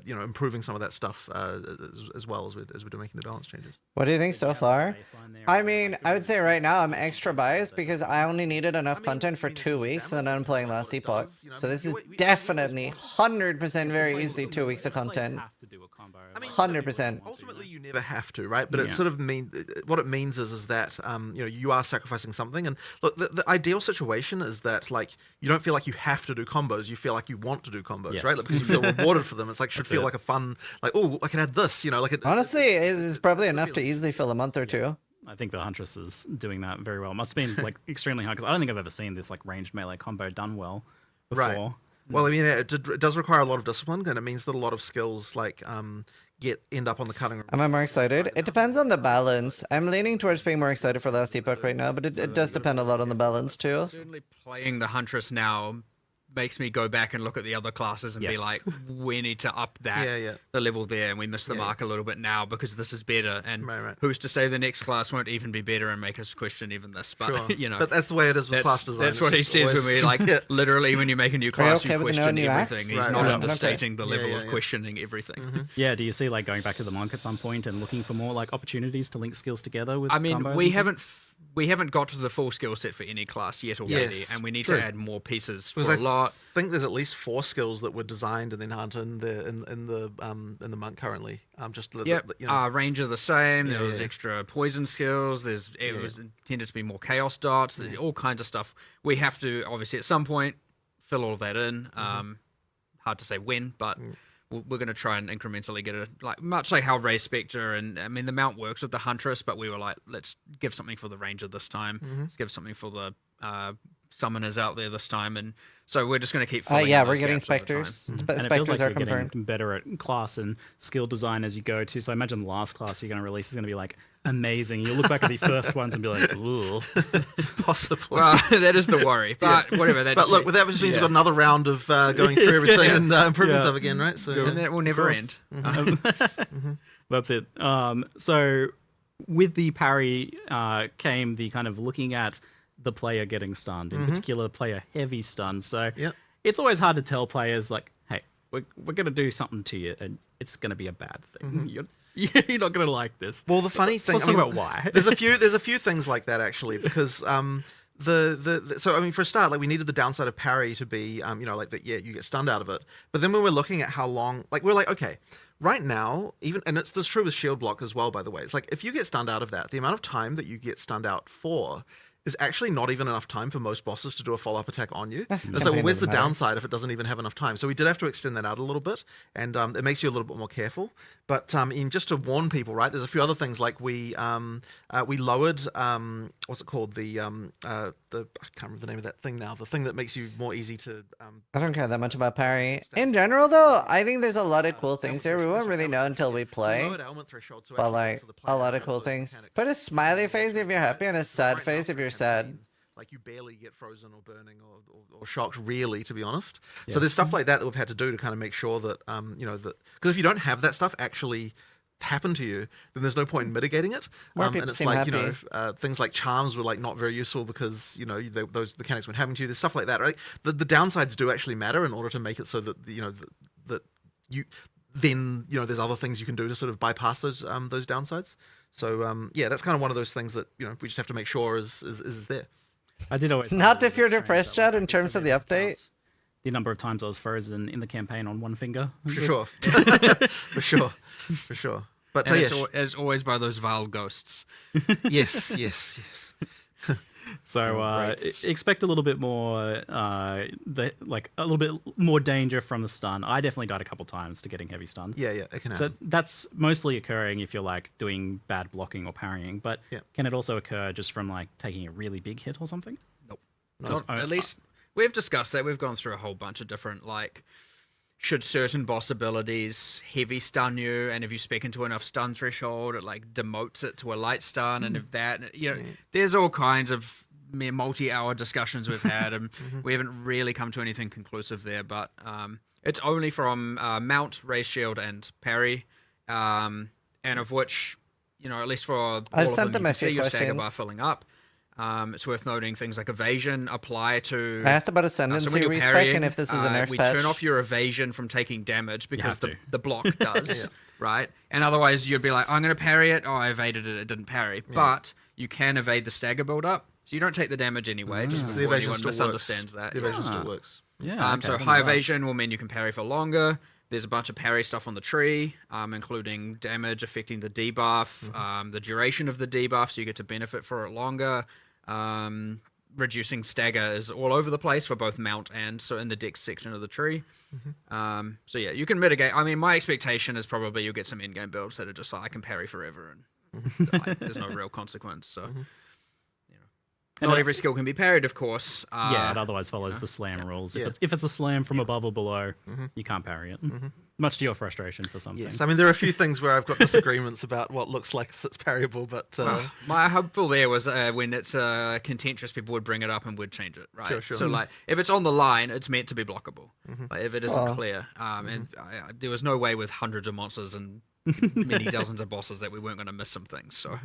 you know, improving some of that stuff as well as we're making the balance changes. What do you think so far? I mean, I would say right now I'm extra biased because I only needed enough content for 2 weeks and then I'm playing Last Epoch. So this is definitely 100% very easy 2 weeks of content. I mean, 100%. Ultimately, you never have to, right? But it sort of what it means is that you know, you are sacrificing something. And look, the ideal situation is that like you don't feel like you have to do combos. You feel like you want to do combos, right? Like, because you feel rewarded for them. It's like should feel like a fun, like, oh, I can add this, you know, like it. Honestly, it's probably enough to easily fill a month or two. I think the Huntress is doing that very well. It must have been like extremely hard because I don't think I've ever seen this like ranged melee combo done well before. Right. Well, I mean, it does require a lot of discipline, and it means that a lot of skills like end up on the cutting room. Am I more excited? It depends on the balance. I'm leaning towards being more excited for Last Epoch right now, but it does depend a lot on the balance too. Certainly playing the Huntress now makes me go back and look at the other classes and be like, we need to up that the level there, and we missed the mark a little bit now because this is better. And who's to say the next class won't even be better and make us question even this? But you know, but that's the way it is with class design. That's what he says when we like literally when you make a new class, you question everything. He's not understating the level of questioning everything. Yeah, do you see like going back to the monk at some point and looking for more like opportunities to link skills together with? I mean, combos we haven't got to the full skill set for any class yet already, and we need to add more pieces for a lot. I think there's at least 4 skills that were designed and then aren't in the monk currently. Just you know. Ranger the same. Yeah, there was extra poison skills. It was intended to be more chaos dots. There's all kinds of stuff. We have to obviously at some point fill all of that in. Hard to say when, but. We're going to try and incrementally get it, like much like how Ray Spectre and I mean the mount works with the Huntress, but we were like, let's give something for the Ranger this time. Let's give something for the Summoners out there this time, and so we're just going to keep. Yeah, we're getting Spectres. And it feels like you're getting better at class and skill design as you go too. So I imagine the last class you're going to release is going to be like amazing. You'll look back at the first ones and be like, ooh. Possibly. Well, that is the worry. But whatever. But look, with that just means we've got another round of going through everything and improving stuff again, right? So and that will never end. That's it. So with the parry came the kind of looking at the player getting stunned, in particular player heavy stun. So it's always hard to tell players like, hey, we're going to do something to you and it's going to be a bad thing. You're not going to like this. Well, the funny thing, let's talk about why. there's a few things like that actually, because so I mean, for a start, like we needed the downside of parry to be, you know, like that. Yeah, you get stunned out of it. But then when we're looking at how long, like we're like, okay, right now, even and it's true with shield block as well. By the way, it's like if you get stunned out of that, the amount of time that you get stunned out for is actually not even enough time for most bosses to do a follow-up attack on you. And so, well, where's the downside if it doesn't even have enough time? So we did have to extend that out a little bit, and it makes you a little bit more careful. But in just to warn people, right? There's a few other things like we lowered what's it called, the I can't remember the name of that thing now. The thing that makes you more easy to. I don't care that much about parry. In general, though, I think there's a lot of cool things here. We won't really know until we play. But like a lot of cool things. Put a smiley face if you're happy and a sad face if you're sad. Like you barely get frozen or burning or shocked, really, to be honest. Yeah. So there's stuff like that we've had to do to kind of make sure that that because if you don't have that stuff actually happen to you, then there's no point in mitigating it. And it's like happy. Things like charms were like not very useful because those mechanics weren't happening to you. There's stuff like that, right? The downsides do actually matter in order to make it so that that you then there's other things you can do to sort of bypass those downsides. So yeah, that's kind of one of those things that we just have to make sure is there. I did always not if you're depressed, Chad, in terms of the update. The number of times I was frozen in the campaign on one finger. For sure. For sure. But it's always by those vile ghosts. Yes. So expect a little bit more, a little bit more danger from the stun. I definitely died a couple times to getting heavy stun. Yeah, it can happen. So that's mostly occurring if you're like doing bad blocking or parrying. But can it also occur just from like taking a really big hit or something? Nope. At least we've discussed that. We've gone through a whole bunch of different should certain boss abilities heavy stun you, and if you speak into enough stun threshold, it like demotes it to a light stun, and if that, there's all kinds of multi-hour discussions we've had, and we haven't really come to anything conclusive there. But it's only from mount, raise shield, and parry, and of which at least for all I've of sent them, them you a can see few your stagger questions. bar filling up. It's worth noting things like evasion apply to... I asked about ascendancy when you're respec parrying, and if this is a nerf we patch. turn off your evasion from taking damage because the block does, Yeah. right? And otherwise you'd be like, I'm going to parry it. Oh, I evaded it. It didn't parry. Yeah. But you can evade the stagger build-up, so you don't take the damage anyway, just So the before evasion anyone still misunderstands works. that. The evasion still works. Yeah. Okay. So high evasion will mean you can parry for longer. There's a bunch of parry stuff on the tree, including damage affecting the debuff, the duration of the debuff, so you get to benefit for it longer. Reducing stagger is all over the place for both mount and so in the dex section of the tree. So yeah, you can mitigate. I mean, my expectation is probably you'll get some in-game builds that are just like, I can parry forever and there's no real consequence. So not every skill can be parried, of course. It otherwise follows the slam rules. If it's a slam from above or below, you can't parry it. Much to your frustration for some things. I mean, there are a few things where I've got disagreements about what looks like it's parryable, but... my hopeful there was when it's contentious, people would bring it up and would change it, right? Sure. So, like, if it's on the line, it's meant to be blockable. Like, if it isn't clear. And there was no way with hundreds of monsters and many dozens of bosses that we weren't going to miss some things, so...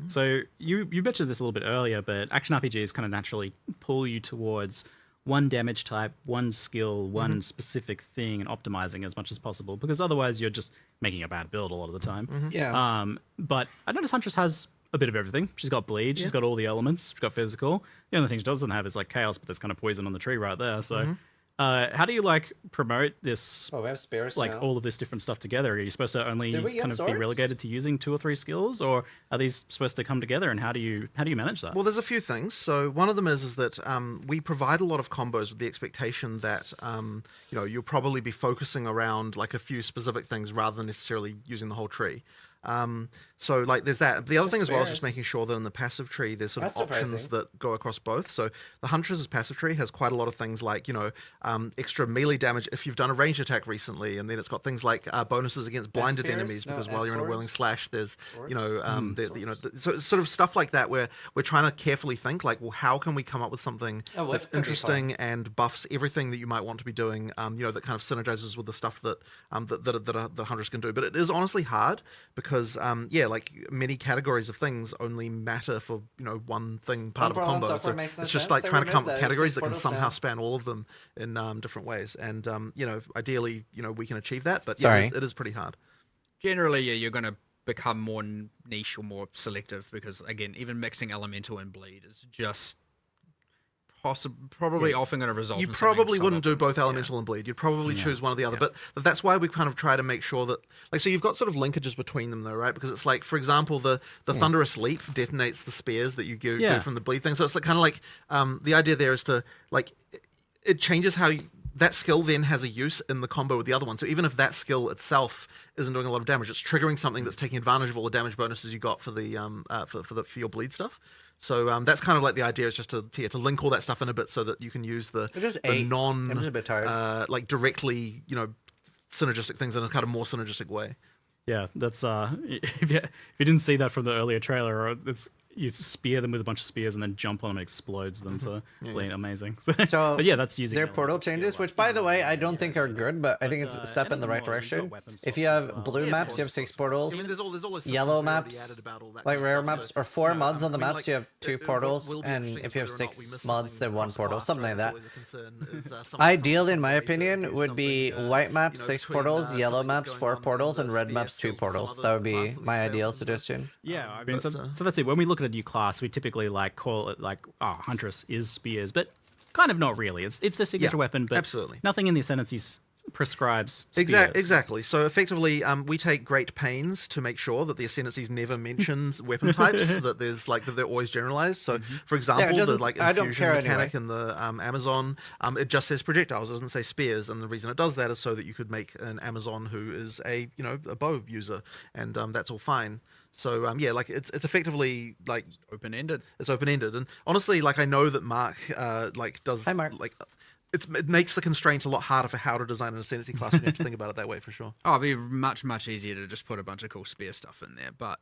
So you mentioned this a little bit earlier, but action RPGs kind of naturally pull you towards one damage type, one skill, one specific thing, and optimizing as much as possible, because otherwise you're just making a bad build a lot of the time. But I noticed Huntress has a bit of everything. She's got bleed, she's got all the elements, she's got physical. The only thing she doesn't have is like chaos, but there's kind of poison on the tree right there. So how do you like promote this? Oh, we have spares like now. all of this different stuff together. Are you supposed to only Did we get kind of be swords? relegated to using 2 or 3 skills, or are these supposed to come together? And how do you manage that? Well, there's a few things. So one of them is that we provide a lot of combos with the expectation that you'll probably be focusing around like a few specific things rather than necessarily using the whole tree. So like there's that. The other thing as well is just making sure that in the passive tree there's sort of options that go across both. So the Huntress's passive tree has quite a lot of things like extra melee damage if you've done a ranged attack recently, and then it's got things like bonuses against blinded enemies because while you're in a whirling slash there's so it's sort of stuff like that where we're trying to carefully think like, well, how can we come up with something that's interesting and buffs everything that you might want to be doing, that kind of synergizes with the stuff that that Huntress can do. But it is honestly hard because like many categories of things only matter for one thing part of a combo. So it's just like trying to come up with categories that can somehow span all of them in different ways. And ideally, we can achieve that. But it is pretty hard. Generally, you're going to become more niche or more selective because again, even mixing elemental and bleed is just probably often going to result. You in probably wouldn't do both elemental and bleed. You'd probably choose one or the other. Yeah. But that's why we kind of try to make sure that, like, so you've got sort of linkages between them, though, right? Because it's like, for example, the thunderous leap detonates the spears that you do from the bleed thing. So it's like kind of like the idea there is to like it changes how that skill then has a use in the combo with the other one. So even if that skill itself isn't doing a lot of damage, it's triggering something that's taking advantage of all the damage bonuses you got for the for your bleed stuff. So that's kind of like the idea, is just to link all that stuff in a bit so that you can use the non I'm just a bit tired. like directly, synergistic things in a kind of more synergistic way. Yeah, that's if you didn't see that from the earlier trailer, it's you spear them with a bunch of spears and then jump on them and explodes them for bleed. Amazing. So, but yeah, that's using their portal changes, which by the way I don't think are good, but I think it's a step in the right direction. If you have blue maps, you have 6 portals. I mean, there's always Yellow maps, like rare maps, or 4 mods on the maps, you have 2 portals, and if you have 6 mods, then 1 portal, something like that. Ideal, in my opinion, would be white maps 6 portals, yellow maps 4 portals, and red maps 2 portals. That would be my ideal suggestion. Yeah, I mean, so that's it. When we look at a new class, we typically call it Huntress is spears, but kind of not really. It's a signature weapon, but absolutely nothing in the Ascendancies prescribes spears. Exactly. So effectively, we take great pains to make sure that the Ascendancies never mentions weapon types, that there's that they're always generalized. So for example, the infusion mechanic in the Amazon, it just says projectiles, it doesn't say spears, and the reason it does that is so that you could make an Amazon who is a bow user, and that's all fine. So it's effectively open-ended. It's open-ended, and honestly, I know that Mark does. Hi, Mark. It makes the constraint a lot harder for how to design an Ascendancy class when you have to think about it that way, for sure. Oh, it'd be much easier to just put a bunch of cool spear stuff in there, but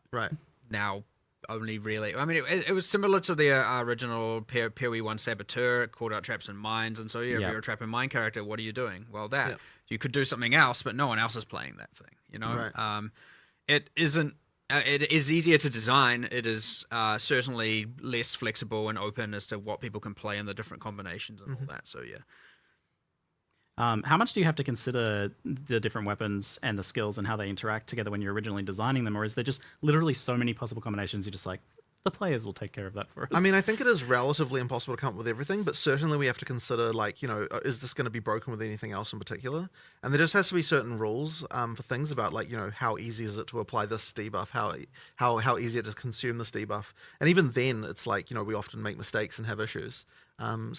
now only really. I mean, it was similar to the original PoE 1 Saboteur. It called out traps and mines, and so if you're a trap and mine character, what are you doing? Well, you could do something else, but no one else is playing that thing. Right. It isn't. It is easier to design. It is certainly less flexible and open as to what people can play in the different combinations and all that. So how much do you have to consider the different weapons and the skills and how they interact together when you're originally designing them, or is there just literally so many possible combinations you're just the players will take care of that for us? I mean, I think it is relatively impossible to come up with everything, but certainly we have to consider, is this going to be broken with anything else in particular? And there just has to be certain rules for things about, how easy is it to apply this debuff, how easy it is to consume this debuff. And even then, it's we often make mistakes and have issues. I mean...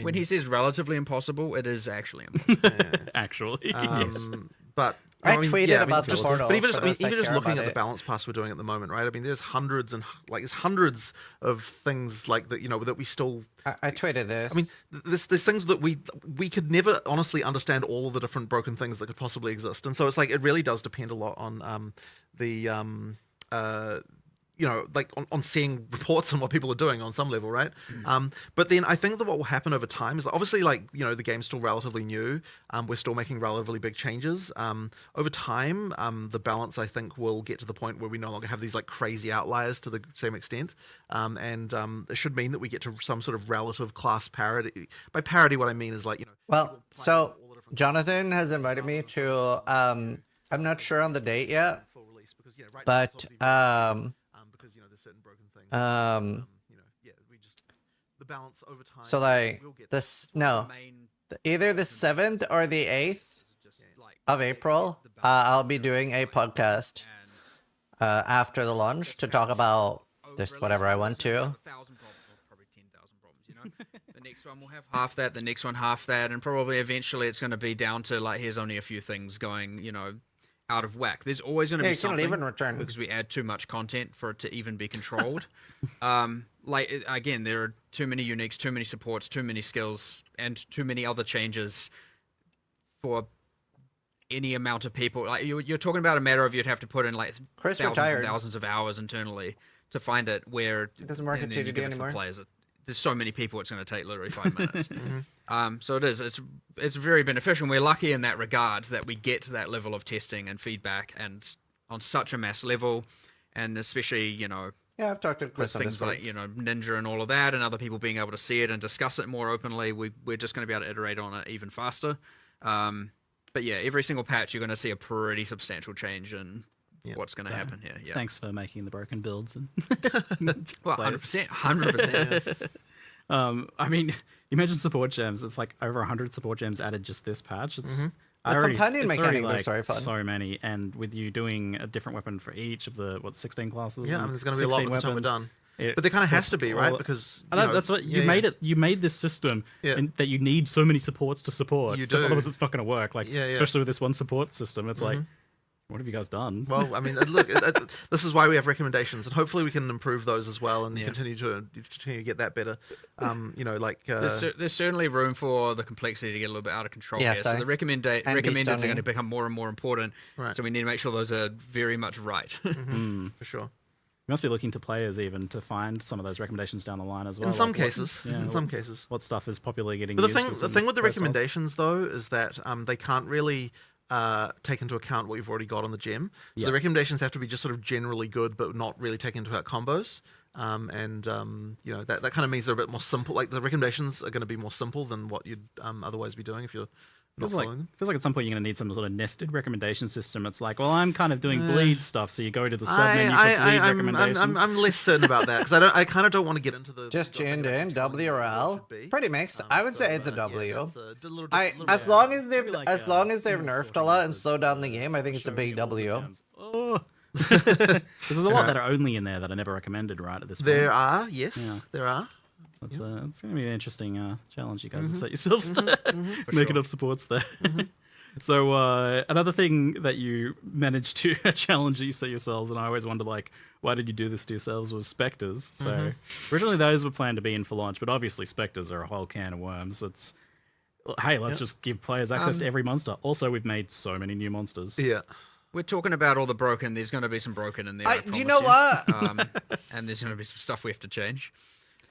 When he says relatively impossible, it is actually impossible. Actually, yes. But... I tweeted about the portals. But even just looking at the balance pass we're doing at the moment, right? I mean, there's hundreds of things that that we still. I tweeted this. I mean, there's things that we could never honestly understand all of the different broken things that could possibly exist, and so it's it really does depend a lot on on seeing reports on what people are doing on some level, right? But then I think that what will happen over time is obviously the game's still relatively new. We're still making relatively big changes. Over time, the balance I think will get to the point where we no longer have these crazy outliers to the same extent, and it should mean that we get to some sort of relative class parity. By parity, what I mean is Well, so Jonathan has invited me to. I'm not sure on the date yet, but certain broken things. We just the balance over time. So either the 7th or the 8th of April, I'll be doing a podcast after the launch to talk about just whatever I want to. Probably 10,000 problems. The next one will have half that. The next one half that, and probably eventually it's going to be down to here's only a few things going. Out of whack. There's always going to be something even return because we add too much content for it to even be controlled. Again, there are too many uniques, too many supports, too many skills, and too many other changes for any amount of people. You're talking about a matter of you'd have to put in thousands of hours internally to find it where it doesn't work at TDD anymore. There's so many people, it's going to take literally 5 minutes. So it is. It's very beneficial. And we're lucky in that regard that we get to that level of testing and feedback, and on such a mass level, and especially yeah, I've talked to Chris with things like Ninja and all of that, and other people being able to see it and discuss it more openly. We're just going to be able to iterate on it even faster. But yeah, every single patch you're going to see a pretty substantial change in what's going to happen here. Yeah. Thanks for making the broken builds. And well, 100%. I mean, you mentioned support gems. It's over 100 support gems added just this patch. It's the companion mechanic looks very fun. So many, and with you doing a different weapon for each of the 16 classes. Yeah, there's going to be a lot by the time we're done. But there kind of has to be, right? Because that's what you made it. You made this system that you need so many supports to support. You because do. otherwise it's not going to work. Like especially with this one support system, it's like, what have you guys done? Well, I mean, look, this is why we have recommendations, and hopefully we can improve those as well, and continue to get that better. There's certainly room for the complexity to get a little bit out of control here. So the recommenders are going to become more and more important. Right. So we need to make sure those are very much right. For sure. You must be looking to players even to find some of those recommendations down the line as well. In some cases. What stuff is popularly getting But used. the thing with the recommendations, though, is that they can't really take into account what you've already got on the gem. So the recommendations have to be just sort of generally good, but not really take into account combos. That kind of means they're a bit more simple. Like the recommendations are going to be more simple than what you'd otherwise be doing if you're not following them. Feels like at some point you're going to need some sort of nested recommendation system. It's like, well, I'm kind of doing bleed stuff, so you go to the sub menu for bleed recommendations. I'm less certain about that because I kind of don't want to get into the just tuned in WRL. Pretty mixed. I would say it's a W. As long as they've nerfed a lot and slowed down the game, I think it's a big W. Oh. There's a lot that are only in there that are never recommended, right? At this point, there are, yes, there are. It's going to be an interesting challenge you guys have set yourselves to make enough supports there. So another thing that you managed to challenge that you set yourselves, and I always wonder, like, why did you do this to yourselves, was Spectres. So originally those were planned to be in for launch, but obviously Spectres are a whole can of worms. It's, hey, let's just give players access to every monster. Also, we've made so many new monsters. Yeah. We're talking about all the broken. There's going to be some broken in there. Do you know what? And there's going to be some stuff we have to change.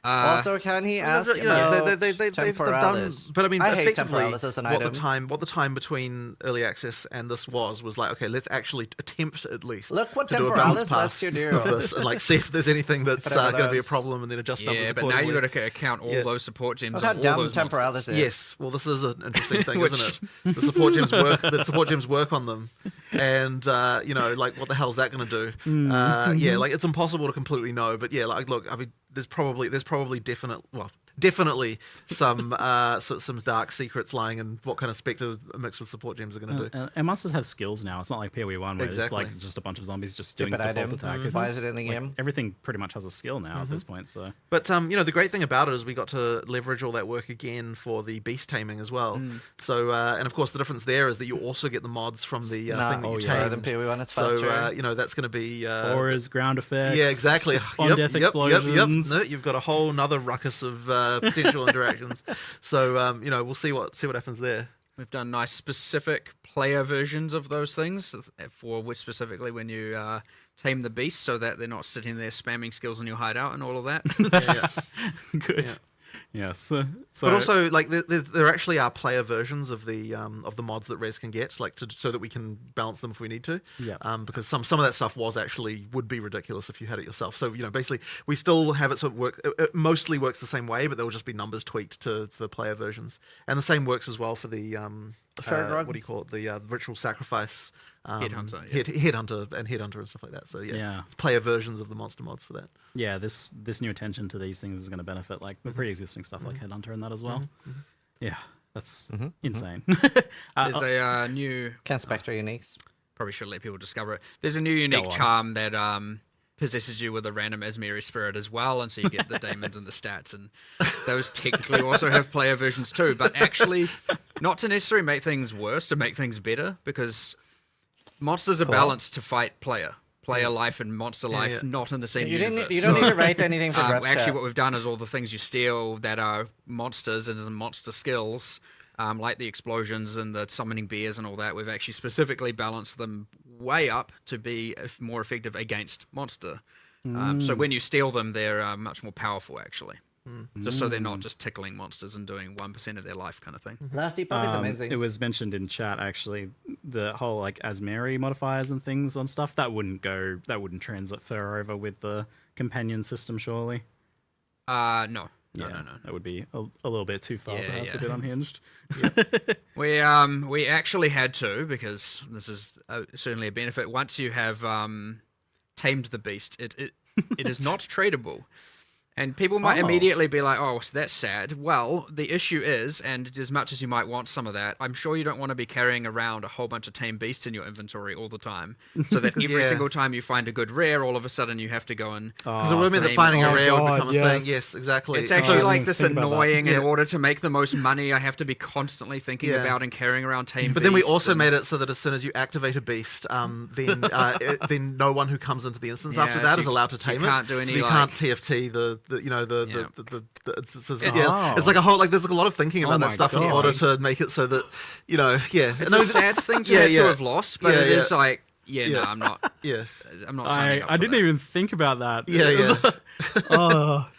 Also, can he ask about Temporalis? But I mean, I hate effectively, Temporalis as an item. What the time between early access and this was like, okay, let's actually attempt at least. Look what to do a balance Temporalis pass lets you do. of this, and like see if there's anything that's going to be a problem, and then adjust numbers. Yeah, but now you've got to account all those support gems. Look how dumb Temporalis is. Yes, well, this is an interesting thing, isn't it? The support gems work. The support gems work on them, and like what the hell's that going to do? Yeah, like it's impossible to completely know. But yeah, like look, I mean, there's probably definitely some some dark secrets lying in what kind of Spectre mixed with support gems are going to do. And monsters have skills now. It's not like PoE1 where it's like just a bunch of zombies just doing default attack. Why is it in the game? Everything pretty much has a skill now at this point. So, but the great thing about it is we got to leverage all that work again for the beast taming as well. So and of course the difference there is that you also get the mods from the thing that you tamed. Than PoE1, it's so faster. that's going to be auras, ground effects. Yeah, exactly. Spawn death explosions. No, you've got a whole nother ruckus of potential interactions. So we'll see what happens there. We've done nice specific player versions of those things for which specifically when you tame the beast, so that they're not sitting there spamming skills on your hideout and all of that. Good. Yes. So, but also, like, there actually are player versions of the mods that Res can get, like, so that we can balance them if we need to. Yeah. Because some of that stuff would be ridiculous if you had it yourself. So basically, we still have it so it mostly works the same way, but there will just be numbers tweaked to the player versions, and the same works as well for the what do you call it? The ritual sacrifice. Headhunter and stuff like that. So player versions of the monster mods for that. Yeah, this new attention to these things is going to benefit like the pre-existing stuff like Headhunter and that as well. Yeah, that's insane. There's a new Spectre uniques. Probably should let people discover it. There's a new unique charm that possesses you with a random Asmeri spirit as well, and so you get the daemons and the stats, and those technically also have player versions too, but actually not to necessarily make things worse, to make things better, because monsters are balanced to fight player life and monster life, not in the same universe. You don't need to write anything for Grub's actually, chat. what we've done is all the things you steal that are monsters and monster skills, like the explosions and the summoning bears and all that, we've actually specifically balanced them way up to be more effective against monster. So when you steal them, they're much more powerful, actually. Just so they're not just tickling monsters and doing 1% of their life kind of thing. Last epoch is amazing. It was mentioned in chat, actually, the whole like Asmeri modifiers and things on stuff that wouldn't transfer over with the companion system, surely. No. That would be a little bit too far, perhaps a bit unhinged. We actually had to, because this is certainly a benefit. Once you have tamed the beast, it is not tradable. And people might immediately be like, oh, so that's sad. Well, the issue is, and as much as you might want some of that, I'm sure you don't want to be carrying around a whole bunch of tame beasts in your inventory all the time. So that every single time you find a good rare, all of a sudden you have to go and... Because it would mean that finding a rare would become a thing. Yes, exactly. It's actually like this annoying, in order to make the most money, I have to be constantly thinking about and carrying around tame beasts. But then we also made it so that as soon as you activate a beast, then no one who comes into the instance after that is allowed to tame it. Can't do any, so you can't TFT it's like a whole there's a lot of thinking about that stuff in order to make it so that it's a sad thing to have lost, but it is like no, I'm not. Yeah, I'm not. I didn't even think about that.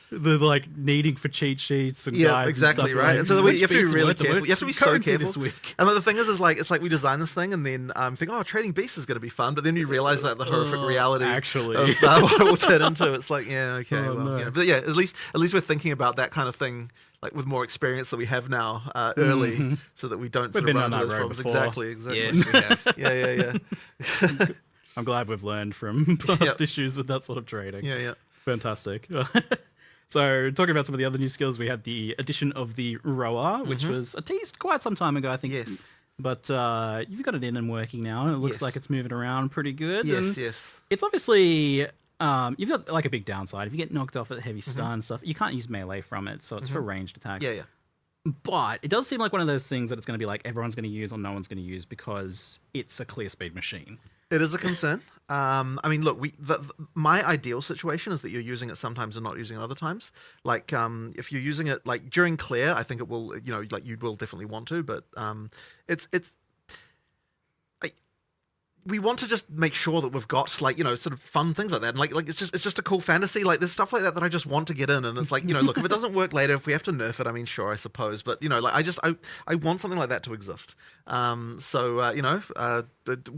The needing for cheat sheets and guides exactly, and stuff. Right. And so you have to be really careful. You have to be so careful. This week. And the thing is it's like we design this thing and then think, trading beasts is going to be fun, but then you realize that the horrific reality actually of what it will turn into. It's like, but at least we're thinking about that kind of thing. Like with more experience that we have now early, so that we don't sort of run into those problems. Exactly. Yes, we have. Yeah. I'm glad we've learned from past issues with that sort of trading. Yeah. Fantastic. So, talking about some of the other new skills, we had the addition of the rower, which was teased quite some time ago, I think. Yes. But you've got it in and working now, and it looks like it's moving around pretty good. Yes. It's obviously... you've got like a big downside. If you get knocked off at heavy stun and stuff, you can't use melee from it, so it's for ranged attacks. Yeah. But it does seem like one of those things that it's going to be like everyone's going to use or no one's going to use because it's a clear speed machine. It is a concern. I mean, look, my ideal situation is that you're using it sometimes and not using it other times. Like, if you're using it like during clear, I think it will, you will definitely want to. But we want to just make sure that we've got sort of fun things like that, and like it's just a cool fantasy. Like there's stuff like that I just want to get in, and it's like look, if it doesn't work later, if we have to nerf it, I mean, sure, I suppose, but I want something like that to exist.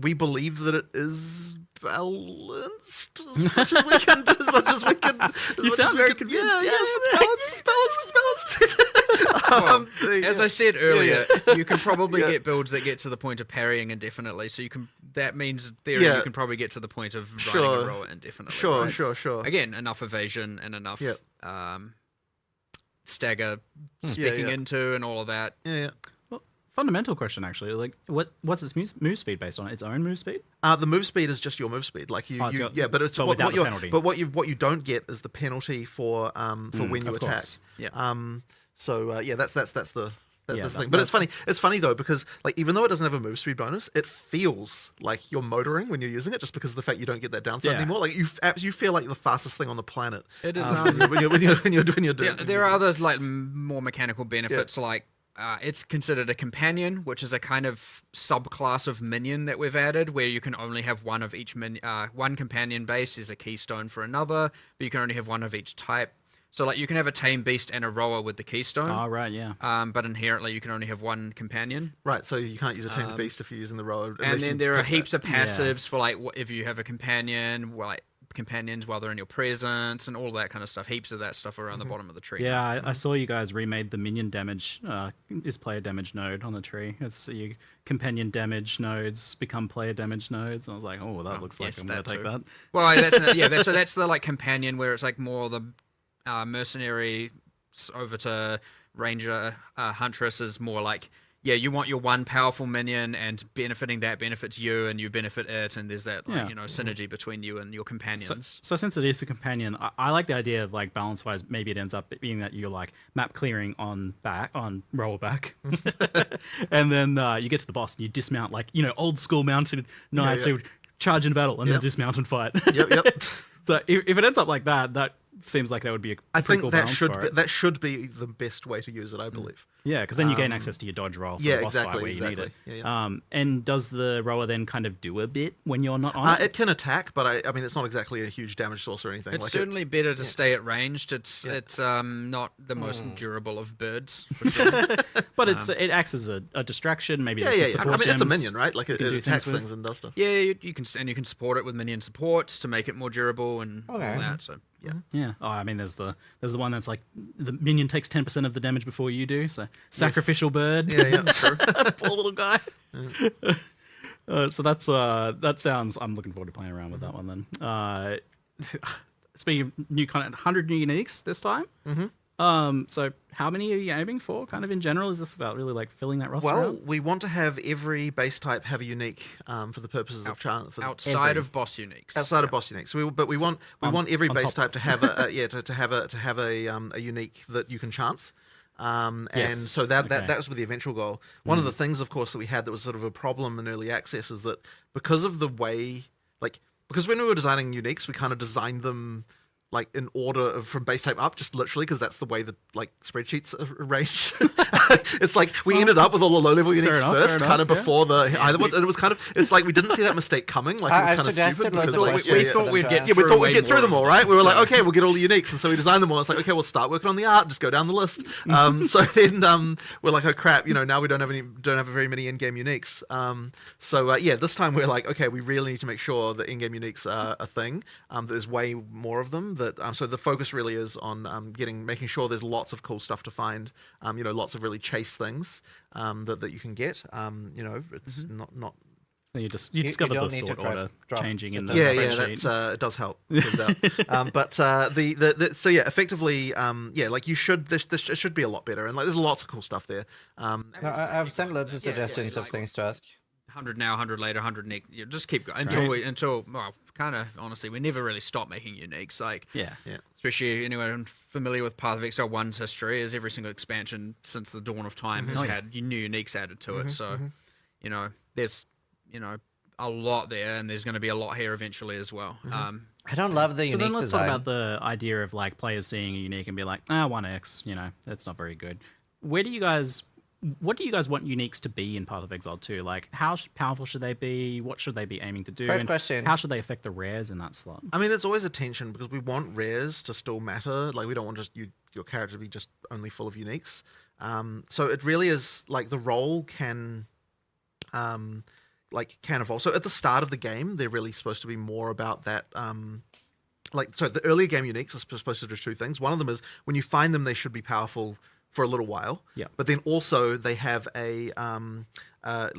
We believe that it is balanced as much as we can. You sound very convinced. It's balanced. As I said earlier, you can probably get builds that get to the point of parrying indefinitely. So you can. That means theory you can probably get to the point of riding a rower indefinitely. Sure, right? sure. Again, enough evasion and enough stagger speaking into and all of that. Yeah. Well, fundamental question actually. Like, what's its move speed based on? Its own move speed? The move speed is just your move speed. Like but it's without the penalty. But what you don't get is the penalty for when you attack. Yeah. That's the thing. But it's funny though, because like even though it doesn't have a move speed bonus, it feels like you're motoring when you're using it, just because of the fact you don't get that downside anymore. Like you feel like the fastest thing on the planet. It is when you're doing it. There are other like more mechanical benefits, like it's considered a companion, which is a kind of subclass of minion that we've added, where you can only have one of each one companion base is a keystone for another, but you can only have one of each type. So, like, you can have a tame beast and a rower with the keystone. Oh, right, yeah. But inherently, you can only have one companion. Right, so you can't use a tame beast if you're using the rower. And then there are heaps of passives for, like, if you have a companion, like, companions while they're in your presence and all that kind of stuff. Heaps of that stuff around the bottom of the tree. Yeah, I saw you guys remade the minion damage, is player damage node on the tree. It's your companion damage nodes become player damage nodes. And I was like, oh, that looks like I'm going to take that. Well, so that's the, like, companion where it's, like, more the... mercenary over to ranger huntress is more like you want your one powerful minion, and benefiting that benefits you and you benefit it, and there's that synergy between you and your companions. So since it is a companion, I like the idea of like balance wise maybe it ends up being that you're like map clearing on rollback and then you get to the boss and you dismount like old school mounted knights who charge in battle and then dismount and fight. Yep. So if it ends up like that seems like that would be a pretty cool balance for it. That should be the best way to use it, I believe. Yeah, because then you gain access to your dodge roll for the boss fight where you need it. Yeah. And does the rower then kind of do a bit when you're not on it? It can attack, but I mean, it's not exactly a huge damage source or anything. It's certainly better to stay at ranged. It's not the most durable of birds, for sure. But it acts as a distraction. Maybe I mean, it's a minion, right? Like it attacks things and does stuff. Yeah, you can support it with minion supports to make it more durable and all that. So. Yeah. Oh, I mean, there's the one that's like the minion takes 10% of the damage before you do. So sacrificial bird. Yeah. True. Poor little guy. So that sounds. I'm looking forward to playing around with that one then. speaking of new content, 100 new uniques this time. So how many are you aiming for, kind of in general? Is this about really like filling that roster Well, out? we want to have every base type have a unique for the purposes of chance. Outside of boss uniques. Outside of boss uniques. So we want every base type to have to have a unique that you can chance. And so that was the eventual goal. One of the things, of course, that we had that was sort of a problem in early access is that because of the way, because when we were designing uniques, we kind of designed them like in order from base type up, just literally because that's the way that like spreadsheets are arranged. It's like we ended up with all the low level uniques first, kind of before the high ones, and it was kind of we didn't see that mistake coming. Like it was kind of stupid because we thought we'd get through them all, right? We were like, okay, we'll get all the uniques, and so we designed them all. It's like, okay, we'll start working on the art, just go down the list. So then we're like, oh crap, now we don't have very many in-game uniques. This time we're like, okay, we really need to make sure that in-game uniques are a thing. There's way more of them. So the focus really is on making sure there's lots of cool stuff to find. Lots of really chase things that you can get. It's not. So you discovered the sort order changing in the spreadsheet. It does help. Effectively, you should. This should be a lot better, and like there's lots of cool stuff there. I've sent loads of suggestions of things to ask. 100 now, 100 later, 100 next. Just keep going until kind of honestly, we never really stop making uniques. Like especially anyone familiar with Path of Exile 1's history, is every single expansion since the dawn of time has had new uniques added to it. So there's a lot there, and there's going to be a lot here eventually as well. I don't love the unique then let's design. talk about the idea of like players seeing a unique and be like, 1x, that's not very good. What do you guys want uniques to be in Path of Exile 2? Like, how powerful should they be? What should they be aiming to do? Great question. How should they affect the rares in that slot? I mean, it's always a tension because we want rares to still matter. Like, we don't want just your character to be just only full of uniques. So it really is like the role can evolve. So at the start of the game, they're really supposed to be more about that. The earlier game uniques are supposed to do two things. One of them is when you find them, they should be powerful for a little while. Yeah. But then also they have a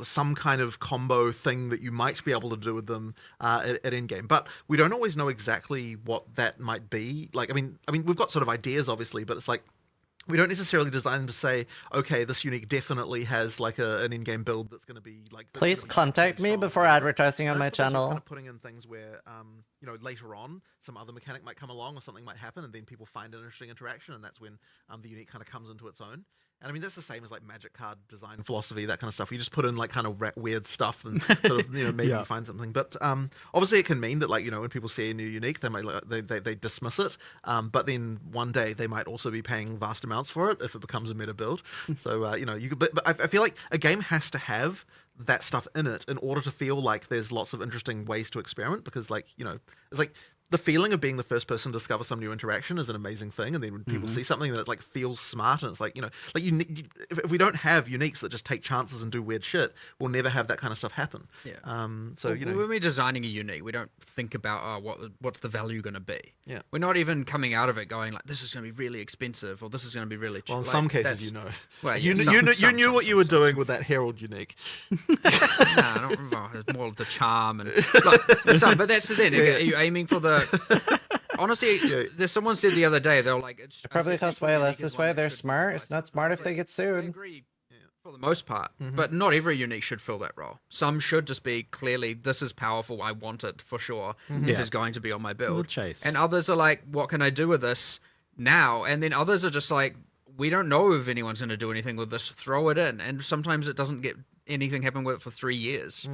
some kind of combo thing that you might be able to do with them at end game. But we don't always know exactly what that might be. Like, I mean, we've got sort of ideas, obviously, but it's like we don't necessarily design them to say, okay, this unique definitely has like an in-game build that's going to be like. Please contact me before advertising on my channel. Kind of putting in things where, later on, some other mechanic might come along or something might happen, and then people find an interesting interaction, and that's when the unique kind of comes into its own. And I mean, that's the same as like Magic card design philosophy, that kind of stuff. You just put in like kind of weird stuff and sort of, maybe you find something. But obviously it can mean that like, when people see a new unique, they might they dismiss it. But then one day they might also be paying vast amounts for it if it becomes a meta build. So, but I feel like a game has to have that stuff in it in order to feel like there's lots of interesting ways to experiment, because like, it's like the feeling of being the first person to discover some new interaction is an amazing thing, and then when people see something that like feels smart, and it's like, if we don't have uniques that just take chances and do weird shit, we'll never have that kind of stuff happen. When we're designing a unique, we don't think about what's the value going to be. We're not even coming out of it going like, this is going to be really expensive, or this is going to be really cheap. Well, in some cases, well, you knew what you were doing with that Herald unique. It's more of the charm and but that's the thing. Are you aiming for the honestly, there's someone said the other day, they're like, it probably costs way less this way. They're smart. It's not smart if they get sued. I agree for the most part, but not every unique should fill that role. Some should just be clearly, this is powerful, I want it for sure. It is going to be on my build. Chase. And others are like, what can I do with this now? And then others are just like, we don't know if anyone's going to do anything with this, throw it in. And sometimes it doesn't get anything happen with it for 3 years.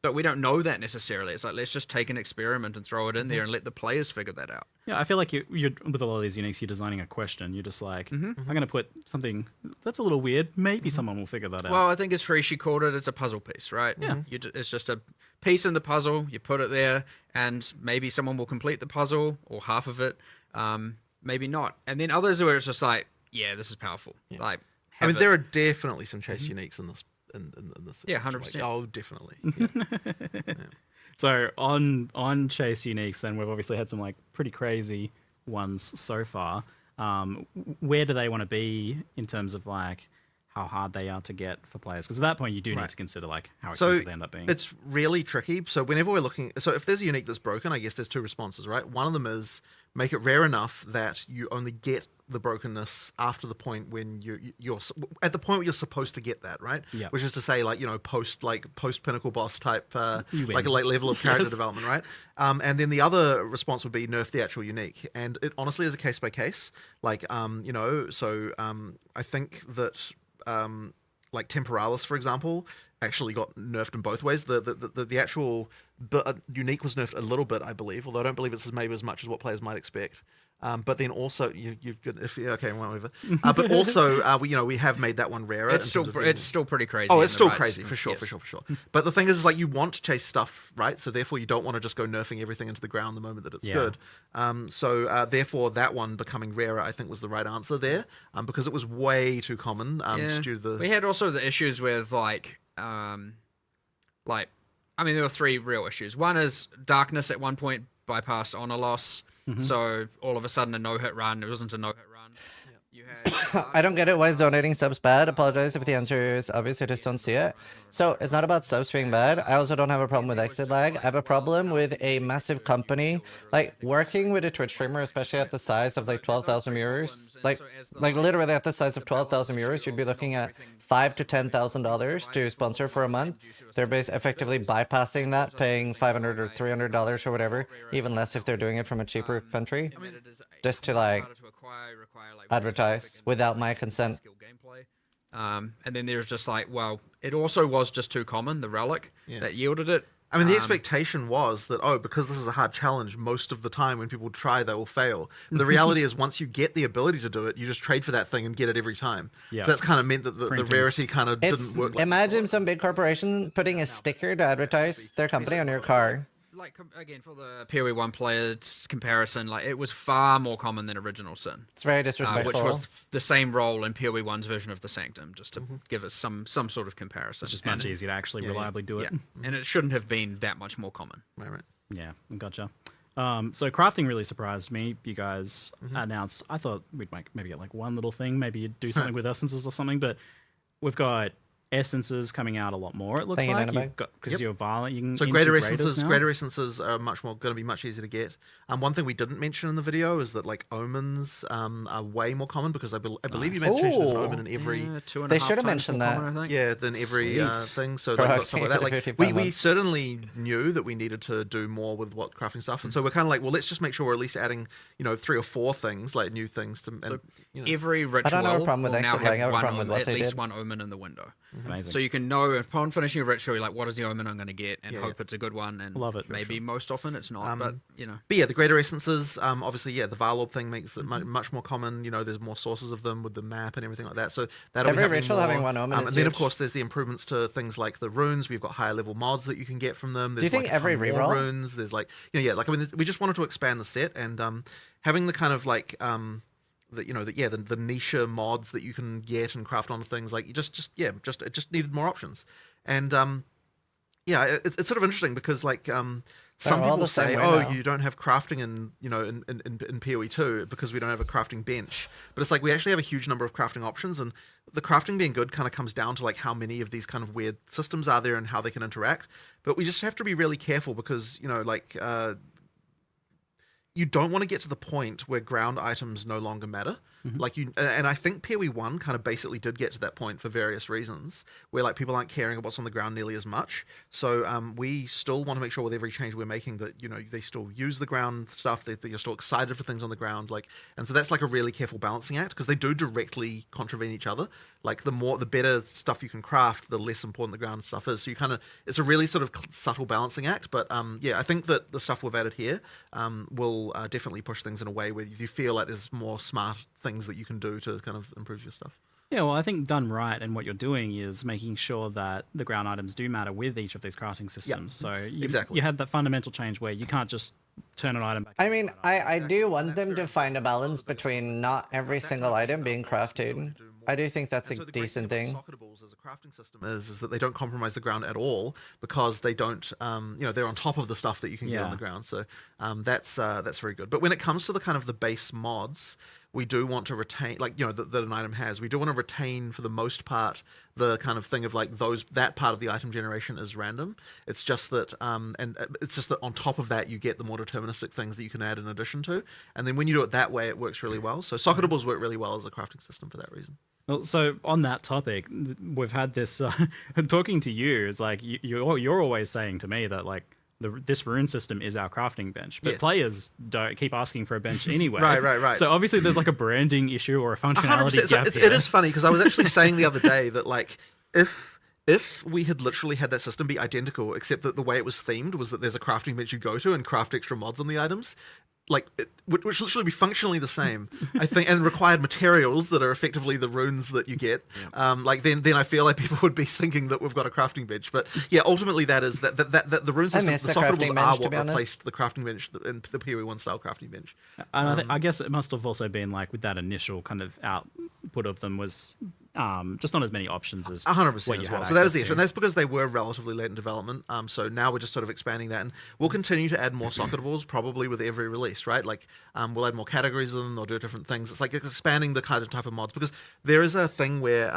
But we don't know that necessarily. It's like, let's just take an experiment and throw it in there and let the players figure that out. Yeah, I feel like you're with a lot of these uniques, you're designing a question. You're just like, I'm going to put something that's a little weird. Maybe someone will figure that out. Well, I think as Rishi called it, it's a puzzle piece, right? Yeah. It's just a piece in the puzzle. You put it there, and maybe someone will complete the puzzle or half of it. Maybe not. And then others where it's just like, yeah, this is powerful. Like, I mean, there are definitely some chase uniques in this. In this, 100%. Like, oh, definitely. So on chase uniques, then we've obviously had some like pretty crazy ones so far. Where do they want to be in terms of like how hard they are to get for players? Because at that point, you do need to consider like how So expensive they end up being. it's really tricky. So whenever we're looking, so if there's a unique that's broken, I guess there's two responses, right? One of them is make it rare enough that you only get the brokenness after the point when you're at the point where you're supposed to get that, right? Yeah. Which is to say, like, you know, post pinnacle boss type, You win. like level of character Yes. development, right? And then the other response would be nerf the actual unique, and it honestly is a case by case. Like, you know, so I think that like Temporalis, for example, actually got nerfed in both ways. The actual unique was nerfed a little bit, I believe, although I don't believe it's maybe as much as what players might expect. But then also you've got okay, whatever. But also we have made that one rarer. It's still pretty crazy. Oh, it's in the still right- crazy for sure, yes. for sure. But the thing is like you want to chase stuff, right? So therefore you don't want to just go nerfing everything into the ground the moment that it's good. So therefore that one becoming rarer, I think, was the right answer there, because it was way too common. Just due to the We had also the issues with like I mean there were three real issues. One is darkness at one point bypassed honor loss. So all of a sudden a no-hit run, it wasn't a no-hit run. You had I don't get it. Why is donating subs bad? Apologize if the answer is obvious. I just don't see it. So it's not about subs being bad. I also don't have a problem with exit lag. I have a problem with a massive company like working with a Twitch streamer, especially at the size of like 12,000 viewers. Like literally at the size of 12,000 viewers, you'd be looking at $5,000 to $10,000 to sponsor for a month. They're effectively bypassing that, paying $500 or $300 or whatever, even less if they're doing it from a cheaper country, just to like advertise without my consent. and then there's just like, well, it also was just too common, the relic that yielded it. I mean, the expectation was that, because this is a hard challenge, most of the time when people try, they will fail. But the reality is once you get the ability to do it, you just trade for that thing and get it every time. Yeah. So that's kind of meant that the rarity kind of didn't work. Imagine some big corporation putting a sticker to advertise their company on your car. Like, again, for the PoE 1 players comparison, like, it was far more common than Original Sin. It's very disrespectful. Which was the same role in PoE 1's version of the Sanctum, just to give us some sort of comparison. It's just much easier to actually reliably do it. And it shouldn't have been that much more common. Right. Yeah, gotcha. So crafting really surprised me. You guys announced, I thought we'd maybe get like one little thing, maybe you'd do something with essences or something, but we've got essences coming out a lot more, it looks like. Because you're violent, you can so greater essences are going to be much easier to get. One thing we didn't mention in the video is that like omens are way more common, because I believe you mentioned there's an omen in every. They should have mentioned that. Common, I think. Yeah, than every thing. So they've got something like that. Like we certainly knew that we needed to do more with what crafting stuff, and so we're kind of like, well, let's just make sure we're at least adding 3 or 4 things, like new things to. And, every ritual I don't have a problem with will now exit lag. I have have a problem with what at they least did. one omen in the window. Amazing. So you can know upon finishing a ritual, you're like, what is the omen I'm going to get, and hope it's a good one. And love it. Maybe most often it's not, but But yeah, the greater essences, obviously, the Varlorb thing makes it much more common. There's more sources of them with the map and everything like that. So that'll Every be happening ritual more. having one omen is and then, of huge. course, there's the improvements to things like the runes. We've got higher level mods that you can get from them. There's you think like every a ton more reroll? runes? There's like, like, I mean, we just wanted to expand the set, and having the kind of like the niche mods that you can get and craft onto things, like it just needed more options. And it's sort of interesting because like some all people the same say, way oh, now. you don't have crafting in PoE 2 because we don't have a crafting bench. But it's like we actually have a huge number of crafting options, and the crafting being good kind of comes down to like how many of these kind of weird systems are there and how they can interact. But we just have to be really careful because you don't want to get to the point where ground items no longer matter. Like and I think PoE 1 kind of basically did get to that point for various reasons, where like people aren't caring about what's on the ground nearly as much. So we still want to make sure with every change we're making that they still use the ground stuff, that you're still excited for things on the ground, and so that's like a really careful balancing act, because they do directly contravene each other. Like the better stuff you can craft, the less important the ground stuff is. So it's a really sort of subtle balancing act. But I think that the stuff we've added here will definitely push things in a way where you feel like there's more smart things that you can do to kind of improve your stuff. Yeah, well, I think done right, and what you're doing is making sure that the ground items do matter with each of these crafting systems. So you had that fundamental change where you can't just turn an item back. I mean, I do want them to find a balance between not every single item being crafted. I do think that's a decent thing. Socketables as a crafting system is that they don't compromise the ground at all, because they don't, they're on top of the stuff that you can get on the ground. So that's very good. But when it comes to the kind of the base mods, we do want to retain, like, you know, that an item has. We do want to retain, for the most part, the kind of thing of like that part of the item generation is random. It's just that, it's just that on top of that, you get the more deterministic things that you can add in addition to. And then when you do it that way, it works really well. So socketables work really well as a crafting system for that reason. Well, so on that topic, we've had this talking to you. It's like you're always saying to me that like this rune system is our crafting bench, but players don't keep asking for a bench anyway. Right. So obviously there's like a branding issue or a functionality gap. It is funny because I was actually saying the other day that like if we had literally had that system be identical, except that the way it was themed was that there's a crafting bench you go to and craft extra mods on the items, like which literally be functionally the same, I think, and required materials that are effectively the runes that you get. Like then I feel like people would be thinking that we've got a crafting bench. But yeah, ultimately that is that the rune system, the socketables are what replaced the crafting bench in the PoE1 style crafting bench. And I guess it must have also been like with that initial kind of output of them was just not as many options as 100% as well. So that is the issue, and that's because they were relatively late in development. So now we're just sort of expanding that, and we'll continue to add more socketables probably with every release, right? Like we'll add more categories of them or do different things. It's like expanding the kind of type of mods, because there is a thing where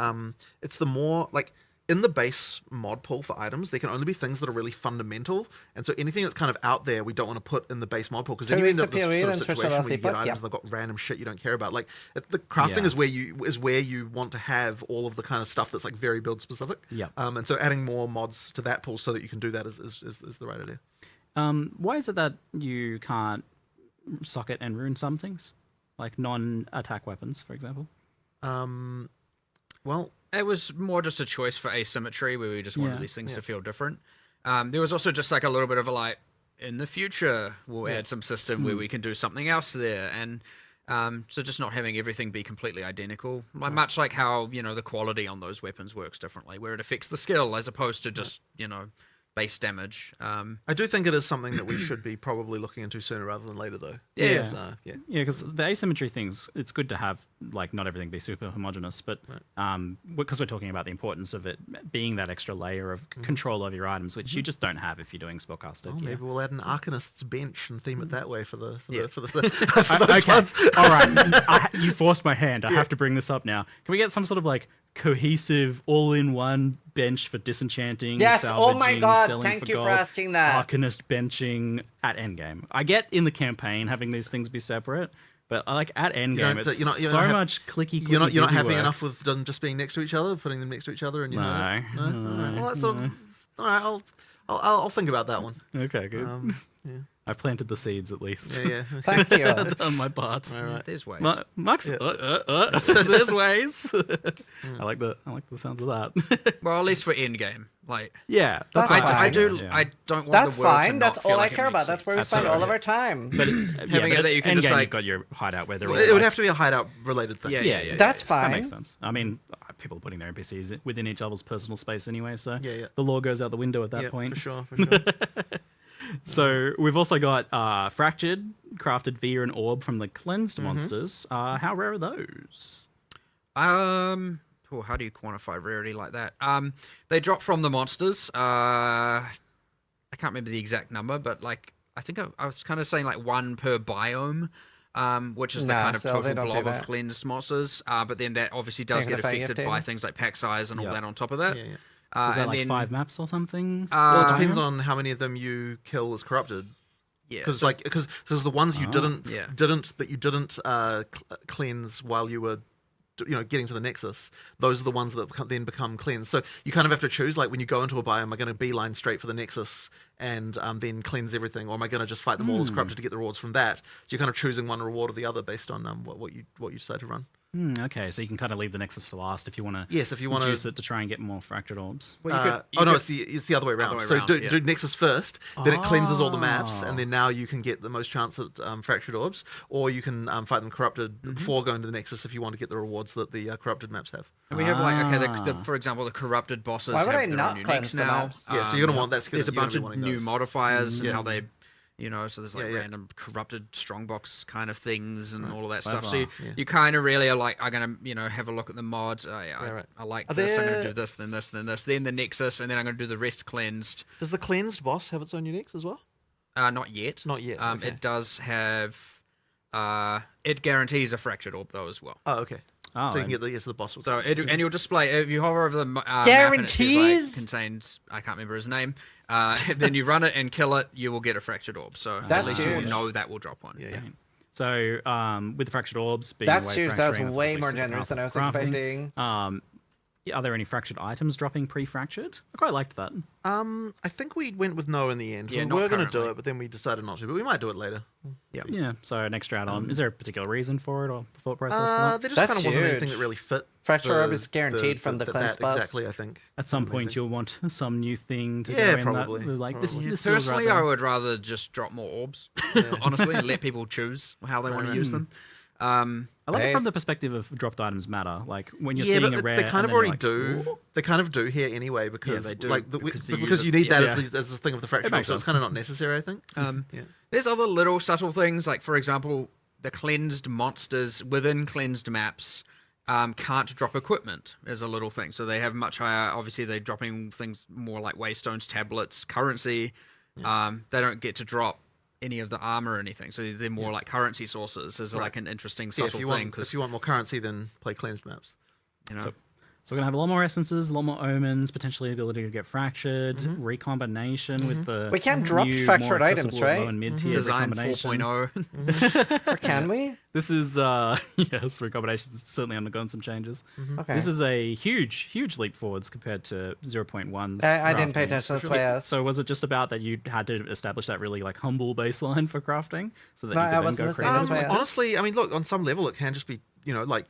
it's the more like in the base mod pool for items, there can only be things that are really fundamental, and so anything that's kind of out there, we don't want to put in the base mod pool, because then you end up in this sort of situation where you get items and they've got random shit you don't care about. Like the crafting is where you want to have all of the kind of stuff that's like very build specific. And so adding more mods to that pool so that you can do that is the right idea. Why is it that you can't socket and rune some things, like non-attack weapons, for example? Well, it was more just a choice for asymmetry, where we just wanted these things to feel different. There was also just like a little bit of a like, in the future, we'll add some system where we can do something else there. And so just not having everything be completely identical. Much like how, you know, the quality on those weapons works differently, where it affects the skill as opposed to just, you know, base damage. I do think it is something that we should be probably looking into sooner rather than later, though. Because the asymmetry things, it's good to have like not everything be super homogeneous, but because we're talking about the importance of it being that extra layer of control over your items, which you just don't have if you're doing spellcaster. Maybe we'll add an Arcanist's bench and theme it that way for those okay. ones. All right, you forced my hand. I have to bring this up now. Can we get some sort of like cohesive, all-in-one bench for disenchanting, yes, salvaging, oh my god, selling thank for you gold, for asking that. Arcanist benching at endgame. I get in the campaign having these things be separate, but I like at endgame, it's much clicky. You're not happy enough with them just being next to each other, putting them next to each other, and you know. No. All right. Well, that's all right. I'll think about that one. Okay, good. I planted the seeds at least. Yeah. Thank you. On my part. All right. There's ways. Max, there's ways. I like the sounds of that. Well, at least for endgame, like that's fine. I don't want that's the world fine. to that's not feel all like I care about. That's where we spend all of our time. But having it that you can just like you've got your hideout where they're all it would have to be a hideout related thing. Yeah. That's fine. That makes sense. I mean, people are putting their NPCs within each other's personal space anyway, so the law goes out the window at that point. For sure. So we've also got Fractured, crafted via an orb from the cleansed monsters. How rare are those? How do you quantify rarity like that? They drop from the monsters. I can't remember the exact number, but like I think I was kind of saying like 1 per biome, which is the kind of total blob of cleansed monsters. But then that obviously does get affected by things like pack size and all that on top of that. So is that like 5 maps or something? Well, it depends on how many of them you kill as corrupted. Yeah, because the ones you didn't cleanse while you were getting to the Nexus, those are the ones that then become cleansed. So you kind of have to choose, like when you go into a biome, am I going to beeline straight for the Nexus and then cleanse everything, or am I going to just fight them all as corrupted to get the rewards from that? So you're kind of choosing one reward or the other based on what you decide to run. Okay, so you can kind of leave the Nexus for last if you want to. Yes, if you want to use it to try and get more fractured orbs. Well, it's the other way around. Do Nexus first, then it cleanses all the maps, and then now you can get the most chance at fractured orbs, or you can fight them corrupted before going to the Nexus if you want to get the rewards that the corrupted maps have. And we have like for example, the corrupted bosses have their own uniques now. Yeah, so you're gonna want there's a bunch of new modifiers and how they. So there's like random corrupted strongbox kind of things and all of that stuff. So you kind of really are like, I'm going to, have a look at the mods. I like this. I'm going to do this, then this, then this, then the Nexus, and then I'm going to do the rest cleansed. Does the cleansed boss have its own uniques as well? Not yet. Not yet. Okay. It does have It guarantees a fractured orb though as well. Oh, okay. Oh, So you can get the boss. So and you'll display if you hover over the map and it Guarantees? says, like, contains I can't remember his name. Then you run it and kill it, you will get a fractured orb. So That's at least you will huge. know that will drop one. Yeah. So with the fractured orbs being That's away huge. That's fracturing, way obviously more super generous than I was powerful for expecting. crafting. Are there any fractured items dropping pre-fractured? I quite liked that. I think we went with no in the end. Yeah, we not were going to do currently. it, but then we decided not to. But we might do it later. Yeah, so an extra add-on. Is there a particular reason for it or thought process for that? There just That's kind of wasn't anything huge. that really fit. Fracture orb is guaranteed from the cleanse that buffs. Exactly, I think. At some point, you'll want some new thing to Yeah, go in probably. that. Like this feels Personally, right I there. would rather just drop more orbs, honestly, and let people choose how they want to use them. I like it Nice. from the perspective of dropped items matter. Like when you're Yeah, seeing but a rare, they kind and of then already you're like, do. "Ooh." They kind of do here anyway because they do, like because you use because it. you need that Yeah. as the thing of the fracture. makes So it's sense. kind of not necessary, I think. Yeah. There's other little subtle things, like for example, the cleansed monsters within cleansed maps can't drop equipment as a little thing. So they have much higher. Obviously, they're dropping things more like waystones, tablets, currency. They don't get to drop any of the armor or anything. So they're more like currency sources. Is like an interesting Yeah, subtle thing. if you want more currency, then play cleansed maps. You know, So we're gonna have a lot more essences, a lot more omens, potentially the ability to get fractured, recombination with the We can drop new, fractured more items, accessible right? Low and mid-tier design recombination. 4.0. Or can we? This is yes, recombination's certainly undergone some changes. Okay. This is a huge leap forwards compared to 0.1's. I didn't pay crafting. attention. That's why I asked. So was it just about that you had to establish that really like humble baseline for crafting so that No, you I could then wasn't go listening, crazy? that's why I asked. Honestly, I mean, look, on some level, it can just be, like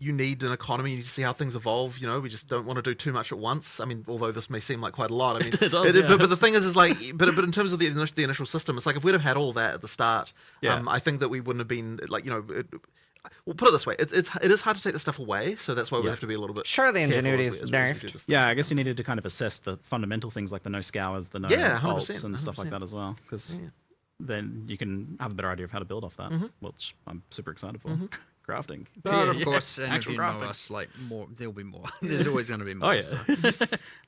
you need an economy. You need to see how things evolve. We just don't want to do too much at once. I mean, although this may seem like quite a lot. I mean, It does, yeah. but the thing is like, but in terms of the initial system, it's like if we'd have had all that at the start, I think that we wouldn't have been like, we'll put it this way: it is hard to take the stuff away, so that's why we have to be a little bit. Sure, the careful ingenuity as is we do nerfed. this. Yeah, I guess you needed to kind of assess the fundamental things like the no scours, the no Yeah, 100%, bolts, and stuff like 100%. that as well, because then you can have a better idea of how to build off that, which I'm super excited for. Crafting. But of course, and if actual you know crafting. us, like more, there'll be more. There's always going to be more. Oh yeah. so.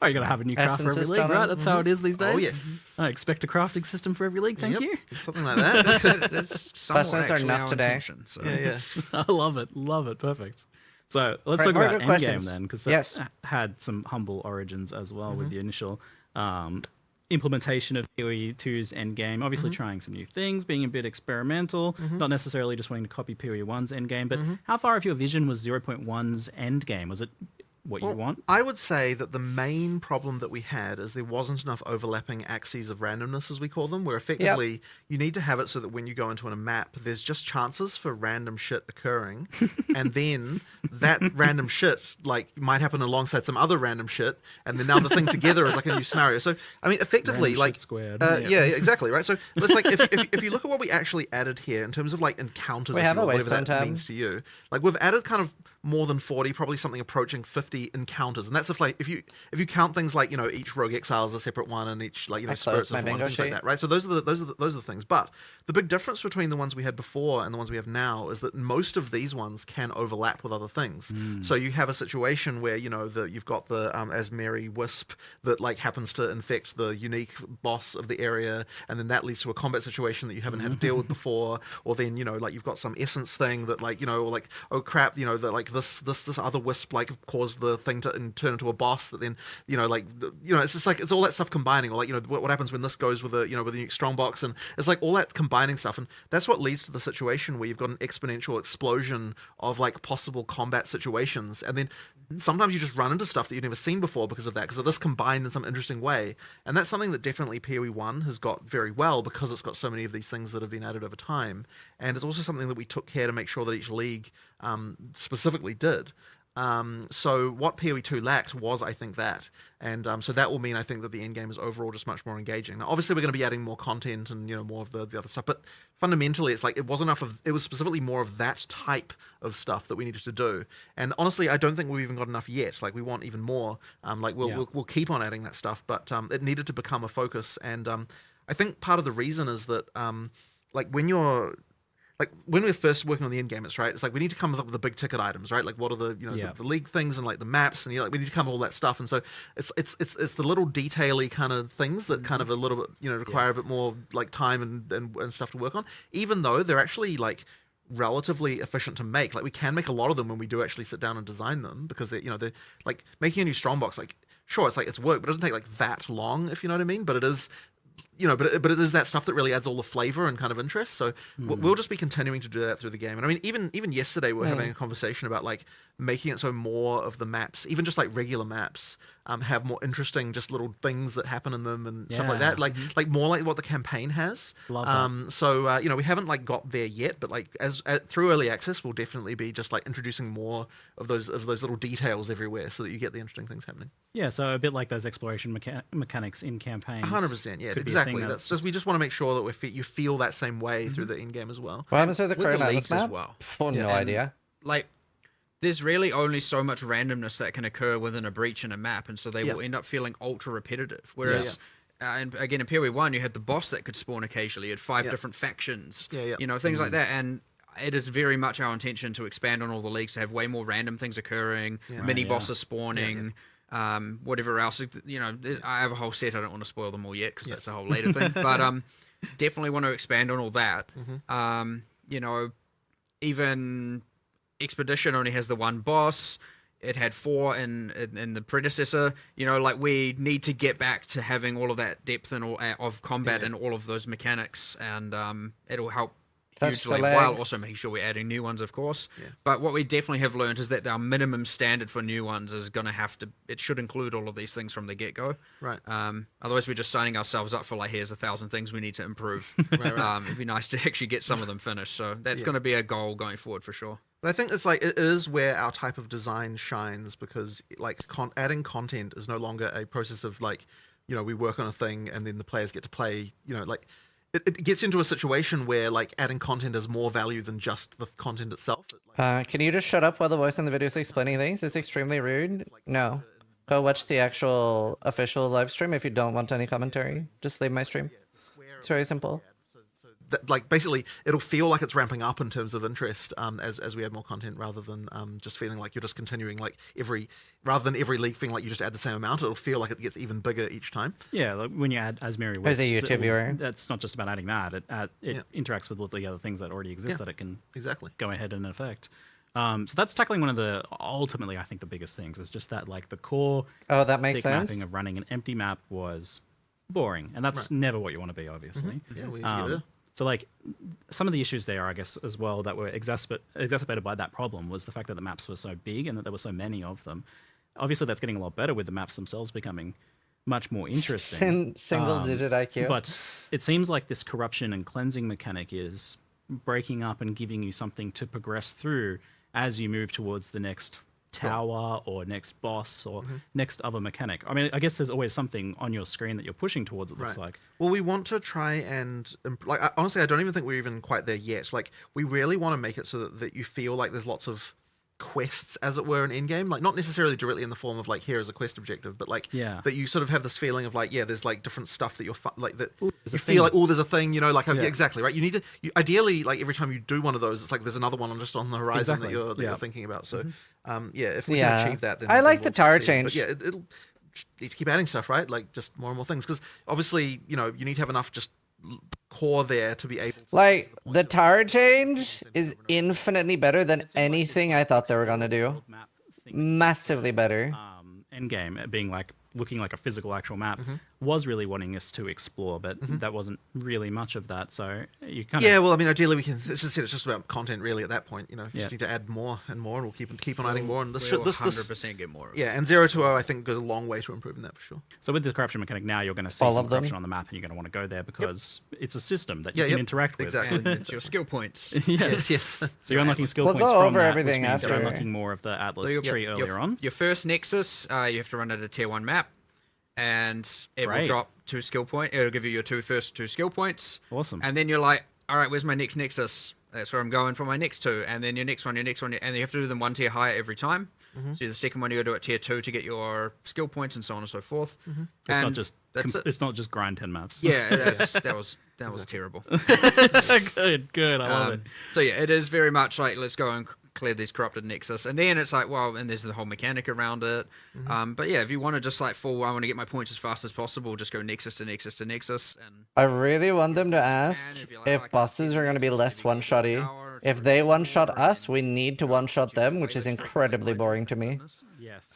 Oh, you gotta have a new craft for every Essences league, done right? in. That's how it is these days. Oh, yes. I expect a crafting system for every league. Thank Yep, you. something like that. That's somewhat Questions are actually not our today. intention, so. yeah. I love it. Perfect. So let's Right, talk more about good Endgame questions. then, because Yes. had some humble origins as well with the initial implementation of PoE 2's Endgame. Obviously trying some new things, being a bit experimental, not necessarily just wanting to copy PoE 1's Endgame. But how far of your vision was 0.1's Endgame? Was it what you want? I would say that the main problem that we had is there wasn't enough overlapping axes of randomness, as we call them, where effectively you need to have it so that when you go into a map, there's just chances for random shit occurring, and then that random shit like might happen alongside some other random shit, and then now the thing together is like a new scenario. So I mean, effectively, Random like shit squared. yeah, exactly, right. So let's like if you look at what we actually added here in terms of like encounters, We if have you a will, whatever wasteland that tab. means to you, like we've added kind of more than 40, probably something approaching 50 encounters, and that's if you count things like each rogue exile is a separate one, and each like I closed spirits my of one, bingo things like sheet. that, right? So those are the things. But the big difference between the ones we had before and the ones we have now is that most of these ones can overlap with other things. So you have a situation where you've got the Asmeri wisp that like happens to infect the unique boss of the area, and then that leads to a combat situation that you haven't had to deal with before, or then like you've got some essence thing that like or like oh crap that like this other wisp like caused the thing to turn into a boss that then it's just like it's all that stuff combining, or like what happens when this goes with a with a unique strongbox, and it's like all that combining stuff, and that's what leads to the situation where you've got an exponential explosion of like possible combat situations, and then sometimes you just run into stuff that you've never seen before because of that, because of this combined in some interesting way. And that's something that definitely PoE 1 has got very well, because it's got so many of these things that have been added over time, and it's also something that we took care to make sure that each league specifically did. So what PoE 2 lacked was, I think, that. And so that will mean, I think, that the end game is overall just much more engaging. Now, obviously, we're going to be adding more content and, more of the other stuff. But fundamentally, it's like it was specifically more of that type of stuff that we needed to do. And honestly, I don't think we've even got enough yet. Like, we want even more. We'll keep on adding that stuff. But it needed to become a focus. And I think part of the reason is that, like, when you're... like when we're first working on the end game, it's like we need to come up with the big ticket items, right? Like what are the the league things and like the maps, and we need to come up with all that stuff. And so it's the little detaily kind of things that kind of a little bit require a bit more like time and stuff to work on, even though they're actually like relatively efficient to make. Like we can make a lot of them when we do actually sit down and design them, because they're like making a new strongbox. Like sure, it's work, but it doesn't take like that long, if you know what I mean. But it is. But it is that stuff that really adds all the flavor and kind of interest. So we'll just be continuing to do that through the game. And I mean, even yesterday we were having a conversation about like making it so more of the maps, even just like regular maps, have more interesting just little things that happen in them and stuff like that. Like more like what the campaign has. Love that. So we haven't like got there yet, but like through early access, we'll definitely be just like introducing more of those little details everywhere, so that you get the interesting things happening. Yeah, so a bit like those exploration mechanics in campaigns. 100%, yeah, exactly. That's just we just want to make sure that you feel that same way through the end game as well. What happens with the current leagues map? as well? No idea. Like, there's really only so much randomness that can occur within a breach in a map, and so they will end up feeling ultra repetitive. Whereas, and again, in PoE1, you had the boss that could spawn occasionally. You had 5 different factions, things like that. And it is very much our intention to expand on all the leagues, to have way more random things occurring, mini bosses spawning. Whatever else, I have a whole set. I don't want to spoil them all yet because that's a whole later thing. But definitely want to expand on all that. Even Expedition only has the one boss. It had 4 in the predecessor. Like we need to get back to having all of that depth and all of combat and all of those mechanics, and it'll help hugely, while also making sure we're adding new ones, of course. But what we definitely have learned is that our minimum standard for new ones is going to it should include all of these things from the get-go. Right. Otherwise, we're just signing ourselves up for like, here's 1,000 things we need to improve. It'd be nice to actually get some of them finished. So that's going to be a goal going forward for sure. But I think it's like it is where our type of design shines, because like adding content is no longer a process of like, we work on a thing and then the players get to play, like it gets into a situation where like adding content has more value than just the content itself. Can you just shut up while the voice in the video is explaining things? It's extremely rude. No. Go watch the actual official live stream if you don't want any commentary. Just leave my stream. It's very simple. Like basically it'll feel like it's ramping up in terms of interest as we add more content, rather than just feeling like you're just continuing like rather than every league feeling like you just add the same amount. It'll feel like it gets even bigger each time. Yeah, like when you add Asmeri As a YouTube viewer, that's not just about adding that. It interacts with all the other things that already exist that it can go ahead and affect. So that's tackling one of the, ultimately I think the biggest things is just that like the core that makes sense. mapping of running an empty map was boring, and that's never what you want to be, obviously. So like some of the issues there, I guess, as well, that were exacerbated by that problem was the fact that the maps were so big and that there were so many of them. Obviously, that's getting a lot better with the maps themselves becoming much more interesting. Single-digit IQ. But it seems like this corruption and cleansing mechanic is breaking up and giving you something to progress through as you move towards the next tower or next boss or next other mechanic. I mean, I guess there's always something on your screen that you're pushing towards, it looks like. Well, we want to try and honestly, I don't even think we're even quite there yet. Like, we really want to make it so that you feel like there's lots of quests, as it were, in endgame. Like, not necessarily directly in the form of like, here is a quest objective, but like that you sort of have this feeling of like, there's like different stuff that you're like that you feel like, there's a thing, like exactly right. You need to ideally, like, every time you do one of those, it's like there's another one just on the horizon that you're thinking about. So if we can achieve that, then I like we'll the tower succeed. change. But it'll need to keep adding stuff, right? Like, just more and more things, because obviously you need to have enough just core there to be able to like the tower change is infinitely better than anything I thought they were gonna do. Massively better. Endgame being like looking like a physical actual map was really wanting us to explore, but that wasn't really much of that. So you kind of well, I mean, ideally we can. It's just about content, really. At that point, you just need to add more and more, and we'll keep on adding more. And this 100% get more. And 0 to 0, I think, goes a long way to improving that for sure. So with the corruption mechanic now, you're going to see some corruption on the map, and you're going to want to go there because it's a system that you can interact with. Exactly, it's your skill points. yes. So you're unlocking skill points go from over that, everything which means after. you're unlocking more of the Atlas tree earlier on. Your first Nexus, you have to run at a tier 1 map. And it will drop 2 skill points. It'll give you your first 2 skill points. Awesome. And then you're like, all right, where's my next Nexus? That's where I'm going for my next 2. And then your next one, and you have to do them 1 tier higher every time. So the second one, you got to do it tier 2 to get your skill points and so on and so forth. It's not just grind 10 maps. Yeah, that was that was terrible. Good. I love it. So yeah, it is very much like let's go and clear these corrupted nexus, and then it's like, well, and there's the whole mechanic around it. But yeah, if you want to just like I want to get my points as fast as possible, just go nexus to nexus to nexus. And I really want them to ask if bosses are going to be less one-shotty. If they one-shot us, we need to one-shot them, which is incredibly boring to me. Yes.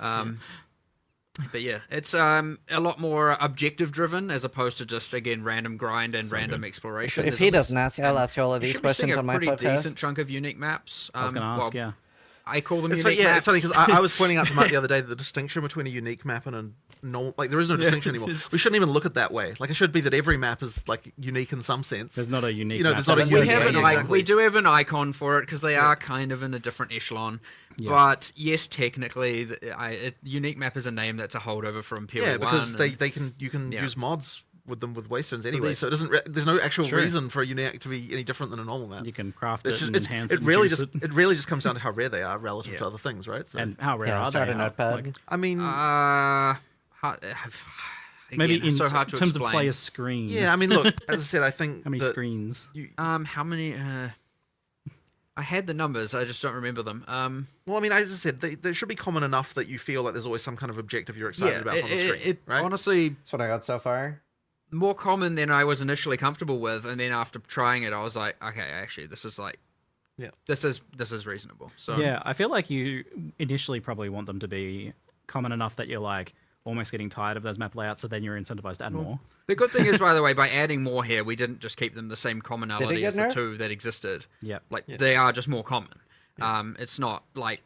But yeah, it's a lot more objective driven as opposed to just again random grind and random exploration. If he doesn't ask, I'll ask all of these questions on my podcast. A pretty decent chunk of unique maps. I was going to ask, yeah. I call them It's unique funny, maps. it's funny because I was pointing out to Matt the other day that the distinction between a unique map and a normal, like there is no distinction anymore. We shouldn't even look at it that way. Like it should be that every map is like unique in some sense. There's not a unique. You know, map. there's not a We unique have map. we do have an icon for it because they are kind of in a different echelon. Yeah. But yes, technically, unique map is a name that's a holdover from Imperial 1. Because you can use mods with them with Waystones anyway, so it doesn't. There's no actual reason for a unique to be any different than a normal map. You can craft it and enhance it. It really juice just it really just comes down to how rare they are relative to other things, right? So, and how rare are start they? a notepad. Like, I mean, maybe in so hard to terms of explain. player screen. yeah. I mean, look, as I said, I think How many that screens? How many? I had the numbers, I just don't remember them. Well, I mean, as I said, they should be common enough that you feel like there's always some kind of objective you're excited about on the screen. Right? Honestly, That's what I got so far. more common than I was initially comfortable with, and then after trying it, I was like, okay, actually, this is like, this is reasonable. So Yeah, I feel like you initially probably want them to be common enough that you're like almost getting tired of those map layouts, so then you're incentivized to add more. The good thing is, by the way, by adding more here, we didn't just keep them the same commonality as the nerfed? two that existed. Yep. Like they are just more common. It's not like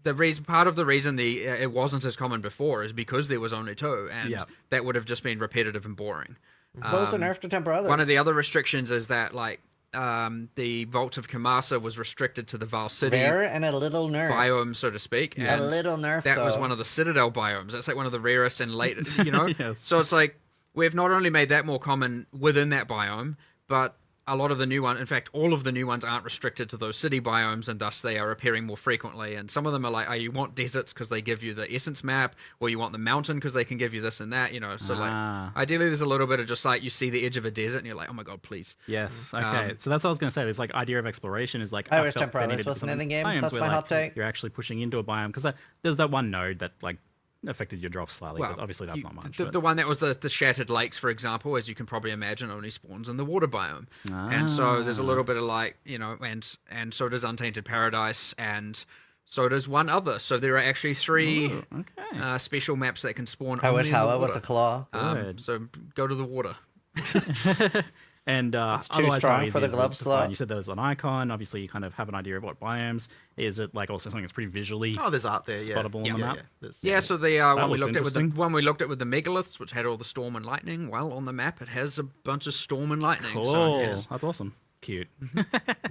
the reason. Part of the reason it wasn't as common before is because there was only two, and that would have just been repetitive and boring. Close nerf to temper others. One of the other restrictions is that like the Vault of Kamasa was restricted to the Val City Rare and a little nerf. biome, so to speak. A And little nerf, that was though. one of the Citadel biomes. That's like one of the rarest and latest, you know? Yes. So it's like we've not only made that more common within that biome, but a lot of the new ones, in fact, all of the new ones aren't restricted to those city biomes, and thus they are appearing more frequently. And some of them are like, oh, you want deserts because they give you the essence map, or you want the mountain because they can give you this and that, you know. So like, ideally, there's a little bit of just like you see the edge of a desert, and you're like, oh my god, please. Yes. Okay. So that's what I was going to say. This like idea of exploration is like I wish felt temper they others needed to wasn't put in the on game. biomes That's where, my like, hot take. You're actually pushing into a biome because there's that one node that like affected your drops slightly, Well, but obviously that's not much. The one that was the Shattered Lakes, for example, as you can probably imagine, only spawns in the water biome. And so there's a little bit of like, you know, and so does Untainted Paradise, and so does one other. So there are actually three special maps that can spawn I only wish in the Hawa water. was a claw. So go to the water. And It's too otherwise, strong how for easy the is it glove to slot. find? You said there was an icon. Obviously, you kind of have an idea of what biomes. Is it like also something that's pretty visually there's art there, spottable on the map? Yeah, so the That one we looks looked at with the interesting. one we looked at with the megaliths, which had all the storm and lightning. Well, on the map, it has a bunch of storm and lightning. Cool. So yes. That's awesome. Cute.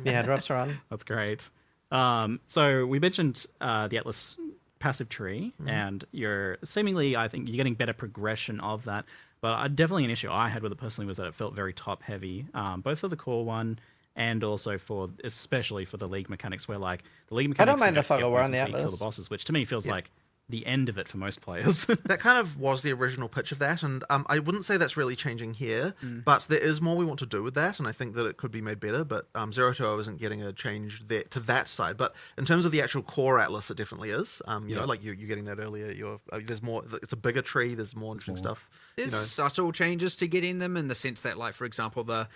Yeah, drops are on. That's great. So we mentioned the Atlas passive tree, and you're seemingly, I think, you're getting better progression of that. But definitely an issue I had with it personally was that it felt very top heavy, both for the core one and also especially for the league mechanics, where like the league mechanics. I don't mind you the have to get fog of war points on the until you kill Atlas. the bosses, which to me feels like the end of it for most players. That kind of was the original pitch of that, and I wouldn't say that's really changing here, but there is more we want to do with that, and I think that it could be made better, but 0-2 isn't getting a change there to that side. But in terms of the actual core Atlas, it definitely is. You know, like you're getting that earlier. There's more. It's a bigger tree. There's more interesting stuff. There's subtle changes to getting them in the sense that, like, for example, the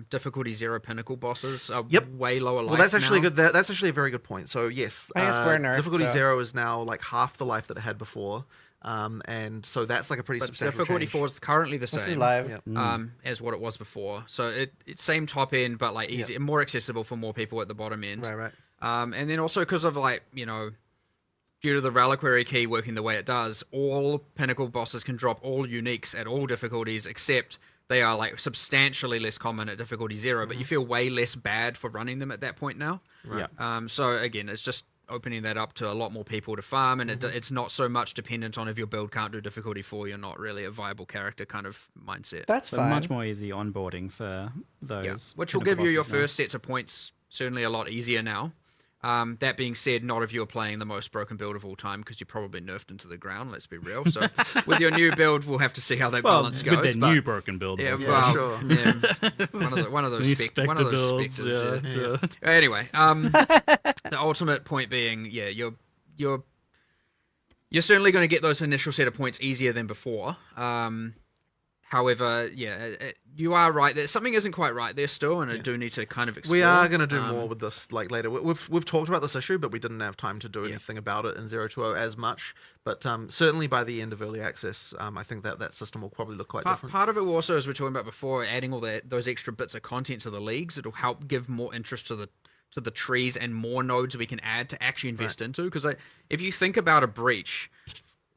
difficulty 0 pinnacle bosses are way lower life. Well, that's actually now. good. That's actually a very good point. So yes, I guess we're nerfed, difficulty so- 0 is now like half the life that it had before, and so that's like a pretty But substantial difficulty change. 4 is currently the This is same live. as what it was before. So it's same top end, but like easy, more accessible for more people at the bottom end. Right. And then also because of like, you know, due to the reliquary key working the way it does, all pinnacle bosses can drop all uniques at all difficulties, except they are like substantially less common at difficulty 0, but you feel way less bad for running them at that point now. Right. So again, it's just opening that up to a lot more people to farm, and it's not so much dependent on if your build can't do difficulty 4, you're not really a viable character kind of mindset. That's So fine. much more easy onboarding for those. Which will pinnacle give you your bosses now. first sets of points certainly a lot easier now. That being said, not if you're playing the most broken build of all time, because you're probably nerfed into the ground. Let's be real. So with your new build, we'll have to see how that balance goes. With their new broken build, yeah, sure. Yeah, one of those specters. Yeah. Anyway, the ultimate point being, yeah, you're certainly going to get those initial set of points easier than before. However, yeah, you are right that something isn't quite right there still, and I do need to kind of explore. We are going to do more with this like later. We've talked about this issue, but we didn't have time to do anything about it in 020 as much. But certainly by the end of early access, I think that system will probably look quite different. Part of it also, as we were talking about before, adding all those extra bits of content to the leagues, it'll help give more interest to the trees and more nodes we can add to actually invest into. Because if you think about a breach,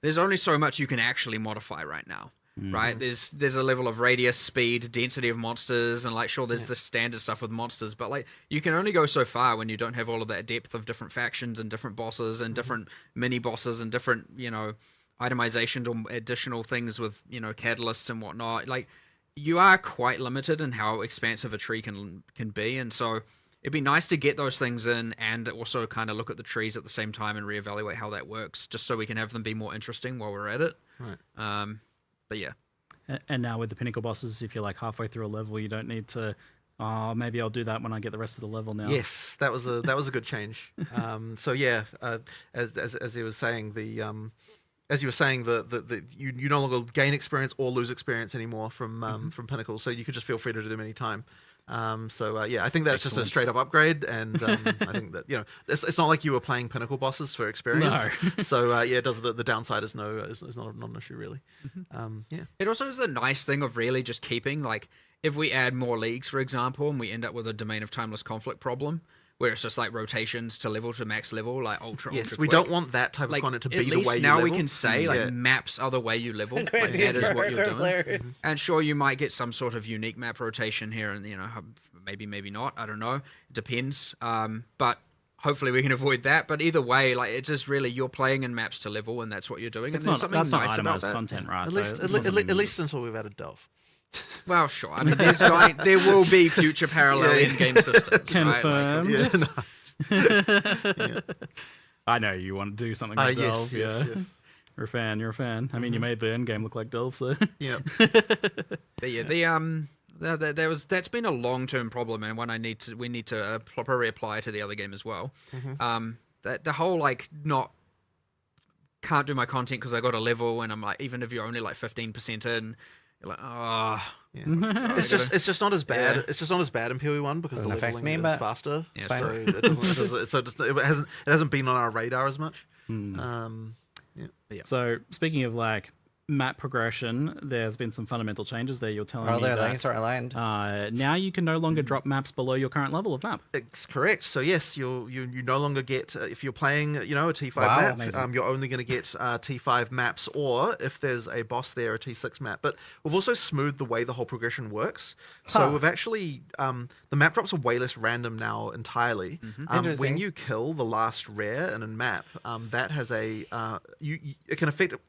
there's only so much you can actually modify right now. Right, there's a level of radius, speed, density of monsters, and like sure there's the standard stuff with monsters, but like you can only go so far when you don't have all of that depth of different factions and different bosses and different mini bosses and different itemization or additional things with catalysts and whatnot. Like you are quite limited in how expansive a tree can be, and so it'd be nice to get those things in and also kind of look at the trees at the same time and reevaluate how that works, just so we can have them be more interesting while we're at it. Right. But yeah. And now with the pinnacle bosses, if you're like halfway through a level, you don't need to. Oh, maybe I'll do that when I get the rest of the level now. Yes, that was a good change. So yeah, as he was saying, as you were saying, you no longer gain experience or lose experience anymore from pinnacles, so you could just feel free to do them anytime. Yeah, I think that's just a straight up upgrade, and I think that it's not like you were playing pinnacle bosses for experience. No. So yeah, it does the downside is not an issue really. Yeah. It also is the nice thing of really just keeping like if we add more leagues, for example, and we end up with a Domain of Timeless Conflict problem, where it's just like rotations to max level, like ultra. Yes, ultra we quick. don't want that type of content to be the way you now level. we can say like maps are the way you level. Like, that is what you're doing. And sure, you might get some sort of unique map rotation here, and maybe not. I don't know. It depends. But hopefully we can avoid that. But either way, like it's just really you're playing in maps to level, and that's what you're doing. That's and there's something not nice about itemized that. content, right? At least until we've added Delve. Well, sure. I mean, there will be future parallel in-game systems. Confirmed. Right? Like, I know you want to do something like Delve. Yes. You're a fan. I mean, you made the end game look like Delve, so. Yeah. But yeah, that's been a long-term problem, and one we need to properly apply to the other game as well. That the whole like can't do my content because I got a level, and I'm like, even if you're only like 15% in, you're like, oh. Yeah. It's just not as bad. It's just not as bad in PoE1 because the leveling is faster. Yeah, so it hasn't been on our radar as much. So speaking of like map progression, there's been some fundamental changes there. You're telling me that lanes are aligned. Now you can no longer drop maps below your current level of map. It's correct. So yes, you no longer get if you're playing a T5 map, you're only going to get T5 maps, or if there's a boss there, a T6 map. But we've also smoothed the way the whole progression works. So we've actually the map drops are way less random now entirely. When you kill the last rare in a map, that has a it can affect it.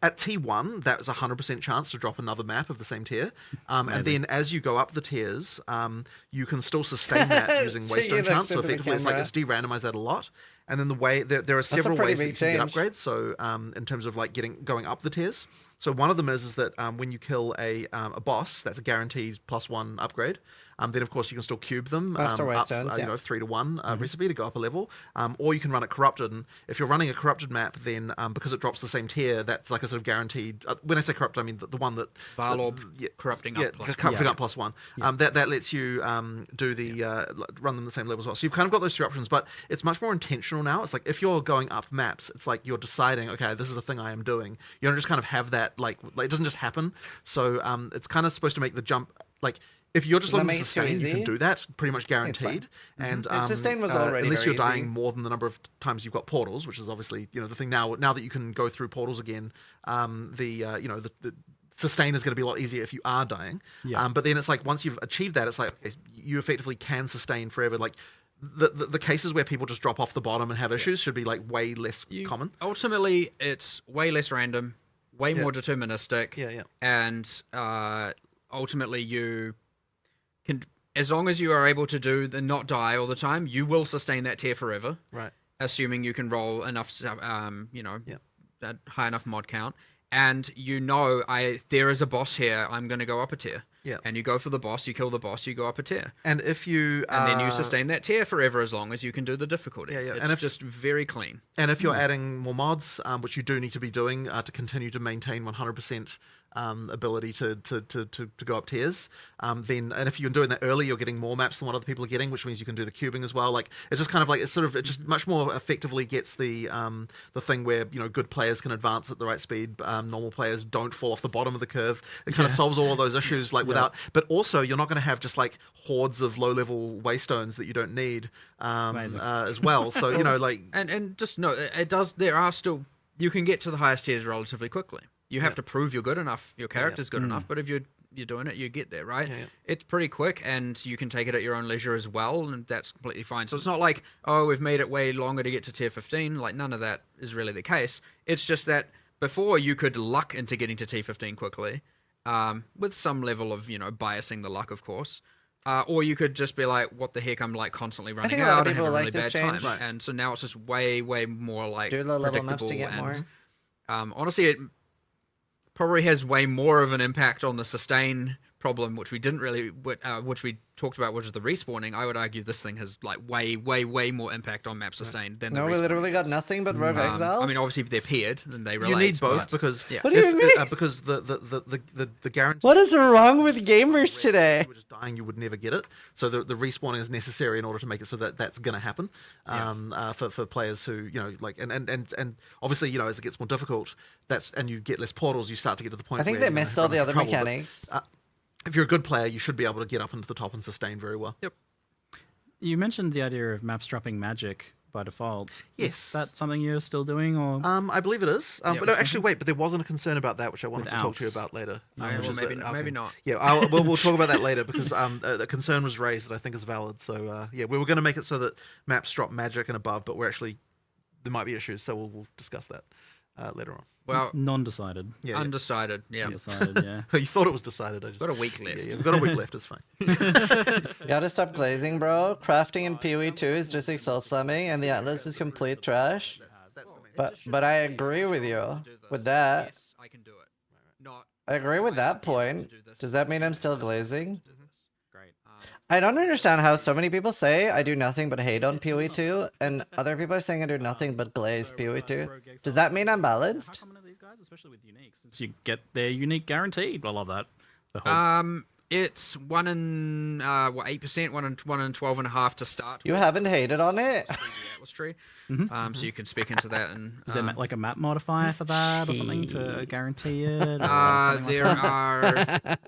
At T1, that was a 100% chance to drop another map of the same tier. And then as you go up the tiers, you can still sustain that using Waystone chance. So effectively, it's de-randomized that a lot. And then the way there are several ways that you can get upgrades. So in terms of like going up the tiers. So one of them is that when you kill a boss, that's a guaranteed +1 upgrade. Then of course you can still cube them up, 3-to-1 recipe to go up a level, or you can run it corrupted. And if you're running a corrupted map, then because it drops the same tier, that's like a sort of guaranteed. When I say corrupted, I mean the one that Varlorb corrupting up +1. That lets you do the run them the same level as well. So you've kind of got those three options, but it's much more intentional now. It's like if you're going up maps, it's like you're deciding, okay, this is a thing I am doing. You don't just kind of have that like it doesn't just happen. So it's kind of supposed to make the jump like. If you're just looking to sustain, you can do that, pretty much guaranteed. And sustain was already unless you're very dying easy. more than the number of times you've got portals, which is obviously the thing now. Now that you can go through portals again, the sustain is going to be a lot easier if you are dying. But then it's like once you've achieved that, it's like okay, you effectively can sustain forever. Like the cases where people just drop off the bottom and have issues should be like way less common. Ultimately, it's way less random, way more deterministic. Yeah. And ultimately, you can as long as you are able to do the not die all the time, you will sustain that tier forever. Right. Assuming you can roll enough, Yep. that high enough mod count. And there is a boss here, I'm going to go up a tier. Yeah. And you go for the boss, you kill the boss, you go up a tier. And if you... And then you sustain that tier forever as long as you can do the difficulty. Yeah. It's And if, just very clean. And if you're adding more mods, which you do need to be doing to continue to maintain 100% ability to go up tiers, then, and if you're doing that early, you're getting more maps than what other people are getting, which means you can do the cubing as well. Like, it's just kind of like, it just much more effectively gets the thing where, good players can advance at the right speed, normal players don't fall off the bottom of the curve. It kind of solves all of those issues, like without, but also you're not going to have just like hordes of low-level waystones that you don't need as well. So, like... And just know, it does, there are still, you can get to the highest tiers relatively quickly. You have to prove you're good enough, your character's good enough, but if you're doing it, you get there, right? It's pretty quick, and you can take it at your own leisure as well, and that's completely fine. So it's not like, oh, we've made it way longer to get to tier 15. Like, none of that is really the case. It's just that before you could luck into getting to tier 15 quickly, with some level of, biasing the luck, of course. Or you could just be like, what the heck, I'm like constantly running out and having a really bad time. Right. And so now it's just way, way more like do low level maps predictable to get more. Honestly, it probably has way more of an impact on the sustain problem, which we didn't really, which we talked about, which is the respawning. I would argue this thing has like way, way, way more impact on map sustain than the respawning. We literally got nothing but Rogue Exiles. I mean, obviously if they're paired, then they relate. You need both because what do you mean? Because the guarantee. What is wrong with gamers today? If you were just dying, you would never get it. So the respawning is necessary in order to make it so that that's going to happen. For players who like and obviously as it gets more difficult, and you get less portals, you start to get to the point. I think where, they missed all the other mechanics. But, if you're a good player, you should be able to get up into the top and sustain very well. Yep. You mentioned the idea of maps dropping magic by default. Yes. Is that something you're still doing, or? I believe it is. But no, actually, wait. But there wasn't a concern about that, which I wanted to talk to you about later. Maybe not. Yeah, we'll talk about that later because the concern was raised that I think is valid. So we were going to make it so that maps drop magic and above, but there might be issues. So we'll discuss that later on. Well, non-decided. Yeah, undecided. Yeah. Undecided. Yeah. You thought it was decided. Got a week left. Yeah, we've got a week left. It's fine. You gotta stop glazing, bro. Crafting in PoE 2 is just like soul slamming, and the Atlas is complete trash. But I agree with you with that. Yes, I can do it. I agree with that point. Does that mean I'm still glazing? Great. I don't understand how so many people say I do nothing but hate on PoE 2, and other people are saying I do nothing but glaze PoE 2. Does that mean I'm balanced? How common are these guys, especially with uniques? Since you get their unique guaranteed. I love that. It's 1 in 8%, 1 in 12.5 to start. You haven't hated on it? The Atlas tree. So you can speak into that. And is there like a map modifier for that or something to guarantee it? There are.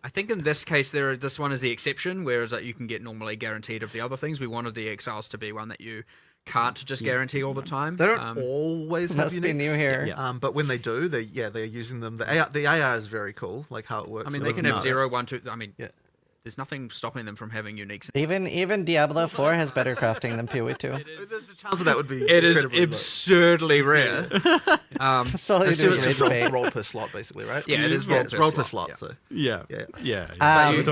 I think in this case, this one is the exception, whereas you can get normally guaranteed of the other things. We wanted the Exiles to be one that you can't just guarantee all the time. They don't always have must be new here. But when they do, they're using them. The AI is very cool, like how it works. I mean, they can have 0, 1, 2. I mean, there's nothing stopping them from having uniques. Even Diablo 4 has better crafting than PoE 2. The chance of that would be. It is absurdly rare. So it's just roll per slot, basically, right? Yeah, it is roll per slot. So yeah. You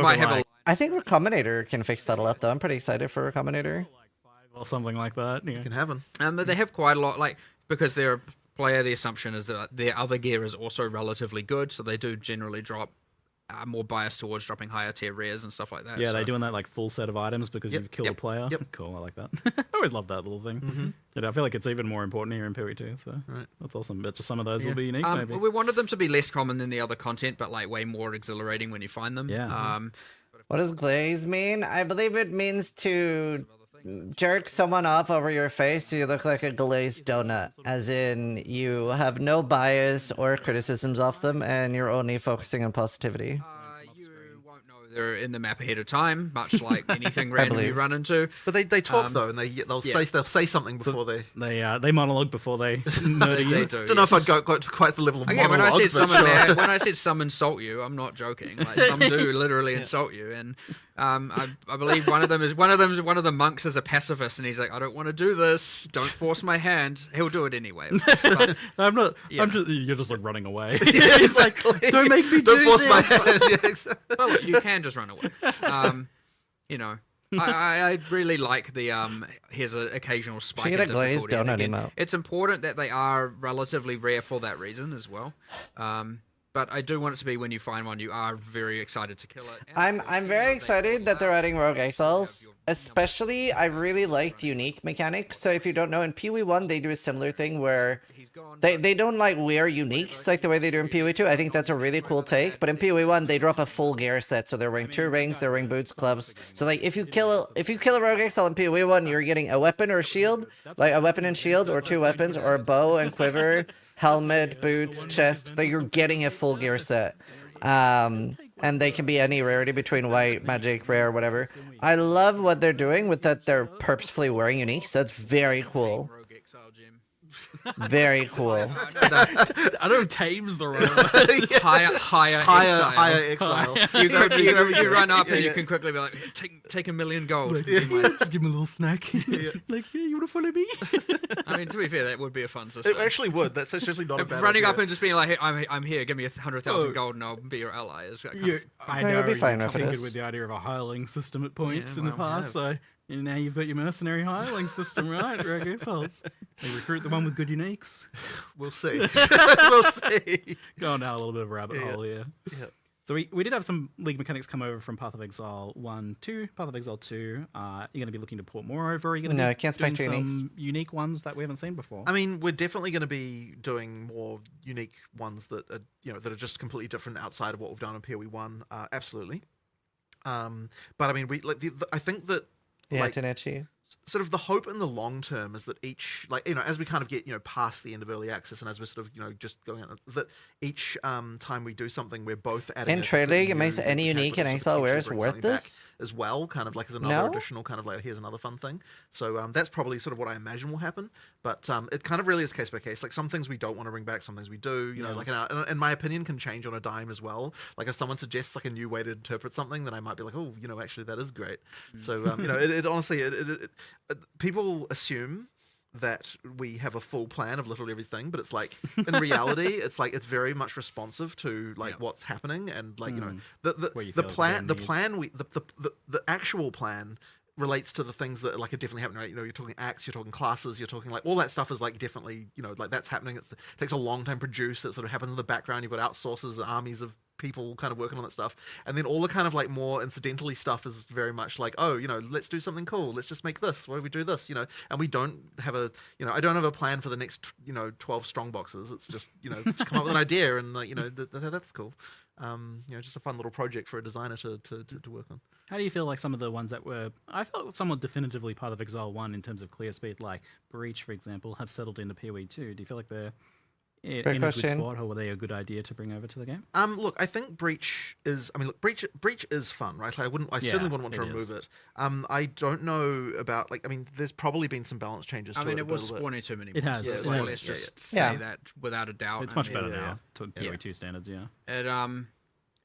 might have I think Recombinator can fix that a lot, though. I'm pretty excited for Recombinator. Or something like that. Yeah. You can have them. But they have quite a lot, because they're a player, the assumption is that their other gear is also relatively good, so they do generally drop more biased towards dropping higher tier rares and stuff like that. Yeah, they're doing that like full set of items because you've killed a player. Yep. Cool, I like that. I always love that little thing. I feel like it's even more important here in PoE 2, so that's awesome. But just some of those will be unique, maybe. We wanted them to be less common than the other content, but like way more exhilarating when you find them. Yeah. What does glaze mean? I believe it means to jerk someone off over your face so you look like a glazed donut, as in you have no bias or criticisms of them and you're only focusing on positivity. You won't know they're in the map ahead of time, much like anything random you run into. But they talk though, and they'll say something before they monologue before they murder you. Don't know if I'd go to quite the level of monologue. When I said some insult you, I'm not joking. Like some do literally insult you, and I believe one of the monks is a pacifist, and he's like, I don't want to do this. Don't force my hand. He'll do it anyway. But, I'm not. You're just like running away. Yeah, he's like, don't make me don't do force this. my hand. Yeah, exactly. Well, look, you can just run away. you know, I really like the here's an occasional spike. Should get in a glazed difficulty. And donut again, emote. it's important that they are relatively rare for that reason as well. But I do want it to be when you find one, you are very excited to kill it. And I'm very excited that they're adding Rogue Exiles. Especially, I really like the unique mechanic. So if you don't know, in PoE 1, they do a similar thing where they don't like wear uniques like the way they do in PoE 2. I think that's a really cool take. But in PoE 1, they drop a full gear set. So they're wearing 2 rings, they're wearing boots, gloves. So like if you kill a Rogue Exile in PoE 1, you're getting a weapon or a shield, like a weapon and shield, or 2 weapons, or a bow and quiver, helmet, boots, chest. Like you're getting a full gear set. And they can be any rarity between white, magic, rare, whatever. I love what they're doing with that they're purposefully wearing uniques. That's very cool. Very cool. I don't know, tames the rogue. higher exile. You run up and you can quickly be like, take 1 million gold. Just give him a little snack. Like, yeah, you want to follow me? I mean, to be fair, that would be a fun system. It actually would. That's actually not a bad Running idea. up and just being like, hey, I'm here, give me 100,000 gold and I'll be your ally. Is kind of, I No, know you'll be fine you're with tinkered this. with the idea of a hireling system at points Yeah, in the well, past, so and now you've got your mercenary hireling system, right? Rogue Exiles. They recruit the one with good uniques. We'll see. We'll see. Going down a little bit of a rabbit hole here. Yeah. So we did have some League mechanics come over from Path of Exile 1, 2, Path of Exile 2. You're going to be looking to port more over? Are you going to No, be I can't doing spec uniques. some unique ones that we haven't seen before? I mean, we're definitely going to be doing more unique ones that are, that are just completely different outside of what we've done in PoE 1. Absolutely. But I mean, I think that Tanechi. sort of the hope in the long term is that each, as we kind of get, past the end of early access and as we're sort of, just going out, that each time we do something, we're both adding. In Trade League, it makes any unique in Exile wears worth this? As well, kind of like as another additional kind of like, here's another fun thing. So that's probably sort of what I imagine will happen. But it kind of really is case by case. Like some things we don't want to bring back, some things we do. You know, like and my opinion can change on a dime as well. Like if someone suggests like a new way to interpret something, then I might be like, oh, actually that is great. So it honestly, people assume that we have a full plan of literally everything, but it's like in reality, it's like it's very much responsive to like what's happening and like the actual plan relates to the things that like are definitely happening, right? You're talking acts, you're talking classes, you're talking like all that stuff is like definitely like that's happening. It takes a long time to produce. It sort of happens in the background. You've got outsources, armies of people kind of working on that stuff, and then all the kind of like more incidentally stuff is very much like, oh, let's do something cool, let's just make this, why do we do this, and we don't have a I don't have a plan for the next 12 strong boxes. It's just just come up with an idea and like that's cool. Just a fun little project for a designer to work on. How do you feel like some of the ones that were, I felt somewhat definitively part of Exile 1 in terms of clear speed, like Breach, for example, have settled into PoE 2? Do you feel like they're in a good spot, or were they a good idea to bring over to the game? Look, I think Breach is. I mean, look, Breach is fun, right? I certainly wouldn't want to remove it. I don't know about there's probably been some balance changes. I mean, it was spawning too many. It has. Yeah, let's just say that without a doubt. It's much better now to PoE 2 standards. Yeah.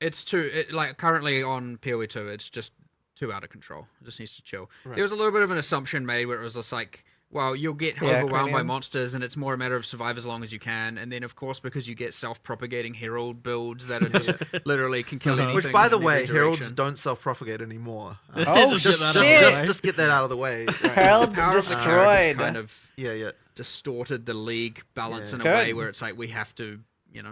It's currently on PoE 2, it's just too out of control. It just needs to chill. Right. There was a little bit of an assumption made where it was just like, well, you'll get overwhelmed by monsters and it's more a matter of survive as long as you can. And then, of course, because you get self-propagating herald builds that are just literally can kill anything. Which, by the in way, every heralds direction. don't self-propagate anymore. Oh, just get that out of the way. Right. Herald destroyed. Kind of distorted the league balance in a Good. way where it's like we have to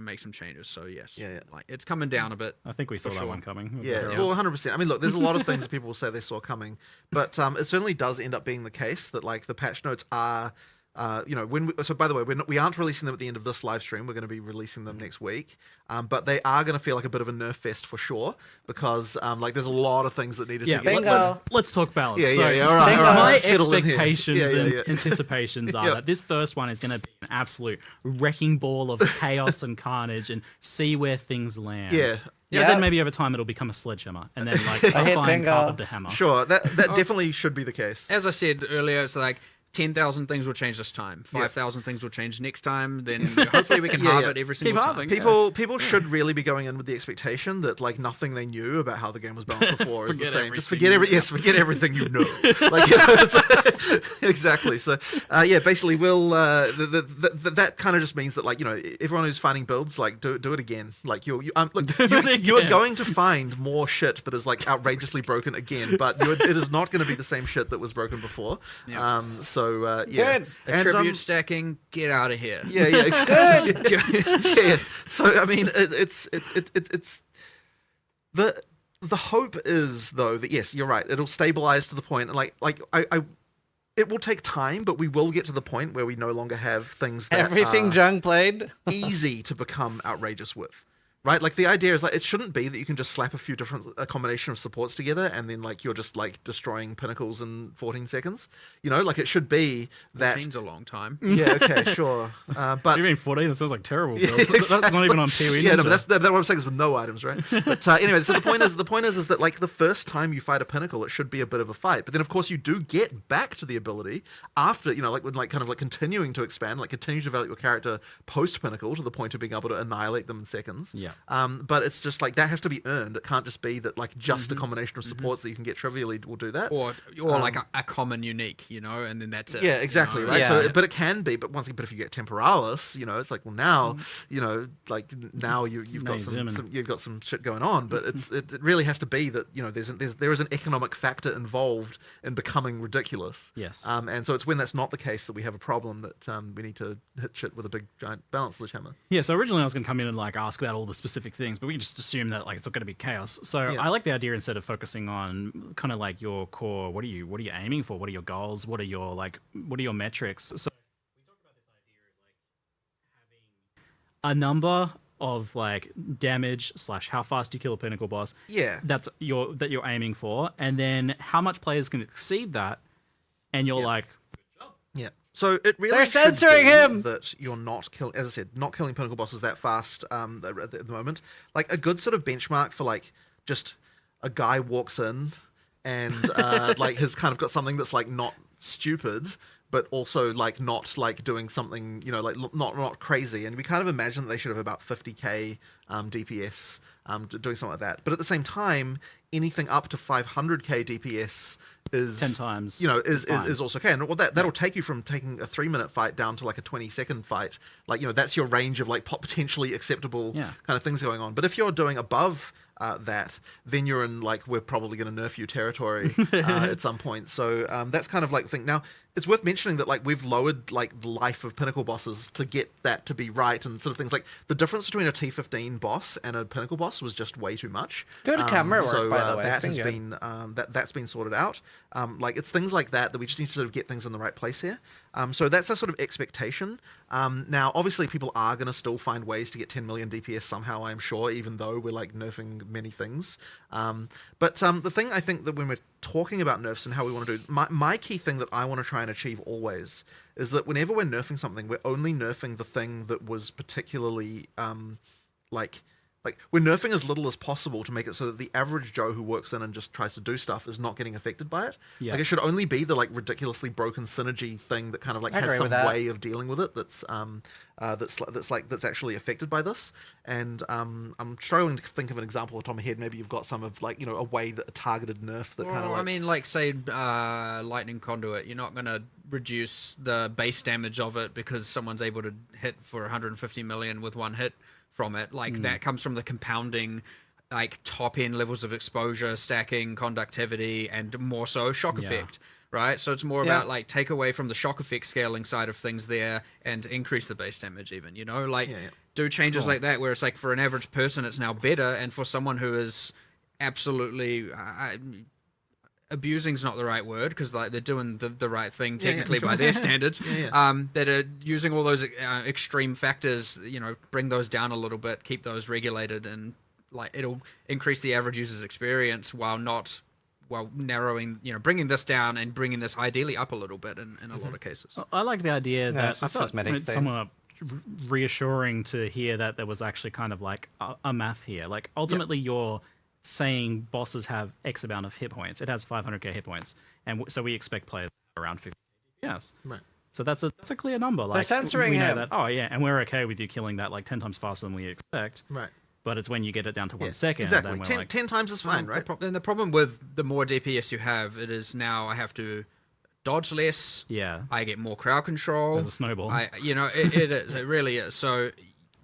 make some changes. So yes, like it's coming down a bit. I think we saw that one coming. Yeah, well, 100%. I mean, look, there's a lot of things that people will say they saw coming, but it certainly does end up being the case that like the patch notes are. So by the way, we aren't releasing them at the end of this live stream. We're going to be releasing them next week, but they are going to feel like a bit of a nerf fest for sure because there's a lot of things that needed to get. Let's talk balance. All right. My Settle in here. expectations and anticipations are that this first one is going to be an absolute wrecking ball of chaos and carnage, and see where things land. Then maybe over time it'll become a sledgehammer, and then like a fine carpenter hammer. Sure, that definitely should be the case. As I said earlier, it's like 10,000 things will change this time. 5,000 things will change next time. Then hopefully we can halve it every single time. People should really be going in with the expectation that like nothing they knew about how the game was balanced before is the same. Just forget everything you know. Like, exactly. So basically we'll that kind of just means that like everyone who's finding builds like do it again. Like you are going to find more shit that is like outrageously broken again, but it is not going to be the same shit that was broken before. Good. Attribute stacking, get out of here. Good. So I mean, it's the hope is though that yes, you're right. It'll stabilize to the point, and it will take time, but we will get to the point where we no longer have things that everything Jung played easy to become outrageous with. Right, like the idea is like it shouldn't be that you can just slap a combination of supports together and then like you're just like destroying pinnacles in 14 seconds. Like it should be that. 14's a long time. Yeah, okay, sure. But you mean 14? That sounds like terrible. That's not even on PoE. Yeah, no, but that's what I'm saying is with no items, right? But anyway, so the point is that like the first time you fight a pinnacle, it should be a bit of a fight. But then of course you do get back to the ability after when kind of like continuing to expand, like continue to develop your character post pinnacle to the point of being able to annihilate them in seconds. Yeah. But it's just like that has to be earned. It can't just be that like just a combination of supports that you can get trivially will do that. Or like a common unique, and then that's it. Yeah, exactly, right? Yeah. So, but it can be. But once again, if you get Temporalis, it's like, well, now, like now you've got some shit going on. But it really has to be that there is an economic factor involved in becoming ridiculous. Yes. And so it's when that's not the case that we have a problem that we need to hit shit with a big giant balance sledgehammer. Yeah. So originally I was going to come in and like ask about all the specific things, but we can just assume that like it's not going to be chaos. So I like the idea instead of focusing on kind of like your core. What are you aiming for? What are your goals? What are your metrics? So we talked about this idea of like having a number of like damage / how fast you kill a pinnacle boss. Yeah. That you're aiming for, and then how much players can exceed that, and you're like, good job. Yeah. So it really They're should censoring be him! that you're not killing, as I said, not killing pinnacle bosses that fast at the moment. Like a good sort of benchmark for like just a guy walks in and like has kind of got something that's like not stupid, but also like not like doing something, like not crazy. And we kind of imagine that they should have about 50k DPS doing something like that. But at the same time, anything up to 500k DPS is 10 times is also okay. And well, that'll take you from taking a 3-minute fight down to like a 20-second fight. Like that's your range of like potentially acceptable kind of things going on. But if you're doing above that, then you're in like we're probably going to nerf you territory at some point. So that's kind of like the thing. Now it's worth mentioning that like we've lowered like the life of pinnacle bosses to get that to be right and sort of things. Like the difference between a T15 boss and a pinnacle boss was just way too much. Good camera work, so, by the way. That has been that's been sorted out. Like it's things like that we just need to sort of get things in the right place here. So that's a sort of expectation. Now, obviously, people are going to still find ways to get 10 million DPS somehow, I'm sure, even though we're like nerfing many things. But the thing I think that when we're talking about nerfs and how we want to do, my key thing that I want to try and achieve always is that whenever we're nerfing something, we're only nerfing the thing that was particularly like we're nerfing as little as possible to make it so that the average Joe who works in and just tries to do stuff is not getting affected by it. Yeah. Like it should only be the like ridiculously broken synergy thing that kind of like has some way of dealing with it that's actually affected by this. And I'm struggling to think of an example off the top of my head. Maybe you've got some of like a way that a targeted nerf that kind of like. I mean, like say lightning conduit. You're not gonna reduce the base damage of it because someone's able to hit for 150 million with one hit from it. Like that comes from the compounding like top end levels of exposure, stacking, conductivity, and more so shock effect, right? So it's more about like take away from the shock effect scaling side of things there and increase the base damage even, do changes like that where it's like for an average person it's now better, and for someone who is absolutely abusing's not the right word because like they're doing the right thing technically by their standards, that are using all those extreme factors, bring those down a little bit, keep those regulated, and like it'll increase the average user's experience while narrowing, bringing this down and bringing this ideally up a little bit in a lot of cases. I like the idea that I thought it's somewhat reassuring to hear that there was actually kind of like a math here. Like ultimately you're saying bosses have X amount of hit points. It has 500k hit points, and so we expect players around 50 Yes. Right. So that's a clear number. Like censoring we know him. that. Oh yeah, and we're okay with you killing that like 10 times faster than we expect. Right. But it's when you get it down to 1 second. Exactly. Then we're 10, like, 10 times is fine, right? Then the problem with the more DPS you have, it is now I have to dodge less. Yeah. I get more crowd control. There's a snowball. It is. It really is. So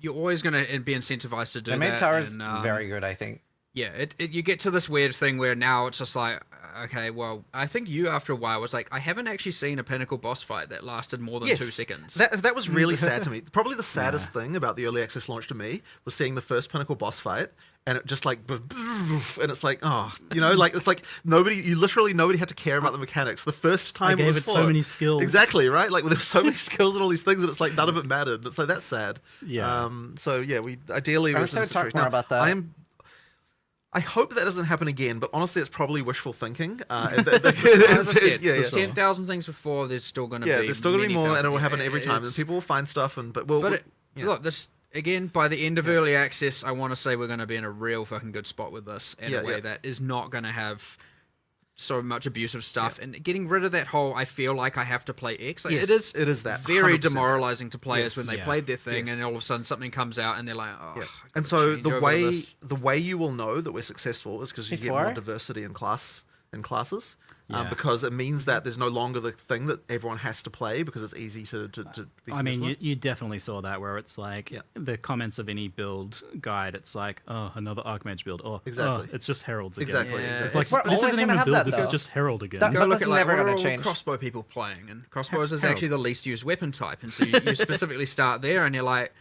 you're always going to be incentivized to do They that. made towers and, very good, I think. Yeah, you get to this weird thing where now it's just like, okay, well, I think you after a while was like, I haven't actually seen a Pinnacle boss fight that lasted more than 2 seconds. That was really sad to me. Probably the saddest thing about the early access launch to me was seeing the first Pinnacle boss fight, and it just like, and it's like, oh, it's like nobody had to care about the mechanics. The first time I gave it so many skills. Exactly, right? Like there were so many skills and all these things, and it's like none of it mattered. It's like that's sad. Yeah. So yeah, we ideally. I was going to talk more about that. I hope that doesn't happen again, but honestly, it's probably wishful thinking. As I said, yeah. 10,000 things before, there's still going to be there's still going to be more, and it will thousands. happen every time, and people will find stuff, Look, this again, by the end of early access, I want to say we're going to be in a real fucking good spot with this in a way that is not going to have so much abusive stuff, and getting rid of that whole I feel like I have to play X. Like, Yes, it is that very 100% demoralizing to players when they Yeah. played their thing, Yes. and all of a sudden something comes out and they're like, oh. Yeah. I And gotta so change the over this. way you will know that we're successful is because you Peace get War? more diversity in classes. Yeah. Because it means that there's no longer the thing that everyone has to play because it's easy to be I mean, successful. you definitely saw that where it's like Yeah. the comments of any build guide. It's like, oh, another Archmage build. Oh, Exactly. it's just Heralds again. Exactly. Yeah. It's like, We're this always isn't gonna even a have build. that, This is though. just Herald again. That- Go But look that's at like never what gonna are all change. crossbow people playing, and crossbows is Herald. actually the least used weapon type, and so you specifically start there, and you're like,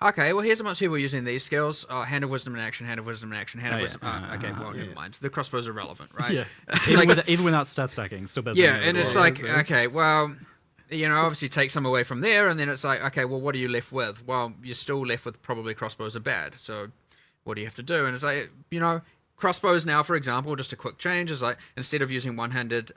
okay, well here's how much people are using these skills. Oh, hand of wisdom in action, hand of wisdom in action, hand of Oh, wisdom. yeah. Okay, well never mind. The crossbows are relevant, right? Yeah. Like, Even without stat stacking, still better. yeah, than and the it's Warriors, like, so. okay, well, obviously take some away from there, and then it's like, okay, well, what are you left with? Well, you're still left with probably crossbows are bad. So, what do you have to do? And it's like, crossbows now, for example, just a quick change is like instead of using one-handed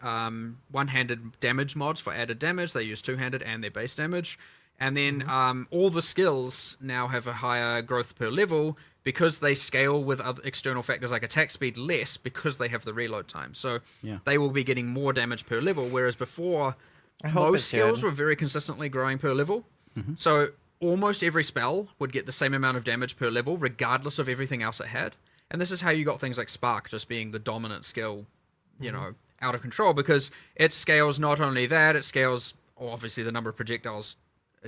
damage mods for added damage, they use two-handed and their base damage. And then all the skills now have a higher growth per level because they scale with other external factors like attack speed less because they have the reload time. So they will be getting more damage per level, whereas before most skills were very consistently growing per level. So almost every spell would get the same amount of damage per level regardless of everything else it had. And this is how you got things like Spark just being the dominant skill, out of control, because it scales not only that, it scales obviously the number of projectiles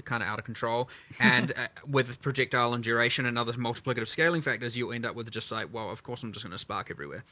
kind of out of control, and with projectile and duration and other multiplicative scaling factors, you'll end up with just like, well, of course I'm just going to Spark everywhere.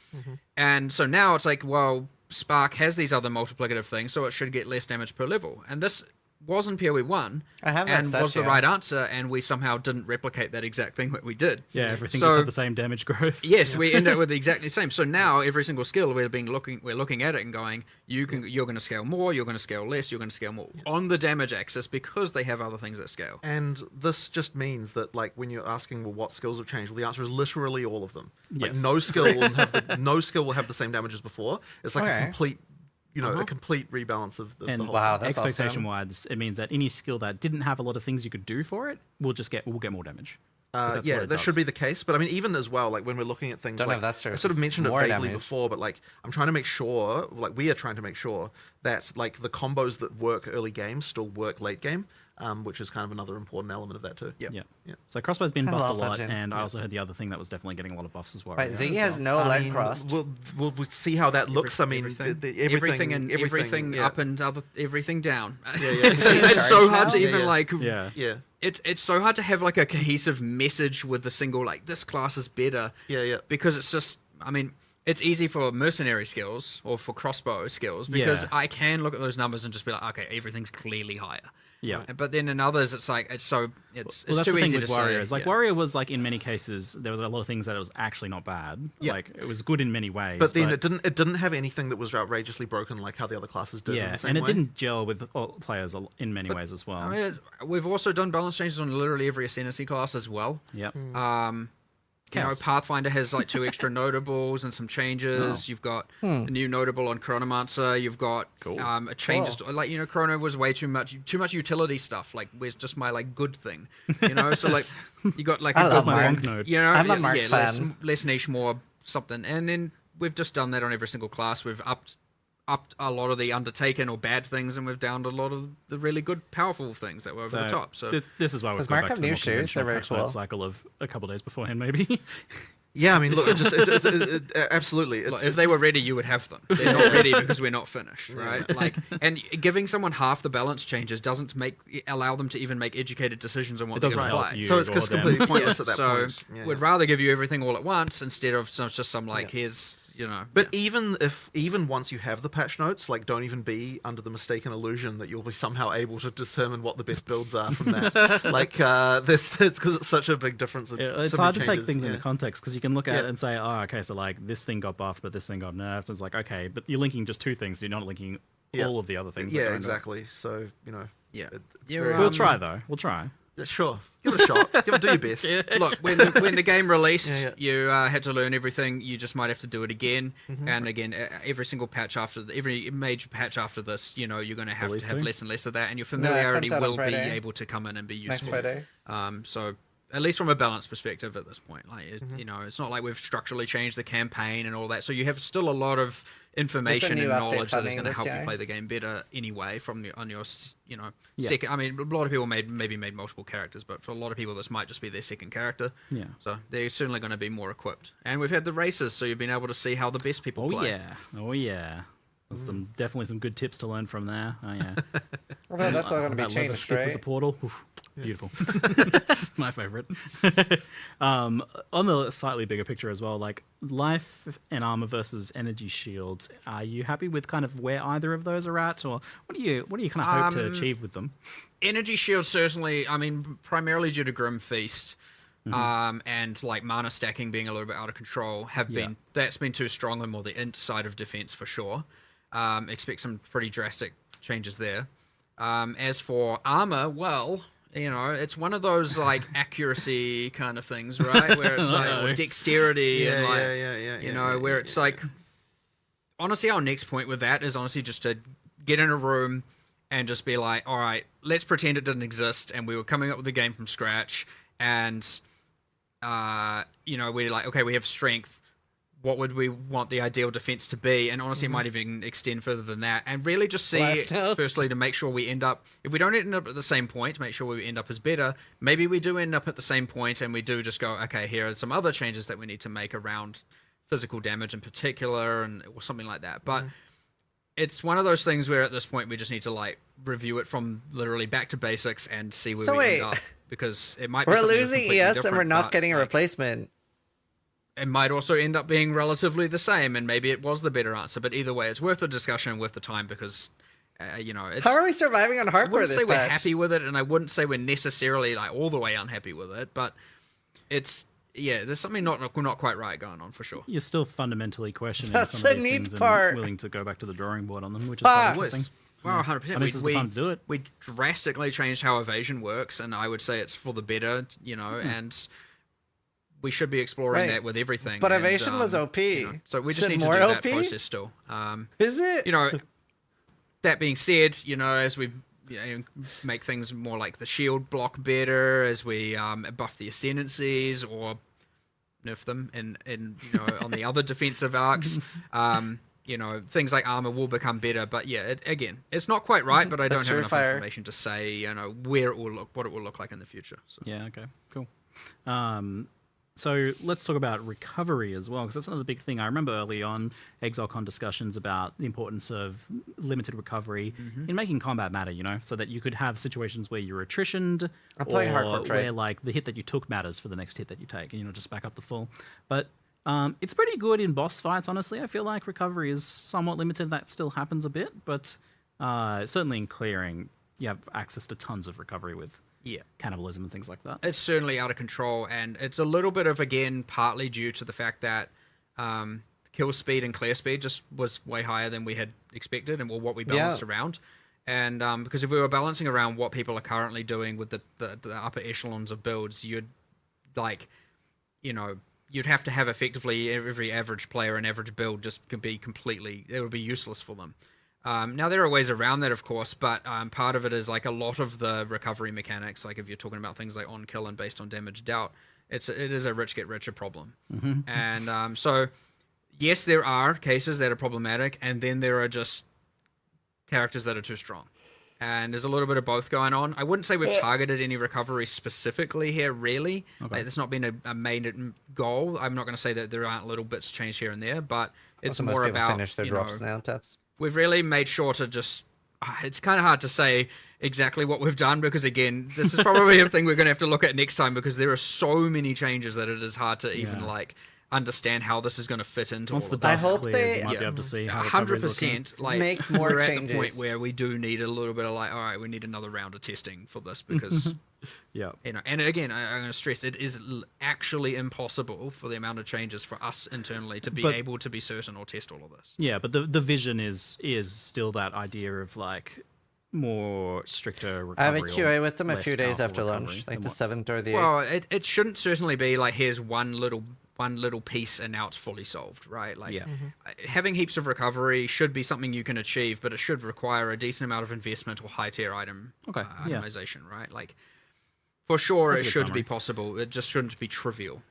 And so now it's like, well, Spark has these other multiplicative things, so it should get less damage per level. And this was in PoE 1 and was the right answer, and we somehow didn't replicate that exact thing that we did. Yeah, everything just had the same damage growth. Yes, we end up with the exactly same. So now every single skill we're looking at it and going, you're going to scale more, you're going to scale less, you're going to scale more on the damage axis because they have other things that scale. And this just means that, like, when you're asking, well, what skills have changed? Well, the answer is literally all of them. Like, Yes. no skill will have the same damage as before. It's like a complete, a complete rebalance of the whole. Wow, that's expectation-wise, it means that any skill that didn't have a lot of things you could do for it will get more damage. 'Cause that's what it that does. should be the case. But I mean, even as well, like when we're looking at things, Don't like know if that's true. I sort of mentioned it More vaguely damage. before, but like I'm trying to make sure, like we are trying to make sure that like the combos that work early game still work late game, which is kind of another important element of that too. Yeah. So crossbow's been I buffed a love that, lot, Jim. and I also heard the other thing that was definitely getting a lot of buffs as well. Right, Z has no I leg mean, crossed. We'll see how that looks. I mean, everything and everything yeah. up and everything down. Yeah. It's so hard to now? even Yeah. It's so hard to have like a cohesive message with a single like this class is better. Yeah. Because it's just, I mean, it's easy for mercenary skills or for crossbow skills because I can look at those numbers and just be like, okay, everything's clearly higher. Yeah. But then in others, it's like it's Well, that's that's too the thing easy with to Warriors. say. Like Warrior was like in many cases there was a lot of things that it was actually not bad. Yeah. Like it was good in many ways. But then it didn't have anything that was outrageously broken like how the other classes did. in the same and it way. didn't gel with all players in many ways as well. I mean, we've also done balance changes on literally every Ascendancy class as well. Yep. Chaos. Pathfinder has like 2 extra notables and some changes. You've got a new notable on Chronomancer. You've got a change. Like Chrono was way too much utility stuff. Like where's just my like good thing, So like you got like I love my Mark. wonk node. I'm a Mark fan. less niche, more something. And then we've just done that on every single class. We've upped upped a lot of the undertaken or bad things, and we've downed a lot of the really good, powerful things that were over the top. So this is why we've gone back to the more conventional patch note cycle of a couple days beforehand, maybe. Yeah, I mean, look, absolutely. If they were ready, you would have them. They're not ready because we're not finished, right? Like, and giving someone half the balance changes doesn't allow them to even make educated decisions on what they're going to play. So it's just completely pointless at that point. So we'd rather give you everything all at once instead of just some here's. But even once you have the patch notes, like, don't even be under the mistaken illusion that you'll be somehow able to determine what the best builds are from that. Like, this because it's such a big difference. It's hard to take things into context because you can look at it and say, oh, okay, so like this thing got buffed, but this thing got nerfed. It's like, okay, but you're linking just two things. You're not linking all of the other things. Yeah, exactly. So we'll try though. We'll try. Yeah, sure. Give it a shot. Do your best. Look, when the game released, you had to learn everything. You just might have to do it again and again. Every single patch every major patch after this, you're going to have less and less of that, and your familiarity will be able to come in and be useful. Next Friday. So at least from a balance perspective at this point, like it's not like we've structurally changed the campaign and all that. So you have still a lot of information and knowledge that is going to help you play the game better anyway on your second. I mean, a lot of people maybe made multiple characters, but for a lot of people this might just be their second character. Yeah. So they're certainly going to be more equipped. And we've had the races, so you've been able to see how the best people play. Oh yeah. There's definitely some good tips to learn from there. Oh yeah. Well, that's all going to be changed, right? With the portal. Oof, beautiful. My favorite. On the slightly bigger picture as well, like life and armor versus energy shields. Are you happy with kind of where either of those are at, or what do you kind of hope to achieve with them? Energy shields certainly. I mean, primarily due to Grim Feast. And like mana stacking being a little bit out of control that's been too strong on more the inside of defense for sure. Expect some pretty drastic changes there. As for armor, well, it's one of those like accuracy kind of things, right? Where it's like or dexterity and like where it's like honestly our next point with that is honestly just to get in a room and just be like, all right, let's pretend it didn't exist and we were coming up with the game from scratch and we're like, okay, we have strength. What would we want the ideal defense to be? And honestly, it might even extend further than that. And really just see, firstly, to make sure we end up... If we don't end up at the same point, to make sure we end up as better, maybe we do end up at the same point and we do just go, okay, here are some other changes that we need to make around physical damage in particular or something like that. But it's one of those things where at this point we just need to like review it from literally back to basics and see where we end up. Because it might be we're losing ES and we're not getting a replacement. It might also end up being relatively the same, and maybe it was the better answer. But either way, it's worth the discussion and worth the time because, it's... How are we surviving on hardcore this I wouldn't say patch? we're happy with it, and I wouldn't say we're necessarily like all the way unhappy with it, but it's... Yeah, there's something not quite right going on for sure. You're still fundamentally questioning That's some the of these neat things part. and willing to go back to the drawing board on them, which is quite interesting. Well, 100%. And this is the time to do it. We drastically changed how evasion works, and I would say it's for the better, and we should be exploring that with everything. But evasion was OP. So we just need to do that process still. Is it? That being said, as we make things more like the shield block better, as we buff the ascendancies or nerf them in on the other defensive arcs. Things like armor will become better, but again, it's not quite right. But I don't have enough information to say, where it will look, what it will look like in the future. So. Yeah. Okay. Cool. So let's talk about recovery as well, because that's another big thing. I remember early on ExileCon discussions about the importance of limited recovery in making combat matter, so that you could have situations where you're attritioned or where like the hit that you took matters for the next hit that you take, and just back up the full. But it's pretty good in boss fights, honestly. I feel like recovery is somewhat limited. That still happens a bit, but certainly in clearing, you have access to tons of recovery with cannibalism and things like that. It's certainly out of control, and it's a little bit of, again, partly due to the fact that kill speed and clear speed just was way higher than we had expected and what we balanced around. And because if we were balancing around what people are currently doing with the upper echelons of builds, you'd have to have effectively every average player and average build just could be completely, it would be useless for them. Now, there are ways around that, of course, but part of it is like a lot of the recovery mechanics, like if you're talking about things like on kill and based on damage dealt, it is a rich get richer problem. And so yes, there are cases that are problematic, and then there are just characters that are too strong. And there's a little bit of both going on. I wouldn't say we've targeted any recovery specifically here, really. Okay. Like, that's not been a main goal. I'm not going to say that there aren't little bits changed here and there, but it's Also, more most people about, finish their drops now, Tats. we've really made sure to just... It's kind of hard to say exactly what we've done because, again, this is probably a thing we're going to have to look at next time because there are so many changes that it is hard to even, like, understand how this is going to fit into Once all the of that. dust clears, you might be able to see how the recovery is looking. 100%. Like, Make more we're at the changes. point where we do need a little bit of like, all right, we need another round of testing for this because, Yeah. you know, and again, I'm going to stress it is actually impossible for the amount of changes for us internally to be able to be certain or test all of this. Yeah, but the vision is still that idea of like more stricter recovery. I have a QA with them a less few days powerful after recovery lunch, like than the what- 7th or the 8th. Well, it shouldn't certainly be like here's one little piece and now it's fully solved, right? Like having heaps of recovery should be something you can achieve, but it should require a decent amount of investment or high tier item itemization, right? Like for sure That's a it good should summary. be possible. It just shouldn't be trivial.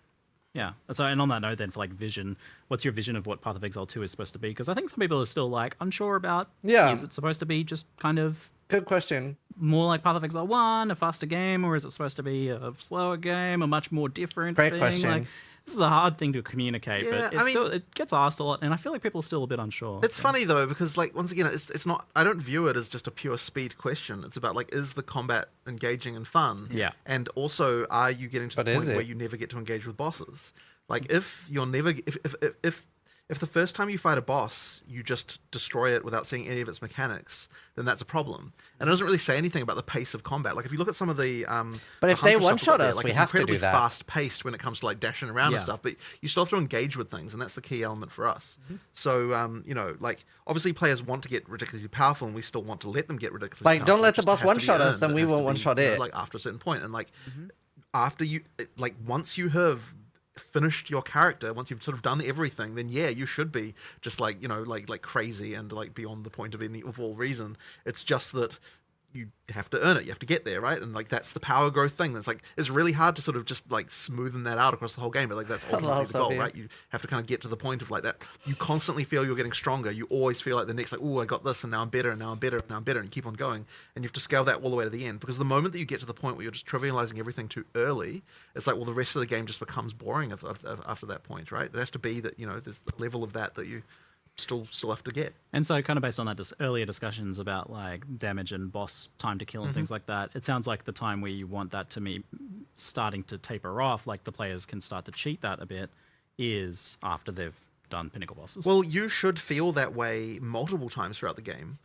Yeah. So, and on that note, then, for like vision, what's your vision of what Path of Exile 2 is supposed to be? Because I think some people are still like unsure about. Yeah. Is it supposed to be just kind of good question? More like Path of Exile 1, a faster game, or is it supposed to be a slower game, a much more different Great thing? question. Like, this is a hard thing to communicate, Yeah, but it's still it gets asked a lot, and I feel like people are still a bit unsure. It's funny though because like once again it's not I don't view it as just a pure speed question. It's about like is the combat engaging and fun? Yeah. And also are you getting to But the is point it? where you never get to engage with bosses? Like if you're never if the first time you fight a boss you just destroy it without seeing any of its mechanics, then that's a problem. And it doesn't really say anything about the pace of combat. Like if you look at some of the But the if they Hunter stuff one-shot we've got there, us, like, we it's have to do incredibly that. fast paced when it comes to like dashing around Yeah. and stuff, but you still have to engage with things, and that's the key element for us. So you know, like obviously players want to get ridiculously powerful, and we still want to let them get ridiculously Like, powerful. don't let It the just boss has to be one-shot us, earned. then we has to won't be, one-shot you know, it. like after a certain point, and like after you like once you have finished your character, once you've sort of done everything, then yeah, you should be just like, you know, like crazy and like beyond the point of all reason. It's just that you have to earn it. You have to get there, right? And like that's the power growth thing. That's like it's really hard to sort of just like smoothen that out across the whole game. But like that's ultimately the goal, right? You have to kind of get to the point of like that. You constantly feel you're getting stronger. You always feel like the next like, oh, I got this, and now I'm better, and now I'm better, and now I'm better, and you keep on going. And you have to scale that all the way to the end. Because the moment that you get to the point where you're just trivializing everything too early, it's like, well, the rest of the game just becomes boring after that point, right? It has to be that, you know, there's the level of that you still have to get. And so kind of based on that earlier discussions about like damage and boss time to kill and things like that, it sounds like the time where you want that to be starting to taper off, like the players can start to cheat that a bit, is after they've done pinnacle bosses. Well, you should feel that way multiple times throughout the game.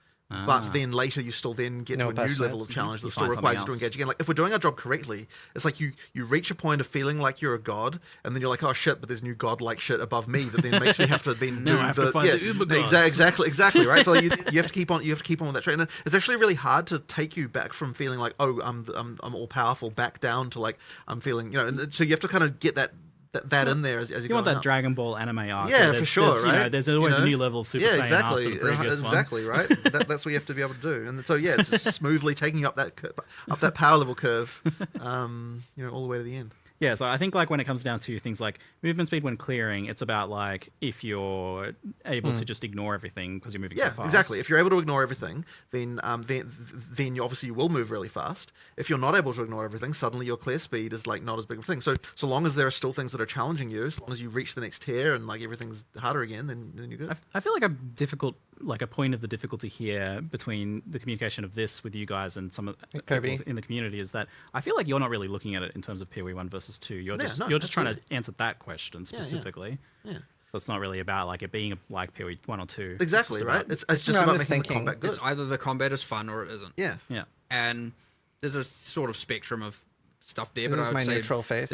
But then later you still then get to a new level of challenge that You still find requires you something to engage again. Like if we're doing our job correctly, it's like you reach a point of feeling like you're a god, and then you're like, oh shit, but there's new god-like shit above me that then makes me have to then Now do I have to find the uber gods. exactly right. So you have to keep on with that train. And it's actually really hard to take you back from feeling like, oh, I'm all powerful back down to like I'm feeling, you know. And so you have to kind of get that in there as you go want that out. Dragon Ball anime arc. Yeah, for sure, right? You know, there's always a new level of Super Saiyan after the previous one. Exactly, right? That's what you have to be able to do. And so, yeah, it's just smoothly taking you up that power level curve, you know, all the way to the end. Yeah, so I think like when it comes down to things like movement speed when clearing, it's about like if you're able to just ignore everything because you're moving so fast. Yeah, exactly. If you're able to ignore everything, then you obviously you will move really fast. If you're not able to ignore everything, suddenly your clear speed is like not as big of a thing. So long as there are still things that are challenging you, as long as you reach the next tier and like everything's harder again, then you're good. I feel like a point of the difficulty here between the communication of this with you guys and some of people in the community is that I feel like you're not really looking at it in terms of PoE 1 versus 2. You're just trying to answer that question specifically. Yeah. So it's not really about like it being like PoE 1 or 2. Exactly, right? It's just about making the combat good. It's either the combat is fun or it isn't. Yeah. Yeah. And there's a sort of spectrum of stuff there. This but is I would my say neutral face.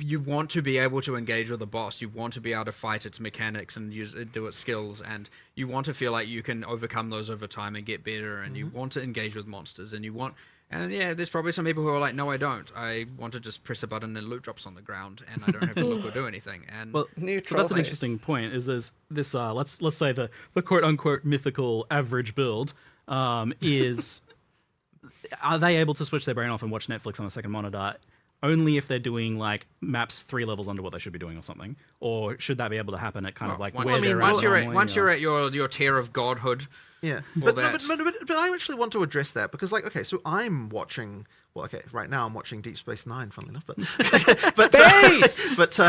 You want to be able to engage with the boss. You want to be able to fight its mechanics and do its skills, and you want to feel like you can overcome those over time and get better. And you want to engage with monsters, and you want. And yeah, there's probably some people who are like, no, I don't. I want to just press a button and loot drops on the ground, and I don't have to look or do anything. And well, so that's an interesting point. Is there's this let's say the quote unquote mythical average build is are they able to switch their brain off and watch Netflix on a second monitor? only if they're doing like maps 3 levels under what they should be doing or something, or should that be able to happen at kind of like where they're once at you're at your tier of godhood. Yeah, but I actually want to address that because, like, okay, so I'm watching. Well, okay, right now I'm watching Deep Space Nine, funnily enough, but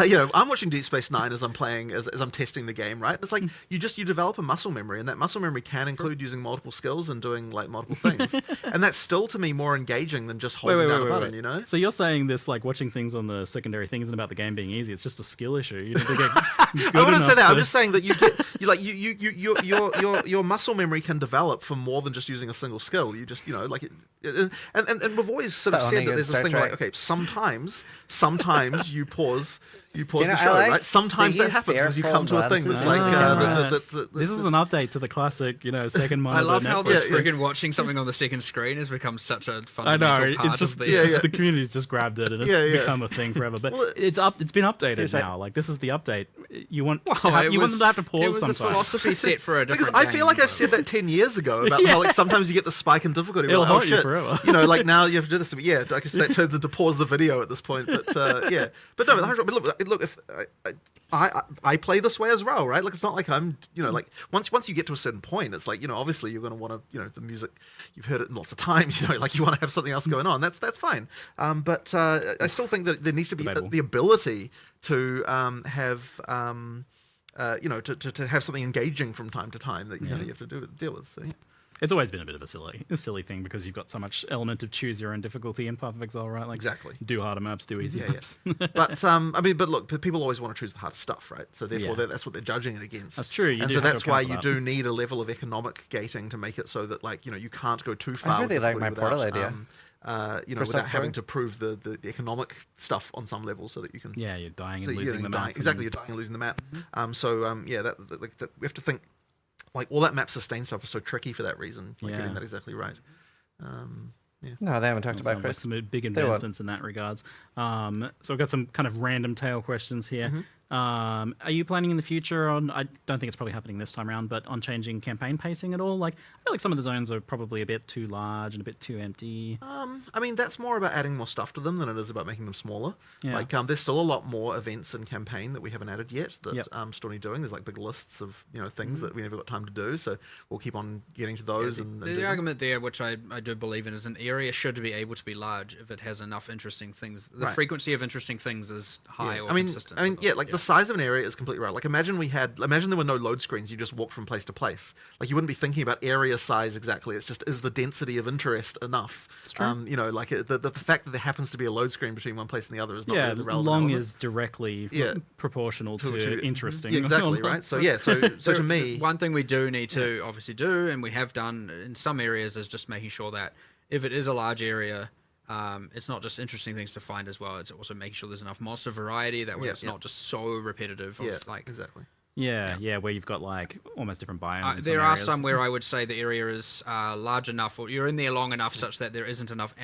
you know, I'm watching Deep Space Nine as I'm playing, as I'm testing the game, right? It's like you develop a muscle memory, and that muscle memory can include using multiple skills and doing like multiple things, and that's still to me more engaging than just holding down a button, you know? So you're saying this like watching things on the secondary thing isn't about the game being easy; it's just a skill issue. You need to get I wouldn't say that. I'm just saying that your muscle memory can develop from more than just using a single skill. You just, you know, like and we've always sort of said that there's this thing like, okay, sometimes you pause the show, right? Sometimes that happens because you come to a thing that's like this is an update to the classic, you know, second monitor. I love how this friggin' watching something on the second screen has become such a fundamental part it's just, of the the community's just grabbed it and it's become a thing forever. But it's been updated now. Like this is the update. You want them to have to pause sometimes. It was a philosophy set for a different Because I feel like I've said that 10 years ago about how like sometimes you get the spike in difficulty. It'll like, haunt you forever. You know, like now you have to do this. Yeah, I guess that turns into pause the video at this point. But yeah, but no, look, if I play this way as well, right? Like it's not like I'm, you know, like once you get to a certain point, it's like, you know, obviously you're going to want to, you know, the music, you've heard it lots of times, you know, like you want to have something else going on. That's fine. But I still think that there needs to be the ability to have. You know, to have something engaging from time to time that you have to deal with. So yeah. It's always been a bit of a silly thing because you've got so much element of choose your own difficulty in Path of Exile, right? Like exactly. Do harder maps, do easy maps. But I mean, but look, people always want to choose the hardest stuff, right? So therefore, that's what they're judging it against. That's true. And so that's why you do need a level of economic gating to make it so that, like, you know, you can't go too far. I really like my Portal idea. You know, without having to prove the economic stuff on some level, so that you can. Yeah, you're dying and losing the map. Exactly, you're dying and losing the map. That we have to think. Like all that map sustain stuff is so tricky for that reason. Like getting that exactly right. No, they haven't talked about Chris. Like some big advancements in that regards. So I've got some kind of random tail questions here. Are you planning in the future on, I don't think it's probably happening this time around, but on changing campaign pacing at all? Like, I feel like some of the zones are probably a bit too large and a bit too empty. I mean, that's more about adding more stuff to them than it is about making them smaller. Yeah. Like, there's still a lot more events in campaign that we haven't added yet that still need doing. There's like big lists of, you know, things that we never got time to do. So we'll keep on getting to those. The argument there, which I do believe in, is an area should be able to be large if it has enough interesting things. The frequency of interesting things is high or consistent. I mean, the size of an area is completely right. Like imagine there were no load screens, you just walked from place to place. Like you wouldn't be thinking about area size exactly. It's just, is the density of interest enough? You know, like the fact that there happens to be a load screen between one place and the other is not really the relevant long element. is directly proportional to interesting. Exactly, right? So yeah, so to me, one thing we do need to obviously do, and we have done in some areas, is just making sure that if it is a large area, it's not just interesting things to find as well. It's also making sure there's enough monster variety that way it's not just so repetitive. Exactly. Yeah, where you've got like almost different biomes. There are some where I would say the area is large enough, or you're in there long enough such that there isn't enough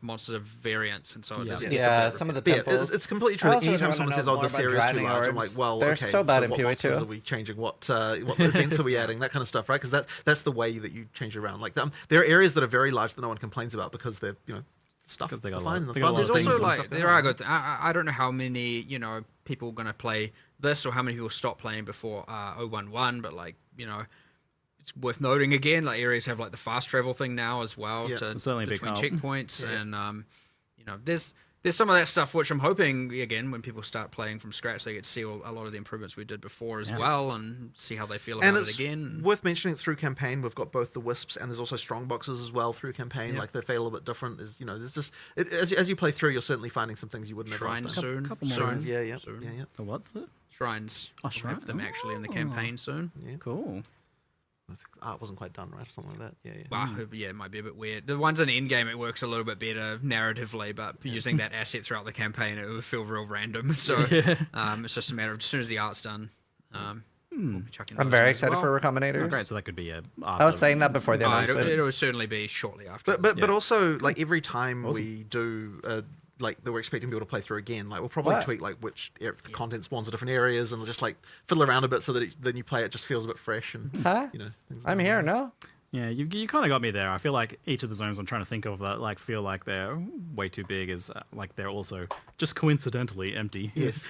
monster variants, and so it doesn't. Some of the temples. It's completely true. Anytime someone says, "Oh, this area is too large," I'm like, "Well, they're okay, so bad in what PoE monsters too. are we changing? What events are we adding? That kind of stuff, right? Because that's the way that you change it around. Like there are areas that are very large that no one complains about because they're, you know, stuff. They got fine. There's also like there are good. I don't know how many people are gonna play this or how many people stop playing before 011, but like it's worth noting again. Like areas have like the fast travel thing now as well to between checkpoints and there's some of that stuff which I'm hoping again when people start playing from scratch they get to see a lot of the improvements we did before as well and see how they feel about it again. Worth mentioning through campaign we've got both the wisps and there's also strong boxes as well through campaign. Like they feel a little bit different. There's just as you play through you're certainly finding some things you wouldn't have shrines soon. Couple more shrines. Yeah. The what? Shrines. I'll have them actually in the campaign soon. Yeah. Cool. I think art wasn't quite done right or something like that. Yeah. Well, it might be a bit weird. The ones in the end game, it works a little bit better narratively, but using that asset throughout the campaign, it would feel real random. So it's just a matter of as soon as the art's done, we'll be chucking I'm very excited for Recombinators. Oh, great, so that could be I was saying that before the announcement. It will certainly be shortly after. But also, like every time we do like that we're expecting people to play through again, like we'll probably tweak like which content spawns in different areas and we'll just like fiddle around a bit so that then you play it just feels a bit fresh and I'm here, no? Yeah, you kind of got me there. I feel like each of the zones I'm trying to think of that like feel like they're way too big is like they're also just coincidentally empty. Yes.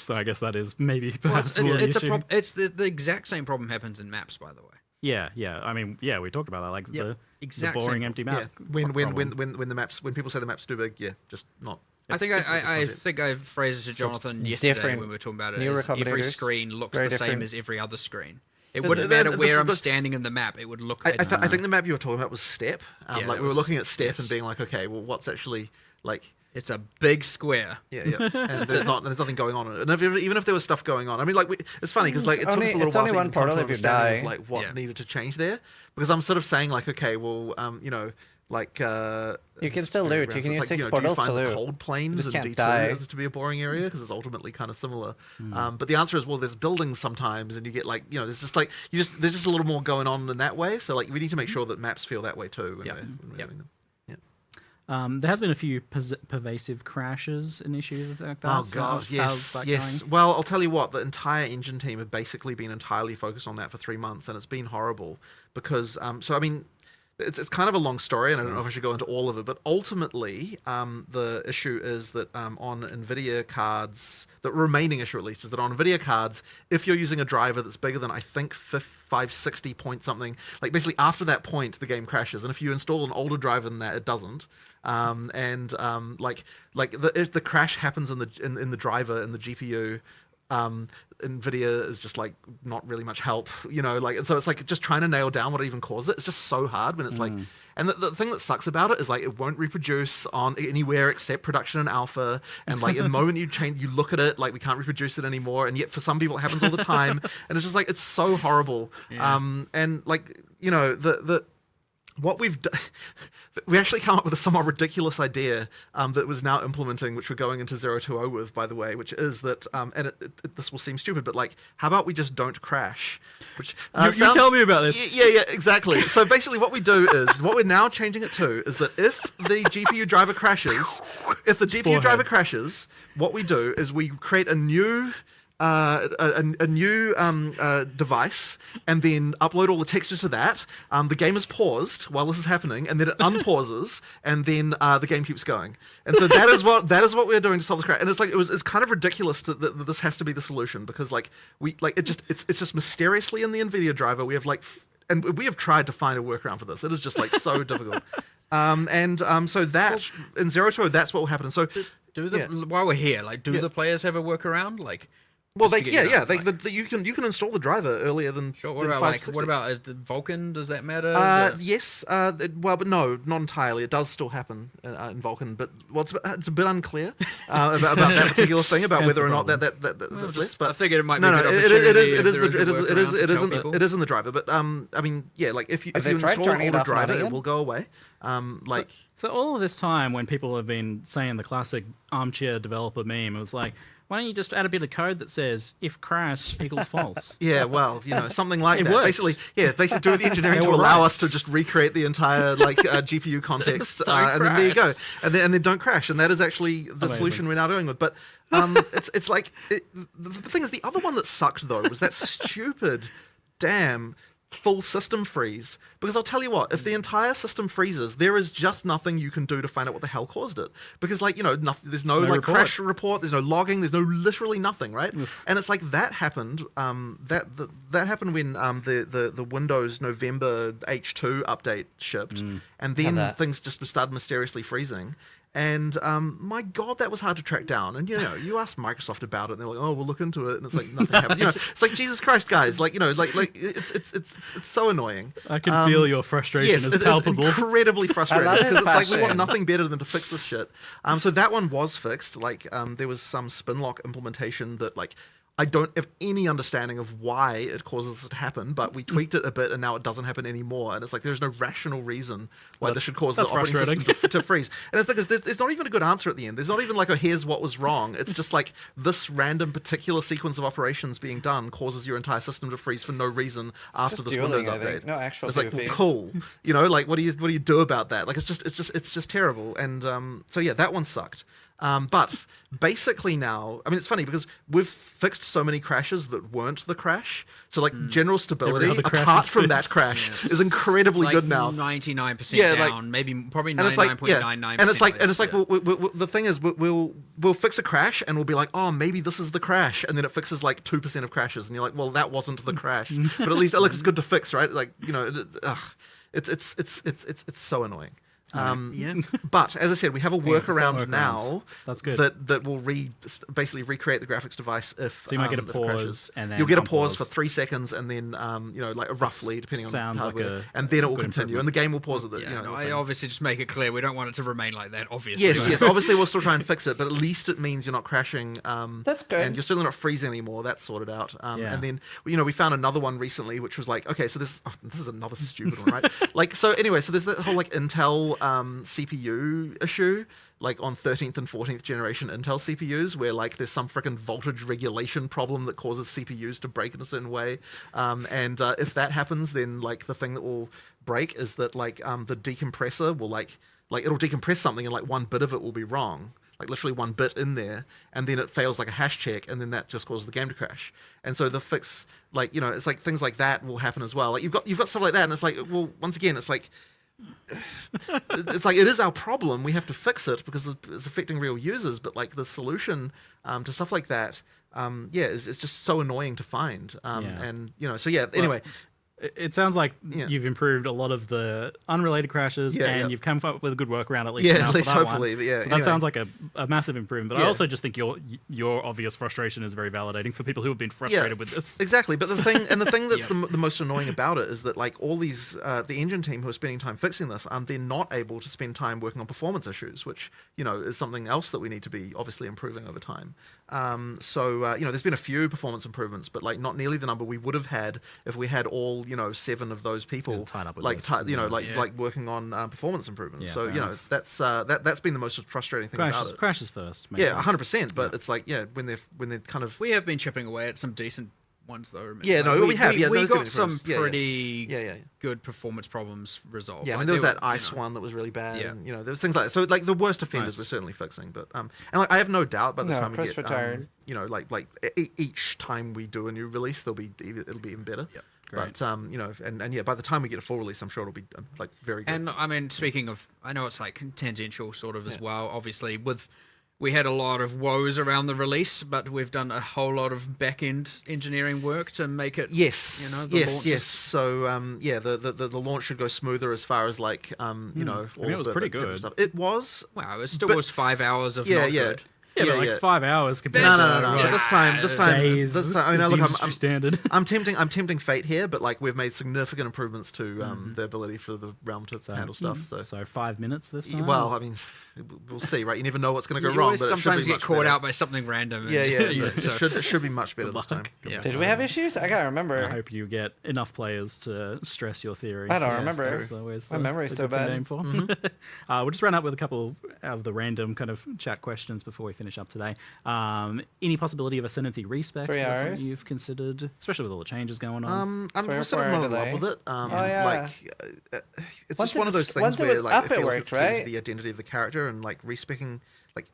So I guess that is maybe perhaps more it's the issue. it's the exact same problem happens in maps, by the way. Yeah. I mean, yeah, we talked about that. Like the exact boring same empty Yeah. map. When the maps, when people say the map's too big, yeah, just not. I think I phrased it to Jonathan yesterday when we were talking about it. As every screen looks the same as every other screen. It wouldn't matter where I'm standing in the map; it would look. I think the map you were talking about was Step. Like we were looking at Step and being like, okay, well, what's actually like? It's a big square. Yeah. And there's nothing going on in it. And even if there was stuff going on, I mean, like it's funny because like it took us a little while to one portal if you die. of, like what needed to change there. Because I'm sort of saying like, okay, well, you know. Like you can still loot. You can use 6 do you portals find to loot. cold plains you and can't D2 die. as to be a boring area because it's ultimately kind of similar. But the answer is, well, there's buildings sometimes, and you get like, you know, there's just like there's just a little more going on in that way. So like we need to make sure that maps feel that way too when we're doing them. There has been a few pervasive crashes and issues like that. Oh god, yes. Well, I'll tell you what, the entire engine team have basically been entirely focused on that for 3 months, and it's been horrible because so I mean. It's kind of a long story, and I don't know if I should go into all of it, but ultimately, the issue is that on NVIDIA cards, the remaining issue at least, is that on NVIDIA cards, if you're using a driver that's bigger than, I think, 560 point something, like basically after that point, the game crashes, and if you install an older driver than that, it doesn't. If the crash happens in the driver, in the GPU, NVIDIA is just like not really much help, you know, like, and so it's like just trying to nail down what even caused it. It's just so hard when it's like, and the thing that sucks about it is like it won't reproduce on anywhere except production and alpha, and like the moment you look at it, like we can't reproduce it anymore, and yet for some people it happens all the time, and it's just like it's so horrible. And like, you know, what we've done, we actually come up with a somewhat ridiculous idea that was now implementing, which we're going into 020 with, by the way, which is that, and this will seem stupid, but like, how about we just don't crash? Which you tell me about this. Yeah, exactly. So basically, what we do is what we're now changing it to is that if the GPU driver crashes, what we do is we create a new device and then upload all the textures to that. The game is paused while this is happening, and then it unpauses, and then the game keeps going. And so that is what we're doing to solve the crash. And it's like it's kind of ridiculous that this has to be the solution, because like it's just mysteriously in the NVIDIA driver we have like, and we have tried to find a workaround for this. It is just like so difficult. So that in 020 that's what will happen. So while we're here, like, do the players have a workworkaround? Like. Well, you can install the driver earlier than. Sure. What about the Vulkan? Does that matter? Yes. But no, not entirely. It does still happen in Vulkan, but it's a bit unclear about that particular thing, about whether or not that's less. But I figured it might be. It is in the driver, but I mean, yeah, like if you install an older driver, it will go away. So all of this time, when people have been saying the classic armchair developer meme, it was like, why don't you just add a bit of code that says if crash equals false? Yeah, well, you know, something like that. Works. Basically do the engineering to allow us to just recreate the entire like GPU context, and then there you go, and then don't crash, and that is actually the solution we're now doing with. But it's like the thing is, the other one that sucked though was that stupid damn full system freeze, because I'll tell you what, if the entire system freezes, there is just nothing you can do to find out what the hell caused it, because like, you know, there's no like report. Crash report, there's no logging, there's no literally nothing, right? And it's like that happened that happened when the Windows November H2 update shipped, and then things just started mysteriously freezing. And my God, that was hard to track down. And you know, you ask Microsoft about it, and they're like, "Oh, we'll look into it," and it's like nothing happens. You know, it's like Jesus Christ, guys! Like, you know, like it's so annoying. I can feel your frustration. Yes, is palpable. It's incredibly frustrating because it's like we want nothing better than to fix this shit. So that one was fixed. Like, there was some spin-lock implementation that like. I don't have any understanding of why it causes this to happen, but we tweaked it a bit and now it doesn't happen anymore. And it's like there's no rational reason why this should cause the operating system to freeze. And it's like there's not even a good answer at the end. There's not even like, here's what was wrong. It's just like this random particular sequence of operations being done causes your entire system to freeze for no reason after this Windows update. No actual it's like, well, cool. You know, like what do you do about that? Like it's just terrible. And so yeah, that one sucked. But basically now, I mean, it's funny because we've fixed so many crashes that weren't the crash. So like general stability, apart from that crash, is incredibly good now. 99% down, maybe probably 99.99%. And it's like the thing is we'll fix a crash and we'll be like, oh, maybe this is the crash, and then it fixes like 2% of crashes, and you're like, well, that wasn't the crash, but at least it looks good to fix, right? Like, you know, it's so annoying. But as I said, we have a workaround now. That's good. That will basically recreate the graphics device if so you might get a if it pause crashes. and then you'll get a pause for 3 seconds and then you know, like roughly depending on the hardware, and then it will continue and the game will pause at the I obviously just make it clear we don't want it to remain like that, obviously. Yes, obviously we'll still try and fix it, but at least it means you're not crashing. That's good. And you're certainly not freezing anymore. That's sorted out. And then, you know, we found another one recently which was like, okay, so this is another stupid one, right? Like, so anyway, so there's that whole like Intel CPU issue, like on 13th and 14th generation Intel CPUs, where like there's some freaking voltage regulation problem that causes CPUs to break in a certain way, and if that happens, then like the thing that will break is that like the decompressor will like it'll decompress something and like one bit of it will be wrong, like literally one bit in there, and then it fails like a hash check, and then that just causes the game to crash. And so the fix, like, you know, it's like things like that will happen as well. Like you've got stuff like that, and it's like, well, once again, it's like it is our problem. We have to fix it because it's affecting real users. But like the solution to stuff like that, is just so annoying to find. And you know, so anyway. It sounds like you've improved a lot of the unrelated crashes, and you've come up with a good workaround at least. At least hopefully. But so that sounds like a massive improvement. But I also just think your obvious frustration is very validating for people who have been frustrated with this. Exactly. But the thing that's the most annoying about it is that like all these the engine team who are spending time fixing this, they're not able to spend time working on performance issues, which, you know, is something else that we need to be obviously improving over time. So you know, there's been a few performance improvements, but like not nearly the number we would have had if we had all, you know, 7 of those people working on performance improvements. So you know, that's been the most frustrating thing about it. Crashes first. 100%. But it's like when they're kind of, we have been chipping away at some decent ones though. We have. We got some pretty good performance problems resolved. Yeah, I mean, there was that ice one that was really bad. And, you know, there was things like that. So like the worst offenders we're certainly fixing. But and like I have no doubt by the time we get you know, like each time we do a new release, it'll be even better. Yep. Great. But you know, and by the time we get a full release, I'm sure it'll be like very good. And I mean, speaking of, I know it's like tangential sort of as well. Obviously, we had a lot of woes around the release, but we've done a whole lot of back-end engineering work to make it. Yes. You know, the launch So the launch should go smoother as far as like you know. I mean, it was pretty good. Stuff. It was. Wow, it still was 5 hours of not good. Yeah, but like 5 hours compared to no. This time, days, I mean, look, I'm standard. I'm tempting fate here, but like we've made significant improvements to the ability for the realm to handle stuff. So 5 minutes this time. Well, I mean, we'll see, right? You never know what's going to go you wrong. Always but sometimes it should be get caught out by something random. It should be much better this time. Yeah. Did we have issues? I can't remember. I hope you get enough players to stress your theory. I don't remember. That's always my memory's so bad. Name for. We'll just run up with a couple of the random kind of chat questions before we finish up today. Any possibility of Ascendancy respec? 3 hours. Something you've considered, especially with all the changes going on? I'm sort of not in love with it. It's once just one of those things where like I feel like it's right? the identity of the character, and like respecing like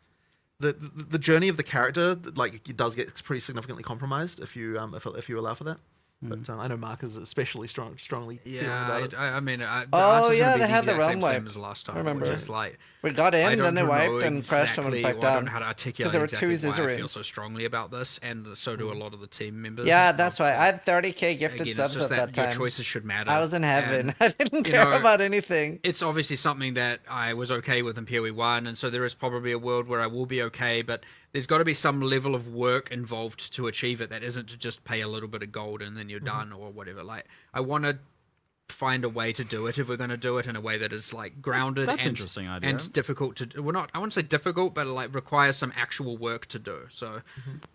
the journey of the character, like it does get pretty significantly compromised if you allow for that. But I know Mark is especially strongly feeling about it. I mean, they had the realm wipe. As last time, remember? Which is like, we got in, then they wiped exactly, and crashed them and piped down. I don't know how to articulate there were exactly 2 why I feel Zizarans. so strongly about this, and so do a lot of the team members. Yeah, that's why I had 30k gifted Again, subs it's just at that time. Your choices should matter. I was in heaven. And, I didn't care about anything. It's obviously something that I was okay with in PoE 1, and so there is probably a world where I will be okay, but there's got to be some level of work involved to achieve it that isn't to just pay a little bit of gold and then you're done or whatever. Like, I want to find a way to do it if we're going to do it in a way that is like grounded That's interesting idea. And difficult to do. Well, not, I wouldn't say difficult, but like requires some actual work to do. So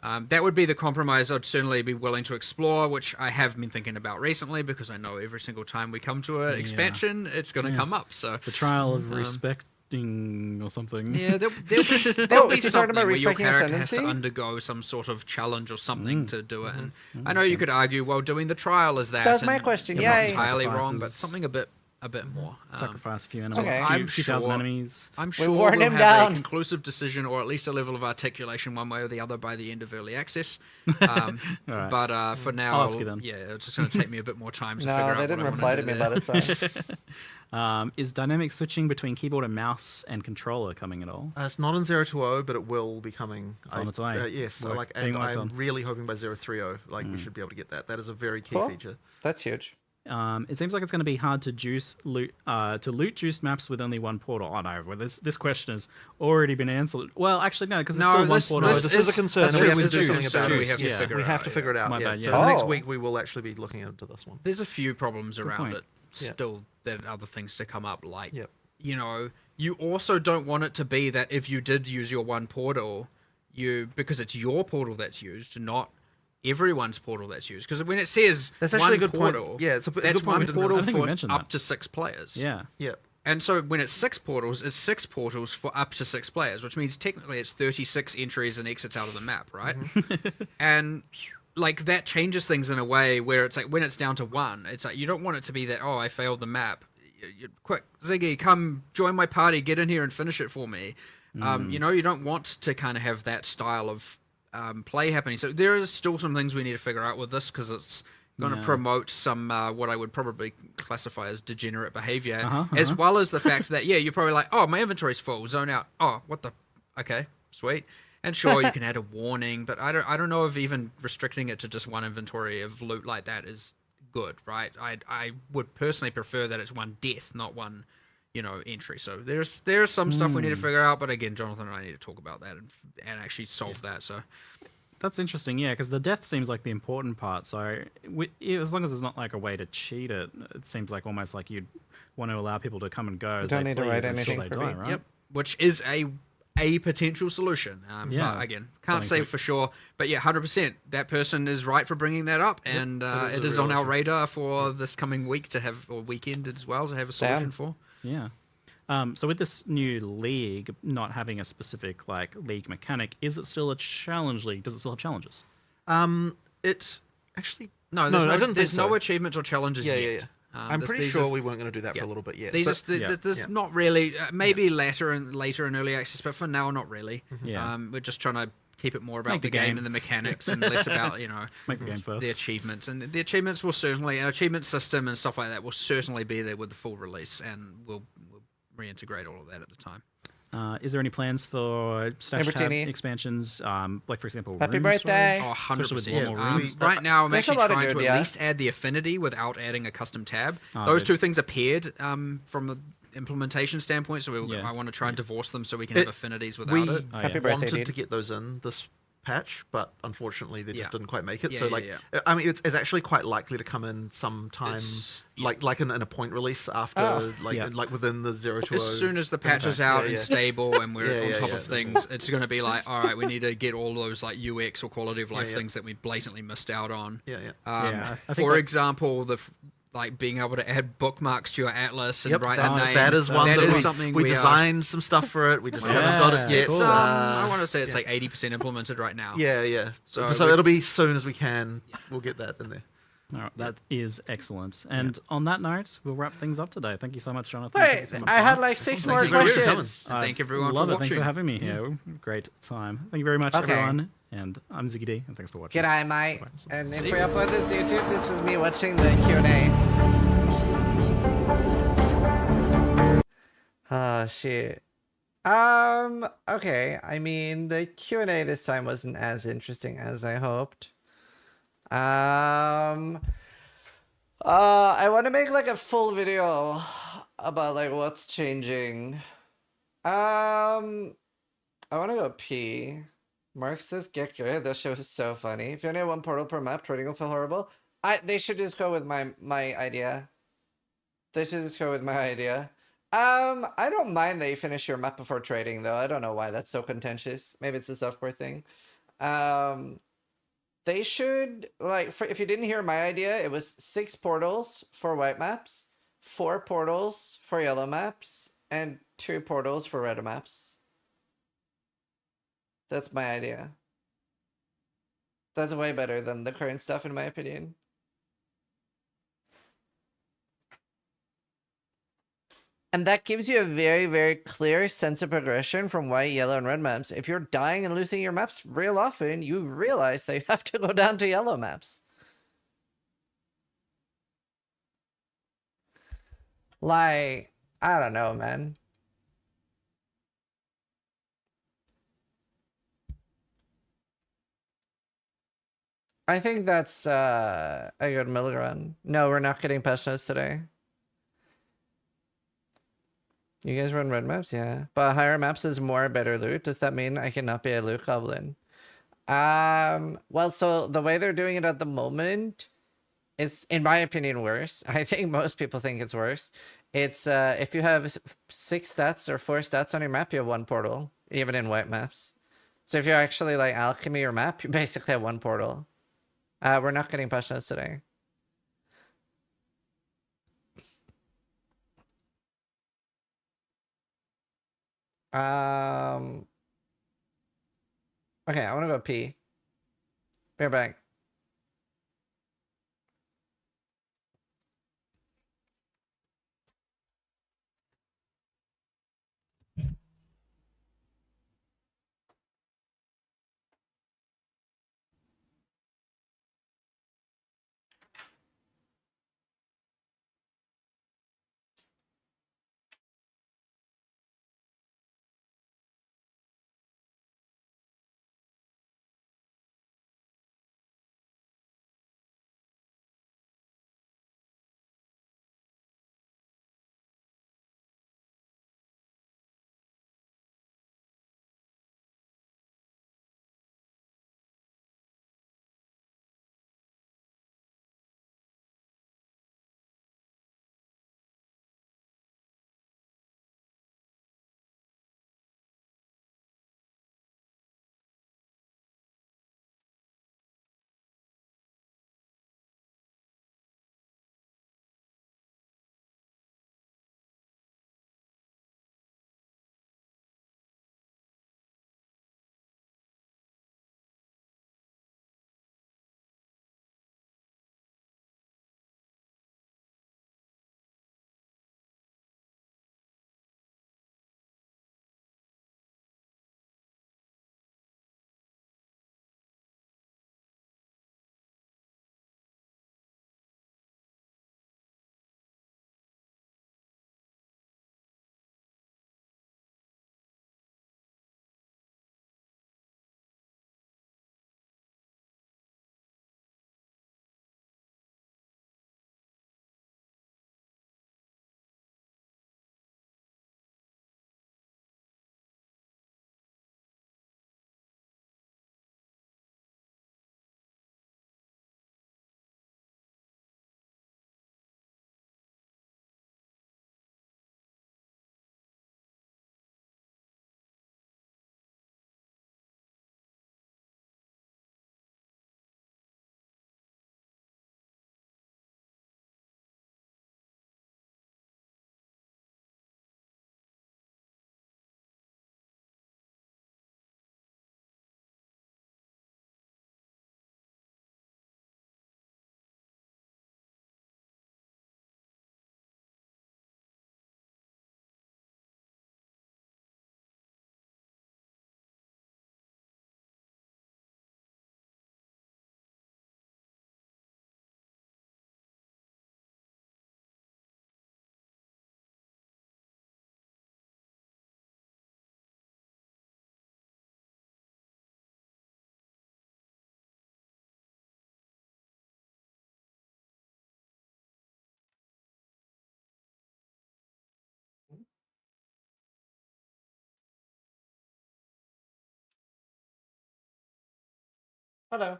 that would be the compromise I'd certainly be willing to explore, which I have been thinking about recently because I know every single time we come to an expansion, it's going to come up. So the trial of respect or something. Yeah, there'll be something where your character has to undergo some sort of challenge or something to do it. And I know you could argue, well, doing the trial is that. That's my question. You're not entirely wrong, but something a bit a bit more. Sacrifice a few enemies, Okay. a few thousand enemies. I'm sure worn we'll him have down. a conclusive decision, or at least a level of articulation one way or the other by the end of early access. Alright. But for now, I'll ask you then. yeah, it's just going to take me a bit more time to figure No, out they what didn't I reply wanna to me do about there. it. So. Is dynamic switching between keyboard and mouse and controller coming at all? It's not in 020, but it will be coming. It's on its way. Yes, so Work- and being worked I'm on. really hoping by 030, we should be able to get that. That is a very key Cool. feature. That's huge. It seems like it's going to be hard to loot juiced maps with only one portal. Oh no, well, this question has already been answered. Well, actually no, because there's No, still one this- portal. No, this is a concern. that's and we true, have to with do juice, something about so it. we have to Yes, figure we it have out, to figure it out. My Yeah. bad, So yeah. next Oh. week we will actually be looking into this one. There's a few problems around point. it. Yeah. Still, there are other things to come up, like, Yep. you know, you also don't want it to be that if you did use your one portal, because it's your portal that's used, not everyone's portal that's used. Because when it says That's actually one a good point. portal, Yeah, it's a good that's point we one didn't portal I think we for mentioned up that. to 6 players. Yeah. Yeah. And so when it's 6 portals, it's 6 portals for up to 6 players, which means technically it's 36 entries and exits out of the map, right? And like that changes things in a way where it's like when it's down to 1, it's like you don't want it to be that, oh, I failed the map. Quick, Ziggy, come join my party, get in here and finish it for me. You know, you don't want to kind of have that style of play happening. So there are still some things we need to figure out with this because it's going to promote some what I would probably classify as degenerate behavior, as well as the fact that, yeah, you're probably like, oh, my inventory's full, zone out. Oh, what the? Okay, sweet. And sure, you can add a warning, but I don't know if even restricting it to just one inventory of loot like that is good, right? I would personally prefer that it's one death, not one, entry. So there's some stuff we need to figure out, but again, Jonathan and I need to talk about that and actually solve that. So That's interesting, yeah, because the death seems like the important part. So as long as there's not like a way to cheat it, it seems like almost like you'd want to allow people to come and go as don't they need to please write until anything they for die, me. right? Yep, which is a potential solution. Yeah. But again, can't Something say to- for sure. But yeah, 100%. That person is right for bringing that up, and that is it a is real on our issue. radar for this coming week to have, or weekend as well, to have a solution Damn. for. Yeah. So with this new league not having a specific like league mechanic, is it still a challenge league? Does it still have challenges? It's actually No, I there's didn't think there's no so. achievements or challenges Yeah, yet. yeah, yeah. I'm pretty these sure is- we weren't going to do that for a little bit yet. These but there's Yeah. not really, maybe later in early access, but for now, not really. Yeah. We're just trying to keep it more about Make the the game game. and the mechanics and less about, Make the game first. the achievements. And the achievements will certainly, an achievement system and stuff like that will certainly be there with the full release, and we'll reintegrate all of that at the time. Is there any plans for Stash Tab Bertini. expansions? Like, for example, Happy rune birthday. storage? Oh, Especially with 100%. more runes? Right now, I'm There's a actually lot of trying good, to yeah. at least add the affinity without adding a custom tab. Oh, Those good. 2 things appeared from the implementation standpoint, so Yeah. I want to try and divorce them so we can have affinities without we it. Oh, Happy yeah. birthday, wanted dude. to get those in this patch, but unfortunately they just Yeah. didn't quite make it. Yeah, so yeah, I mean, it's actually quite likely to come in sometime, It's- like in a point release after, Oh. like Yeah. like within the 020. As soon as the patch is Okay. out Yeah, and yeah. stable and we're Yeah, on yeah, top yeah. of things, it's going to be like, all right, we need to get all those like UX or quality of life yeah. things that we blatantly missed out on. Yeah, yeah. Yeah, I think For that- example, like being able to add bookmarks to your atlas and Yep, write that's, the name. that is one That that is we, something we we are- designed some stuff for it. We just haven't Yeah, got it yet. cool. I want to say it's like 80% implemented right now. Yeah, yeah. So So we- it'll be soon as we can. We'll get that in there. All right, that is excellent. And on that note, we'll wrap things up today. Thank you so much, Jonathan. Thank you Wait, so much, I had Mark. like 6 Thank more you very much for questions. And thank everyone Love for it. watching. Thanks for having me here. Great time. Thank you very much, Okay. everyone. And I'm Ziggy D, and thanks for watching. G'day, mate. Bye. And if we upload this to YouTube, this was me watching the Q&A. Oh, shit. Okay. I mean, the Q&A this time wasn't as interesting as I hoped. I want to make like a full video about like what's changing. I want to go pee. Mark says, get good. That show is so funny. If you only have 1 portal per map, trading will feel horrible. They should just go with my idea. They should just go with my idea. I don't mind that you finish your map before trading, though. I don't know why that's so contentious. Maybe it's a software thing. They should, like, if you didn't hear my idea, it was 6 portals for white maps, 4 portals for yellow maps, and 2 portals for red maps. That's my idea. That's way better than the current stuff, in my opinion. And that gives you a very, very clear sense of progression from white, yellow, and red maps. If you're dying and losing your maps real often, you realize that you have to go down to yellow maps. Like, I don't know, man. I think that's a good middle ground. No, we're not getting patch notes today. You guys run red maps? Yeah. But higher maps is more better loot. Does that mean I cannot be a loot goblin? Well, so the way they're doing it at the moment, it's, in my opinion, worse. I think most people think it's worse. It's, if you have 6 stats or 4 stats on your map, you have 1 portal, even in white maps. So if you actually, like, alchemy your map, you basically have 1 portal. We're not getting patch notes today. Okay, I want to go pee. Be right back. Hello.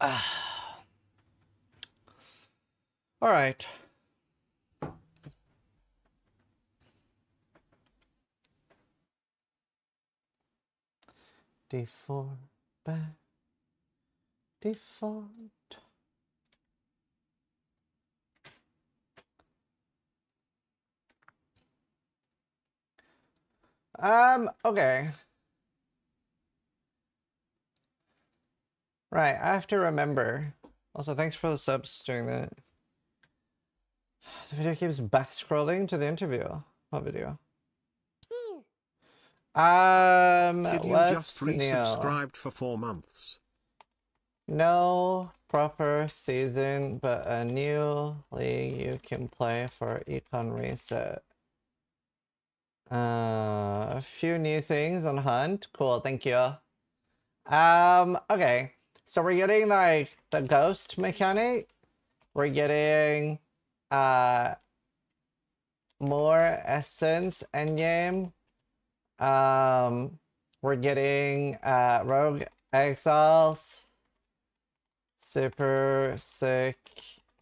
All right. D4 back. Default. Okay. Right, I have to remember. Also, thanks for the subs during that. The video keeps back scrolling to the interview. What video? Kid, you just What's new? resubscribed for 4 months. No proper season, but a new league you can play for Econ Reset. A few new things on Hunt. Cool, thank you. Okay. So we're getting like the ghost mechanic. We're getting more essence endgame. We're getting rogue exiles. Super sick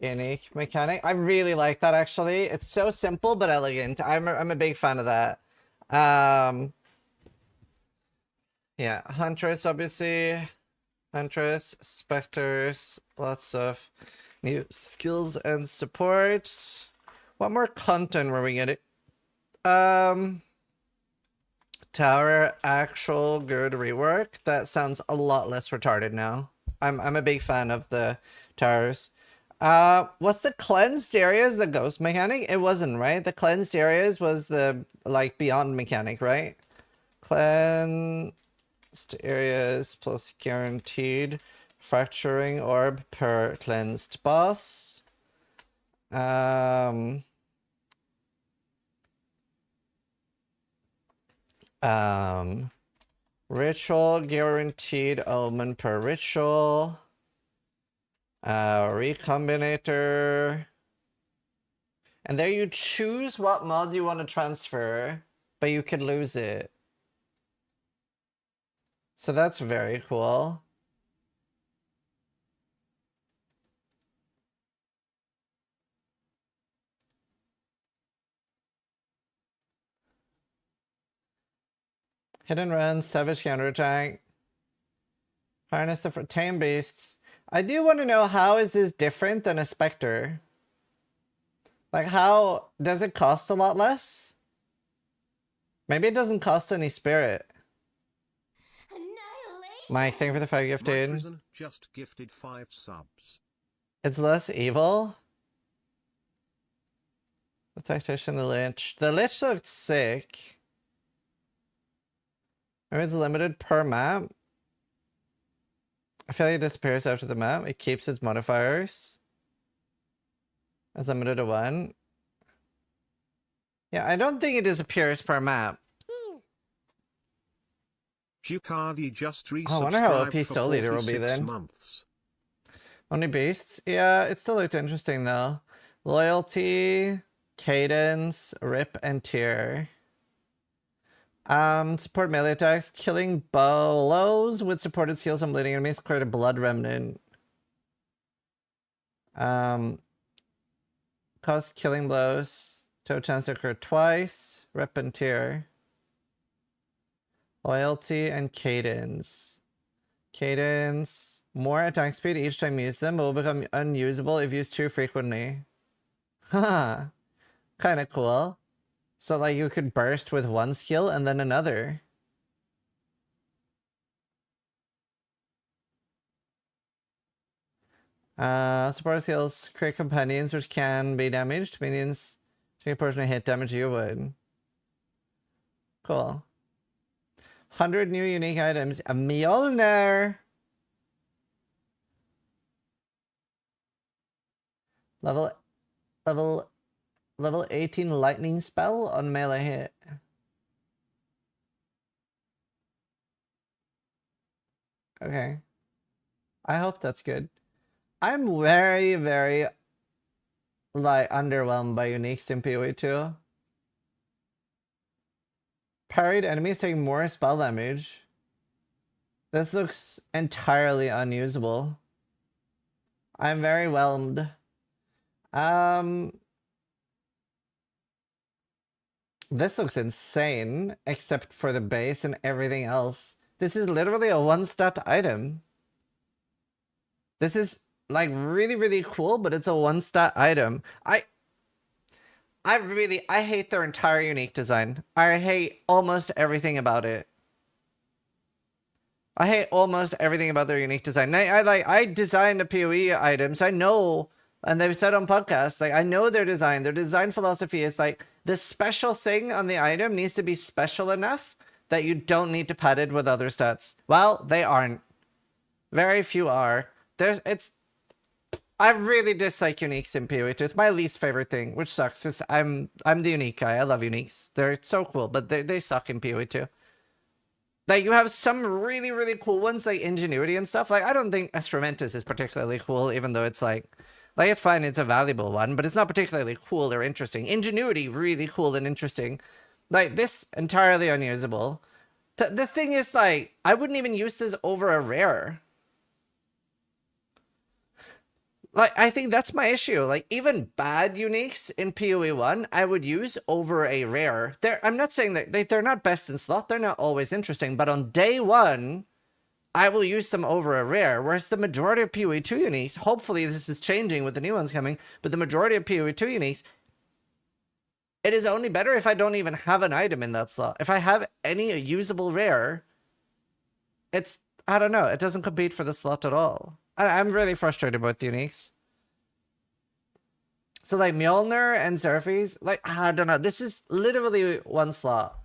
unique mechanic. I really like that actually. It's so simple but elegant. I'm a big fan of that. Yeah, Huntress obviously. Huntress, Spectres, lots of new skills and support. What more content were we getting? Tower actual good rework. That sounds a lot less retarded now. I'm a big fan of the towers. Was the cleansed areas the ghost mechanic? It wasn't, right? The cleansed areas was the like beyond mechanic, right? Cleansed areas plus guaranteed fracturing orb per cleansed boss. Ritual guaranteed omen per ritual. Recombinator. And there you choose what mod you want to transfer, but you can lose it. So that's very cool. Hit and run, savage counterattack. Harness the tame beasts. I do want to know, how is this different than a Spectre? Like, how does it cost a lot less? Maybe it doesn't cost any spirit. Mike, thank you for the 5 gifted. Just gifted 5 subs. It's less evil. The tactician, the lich. The lich looked sick. Maybe it's limited per map. I feel like it disappears after the map. It keeps its modifiers. It's limited to 1. Yeah, I don't think it disappears per map. Jucardi just resubscribed I wonder how OP for Soul Leader will be 46 then. months. Only beasts? Yeah, it still looked interesting though. Loyalty, cadence, rip, and tier. Support melee attacks. Killing blows with supported skills on bleeding enemies. Create a blood remnant. Cause killing blows. Total chance to occur twice. Rep and tier. Loyalty and cadence. Cadence. More attack speed each time you use them, but will become unusable if used too frequently. Haha. Kinda cool. So like you could burst with one skill and then another. Support skills create companions which can be damaged. Minions take a portion of hit damage you would. Cool. 100 new unique items. A Mjolnir. Level 18 lightning spell on melee hit. Okay. I hope that's good. I'm very, very like underwhelmed by uniques in PoE 2. Parried enemies taking more spell damage. This looks entirely unusable. I'm very whelmed. This looks insane, except for the base and everything else. This is literally a 1-stat item. This is like really, really cool, but it's a 1-stat item. I hate their entire unique design. I hate almost everything about it. I hate almost everything about their unique design. I designed the PoE items. I know, and they've said on podcasts, like, I know their design. Their design philosophy is like, the special thing on the item needs to be special enough that you don't need to pad it with other stats. Well, they aren't. Very few are. I really dislike uniques in PoE 2. It's my least favorite thing, which sucks, because I'm the unique guy. I love uniques. They're so cool, but they suck in PoE 2. Like, you have some really, really cool ones, like Ingenuity and stuff. Like, I don't think Astromentus is particularly cool, even though it's like, it's fine, it's a valuable one, but it's not particularly cool or interesting. Ingenuity, really cool and interesting. Like, this, entirely unusable. The thing is, like, I wouldn't even use this over a rare. Like, I think that's my issue. Like, even bad uniques in PoE 1, I would use over a rare. I'm not saying that they're not best in slot. They're not always interesting. But on day 1, I will use them over a rare. Whereas the majority of PoE 2 uniques, hopefully this is changing with the new ones coming, but the majority of PoE 2 uniques, it is only better if I don't even have an item in that slot. If I have any usable rare, I don't know, it doesn't compete for the slot at all. I'm really frustrated with uniques. So, like, Mjolnir and Xerxes, like, I don't know. This is literally one slot.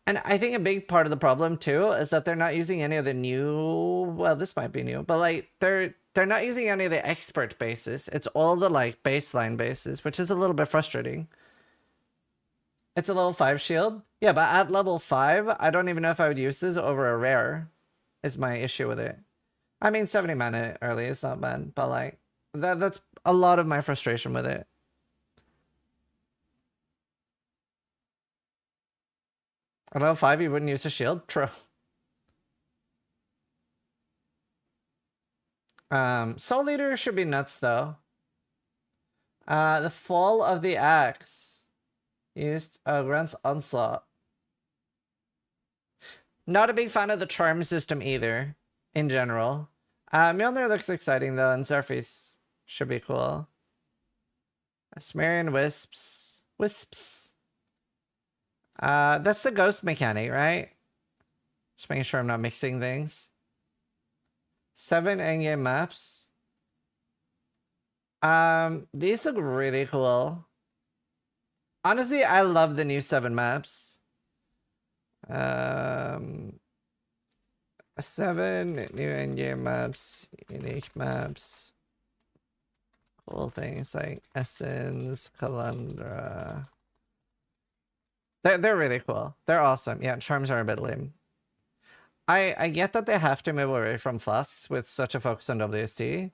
And I think a big part of the problem, too, is that they're not using any of the new... Well, this might be new. But, like, they're not using any of the expert bases. It's all the, like, baseline bases, which is a little bit frustrating. It's a level 5 shield. Yeah, but at level 5, I don't even know if I would use this over a rare, is my issue with it. I mean, 70 mana early is not bad, but like, that's a lot of my frustration with it. At level 5, you wouldn't use a shield? True. Soul Leader should be nuts, though. The Fall of the Axe. Used, grants Onslaught. Not a big fan of the charm system either. In general. Mjolnir looks exciting though, and Xerxes should be cool. Asmarian Wisps. That's the ghost mechanic, right? Just making sure I'm not mixing things. 7 endgame maps. These look really cool. Honestly, I love the new 7 maps. 7 new endgame maps, unique maps, cool things like Essence, Calandra. They're really cool. They're awesome. Yeah, charms are a bit lame. I get that they have to move away from flasks with such a focus on WST.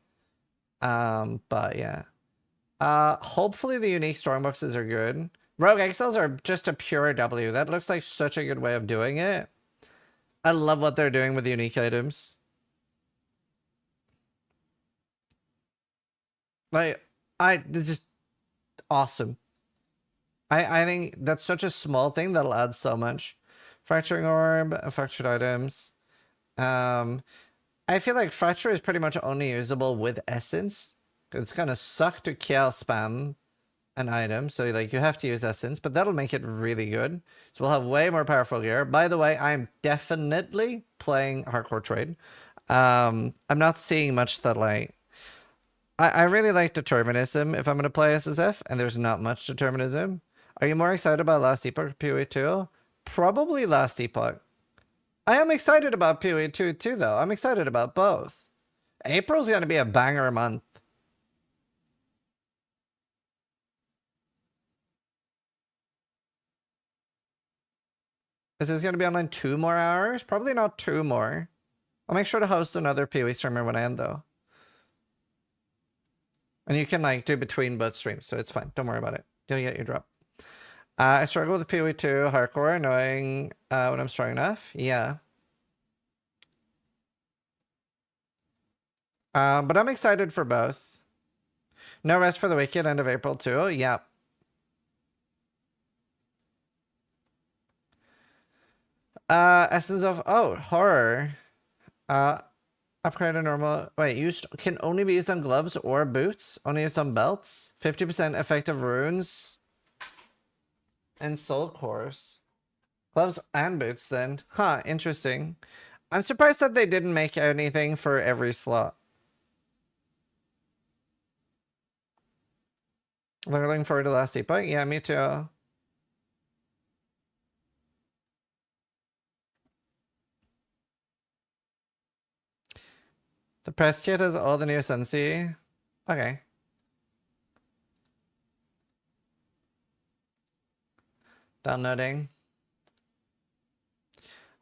But yeah. Hopefully the unique stormboxes are good. Rogue Exiles are just a pure W. That looks like such a good way of doing it. I love what they're doing with unique items. Like, it's just awesome. I think that's such a small thing that'll add so much. Fracturing Orb, fractured items. I feel like Fracture is pretty much only usable with Essence. It's gonna suck to kill spam an item, so like you have to use Essence, but that'll make it really good. So we'll have way more powerful gear. By the way, I'm definitely playing Hardcore Trade. I'm not seeing much that like... I really like Determinism if I'm going to play SSF, and there's not much Determinism. Are you more excited about Last Epoch or PoE 2? Probably Last Epoch. I am excited about PoE 2 too, though. I'm excited about both. April's going to be a banger month. Is this going to be online 2 more hours? Probably not 2 more. I'll make sure to host another PoE streamer when I end, though. And you can, like, do between both streams, so it's fine. Don't worry about it. You'll get your drop. I struggle with PoE 2 hardcore, knowing when I'm strong enough. Yeah. But I'm excited for both. No rest for the wicked, end of April, too. Yeah. Essence of... Oh, horror. Upgrade to normal... Wait, used can only be used on gloves or boots. Only used on belts. 50% effective runes. And soul cores. Gloves and boots, then. Huh, interesting. I'm surprised that they didn't make anything for every slot. Looking forward to the last debug. Yeah, me too. The press kit has all the new Sensi. Okay. Downloading.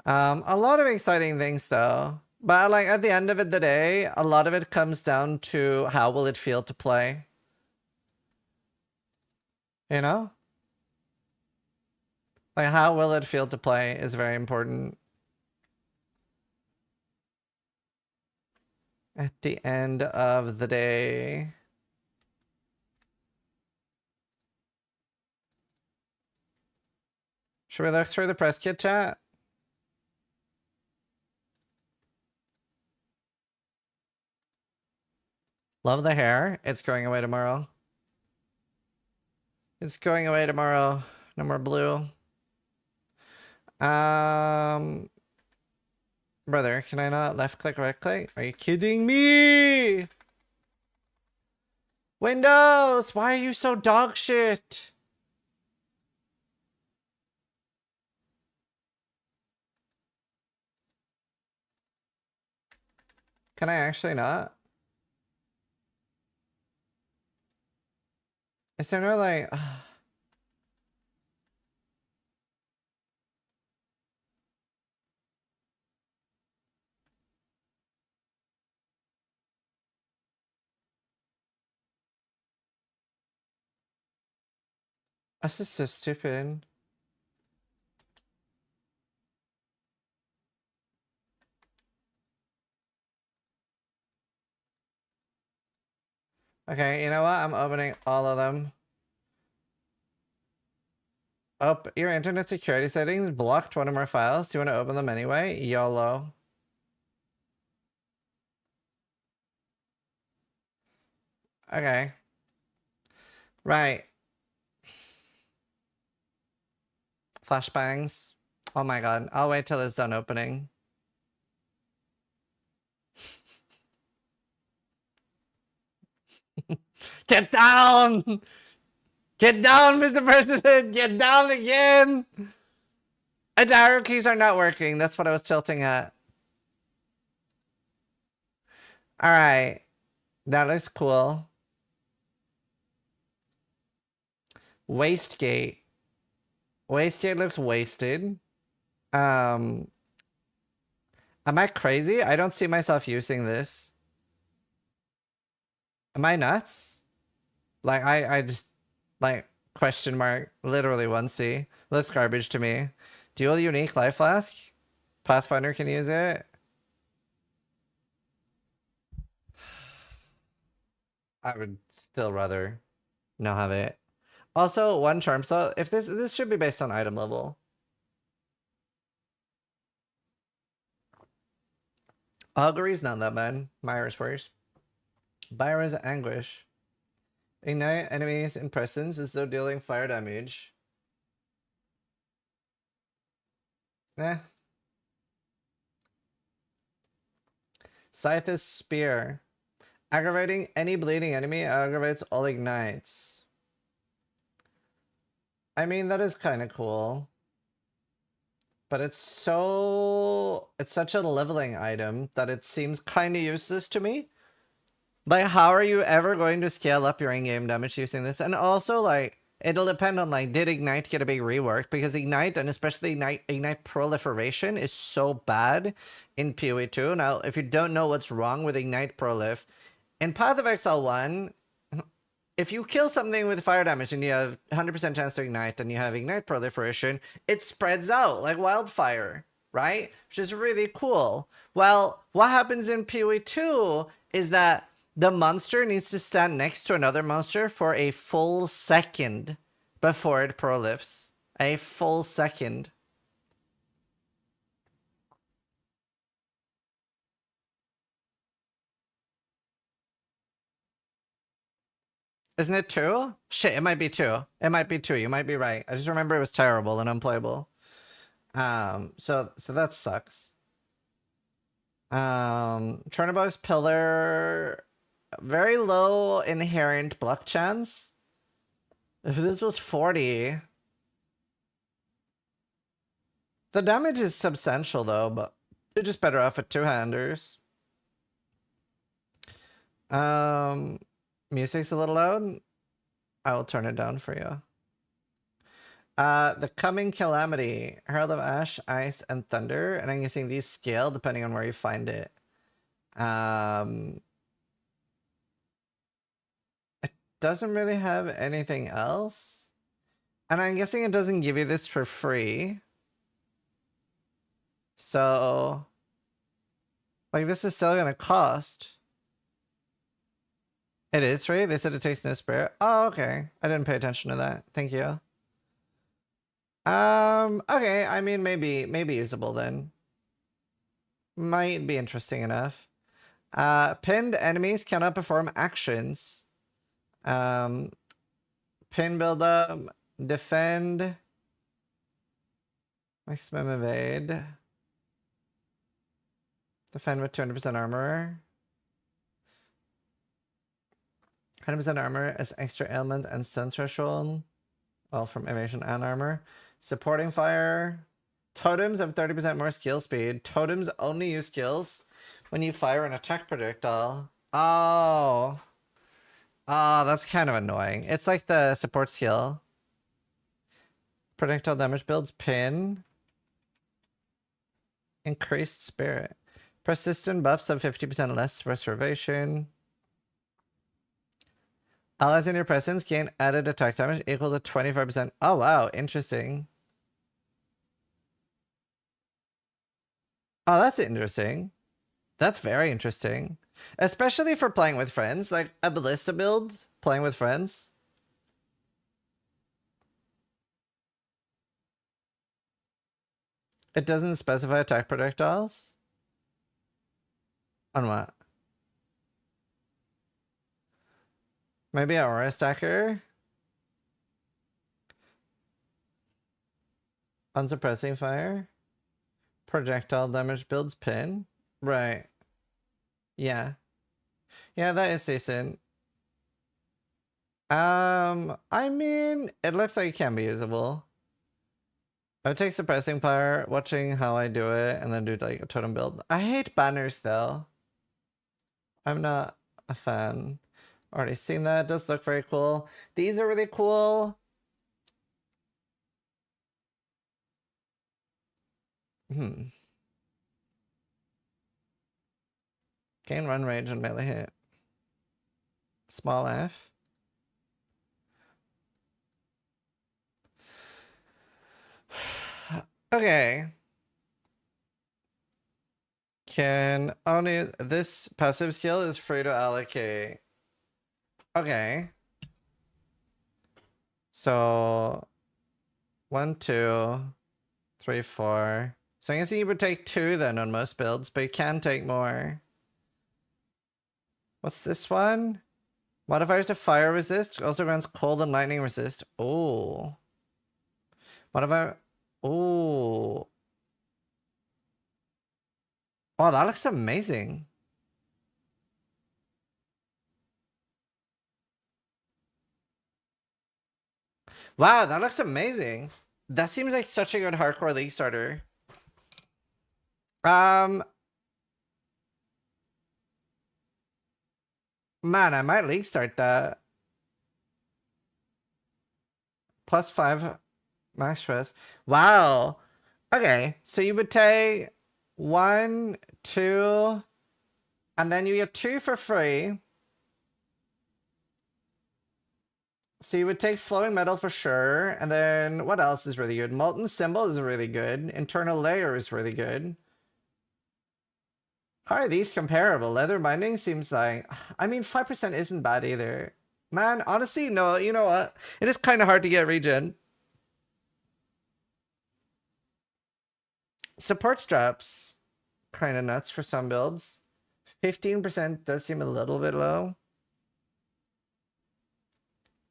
A lot of exciting things though. But like at the end of the day, a lot of it comes down to how will it feel to play. You know? Like how will it feel to play is very important. At the end of the day. Should we look through the press kit chat? Love the hair. It's going away tomorrow. It's going away tomorrow. No more blue. Brother, can I not left click, right click? Are you kidding me? Windows, why are you so dog shit? Can I actually not? Is there no like... This is so stupid. Okay, you know what? I'm opening all of them. Oh, your internet security settings blocked one of our files. Do you want to open them anyway? YOLO. Okay. Right. Flashbangs. Oh my god. I'll wait till it's done opening. Get down! Get down, Mr. President! Get down again! And the arrow keys are not working. That's what I was tilting at. Alright. That looks cool. Wastegate. Wastegate looks wasted. Am I crazy? I don't see myself using this. Am I nuts? Like, I just, like, question mark, literally 1C. Looks garbage to me. Dual unique life flask? Pathfinder can use it. I would still rather not have it. Also, one charm slot. If this should be based on item level. Augury's not that bad. Myra's worse. Byra's anguish. Ignite enemies in presence as though dealing fire damage. Eh. Scythe's spear. Aggravating any bleeding enemy aggravates all ignites. I mean, that is kind of cool. But it's such a leveling item that it seems kind of useless to me. Like, how are you ever going to scale up your in-game damage using this? And also, like, it'll depend on, like, did Ignite get a big rework? Because Ignite, and especially Ignite Proliferation, is so bad in PoE 2. Now, if you don't know what's wrong with Ignite Prolif, in Path of Exile 1, if you kill something with fire damage and you have 100% chance to Ignite and you have Ignite Proliferation, it spreads out like wildfire, right? Which is really cool. Well, what happens in PoE 2 is that the monster needs to stand next to another monster for a full second before it prolifs. A full second. Isn't it 2? Shit, it might be 2. It might be 2. You might be right. I just remember it was terrible and unplayable. So that sucks. Chernobog's Pillar, very low inherent block chance. If this was 40, the damage is substantial though, but you're just better off with two-handers. Music's a little loud. I will turn it down for you. The Coming Calamity, Herald of Ash, Ice, and Thunder, and I'm guessing these scale depending on where you find it. It doesn't really have anything else, and I'm guessing it doesn't give you this for free. So, like, this is still gonna cost. It is free? They said it takes no spirit. Oh, okay. I didn't pay attention to that. Thank you. Okay, I mean, maybe usable then. Might be interesting enough. Pinned enemies cannot perform actions. Pin build up, defend, maximum evade, defend with 200% armor. 100% armor as extra ailment and stun threshold. Well, from evasion and armor. Supporting fire. Totems have 30% more skill speed. Totems only use skills when you fire an attack projectile. Oh. Oh, that's kind of annoying. It's like the support skill. Projectile damage builds pin. Increased spirit. Persistent buffs have 50% less restoration. Allies in your presence gain added attack damage equal to 25%. Oh, wow. Interesting. Oh, that's interesting. That's very interesting. Especially for playing with friends. Like a ballista build, playing with friends. It doesn't specify attack projectiles. On what? Maybe Aura Stacker? Unsuppressing fire? Projectile damage builds pin? Right. Yeah. Yeah, that is decent. I mean, it looks like it can be usable. I would take suppressing fire, watching how I do it, and then do like a totem build. I hate banners though. I'm not a fan. Already seen that. It does look very cool. These are really cool. Gain run range and melee hit. Small F. Okay. Can only this passive skill is free to allocate. Okay. So 1, 2, 3, 4. So I guess you would take 2 then on most builds, but you can take more. What's this one? Modifiers to fire resist. Also grants cold and lightning resist. Oh. Modifier. Oh. Oh, that looks amazing. Wow, that looks amazing. That seems like such a good hardcore league starter. Man, I might league start that. +5 max stress. Wow. Okay, so you would take 1, 2, and then you get 2 for free. So you would take Flowing Metal for sure, and then what else is really good? Molten Symbol is really good. Internal Layer is really good. How are these comparable? Leather Binding seems like... I mean, 5% isn't bad either. Man, honestly, no, you know what? It is kind of hard to get regen. Support straps. Kind of nuts for some builds. 15% does seem a little bit low.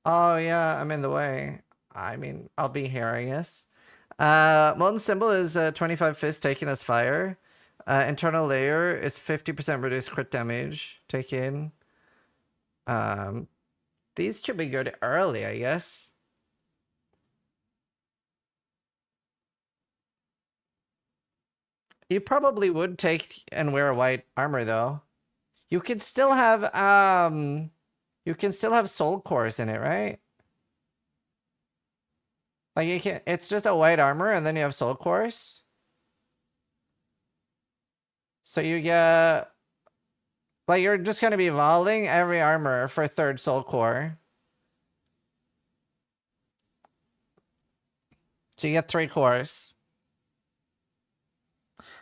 Oh, yeah, I'm in the way. I mean, I'll be hearing this. Molten Symbol is 25 fists taken as fire. Internal layer is 50% reduced crit damage. Take in. These should be good early, I guess. You probably would take and wear white armor though. You can still have soul cores in it, right? Like you can, it's just a white armor and then you have soul cores. So you get, like, you're just gonna be volleying every armor for third soul core. So you get 3 cores.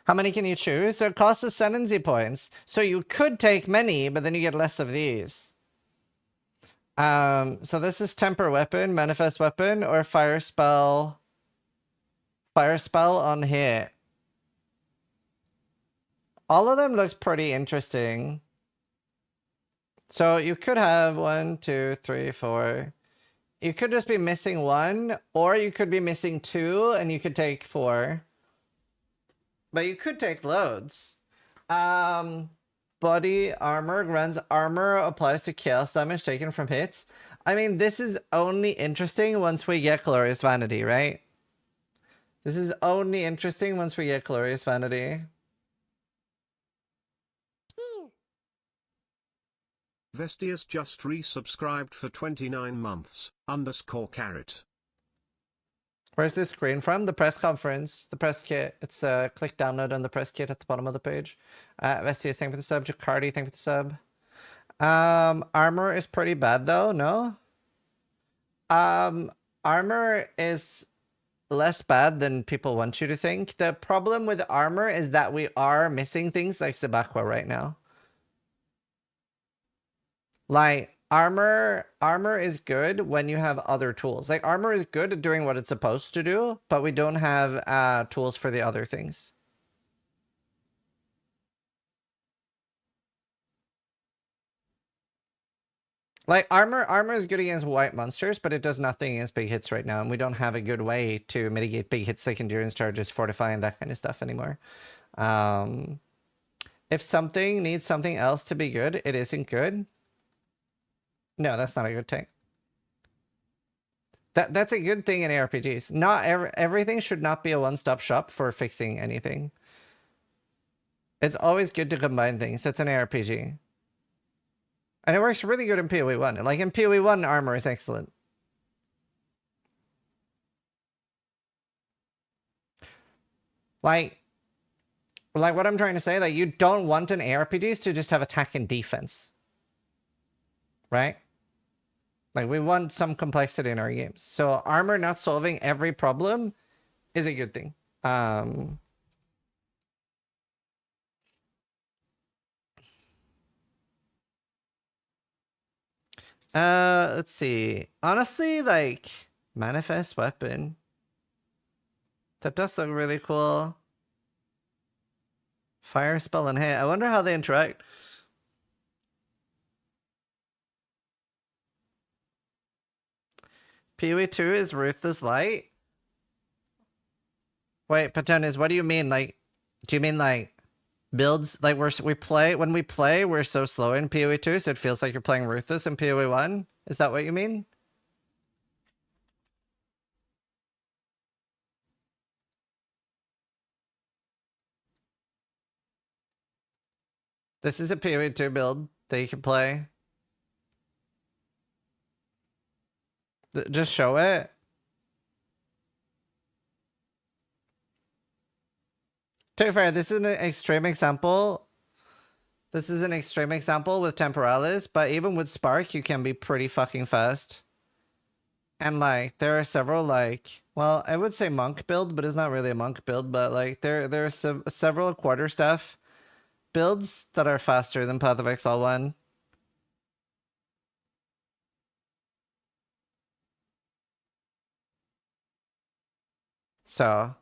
How many can you choose? So it costs ascendancy points. So you could take many, but then you get less of these. So this is temper weapon, manifest weapon, or fire spell. Fire spell on hit. All of them looks pretty interesting. So you could have 1, 2, 3, 4. You could just be missing 1, or you could be missing 2, and you could take 4. But you could take loads. Body armor grants armor applies to chaos damage taken from hits. I mean, this is only interesting once we get Glorious Vanity, right? This is only interesting once we get Glorious Vanity. Vestius just resubscribed for 29 months, _carrot. Where's this screen from? The press conference, the press kit. It's click download on the press kit at the bottom of the page. Vestius, thank you for the sub. Jacardi, thank you for the sub. Armor is pretty bad though, no? Armor is less bad than people want you to think. The problem with armor is that we are missing things like Zabakwa right now. Like, armor is good when you have other tools. Like, armor is good at doing what it's supposed to do, but we don't have tools for the other things. Like, armor is good against white monsters, but it does nothing against big hits right now, and we don't have a good way to mitigate big hits like endurance charges, fortifying, that kind of stuff anymore. If something needs something else to be good, it isn't good. No, that's not a good thing. That's a good thing in ARPGs. Not everything should not be a one-stop shop for fixing anything. It's always good to combine things. It's an ARPG. And it works really good in PoE 1. Like in PoE 1, armor is excellent. Like what I'm trying to say, like, you don't want an ARPGs to just have attack and defense. Right? Like, we want some complexity in our games. So armor not solving every problem is a good thing. Let's see. Honestly, like, manifest weapon. That does look really cool. Fire spell and hit. I wonder how they interact. PoE 2 is Ruthless Light? Wait, Patonis, what do you mean? Like, do you mean like builds? Like when we play, we're so slow in PoE 2, so it feels like you're playing Ruthless in PoE 1? Is that what you mean? This is a PoE 2 build that you can play. Just show it. To be fair, this is an extreme example. This is an extreme example with Temporalis, but even with Spark, you can be pretty fucking fast. And like, there are several like, well, I would say monk build, but it's not really a monk build, but like, there are several quarterstaff builds that are faster than Path of Exile 1. So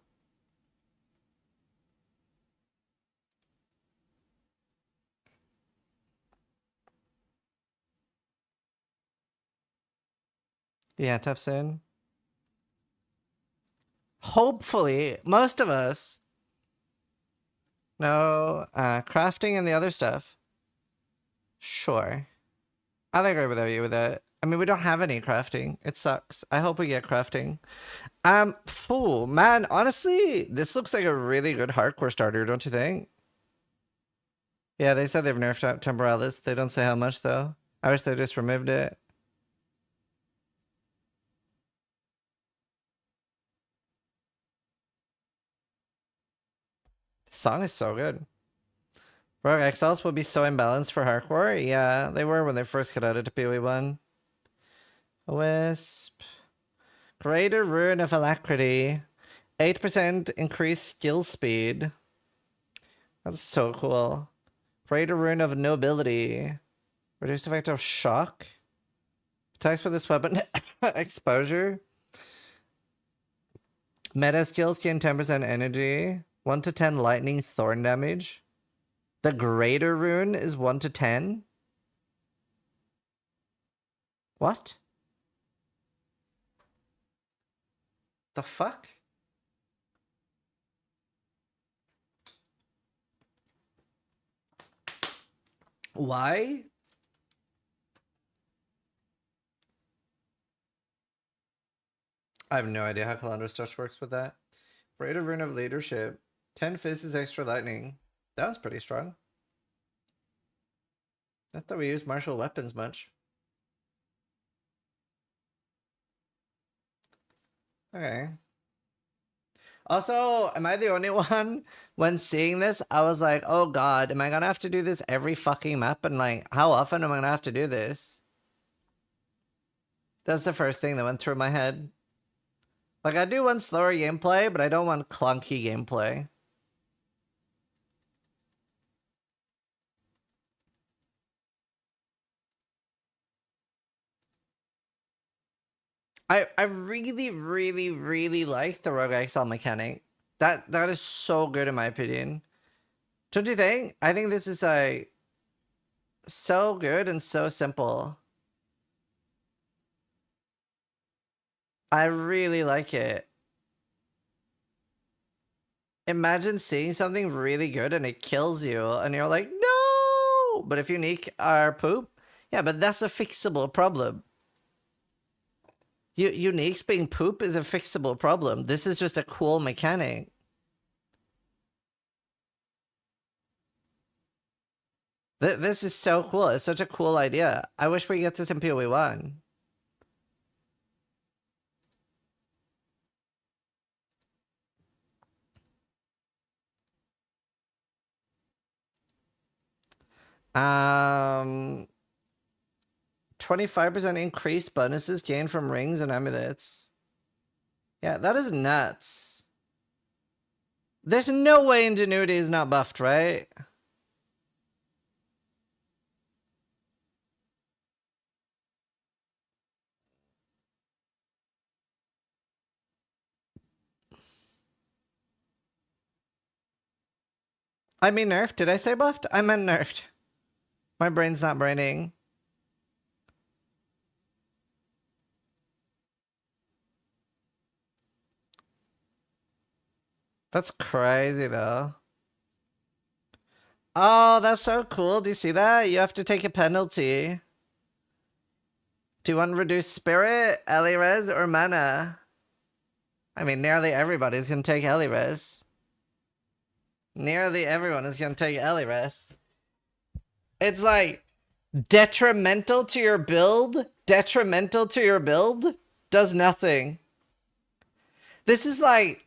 yeah, tough sin. Hopefully, most of us No, crafting and the other stuff. Sure. I'll agree with you with that. I mean, we don't have any crafting. It sucks. I hope we get crafting. Fool, man, honestly, this looks like a really good hardcore starter, don't you think? Yeah, they said they've nerfed Temporalis. They don't say how much, though. I wish they just removed it. The song is so good. Rogue Exiles will be so imbalanced for hardcore. Yeah, they were when they first got out of PoE1. Wisp. Greater Rune of Alacrity. 8% increased skill speed. That's so cool. Greater Rune of Nobility. Reduce effect of shock. Attacks with this weapon. Exposure. Meta skills gain 10% energy. 1 to 10 lightning thorn damage. The Greater Rune is 1 to 10. What? The fuck? Why? I have no idea how Calandra's touch works with that. Greater Rune of Leadership. 10 fists is extra lightning. That was pretty strong. Not that we use martial weapons much. Okay. Also, am I the only one when seeing this? I was like, oh god, am I gonna have to do this every fucking map? And like, how often am I gonna have to do this? That's the first thing that went through my head. Like, I do want slower gameplay, but I don't want clunky gameplay. I really, really, really like the Rogue Exile mechanic. That is so good in my opinion. Don't you think? I think this is like so good and so simple. I really like it. Imagine seeing something really good and it kills you and you're like, no! But if unique are poop, yeah, but that's a fixable problem. Uniques being poop is a fixable problem. This is just a cool mechanic. This is so cool. It's such a cool idea. I wish we get this in PoE1. Um... 25% increased bonuses gained from rings and amulets. Yeah, that is nuts. There's no way Ingenuity is not buffed, right? I mean nerfed. Did I say buffed? I meant nerfed. My brain's not braining. That's crazy, though. Oh, that's so cool. Do you see that? You have to take a penalty. Do you want to reduce spirit, Elirez, or mana? I mean, nearly everybody's gonna take Elirez. Nearly everyone is gonna take Elirez. It's like, detrimental to your build? Detrimental to your build? Does nothing. This is like...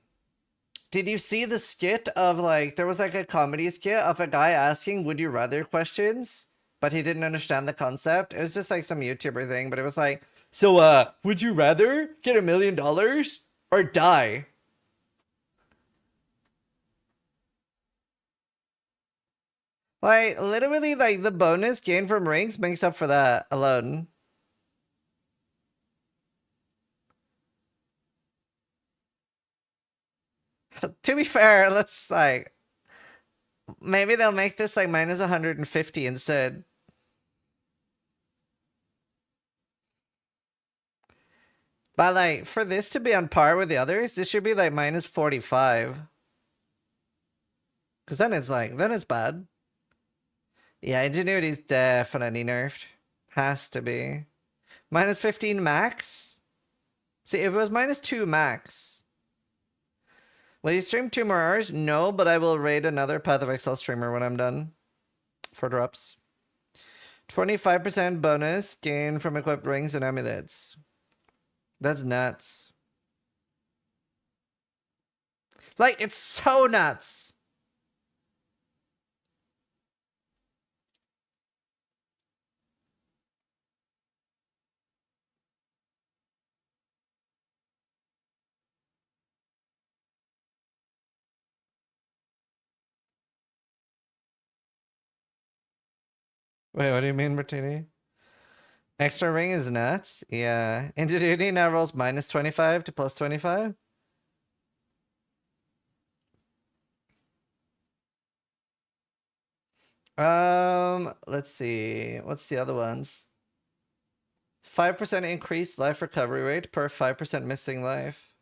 Did you see the skit of like, there was like a comedy skit of a guy asking would you rather questions, but he didn't understand the concept. It was just like some YouTuber thing, but it was like, so would you rather get $1 million or die? Like, literally like the bonus gained from rings makes up for that alone. To be fair, let's like... Maybe they'll make this like minus 150 instead. But like, for this to be on par with the others, this should be like minus 45. Because then it's like, then it's bad. Yeah, Ingenuity's definitely nerfed. Has to be. Minus 15 max? See, if it was minus 2 max. Will you stream 2 more hours? No, but I will raid another Path of Exile streamer when I'm done. For drops. 25% bonus gain from equipped rings and amulets. That's nuts. Like, it's so nuts. Wait, what do you mean, Martini? Extra ring is nuts? Yeah. Ingenuity now rolls minus 25 to plus 25? Let's see. What's the other ones? 5% increased life recovery rate per 5% missing life.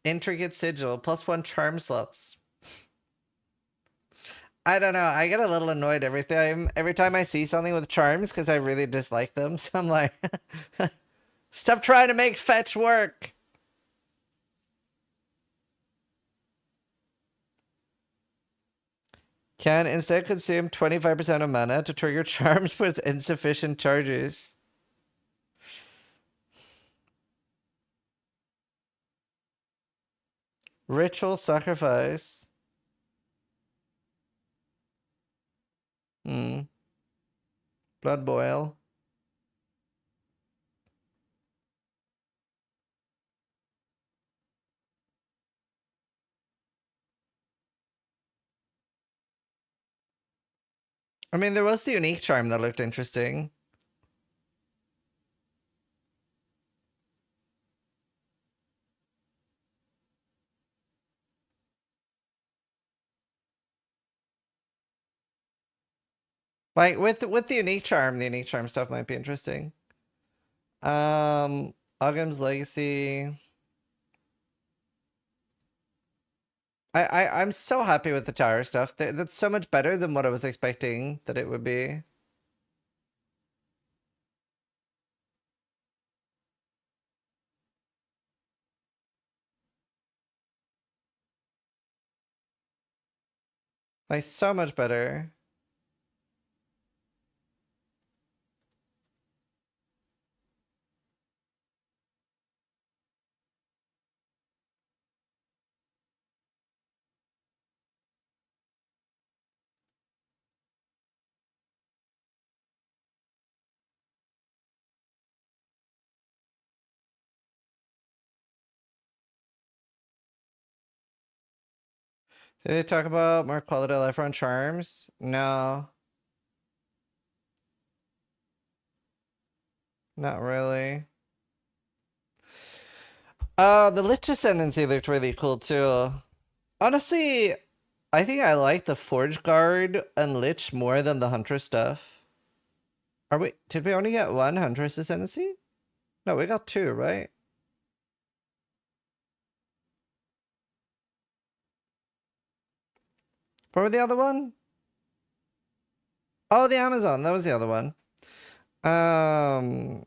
Intricate sigil, +1 charm slots. I don't know. I get a little annoyed every time I see something with charms because I really dislike them. So I'm like, stop trying to make fetch work. Can instead consume 25% of mana to trigger charms with insufficient charges. Ritual sacrifice. Blood boil. I mean, there was the unique charm that looked interesting. Like with the unique charm stuff might be interesting. Ogham's Legacy. I'm so happy with the tower stuff. That's so much better than what I was expecting that it would be. Like so much better. Did they talk about more quality of life on charms? No. Not really. Oh, the Lich Ascendancy looked really cool too. Honestly, I think I like the Forge Guard and Lich more than the Huntress stuff. Did we only get one Huntress Ascendancy? No, we got 2, right? What was the other one? Oh, the Amazon. That was the other one. I'm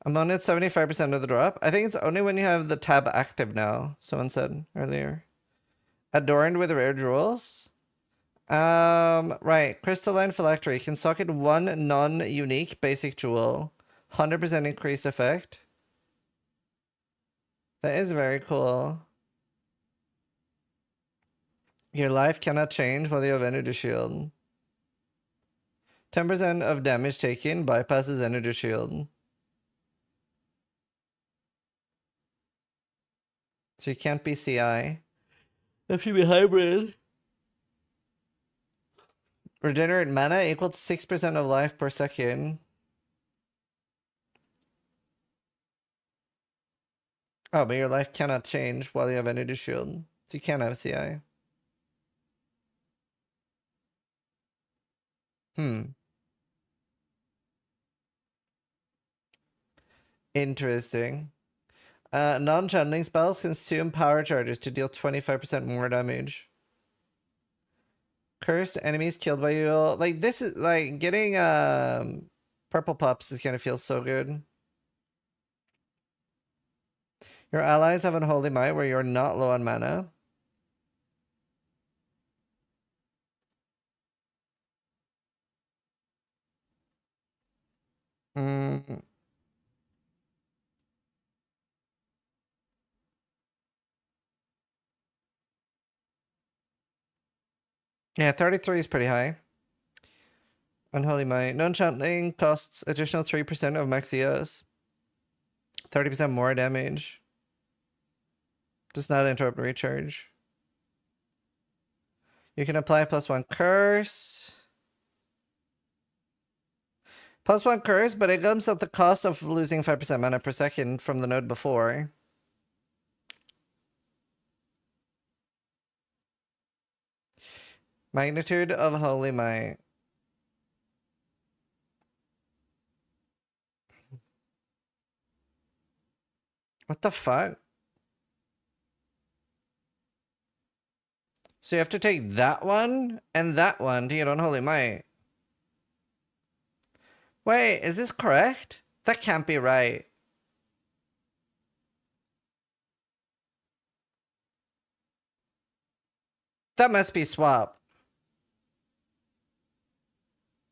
on at 75% of the drop. I think it's only when you have the tab active now, someone said earlier. Adorned with rare jewels. Right. Crystalline Phylactery. Can socket 1 non-unique basic jewel. 100% increased effect. That is very cool. Your life cannot change while you have Energy Shield. 10% of damage taken bypasses Energy Shield. So you can't be CI. If you be hybrid. Regenerate mana equal to 6% of life per second. Oh, but your life cannot change while you have Energy Shield. So you can't have CI. Interesting. Non-channeling spells consume power charges to deal 25% more damage. Cursed enemies killed by you. Like, this is like getting purple pups is gonna feel so good. Your allies have Unholy Might where you're not low on mana. Yeah, 33 is pretty high. Unholy Might. Non-channeling costs additional 3% of max EOS. 30% more damage. Does not interrupt recharge. You can apply +1 curse. +1 curse, but it comes at the cost of losing 5% mana per second from the node before. Magnitude of Holy Might. What the fuck? So you have to take that one and that one to get Unholy Might. Wait, is this correct? That can't be right. That must be swap.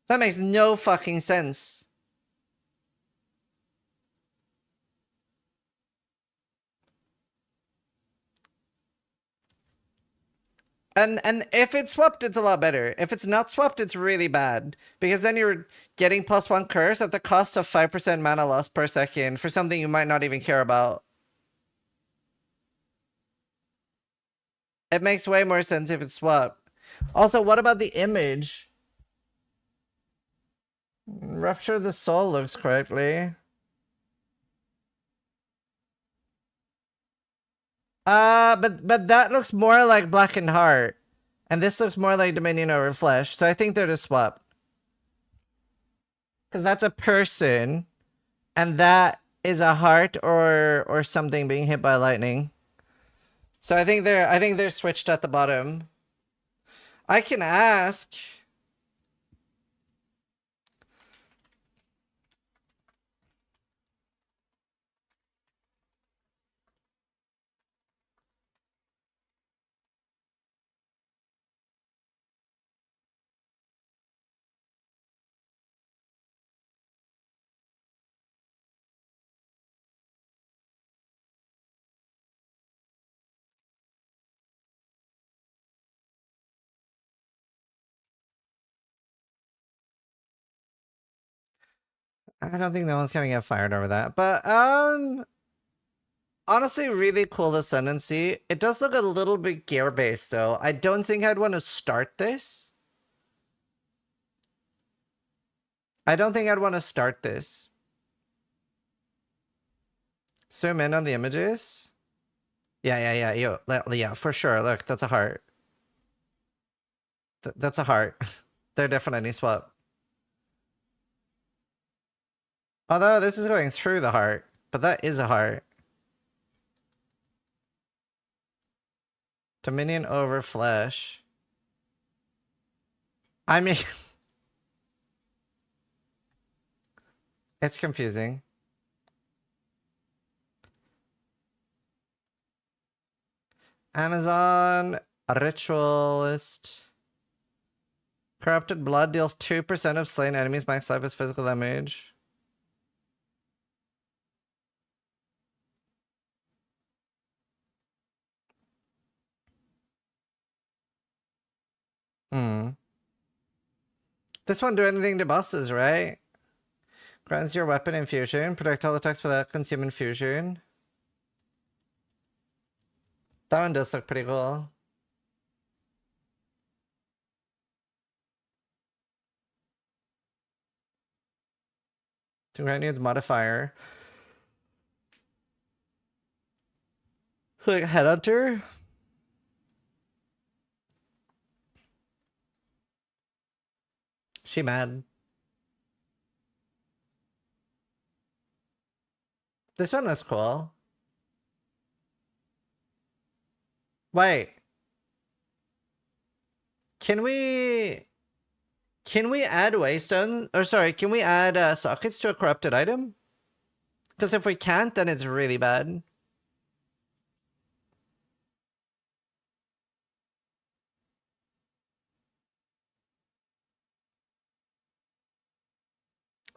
That makes no fucking sense. And if it's swapped, it's a lot better. If it's not swapped, it's really bad. Because then you're getting +1 curse at the cost of 5% mana loss per second for something you might not even care about. It makes way more sense if it's swapped. Also, what about the image? Rupture the Soul looks correctly. But that looks more like Blackened Heart. And this looks more like Dominion over Flesh. So I think they're just swapped. Because that's a person. And that is a heart or something being hit by lightning. So I think they're switched at the bottom. I can ask. I don't think no one's gonna get fired over that. But, honestly, really cool Ascendancy. It does look a little bit gear-based, though. I don't think I'd want to start this. I don't think I'd want to start this. Zoom in on the images. Yeah. Yeah, for sure. Look, that's a heart. That's a heart. They're definitely swap. Although this is going through the heart, but that is a heart. Dominion over Flesh. I mean... it's confusing. Amazon Ritualist. Corrupted Blood deals 2% of slain enemies max life as physical damage. This won't do anything to bosses, right? Grants your weapon infusion. Protect all attacks without consume infusion. That one does look pretty cool. To grant needs modifier. Like Headhunter? She mad. This one was cool. Wait. Can we add waystone? Or sorry, can we add sockets to a corrupted item? Because if we can't, then it's really bad.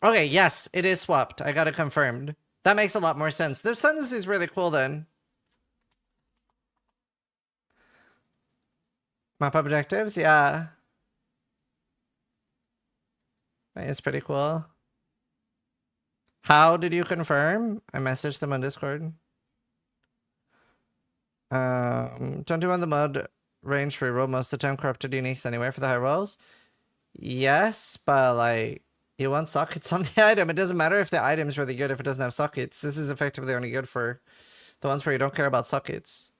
Okay, yes, it is swapped. I got it confirmed. That makes a lot more sense. The sentence is really cool then. Map objectives, yeah. That is pretty cool. How did you confirm? I messaged them on Discord. Don't you want the mud range reroll most of the time corrupted uniques anyway for the high rolls? Yes, but like you want sockets on the item. It doesn't matter if the item's really good if it doesn't have sockets. This is effectively only good for the ones where you don't care about sockets.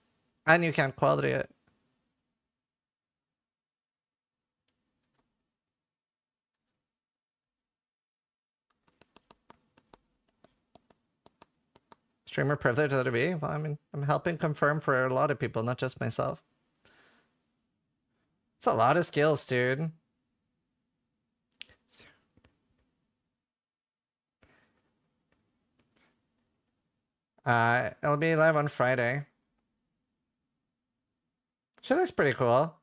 And you can't quality it. Streamer privilege to be? Well, I mean, I'm helping confirm for a lot of people, not just myself. It's a lot of skills, dude. It'll be live on Friday. She looks pretty cool.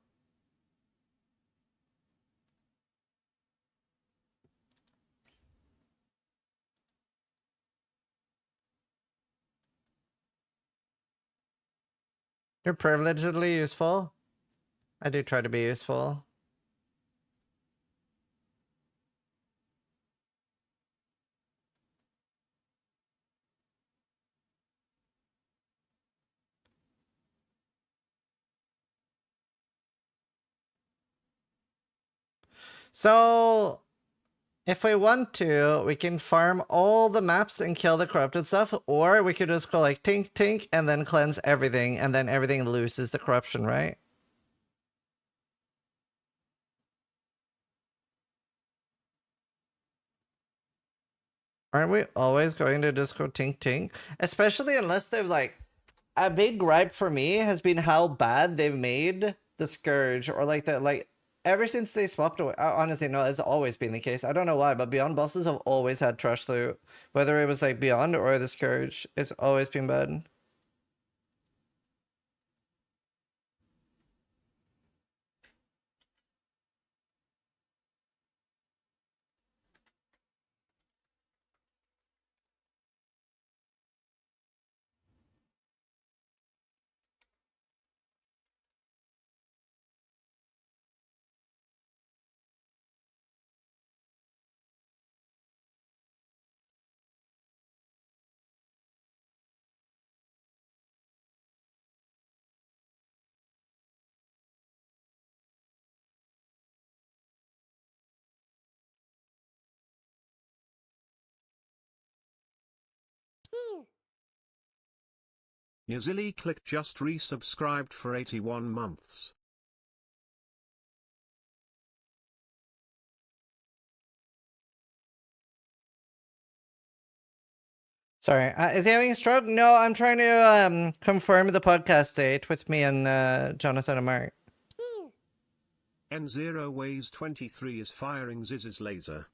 You're privilegedly useful. I do try to be useful. So, if we want to, we can farm all the maps and kill the corrupted stuff, or we could just go like tink tink and then cleanse everything, and then everything loses the corruption, right? Aren't we always going to just go tink tink? Especially unless they've like... A big gripe for me has been how bad they've made the Scourge, or like that, like ever since they swapped away. Honestly, no, it's always been the case. I don't know why, but Beyond bosses have always had trash loot. Whether it was like Beyond or the Scourge, it's always been bad. Yazili click just resubscribed for 81 months. Sorry, is he having a stroke? No, I'm trying to confirm the podcast date with me and Jonathan and Mark. N0 weighs 23 is firing Ziz's laser.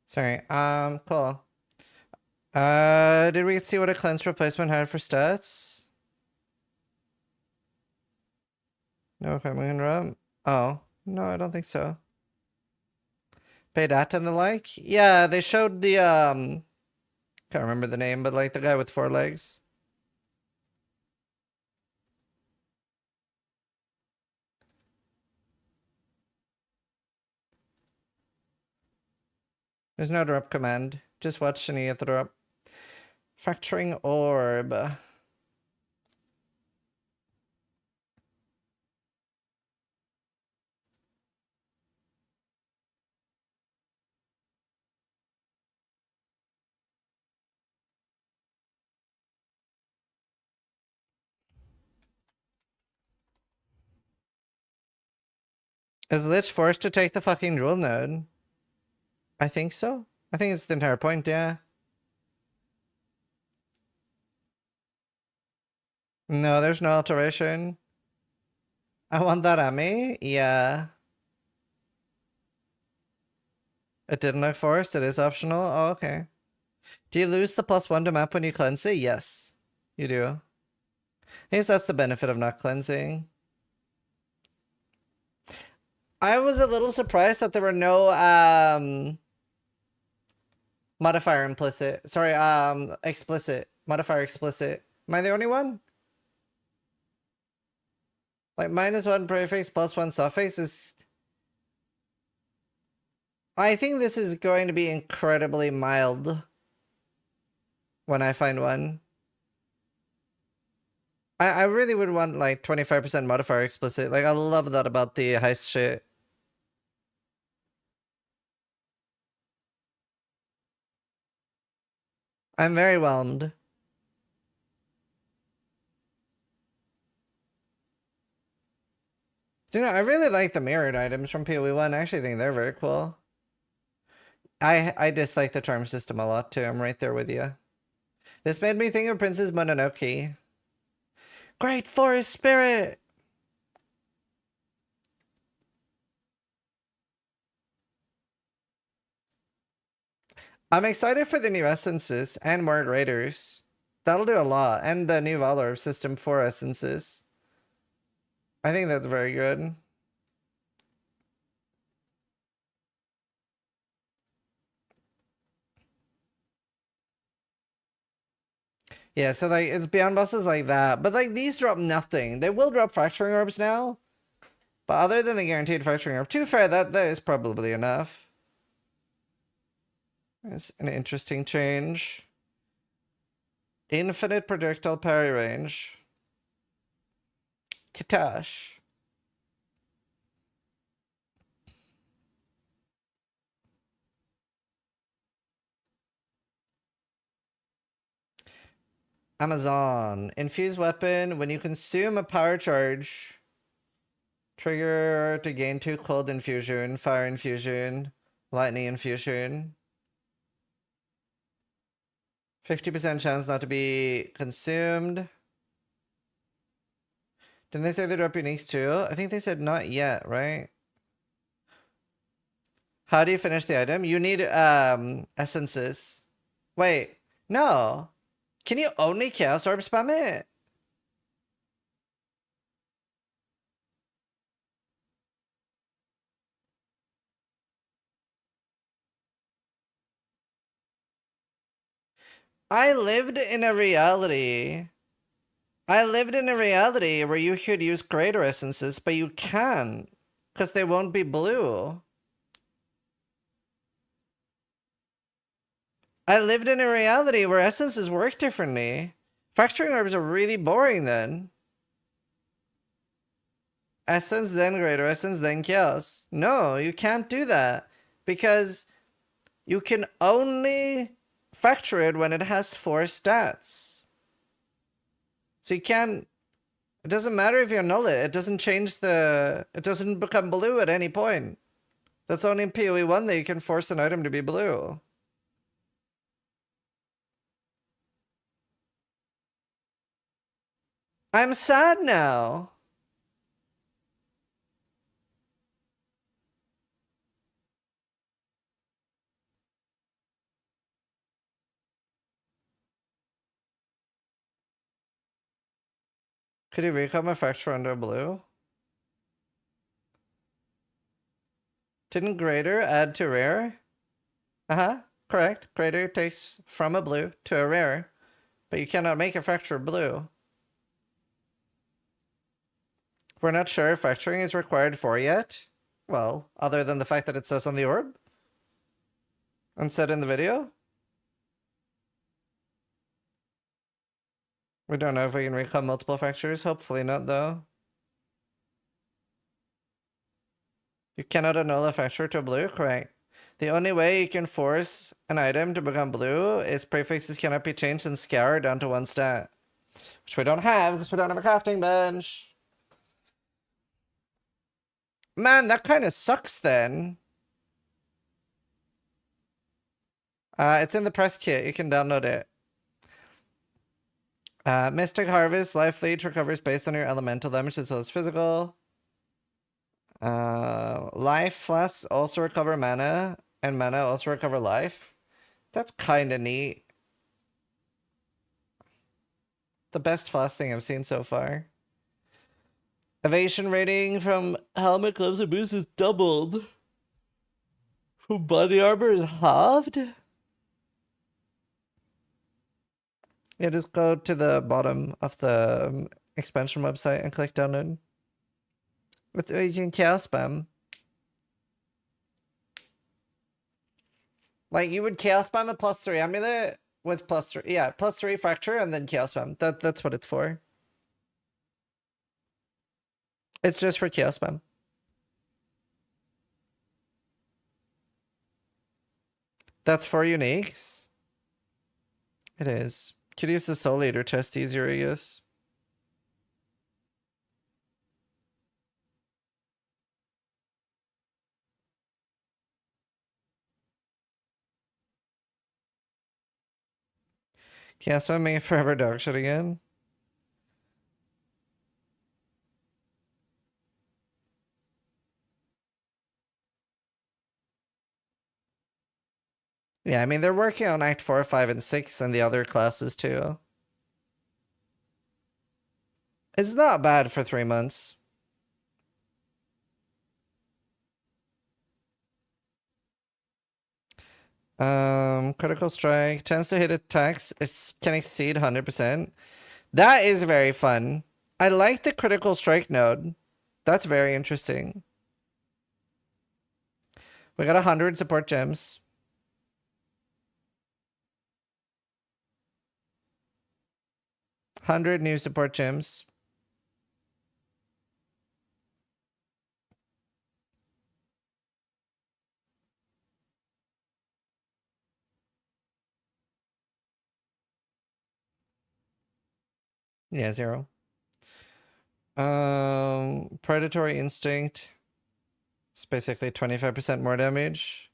Sorry, cool. Did we see what a cleanse replacement had for stats? No equipment rub. Oh, no, I don't think so. Pay data and the like? Yeah, they showed the, can't remember the name, but like the guy with 4 legs. There's no drop command. Just watch and you get the drop. Fracturing orb. Is Lich forced to take the fucking jewel node? I think so. I think it's the entire point, yeah. No, there's no alteration. I want that at me? Yeah. It didn't look forced, it is optional? Oh, okay. Do you lose the +1 to map when you cleanse it? Yes, you do. I guess that's the benefit of not cleansing. I was a little surprised that there were no modifier implicit. Sorry, explicit. Modifier explicit. Am I the only one? Like -1 prefix +1 suffix is... I think this is going to be incredibly mild when I find one. I really would want like 25% modifier explicit. Like I love that about the heist shit. I'm very whelmed. You know, I really like the mirrored items from PoE1. I actually think they're very cool. I dislike the charm system a lot too. I'm right there with you. This made me think of Princess Mononoke. Great forest spirit! I'm excited for the new essences and more raiders. That'll do a lot. And the new Valor system for essences. I think that's very good. Yeah, so like it's beyond bosses like that. But like these drop nothing. They will drop fracturing orbs now. But other than the guaranteed fracturing orb, to be fair, that is probably enough. It's an interesting change. Infinite projectile parry range. Katash. Amazon. Infused weapon. When you consume a power charge, trigger to gain 2 cold infusion, fire infusion, lightning infusion. 50% chance not to be consumed. Didn't they say they drop uniques too? I think they said not yet, right? How do you finish the item? You need essences. Wait, no. Can you only Chaos Orb spam it? I lived in a reality where you could use greater essences, but you can't, because they won't be blue. I lived in a reality where essences work differently. Fracturing orbs are really boring then. Essence, then greater essence, then chaos. No, you can't do that, because you can only fracture it when it has 4 stats. So you can't... It doesn't matter if you null it. It doesn't change the... It doesn't become blue at any point. That's only in PoE 1 that you can force an item to be blue. I'm sad now. Could you recall my fracture under blue? Didn't greater add to rare? Correct. Greater takes from a blue to a rare, but you cannot make a fracture blue. We're not sure if fracturing is required for yet. Well, other than the fact that it says on the orb. And said in the video. We don't know if we can recall multiple fractures. Hopefully not, though. You cannot annul a fracture to blue? Correct. The only way you can force an item to become blue is prefixes cannot be changed and scoured down to 1 stat. Which we don't have because we don't have a crafting bench. Man, that kind of sucks then. It's in the press kit. You can download it. Mystic Harvest, life leech recovers based on your elemental damage as well as physical. Life flasks also recover mana, and mana also recover life. That's kind of neat. The best flask thing I've seen so far. Evasion rating from helmet, gloves, and boots is doubled. From body armor is halved? Yeah, just go to the bottom of the expansion website and click download. You can chaos spam. Like, you would chaos spam a +3 amulet with +3, yeah, +3 fracture and then chaos spam. That's what it's for. It's just for chaos spam. That's 4 uniques. It is. Could use the Soul Eater chest easier, I guess. Chaos spam make forever dog shit again. Yeah, I mean, they're working on Act 4, 5, and 6 and the other classes too. It's not bad for 3 months. Critical strike. Chance to hit attacks. It can exceed 100%. That is very fun. I like the critical strike node. That's very interesting. We got 100 support gems. $100 new support gems. Yeah, 0. Predatory instinct. It's basically 25% more damage.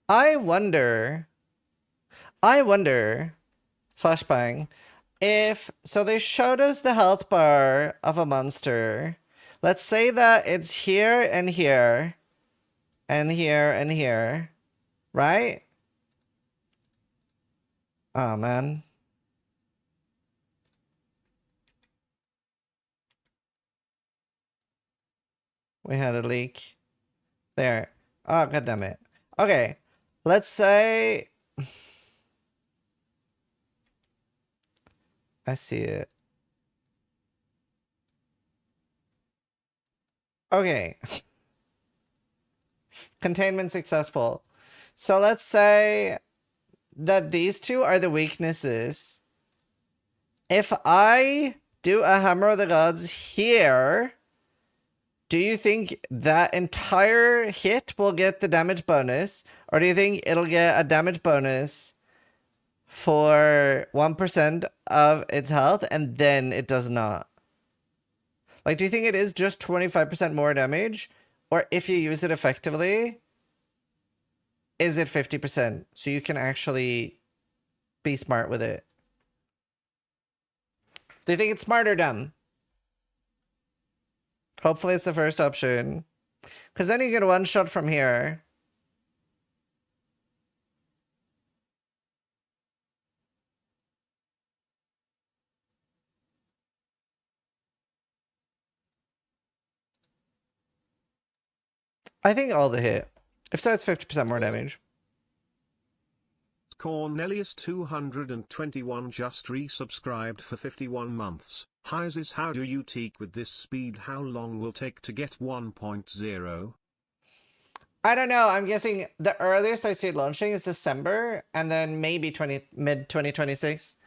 I wonder, flashbang, if, so they showed us the health bar of a monster. Let's say that it's here and here, and here and here, right? Oh, man. We had a leak. There. Oh, goddammit. Okay. Let's say... I see it. Okay. Containment successful. So let's say that these two are the weaknesses. If I do a Hammer of the Gods here, do you think that entire hit will get the damage bonus? Or do you think it'll get a damage bonus for 1% of its health and then it does not? Like, do you think it is just 25% more damage? Or if you use it effectively, is it 50%? So you can actually be smart with it. Do you think it's smart or dumb? Hopefully it's the first option. Because then you get one shot from here. I think all the hit. If so, it's 50% more damage. Cornelius 221 just resubscribed for 51 months. Hyzes, how do you teak with this speed? How long will take to get 1.0? I don't know. I'm guessing the earliest I see it launching is December, and then maybe mid 2026.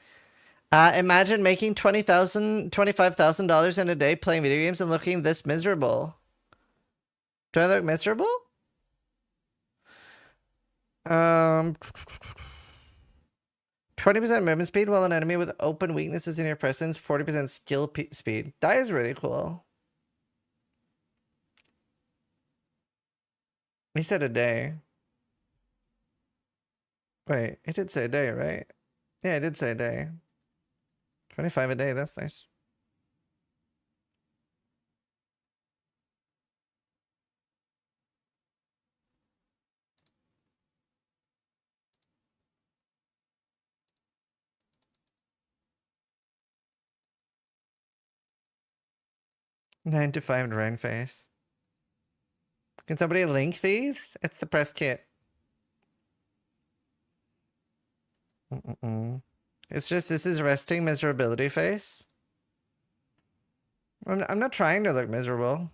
Imagine making $25,000 in a day playing video games and looking this miserable. Do I look miserable? 20% movement speed while an enemy with open weaknesses in your presence, 40% skill speed. That is really cool. He said a day. Wait, it did say a day, right? Yeah, it did say a day. 25 a day, that's nice. Nine to 5 drain face. Can somebody link these? It's the press kit. It's just, this is resting miserability face. I'm not trying to look miserable.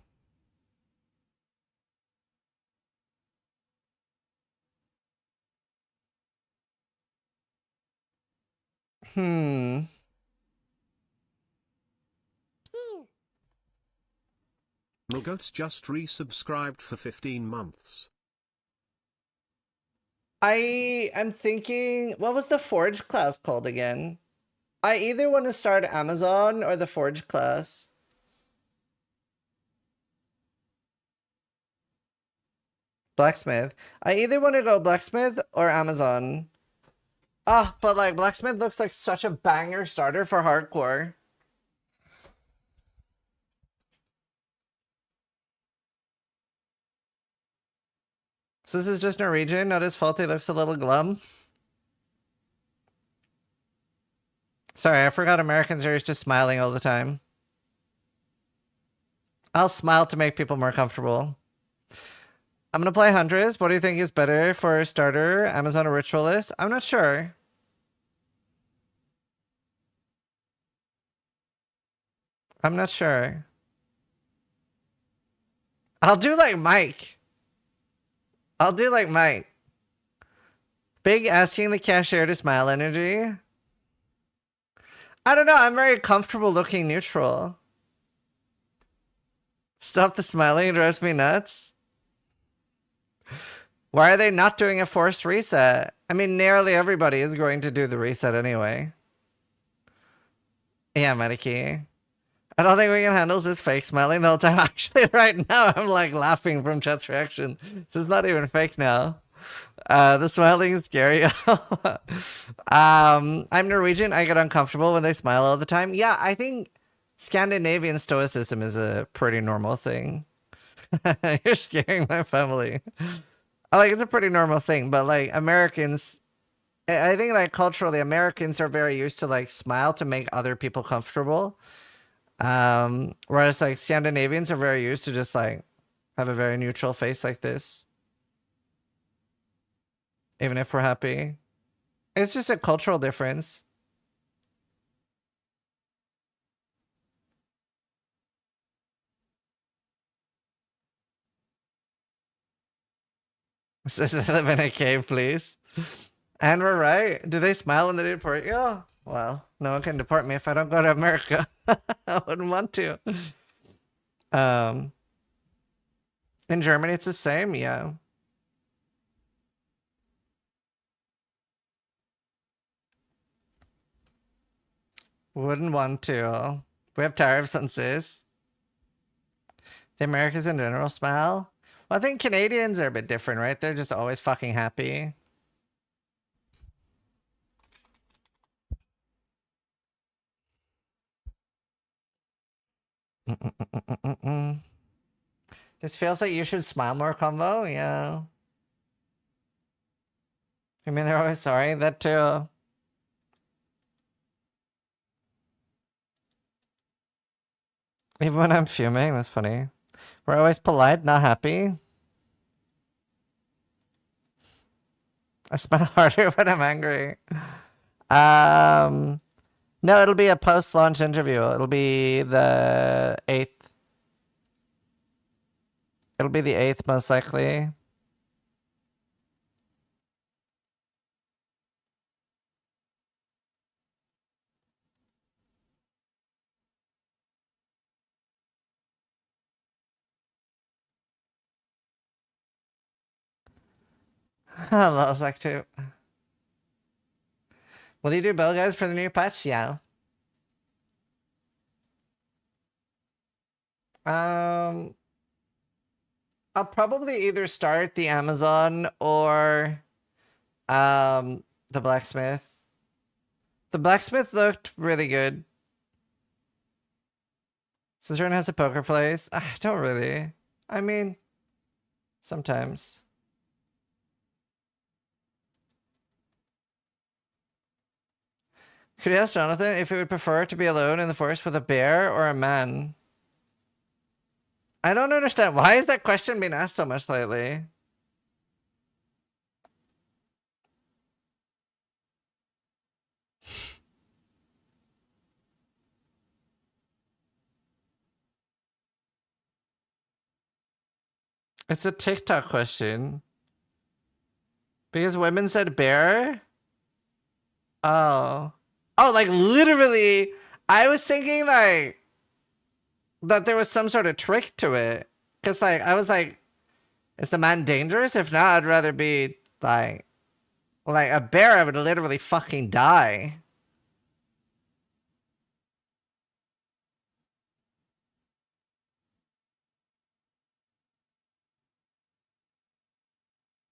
Hmm. Goats just resubscribed for 15 months. I am thinking, what was the Forge class called again? I either want to start Amazon or the Forge class. Blacksmith. I either want to go Blacksmith or Amazon. Ah, but like Blacksmith looks like such a banger starter for hardcore. So this is just Norwegian. Not his fault he looks a little glum. Sorry, I forgot Americans are used to smiling all the time. I'll smile to make people more comfortable. I'm gonna play Huntress. What do you think is better for a starter? Amazon or Ritualist? I'm not sure. I'm not sure. I'll do like Mike. I'll do like Mike. Big asking the cashier to smile energy. I don't know. I'm very comfortable looking neutral. Stop the smiling. It drives me nuts. Why are they not doing a forced reset? I mean, nearly everybody is going to do the reset anyway. Yeah, Medikey. I don't think we can handle this fake smiling the whole time. Actually, right now, I'm like laughing from chat's reaction. So it's not even fake now. The smiling is scary. I'm Norwegian. I get uncomfortable when they smile all the time. Yeah, I think Scandinavian stoicism is a pretty normal thing. You're scaring my family. It's a pretty normal thing, but like Americans, I think like culturally Americans are very used to like smile to make other people comfortable. Whereas like Scandinavians are very used to just like have a very neutral face like this. Even if we're happy. It's just a cultural difference. Says I live in a cave, please. And we're right. Do they smile when they deport you? Oh, well, no one can deport me if I don't go to America. I wouldn't want to. In Germany, it's the same. Yeah. Wouldn't want to. We have tariffs on cis. The Americans in general smile. Well, I think Canadians are a bit different, right? They're just always fucking happy. This feels like you should smile more combo. Yeah. I mean, they're always sorry. That too. Even when I'm fuming, that's funny. We're always polite, not happy. I smile harder when I'm angry. No, it'll be a post-launch interview. It'll be the 8th. It'll be the 8th, most likely. I was like too. Will you do bell guys for the new patch? Yeah. I'll probably either start the Amazon or The blacksmith. The blacksmith looked really good. Zizaran has a poker place. I don't really. I mean, sometimes. Could you ask Jonathan if he would prefer to be alone in the forest with a bear or a man? I don't understand. Why is that question being asked so much lately? It's a TikTok question. Because women said bear? Oh. Oh, like literally, I was thinking like that there was some sort of trick to it. Cause like, I was like, is the man dangerous? If not, I'd rather be like a bear, I would literally fucking die.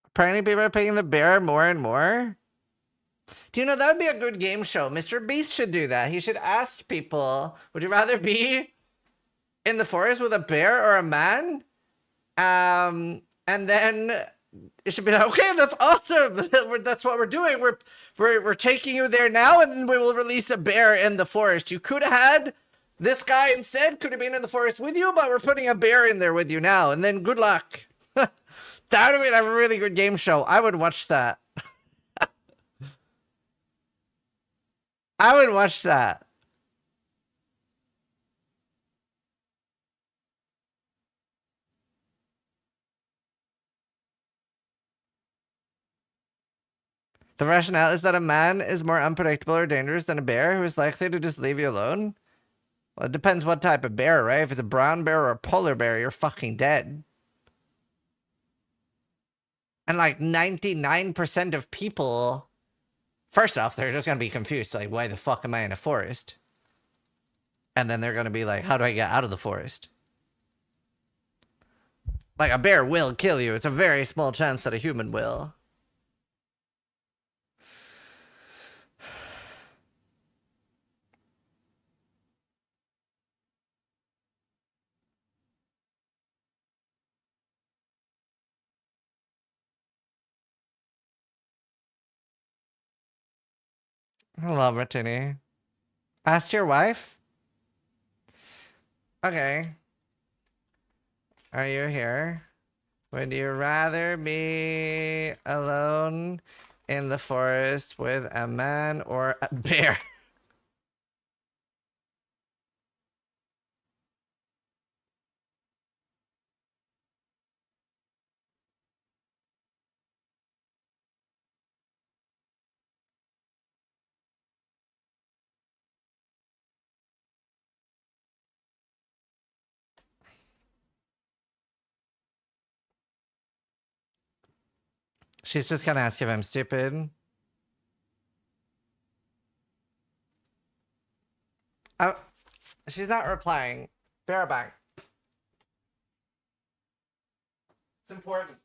Apparently people are picking the bear more and more. Do you know, that would be a good game show. Mr. Beast should do that. He should ask people, would you rather be in the forest with a bear or a man? And then it should be like, okay, that's awesome. That's what we're doing. We're taking you there now, and we will release a bear in the forest. You could have had this guy instead, could have been in the forest with you, but we're putting a bear in there with you now, and then good luck. That would be a really good game show. I would watch that. I would watch that. The rationale is that a man is more unpredictable or dangerous than a bear who is likely to just leave you alone. Well, it depends what type of bear, right? If it's a brown bear or a polar bear, you're fucking dead. And like 99% of people, first off, they're just going to be confused. Like, why the fuck am I in a forest? And then they're going to be like, how do I get out of the forest? Like, a bear will kill you. It's a very small chance that a human will. Hello, Brittany. Ask your wife? Okay. Are you here? Would you rather be alone in the forest with a man or a bear? She's just gonna ask if I'm stupid. Oh, she's not replying. Bear back. It's important.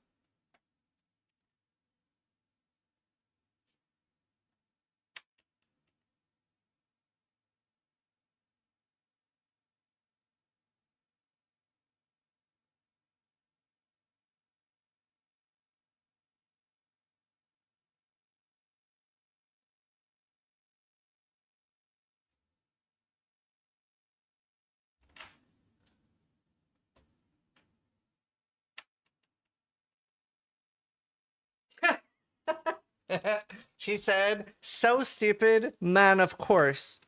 She said, so stupid, man, of course.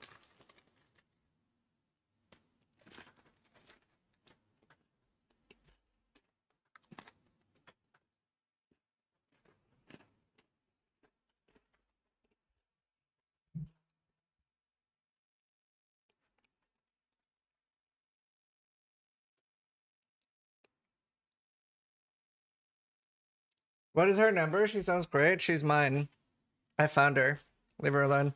What is her number? She sounds great. She's mine. I found her. Leave her alone.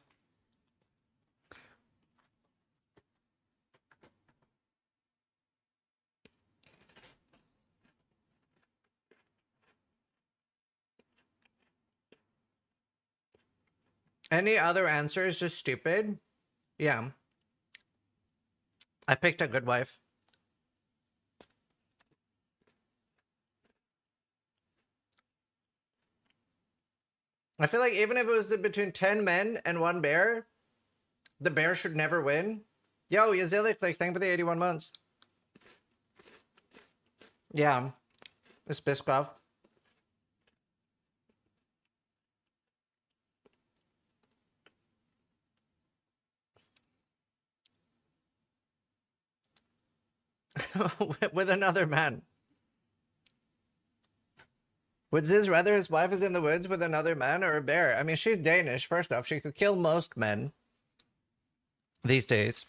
Any other answer is just stupid. Yeah. I picked a good wife. I feel like even if it was between 10 men and 1 bear, the bear should never win. Yo, Yazilic, like, thank you for the 81 months. Yeah. It's Biskov. With another man. Would Ziz rather his wife is in the woods with another man or a bear? I mean, she's Danish. First off, she could kill most men these days.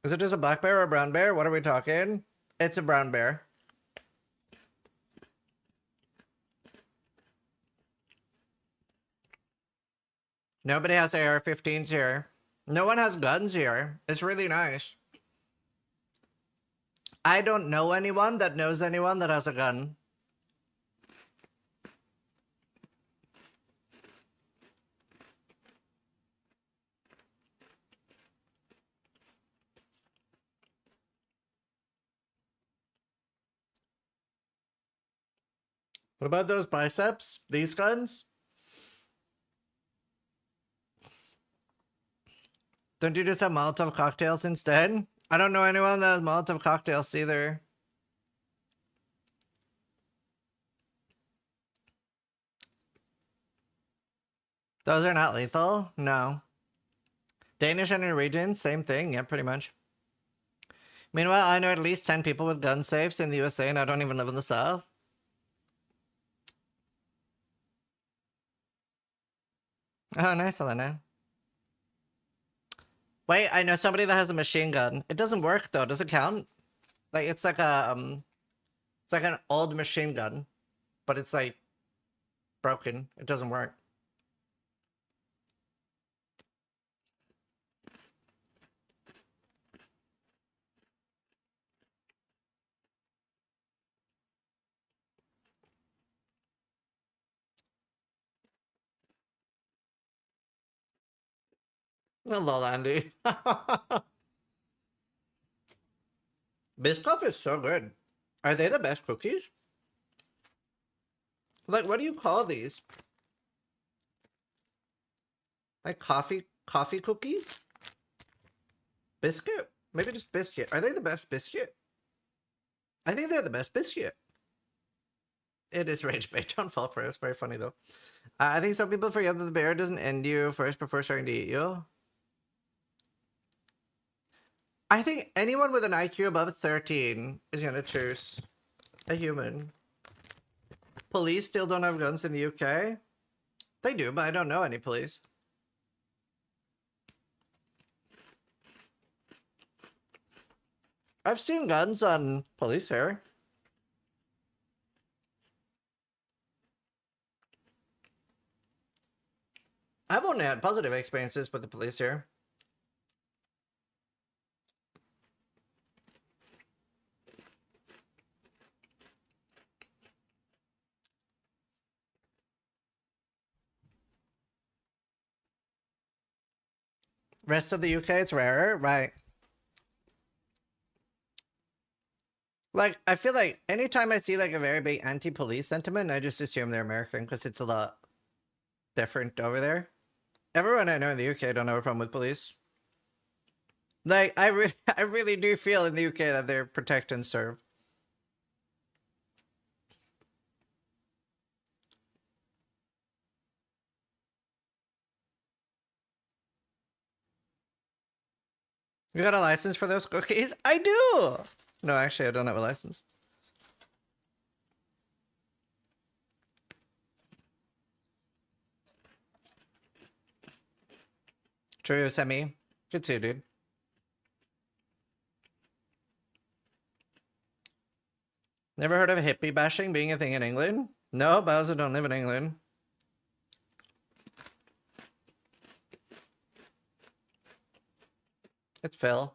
Is it just a black bear or a brown bear? What are we talking? It's a brown bear. Nobody has AR-15s here. No one has guns here. It's really nice. I don't know anyone that knows anyone that has a gun. What about those biceps? These guns? Don't you just have Molotov cocktails instead? I don't know anyone that has Molotov cocktails either. Those are not lethal? No. Danish and Norwegian, same thing. Yeah, pretty much. Meanwhile, I know at least 10 people with gun safes in the USA and I don't even live in the South. Oh, nice, Elena. Wait, I know somebody that has a machine gun. It doesn't work though. Does it count? Like it's like a it's like an old machine gun, but it's like broken. It doesn't work. Hello, Andy. Biscoff is so good. Are they the best cookies? Like, what do you call these? Like coffee cookies? Biscuit? Maybe just biscuit. Are they the best biscuit? I think they're the best biscuit. It is rage bait. Don't fall for it. It's very funny though. I think some people forget that the bear doesn't end you first before starting to eat you. I think anyone with an IQ above 13 is gonna choose a human. Police still don't have guns in the UK? They do, but I don't know any police. I've seen guns on police here. I've only had positive experiences with the police here. Rest of the UK, it's rarer, right? Like, I feel like anytime I see like a very big anti-police sentiment, I just assume they're American because it's a lot different over there. Everyone I know in the UK don't have a problem with police. Like, I really do feel in the UK that they're protect and serve. You got a license for those cookies? I do! No, actually, I don't have a license. True, Semi. Good too, dude. Never heard of hippie bashing being a thing in England? No, but I also don't live in England. It's Phil.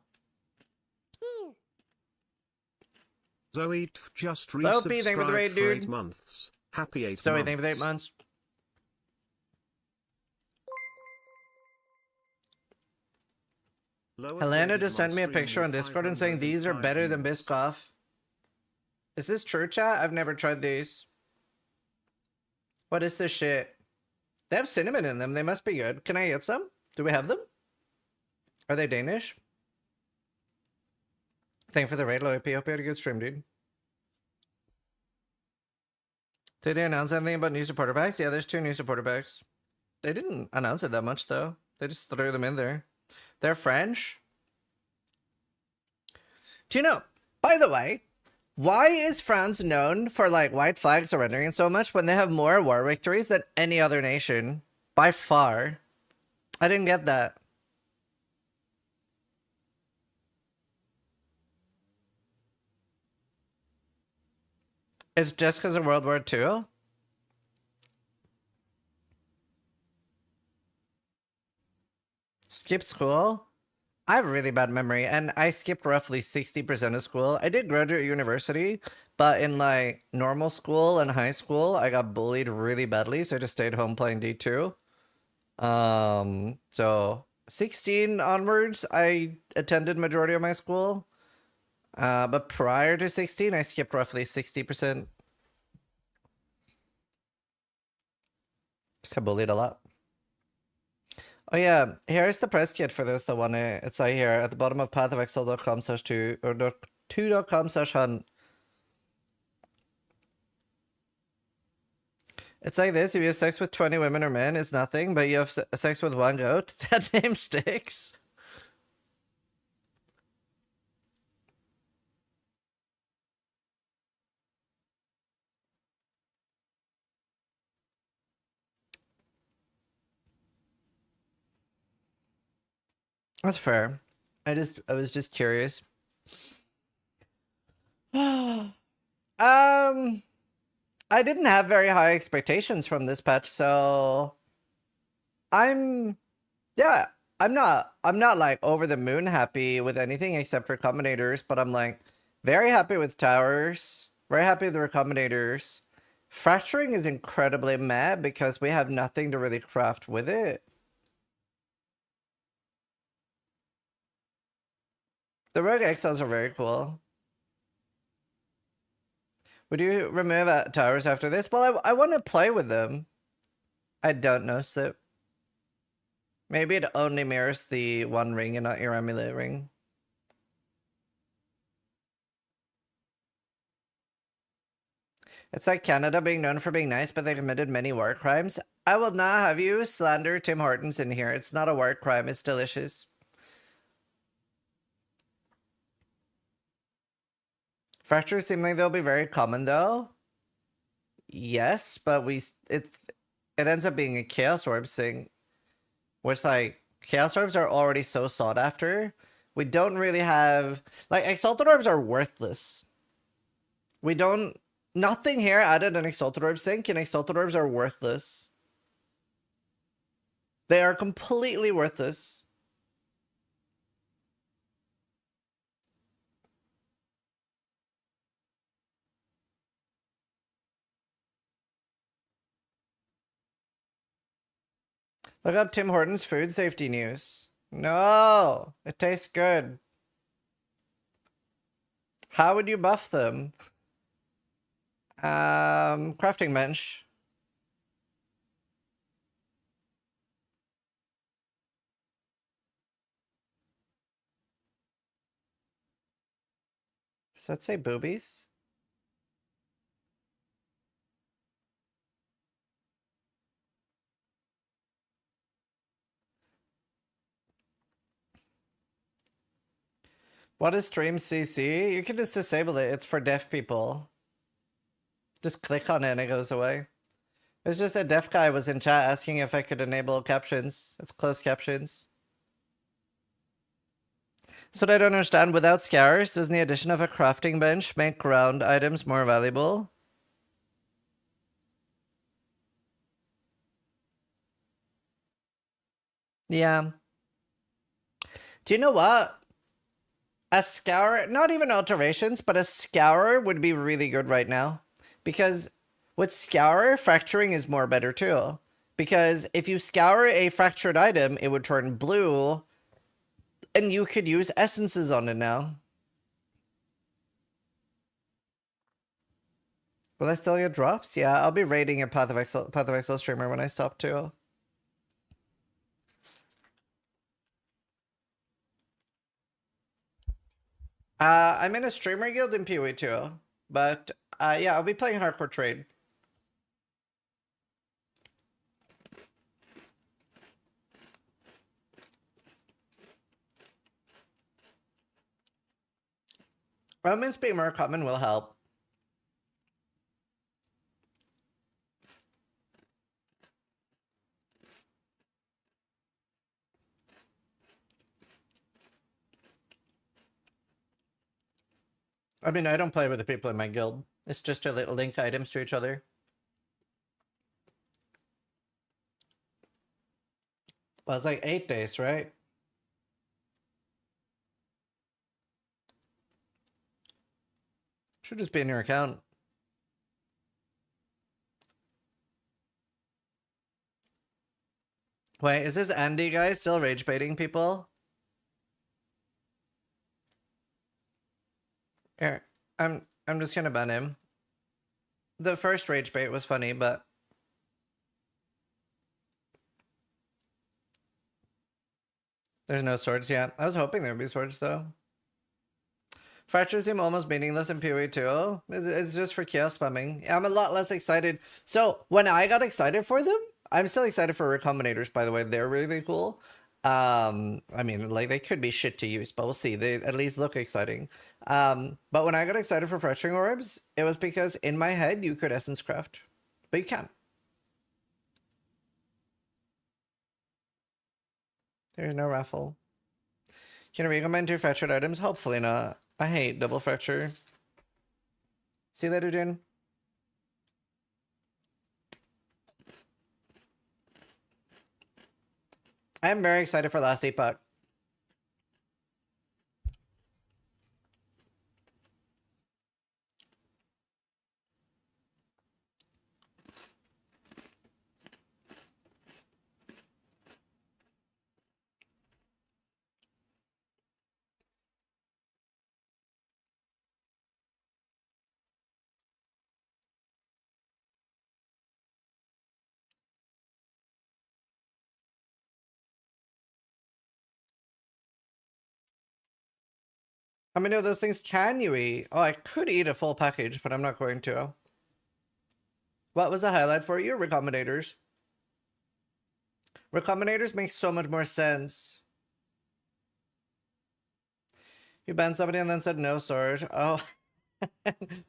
Zoe just Lopi, thank you for the raid, resubscribed for dude. 8 months. Happy 8 Zoe, months. thank you for the 8 months. Helena just sent me a picture on Discord and saying these are better than Biscoff. Is this true, chat? I've never tried these. What is this shit? They have cinnamon in them. They must be good. Can I get some? Do we have them? Are they Danish? Thank you for the raid, Loyp. Hope you had a good stream, dude. Did they announce anything about new supporter packs? Yeah, there's 2 new supporter packs. They didn't announce it that much, though. They just threw them in there. They're French. Do you know, by the way, why is France known for, like, white flag surrendering so much when they have more war victories than any other nation? By far. I didn't get that. It's just because of World War II? Skip school? I have a really bad memory, and I skipped roughly 60% of school. I did graduate university, but in, like, normal school and high school, I got bullied really badly, so I just stayed home playing D2. So 16 onwards, I attended majority of my school. But prior to 16, I skipped roughly 60%. Just got bullied a lot. Oh yeah, here's the press kit for those that want it. It's like here at the bottom of pathofexile.com/2 or 2.com/hunt. It's like this: if you have sex with 20 women or men, it's nothing, but you have sex with one goat, that name sticks. That's fair. I was just curious. I didn't have very high expectations from this patch, so I'm not like over the moon happy with anything except for combinators, but I'm like very happy with towers, very happy with the recombinators. Fracturing is incredibly meh because we have nothing to really craft with it. The rogue exiles are very cool. Would you remove towers after this? Well, I want to play with them. I don't know, Sip. Maybe it only mirrors the one ring and not your amulet ring. It's like Canada being known for being nice, but they committed many war crimes. I will not have you slander Tim Hortons in here. It's not a war crime. It's delicious. Fractures seem like they'll be very common though. Yes, but it ends up being a Chaos Orb thing. Which, like, Chaos Orbs are already so sought after. We don't really have, like, Exalted Orbs are worthless. Nothing here added an Exalted Orb sink, and Exalted Orbs are worthless. They are completely worthless. Look up Tim Hortons food safety news. No, it tastes good. How would you buff them? Crafting bench. Does that say boobies? What is stream CC? You can just disable it. It's for deaf people. Just click on it and it goes away. It's just a deaf guy was in chat asking if I could enable captions. It's closed captions. So I don't understand. Without scours, doesn't the addition of a crafting bench make ground items more valuable? Yeah. Do you know what? A scour, not even alterations, but a scour would be really good right now. Because with scour, fracturing is more better too. Because if you scour a fractured item, it would turn blue And you could use essences on it now. Will I still get drops? Yeah, I'll be raiding a Path of Exile streamer when I stop too. I'm in a streamer guild in PoE too. But yeah, I'll be playing hardcore trade. Romans being more common will help. I mean, I don't play with the people in my guild. It's just to link items to each other. Well, it's like 8 days, right? Should just be in your account. Wait, is this Andy guy still rage baiting people? Here, I'm just gonna ban him. The first rage bait was funny, but there's no swords yet. I was hoping there'd be swords though. Fractures seem almost meaningless in PoE too. It's just for chaos spamming. I'm a lot less excited. So when I got excited for them, I'm still excited for recombinators, by the way. They're really cool. I mean, like, they could be shit to use, but we'll see. They at least look exciting. But when I got excited for fracturing orbs, it was because in my head you could essence craft, but you can't. There's no raffle. Can I recommend 2 fractured items? Hopefully not. I hate double fracture. See you later, Jin. I'm very excited for last epoch. How many of those things can you eat? Oh, I could eat a full package, but I'm not going to. What was the highlight for you? Recombinators. Recombinators make so much more sense. You banned somebody and then said no sword. Oh,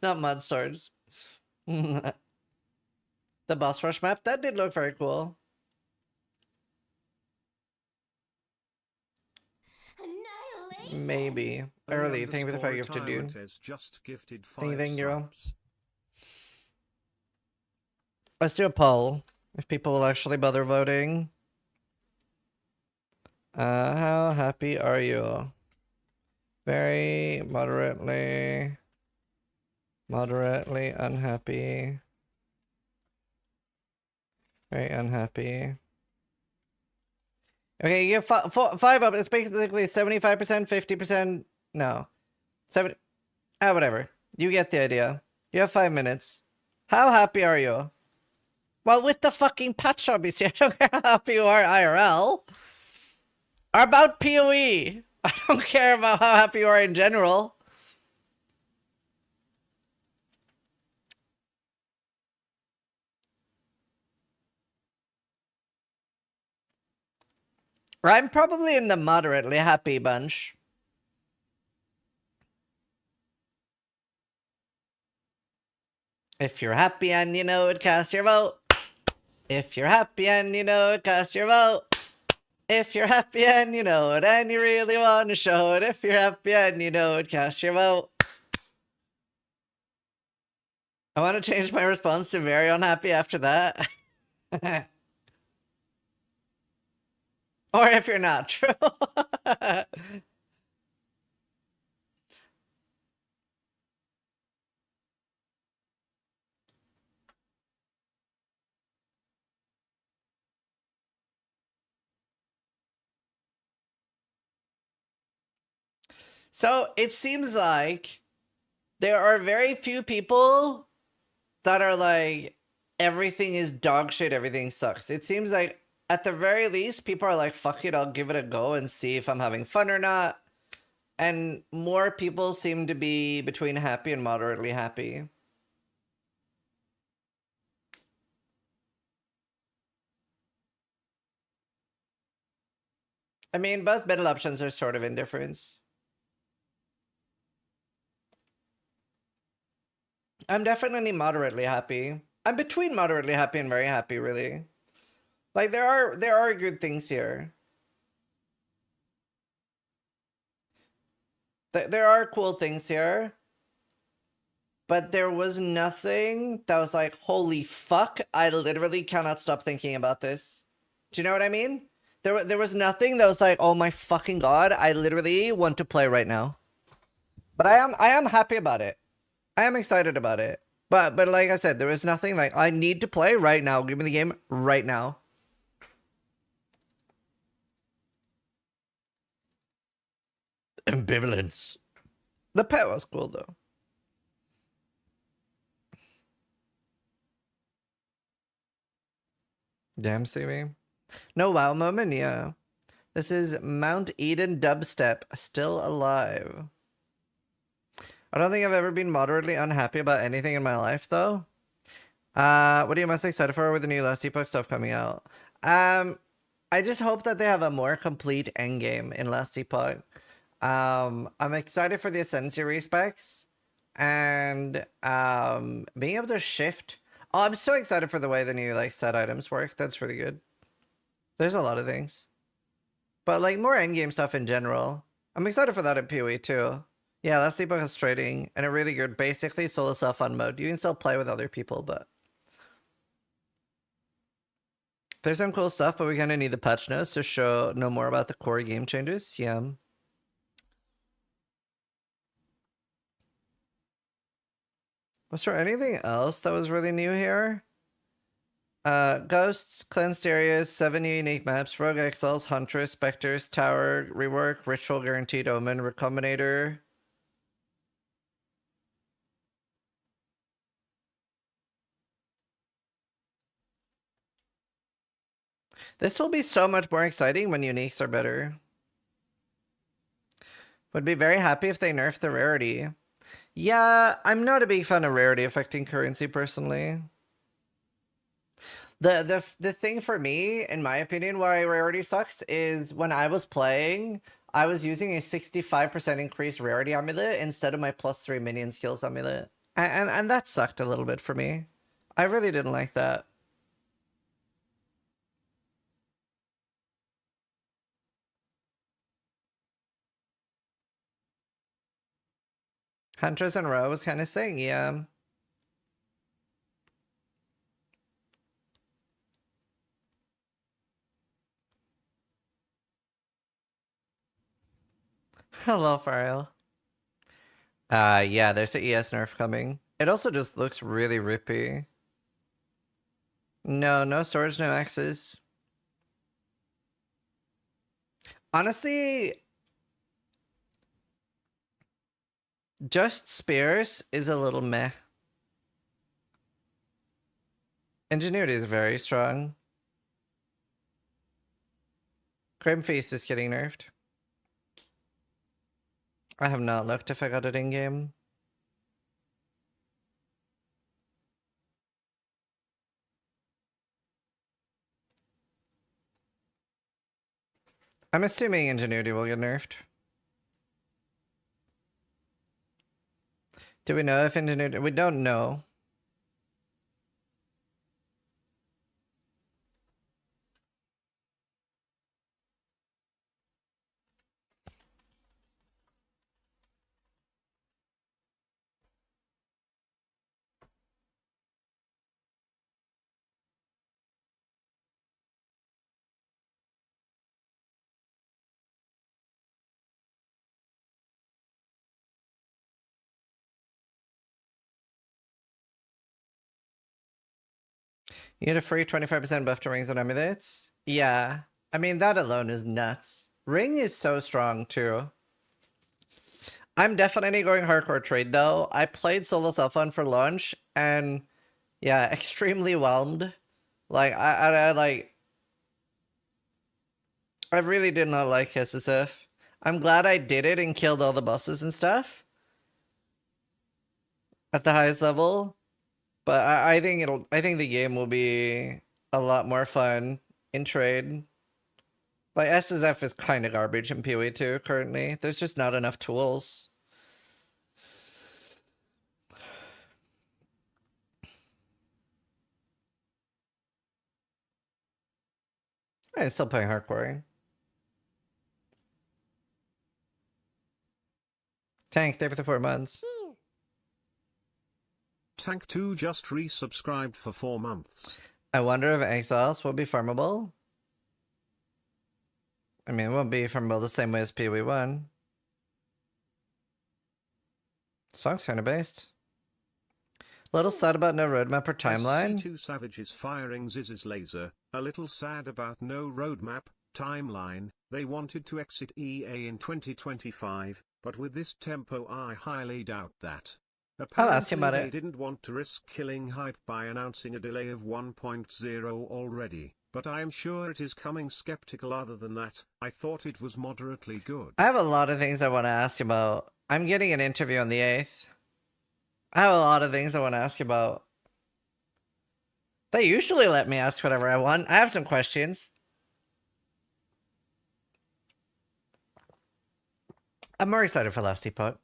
not mud swords. The boss rush map, that did look very cool. Maybe. Early, thank you for the 5 gifted, dude. Thank you, girl. Let's do a poll. If people will actually bother voting. How happy are you? Very moderately unhappy. Very unhappy. Okay, you have 5 up. It's basically 75%, 50%. No. 70. Whatever. You get the idea. You have 5 minutes. How happy are you? Well, with the fucking patch, obviously. I don't care how happy you are IRL. Or about PoE. I don't care about how happy you are in general. I'm probably in the moderately happy bunch. If you're happy and you know it, cast your vote. If you're happy and you know it, cast your vote. If you're happy and you know it, and you really want to show it. If you're happy and you know it, cast your vote. I want to change my response to very unhappy after that. Or if you're not, true. So it seems like there are very few people that are like, everything is dog shit, everything sucks. It seems like at the very least, people are like, fuck it, I'll give it a go and see if I'm having fun or not. And more people seem to be between happy and moderately happy. I mean, both middle options are sort of indifference. I'm definitely moderately happy. I'm between moderately happy and very happy, really. Like, there are good things here. There are cool things here. But there was nothing that was like, holy fuck, I literally cannot stop thinking about this. Do you know what I mean? There was nothing that was like, oh my fucking god, I literally want to play right now. But I am happy about it. I am excited about it. But like I said, there was nothing like, I need to play right now. Give me the game right now. Ambivalence. The pet was cool though. Damn, Siri. No wow moment, yeah. This is Mount Eden Dubstep, still alive. I don't think I've ever been moderately unhappy about anything in my life, though. What are you most excited for with the new Last Epoch stuff coming out? I just hope that they have a more complete endgame in Last Epoch. I'm excited for the Ascendancy respecs and being able to shift. Oh, I'm so excited for the way the new like set items work. That's really good. There's a lot of things. But like more endgame stuff in general. I'm excited for that in PoE too. Yeah, Last Epoch has trading and a really good, basically solo self-fun mode. You can still play with other people, but there's some cool stuff, but we're gonna need the patch notes to know more about the core game changes. Yeah. Was there anything else that was really new here? Ghosts, Cleansed Areas, 7 unique maps, Rogue Exiles, Huntress, Spectres, Tower, Rework, Ritual Guaranteed Omen, Recombinator. This will be so much more exciting when uniques are better. Would be very happy if they nerf the rarity. Yeah, I'm not a big fan of rarity affecting currency personally. The thing for me, in my opinion, why rarity sucks is when I was playing, I was using a 65% increased rarity amulet instead of my +3 minion skills amulet. And that sucked a little bit for me. I really didn't like that. Huntress and Row was kind of saying, yeah. Hello, Fariel. Yeah, there's an ES nerf coming. It also just looks really rippy. No storage, no axes. Honestly, just Spears is a little meh. Ingenuity is very strong. Grim Feast is getting nerfed. I have not looked if I got it in-game. I'm assuming Ingenuity will get nerfed. Do we know if Ingenuity... We don't know. You get a free 25% buff to rings and amulets? Yeah. I mean, that alone is nuts. Ring is so strong, too. I'm definitely going hardcore trade though. I played solo self-on for launch and yeah, extremely whelmed. Like I like I really did not like SSF. I'm glad I did it and killed all the bosses and stuff at the highest level. But I think I think the game will be a lot more fun in trade. Like SSF is kind of garbage in PoE 2 currently. There's just not enough tools. I'm still playing hardcore. Tank, there for the 4 months. Tank 2 just resubscribed for 4 months. I wonder if Exiles will be farmable. I mean, it won't be farmable the same way as PoE 1. Song's kind of based. Little sad about no roadmap or timeline. SC2 Savage is firing Ziz's laser. A little sad about no roadmap, timeline. They wanted to exit EA in 2025, but with this tempo I highly doubt that. I'll ask him about Apparently it. they didn't want to risk killing hype by announcing a delay of 1.0 already, but I am sure it is coming. Skeptical. Other than that, I thought it was moderately good. I have a lot of things I want to ask about. I'm getting an interview on the 8th. I have a lot of things I want to ask about. They usually let me ask whatever I want. I have some questions. I'm more excited for Last Teapot.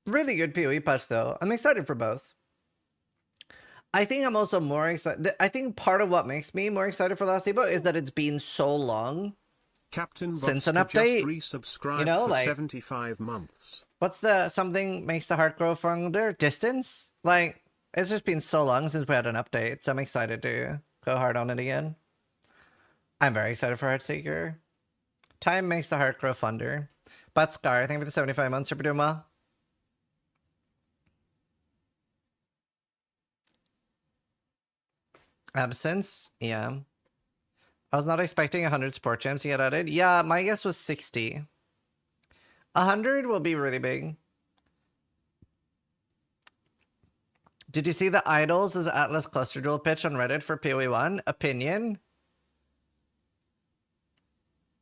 Really good PoE patch though. I'm excited for both. I think I'm also more excited. I think part of what makes me more excited for Last Teapot is that it's been so long Captain since an Buster update. just resubscribed You know, for like 75 months. what's the something makes the heart grow fonder? Distance? Like, it's just been so long since we had an update, so I'm excited to go hard on it again. I'm very excited for Heartseeker. Time makes the heart grow fonder. But Scar, thank you for the 75 months. Super doing well. Absence? Yeah. I was not expecting 100 support gems to get added. Yeah, my guess was 60. 100 will be really big. Did you see the Idols as Atlas Cluster Duel pitch on Reddit for PoE 1? Opinion?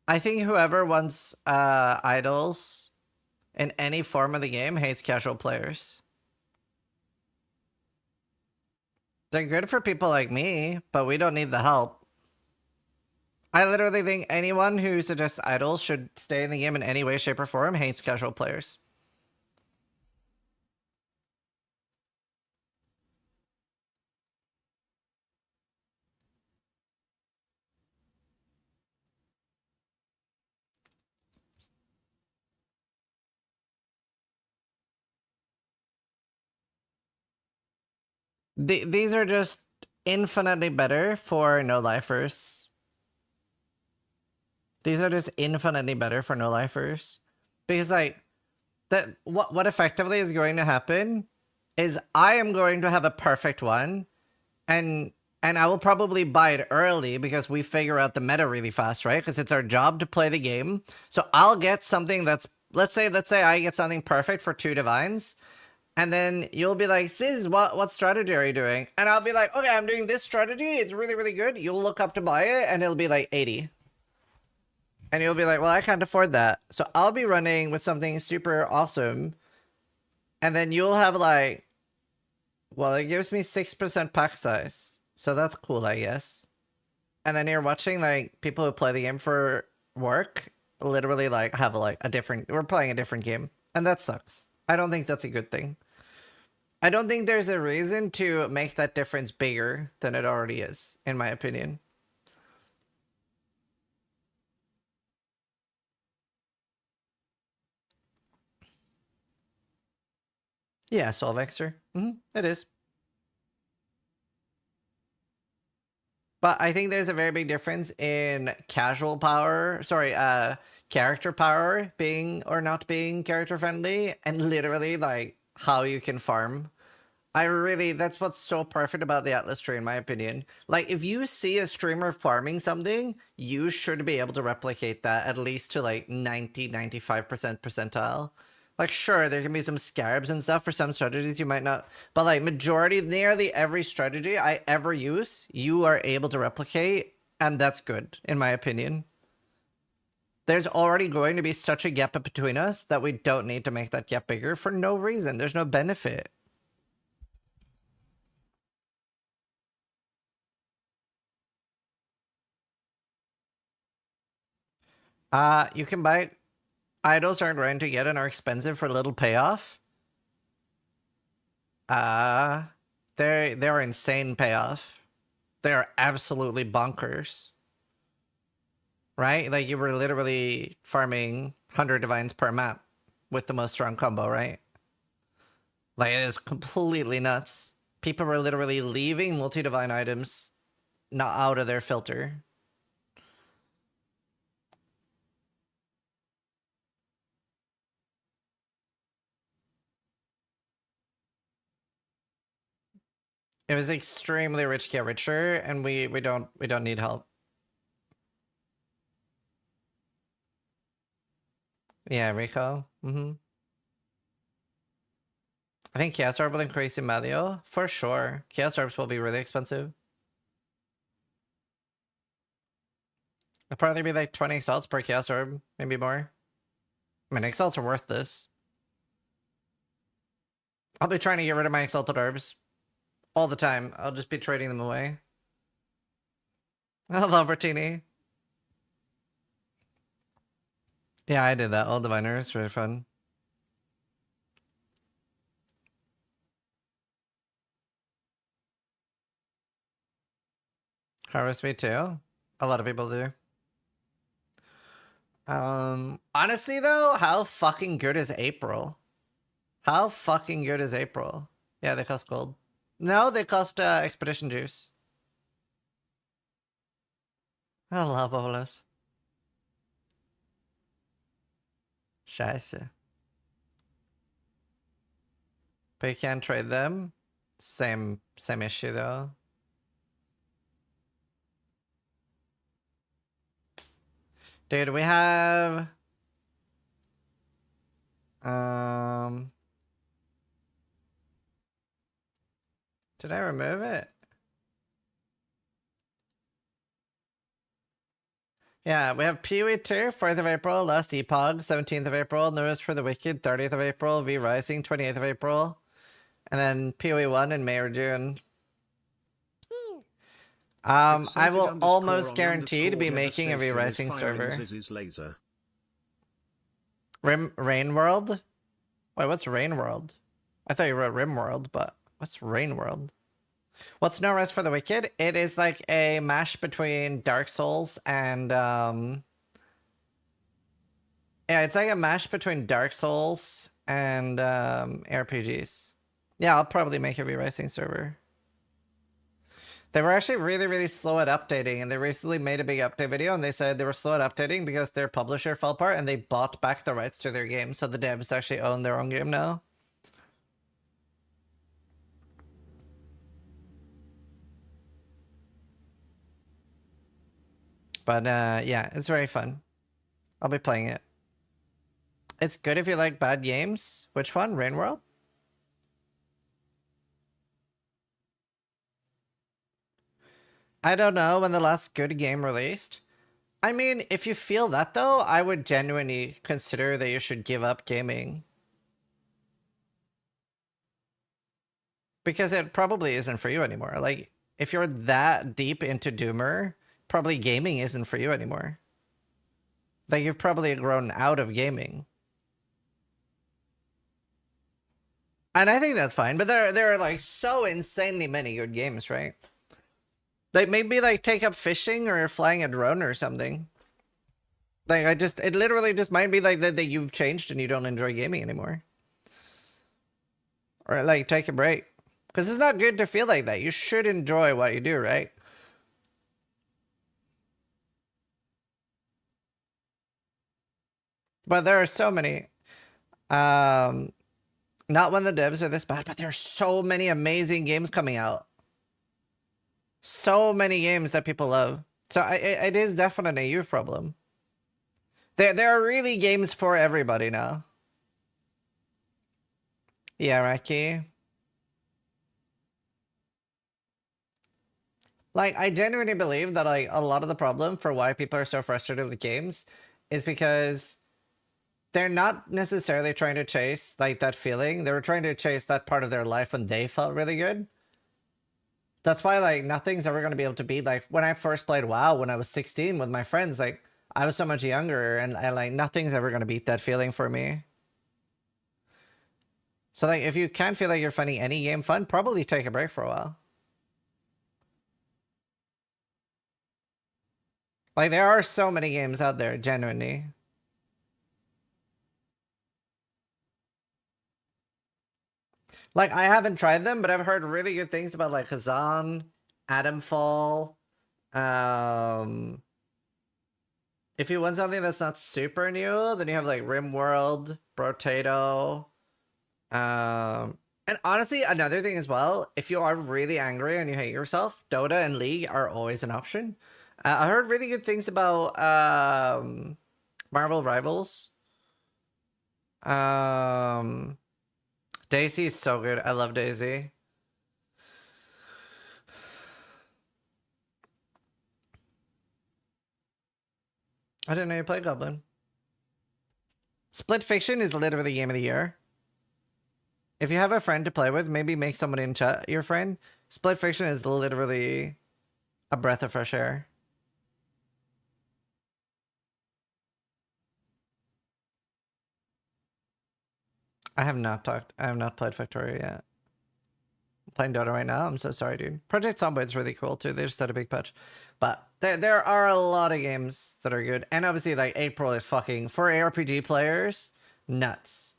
I think whoever wants Idols in any form of the game hates casual players. They're good for people like me, but we don't need the help. I literally think anyone who suggests idols should stay in the game in any way, shape, or form hates casual players. These are just infinitely better for no-lifers. These are just infinitely better for no-lifers. Because, like, what effectively is going to happen is I am going to have a perfect one, and I will probably buy it early because we figure out the meta really fast, right? Because it's our job to play the game. So I'll get something that's, let's say I get something perfect for 2 divines, and then you'll be like, Sis, what strategy are you doing? And I'll be like, okay, I'm doing this strategy. It's really, really good. You'll look up to buy it, and it'll be like 80. And you'll be like, well, I can't afford that. So I'll be running with something super awesome. And then you'll have like, well, it gives me 6% pack size. So that's cool, I guess. And then you're watching like people who play the game for work literally like have like a different, we're playing a different game. And that sucks. I don't think that's a good thing. I don't think there's a reason to make that difference bigger than it already is, in my opinion. Yeah, Solvexer. It is. But I think there's a very big difference in casual power, character power being or not being character friendly, and literally like how you can farm That's what's so perfect about the Atlas tree, in my opinion. Like, if you see a streamer farming something, you should be able to replicate that at least to like 90-95% percentile. Like, sure, there can be some scarabs and stuff for some strategies you might not, but like nearly every strategy I ever use, you are able to replicate, and that's good, in my opinion. There's already going to be such a gap between us that we don't need to make that gap bigger for no reason. There's no benefit. You can buy idols aren't going to get and are expensive for little payoff. They're insane payoff. They're absolutely bonkers. Right? Like, you were literally farming 100 divines per map with the most strong combo, right? Like, it is completely nuts. People were literally leaving multi-divine items not out of their filter. It was extremely rich get richer, and we don't need help. Yeah, Rico. I think Chaos Orb will increase in value for sure. Chaos Orbs will be really expensive. It'll probably be like 20 exalts per Chaos Orb, maybe more. I mean, exalts are worth this. I'll be trying to get rid of my exalted orbs all the time. I'll just be trading them away. I love Rotini. Yeah, I did that. All diviners, really fun. Harvest me too. A lot of people do. Honestly though, how fucking good is April? How fucking good is April? Yeah, they cost gold. No, they cost expedition juice. I love Olas. Scheiße. But you can't trade them. Same issue though. Dude, we have did I remove it? Yeah, we have PoE 2, 4th of April, last EPOG, 17th of April, News for the Wicked, 30th of April, V Rising, 28th of April, and then PoE 1 in May or June. I will almost guarantee to be making a V Rising server. Rain World? Wait, what's Rain World? I thought you wrote Rim World, but what's Rain World? What's No Rest for the Wicked? It is like a mash between Dark Souls and yeah, it's like a mash between Dark Souls and RPGs. Yeah, I'll probably make a V Rising server. They were actually really slow at updating, and they recently made a big update video, and they said they were slow at updating because their publisher fell apart, and they bought back the rights to their game, so the devs actually own their own game now. But yeah, it's very fun. I'll be playing it. It's good if you like bad games. Which one? Rain World? I don't know when the last good game released. I mean, if you feel that though, I would genuinely consider that you should give up gaming. Because it probably isn't for you anymore. Like, if you're that deep into Doomer, probably gaming isn't for you anymore. Like, you've probably grown out of gaming. And I think that's fine, but there are like so insanely many good games, right? Like, maybe like take up fishing or flying a drone or something. Like, it literally just might be like that you've changed and you don't enjoy gaming anymore. Or like take a break. Because it's not good to feel like that. You should enjoy what you do, right? But there are so many. Not when the devs are this bad, but there's so many amazing games coming out. So many games that people love. So it is definitely a youth problem. There are really games for everybody now. Yeah, Raki. Like, I genuinely believe that, like, a lot of the problem for why people are so frustrated with games is because they're not necessarily trying to chase, like, that feeling. They were trying to chase that part of their life when they felt really good. That's why, like, nothing's ever going to be able to beat, like, when I first played WoW when I was 16 with my friends, like, I was so much younger, and like, nothing's ever going to beat that feeling for me. So, like, if you can't feel like you're finding any game fun, probably take a break for a while. Like, there are so many games out there, genuinely. Like, I haven't tried them, but I've heard really good things about, like, Kazan, Adamfall. If you want something that's not super new, then you have, like, RimWorld, Brotato. And honestly, another thing as well, if you are really angry and you hate yourself, Dota and League are always an option. I heard really good things about Marvel Rivals. Daisy is so good. I love Daisy. I didn't know you played Goblin. Split Fiction is literally the game of the year. If you have a friend to play with, maybe make someone in chat your friend. Split Fiction is literally a breath of fresh air. I have not played Factorio yet. I'm playing Dota right now. I'm so sorry, dude. Project Zomboid is really cool too. They just had a big patch. But there are a lot of games that are good. And obviously, like, April is fucking, for ARPG players, nuts.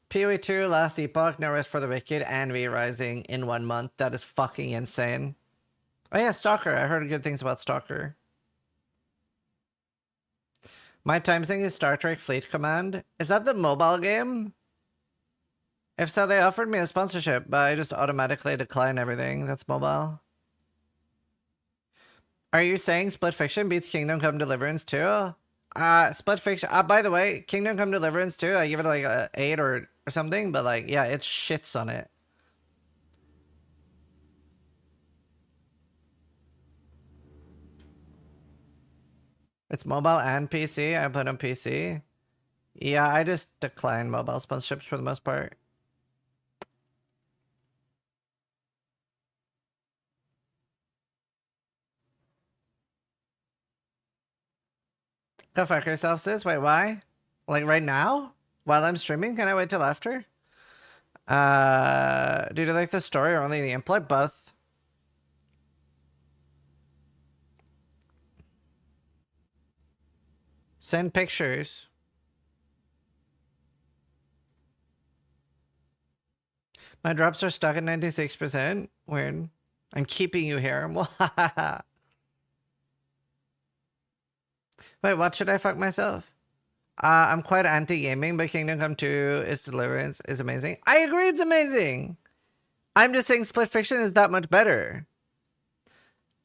PoE 2, Last Epoch, No Rest for the Wicked, and V-Rising in 1 month. That is fucking insane. Oh yeah, Stalker. I heard good things about Stalker. My time sync is Star Trek Fleet Command. Is that the mobile game? If so, they offered me a sponsorship, but I just automatically decline everything that's mobile. Are you saying Split Fiction beats Kingdom Come Deliverance 2? Split Fiction, by the way, Kingdom Come Deliverance 2, I give it like a 8 or something, but like, yeah, it shits on it. It's mobile and PC. I put on PC. Yeah, I just decline mobile sponsorships for the most part. Go fuck yourself, sis. Wait, why? Like right now? While I'm streaming? Can I wait till after? Do you like the story or only the gameplay? Both. Send pictures. My drops are stuck at 96%. Weird. I'm keeping you here. Wait, what should I fuck myself? I'm quite anti-gaming, but Kingdom Come 2 is Deliverance is amazing. I agree it's amazing. I'm just saying Split Fiction is that much better.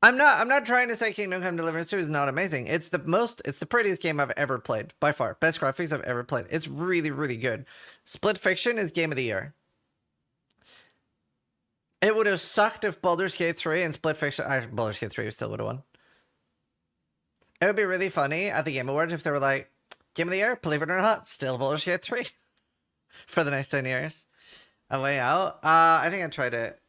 I'm not trying to say Kingdom Come Deliverance 2 is not amazing. It's the prettiest game I've ever played, by far. Best graphics I've ever played. It's really, really good. Split Fiction is game of the year. It would have sucked if Baldur's Gate 3 and Split Fiction... Baldur's Gate 3 still would have won. It would be really funny at the Game Awards if they were like, Game of the Year, believe it or not, still Baldur's Gate 3 for the next 10 years. A Way Out? I think I tried it.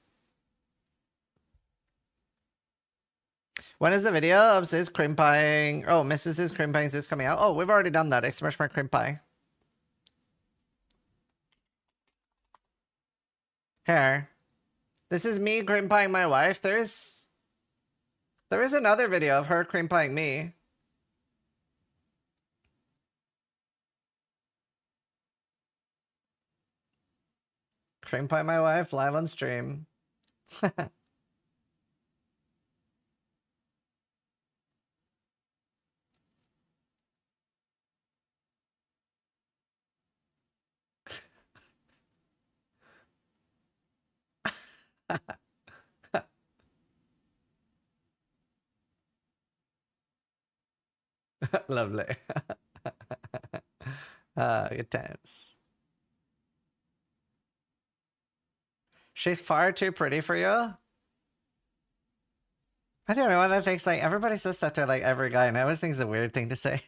When is the video of Sis cream pieing? Oh, Mrs. Sis cream pieing Sis coming out? Oh, we've already done that. Express my cream pie. Here. This is me cream pieing my wife. There is another video of her cream pieing me. Cream pie my wife live on stream. Lovely. Good times. She's far too pretty for you? I'm the only one that thinks, like, everybody says that to, like, every guy, and I always think it's a weird thing to say.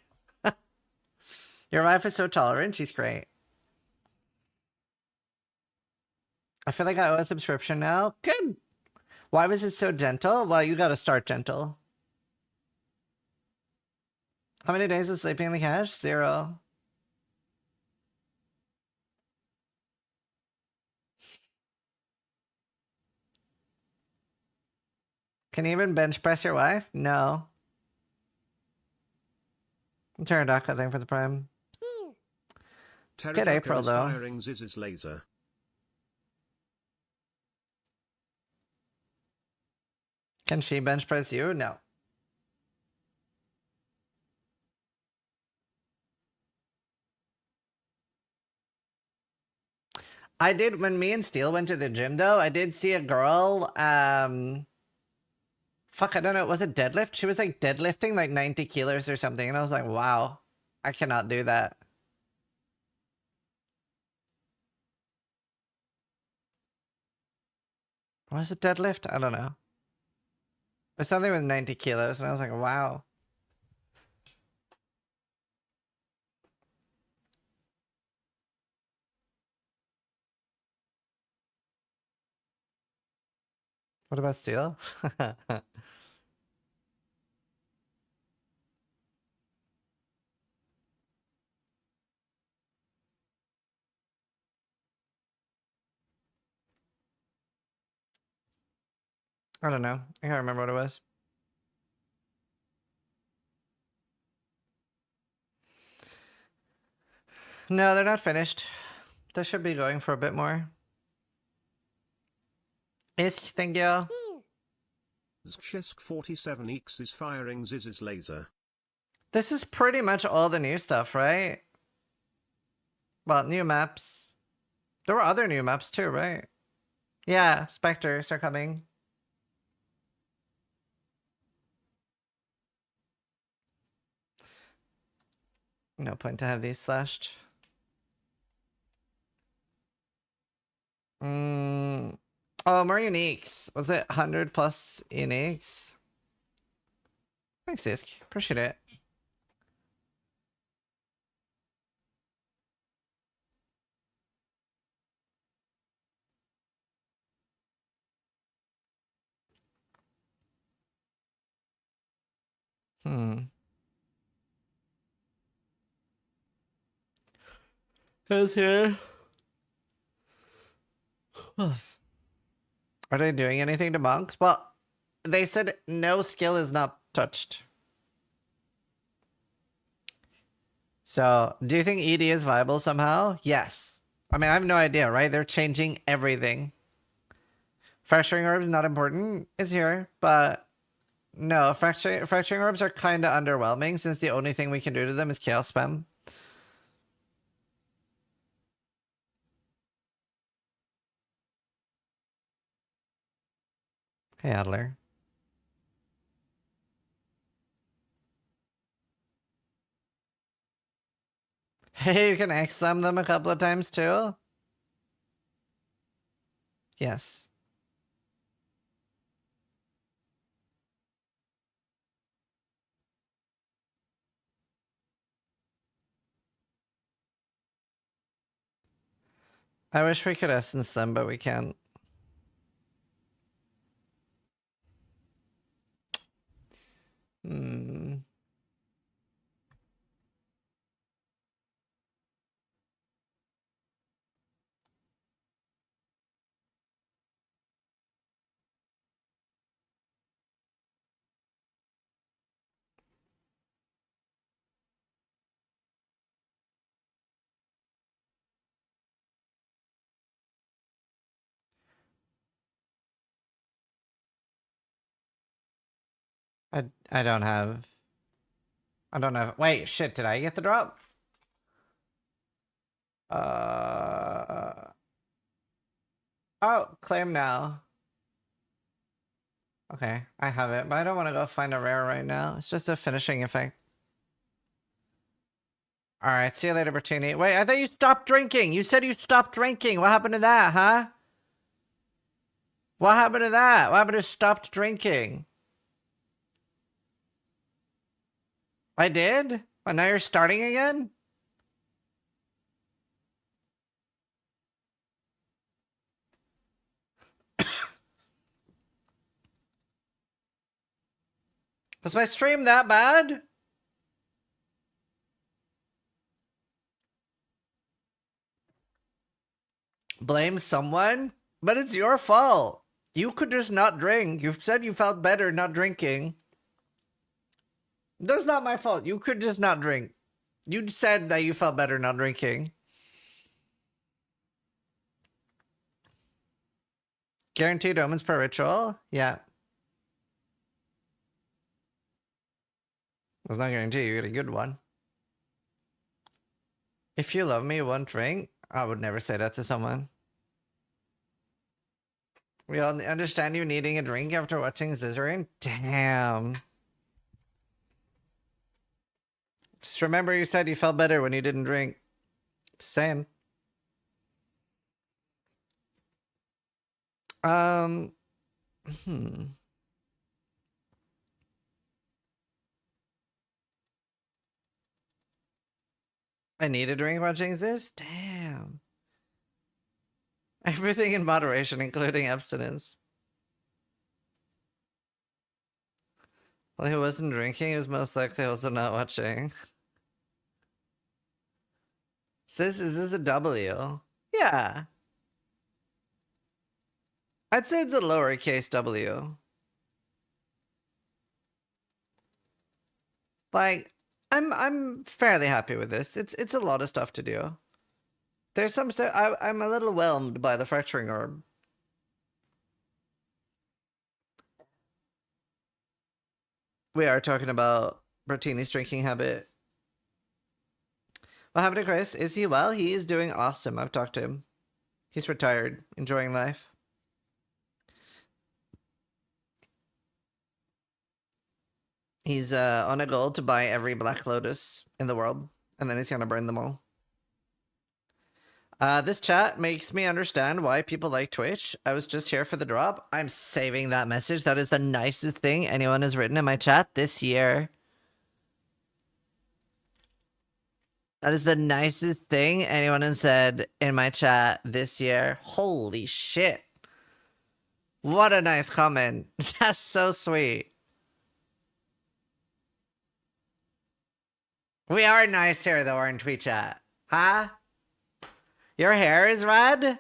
Your wife is so tolerant, she's great. I feel like I owe a subscription now. Good. Why was it so gentle? Well, you gotta start gentle. How many days of sleeping in the couch? 0. Can you even bench press your wife? No. Pterodactyl thing for the prime. Good April, though. Firing Ziz's laser. Can she bench press you? No. I did, when me and Steel went to the gym, though, I did see a girl, fuck, I don't know, was it deadlift? She was, like, deadlifting, like, 90 kilos or something, and I was like, wow, I cannot do that. Was it deadlift? I don't know. It's something with 90 kilos, and I was like, wow. What about Steel? I don't know. I can't remember what it was. No, they're not finished. They should be going for a bit more. Isk, thank you. Zchesk47x is firing Ziz's laser. This is pretty much all the new stuff, right? Well, new maps. There were other new maps too, right? Yeah, Spectres are coming. No point to have these slashed. Oh, more uniques. Was it 100 plus uniques? Thanks, Isk. Appreciate it. Who's here? Are they doing anything to monks? Well, they said no skill is not touched. So, do you think ED is viable somehow? Yes. I mean, I have no idea, right? They're changing everything. Fracturing orbs not important. It's here, but no, fracturing orbs are kind of underwhelming since the only thing we can do to them is chaos spam. Hey, Adler. Hey, you can X-slam them a couple of times too? Yes. I wish we could essence them, but we can't. I don't have. Wait, shit, did I get the drop? Oh, claim now. Okay, I have it, but I don't want to go find a rare right now. It's just a finishing effect. Alright, see you later, Bertini. Wait, I thought you stopped drinking. You said you stopped drinking. What happened to that, huh? What happened to that? What happened to stopped drinking? I did? Well, now you're starting again? Was my stream that bad? Blame someone? But it's your fault. You could just not drink. You said you felt better not drinking. That's not my fault. You could just not drink. You said that you felt better not drinking. Guaranteed omens per ritual? Yeah. It's not guaranteed you get a good one. If you love me, you won't drink. I would never say that to someone. We all understand you needing a drink after watching Zizaran? Damn. Just remember you said you felt better when you didn't drink. Just saying. I need a drink watching this? Damn. Everything in moderation, including abstinence. Well, he wasn't drinking, he was most likely also not watching. Is this a W? Yeah. I'd say it's a lowercase W. Like, I'm fairly happy with this. It's a lot of stuff to do. There's some stuff I'm a little whelmed by the fracturing orb. We are talking about Bertini's drinking habit. What happened to Chris? Is he well? He is doing awesome. I've talked to him. He's retired, enjoying life. He's on a goal to buy every Black Lotus in the world, and then he's gonna burn them all. This chat makes me understand why people like Twitch. I was just here for the drop. I'm saving that message. That is the nicest thing anyone has written in my chat this year. That is the nicest thing anyone has said in my chat this year. Holy shit. What a nice comment. That's so sweet. We are nice here though, aren't we, chat? Huh? Your hair is red?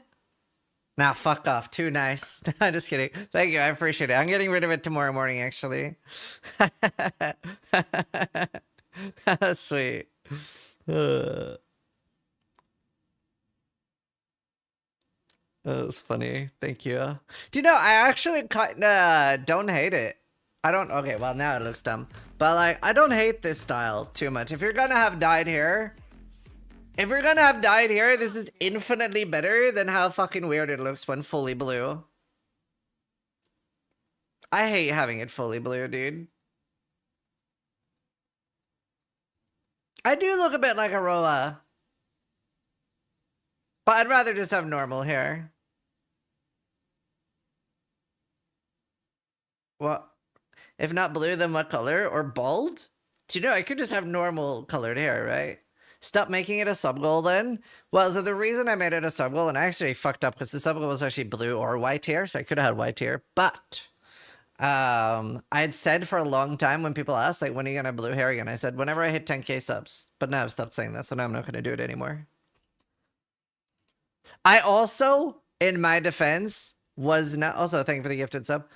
Nah, fuck off. Too nice. I'm just kidding. Thank you. I appreciate it. I'm getting rid of it tomorrow morning, actually. Sweet. That was funny. Thank you. Do you know, I actually kinda don't hate it. I don't... Okay, well, now it looks dumb. But, like, I don't hate this style too much. If you're gonna have dyed hair... If you're gonna have dyed hair, this is infinitely better than how fucking weird it looks when fully blue. I hate having it fully blue, dude. I do look a bit like a Rolla. But I'd rather just have normal hair. What? If not blue, then what color? Or bald? Do you know, I could just have normal colored hair, right? Stop making it a sub-goal then? Well, so the reason I made it a sub-goal, and I actually fucked up because the sub-goal was actually blue or white hair, so I could have had white hair, but I had said for a long time when people asked, like, when are you gonna have blue hair again? I said, whenever I hit 10k subs. But now I've stopped saying that, so now I'm not gonna do it anymore. I also, in my defense, was not... Also, thank you for the gifted sub.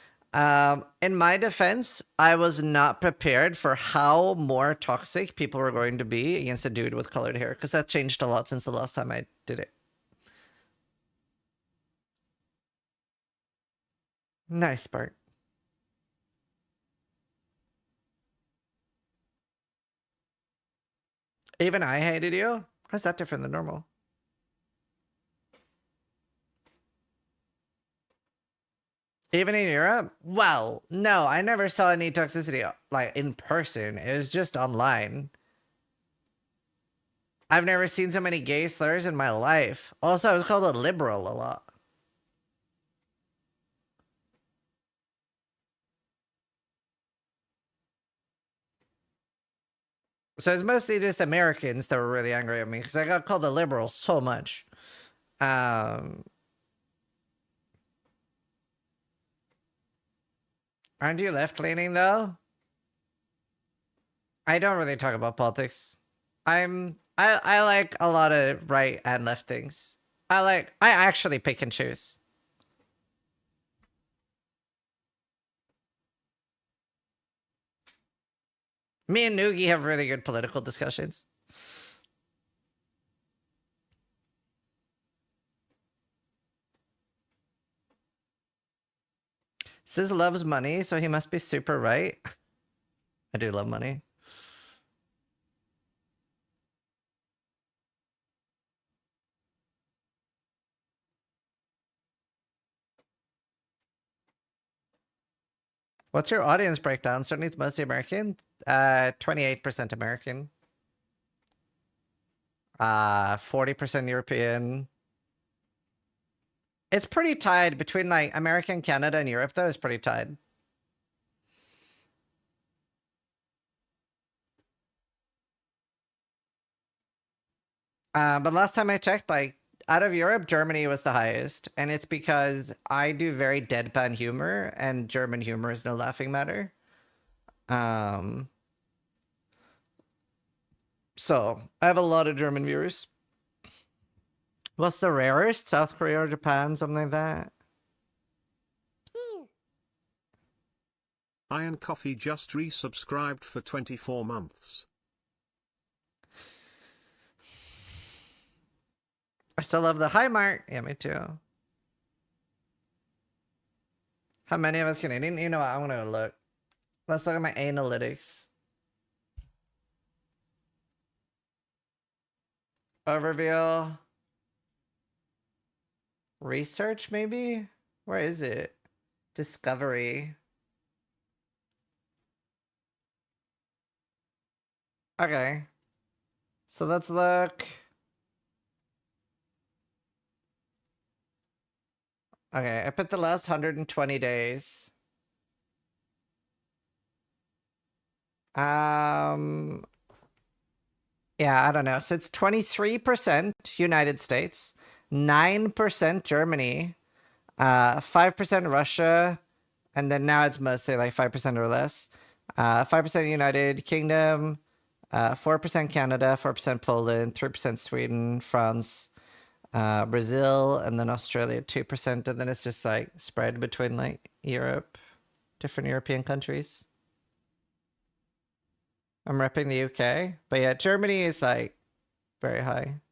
In my defense, I was not prepared for how more toxic people were going to be against a dude with colored hair, because that changed a lot since the last time I did it. Nice, Bart. Even I hated you? How's that different than normal? Even in Europe? Well, no, I never saw any toxicity, like, in person. It was just online. I've never seen so many gay slurs in my life. Also, I was called a liberal a lot. So it's mostly just Americans that were really angry at me because I got called a liberal so much. Aren't you left-leaning though? I don't really talk about politics. I like a lot of right and left things. I actually pick and choose. Me and Noogie have really good political discussions. Sis loves money, so he must be super right. I do love money. What's your audience breakdown? Certainly it's mostly American. 28% American. 40% European. It's pretty tied between like American, Canada, and Europe though. It's pretty tied. But last time I checked, like out of Europe, Germany was the highest. And it's because I do very deadpan humor and German humor is no laughing matter. So I have a lot of German viewers. What's the rarest? South Korea or Japan? Something like that. Iron Coffee just resubscribed for 24 months. I still love the hi Mark. Yeah, me too. How many of us Canadian? You know what? I want to look. Let's look at my analytics. Overview. Research, maybe? Where is it? Discovery. Okay. So let's look. Okay, I put the last 120 days. Yeah, I don't know. So it's 23% United States, 9% Germany, 5% Russia, and then now it's mostly like 5% or less. 5% United Kingdom, 4% Canada, 4% Poland, 3% Sweden, France, Brazil, and then Australia 2%, and then it's just like spread between like Europe, different European countries. I'm repping the UK, but yeah, Germany is like very high.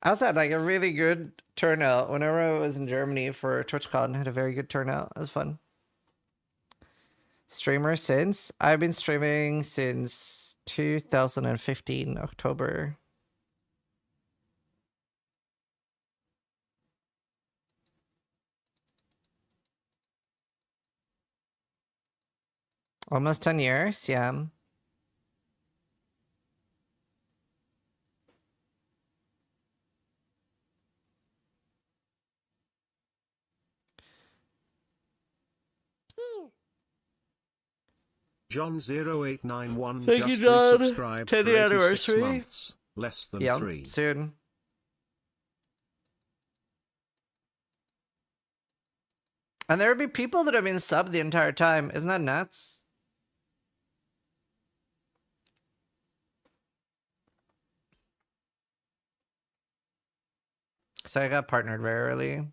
I also had like a really good turnout whenever I was in Germany for TwitchCon. I had a very good turnout. It was fun. Streamer since? I've been streaming since 2015 October. Almost 10 years, yeah. John0891 Thank just you, John. resubscribed 10th for 86 anniversary. months. Less than Yeah, 3. soon. And there would be people that have been subbed the entire time. Isn't that nuts? So I got partnered very early.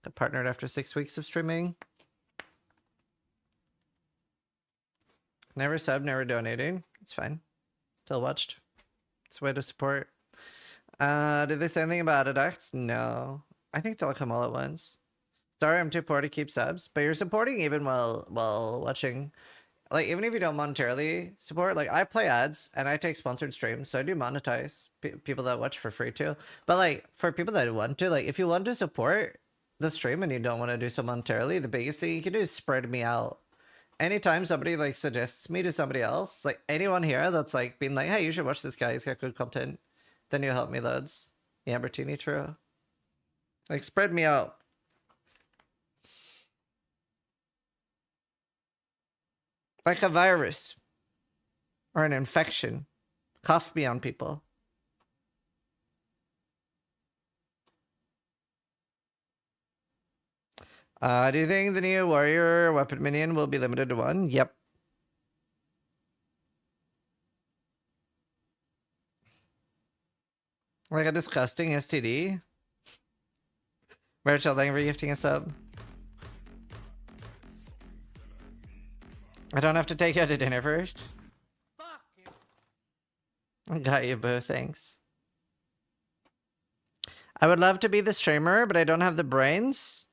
Got partnered after 6 weeks of streaming. Never subbed, never donated. It's fine. Still watched. It's a way to support. Did they say anything about Adduct? No. I think they'll come all at once. Sorry, I'm too poor to keep subs, but you're supporting even while watching. Like, even if you don't monetarily support, like, I play ads and I take sponsored streams, so I do monetize people that watch for free too. But, like, for people that want to, like, if you want to support the stream and you don't want to do so monetarily, the biggest thing you can do is spread me out. anytime somebody like suggests me to somebody else, like anyone here that's like been like, hey, you should watch this guy, he's got good content, then you'll help me loads. The Ambertini true. Like spread me out. Like a virus. Or an infection. Cough me on people. Do you think the new warrior weapon minion will be limited to one? Yep. Like a disgusting STD. Rachel, thank you for gifting us up. I don't have to take you out to dinner first. Fuck you. I got you, boo. Thanks. I would love to be the streamer, but I don't have the brains.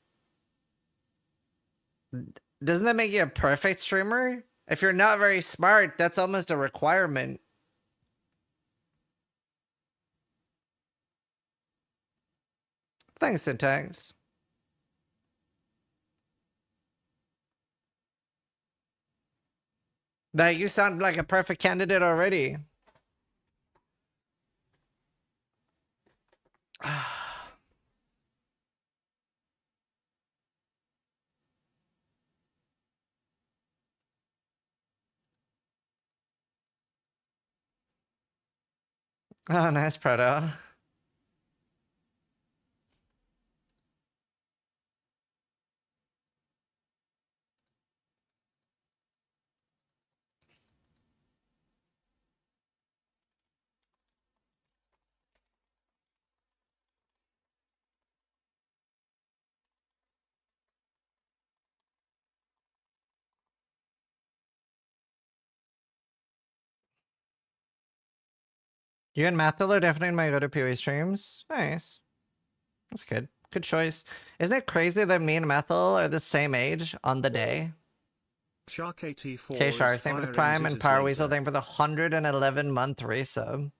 Doesn't that make you a perfect streamer? If you're not very smart, that's almost a requirement. Thanks, Syntax. That you sound like a perfect candidate already. Oh, nice, Proto. You and Mathil are definitely my go-to PoE streams. Nice. That's good. Good choice. Isn't it crazy that me and Mathil are the same age on the day? Shark 84. Okay, Shark, thank you for the Prime, and Power Weasel, thank you for the 111-month resub.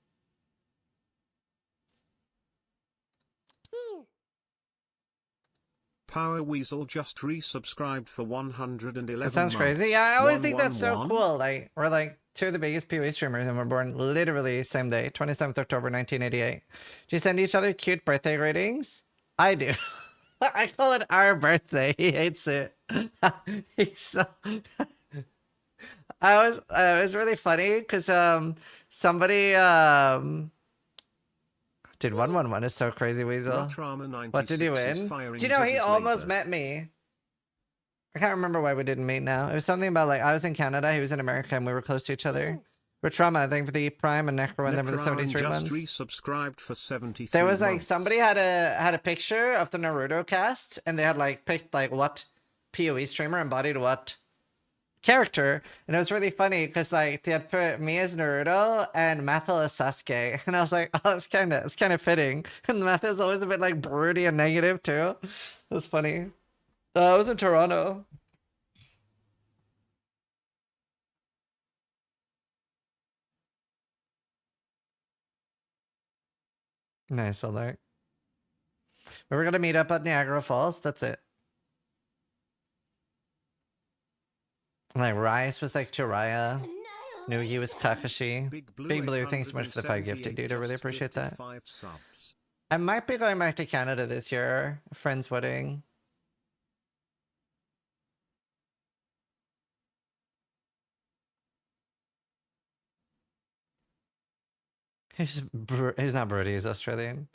Power Weasel just resubscribed for 111 That sounds months. crazy. Yeah, I always think that's so 111. cool. Like, we're like two of the biggest PoE streamers, and we're born literally same day, 27th October 1988. Do you send each other cute birthday greetings? I do. I call it our birthday. He hates it. He's so. It was really funny because somebody Dude, 111 is so crazy, Weasel. What did he win? Do you know he almost met me? I can't remember why we didn't meet now. It was something about like I was in Canada, he was in America, and we were close to each other. We're Trauma, thank you for the Prime, and Necro and then for the 73 just months. resubscribed for 73 There was like months. somebody had a picture of the Naruto cast, and they had like picked like what PoE streamer embodied what character, and it was really funny because like they had put me as Naruto and Mathil as Sasuke, and I was like, oh, it's kind of fitting. And Mathil's always a bit like broody and negative too. It was funny. I was in Toronto. Nice alert. We were gonna meet up at Niagara Falls. That's it. Like Rice was like Jiraiya. Nugi was Kakashi. Big Blue, thanks so much for the 5 gifted, dude. I really appreciate that. I might be going back to Canada this year. A friend's wedding. He's not Brody, he's Australian.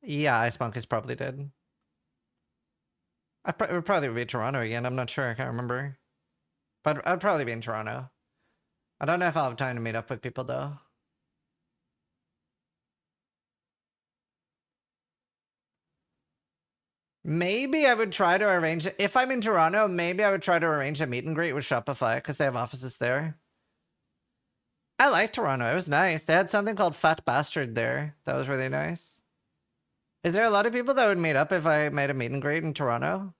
Yeah, Ice Monk is probably dead. It would probably be Toronto again. I'm not sure. I can't remember. But I'd probably be in Toronto. I don't know if I'll have time to meet up with people though. Maybe I would try to arrange it. If I'm in Toronto, maybe I would try to arrange a meet and greet with Shopify because they have offices there. I like Toronto. It was nice. They had something called Fat Bastard there. That was really nice. Is there a lot of people that would meet up if I made a meet and greet in Toronto?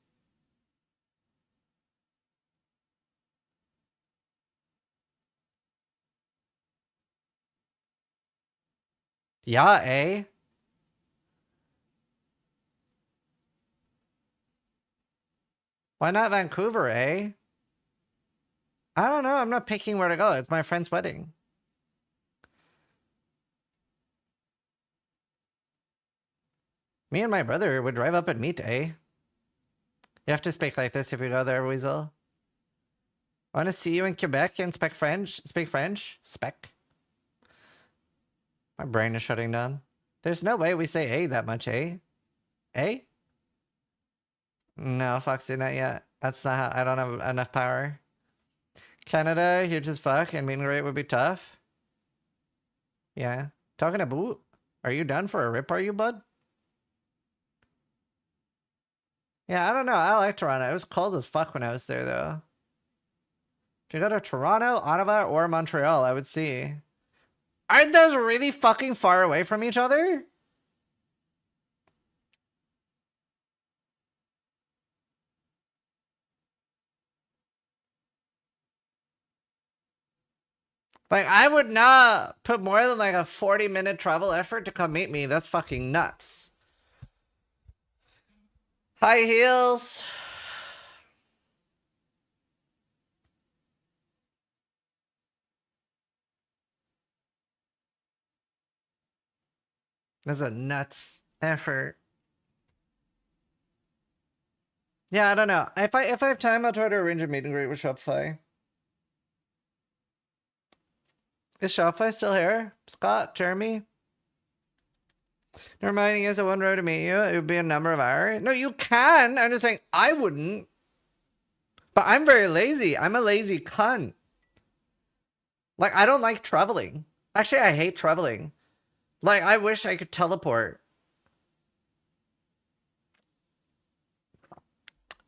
Yeah, eh? Why not Vancouver, eh? I don't know. I'm not picking where to go. It's my friend's wedding. Me and my brother would drive up and meet, eh? You have to speak like this if you go there, Weasel. I want to see you in Quebec and speak French. Speak French? Spec. My brain is shutting down. There's no way we say "eh" that much, eh? Eh? No, Foxy, not yet. That's not how... I don't have enough power. Canada, huge as fuck, and mean rate would be tough. Yeah. Talking about... Are you done for a rip, are you, bud? Yeah, I don't know. I like Toronto. It was cold as fuck when I was there, though. If you go to Toronto, Ottawa, or Montreal, I would see. Aren't those really fucking far away from each other? Like, I would not put more than like a 40-minute travel effort to come meet me. That's fucking nuts. High heels. That's a nuts effort. Yeah, I don't know. If I have time, I'll try to arrange a meet and greet with Shopify. Is Shopify still here? Scott, Jeremy? Never mind, you guys have one row to meet you. It would be a number of hours. No, you can. I'm just saying I wouldn't. But I'm very lazy. I'm a lazy cunt. Like, I don't like traveling. Actually, I hate traveling. Like, I wish I could teleport.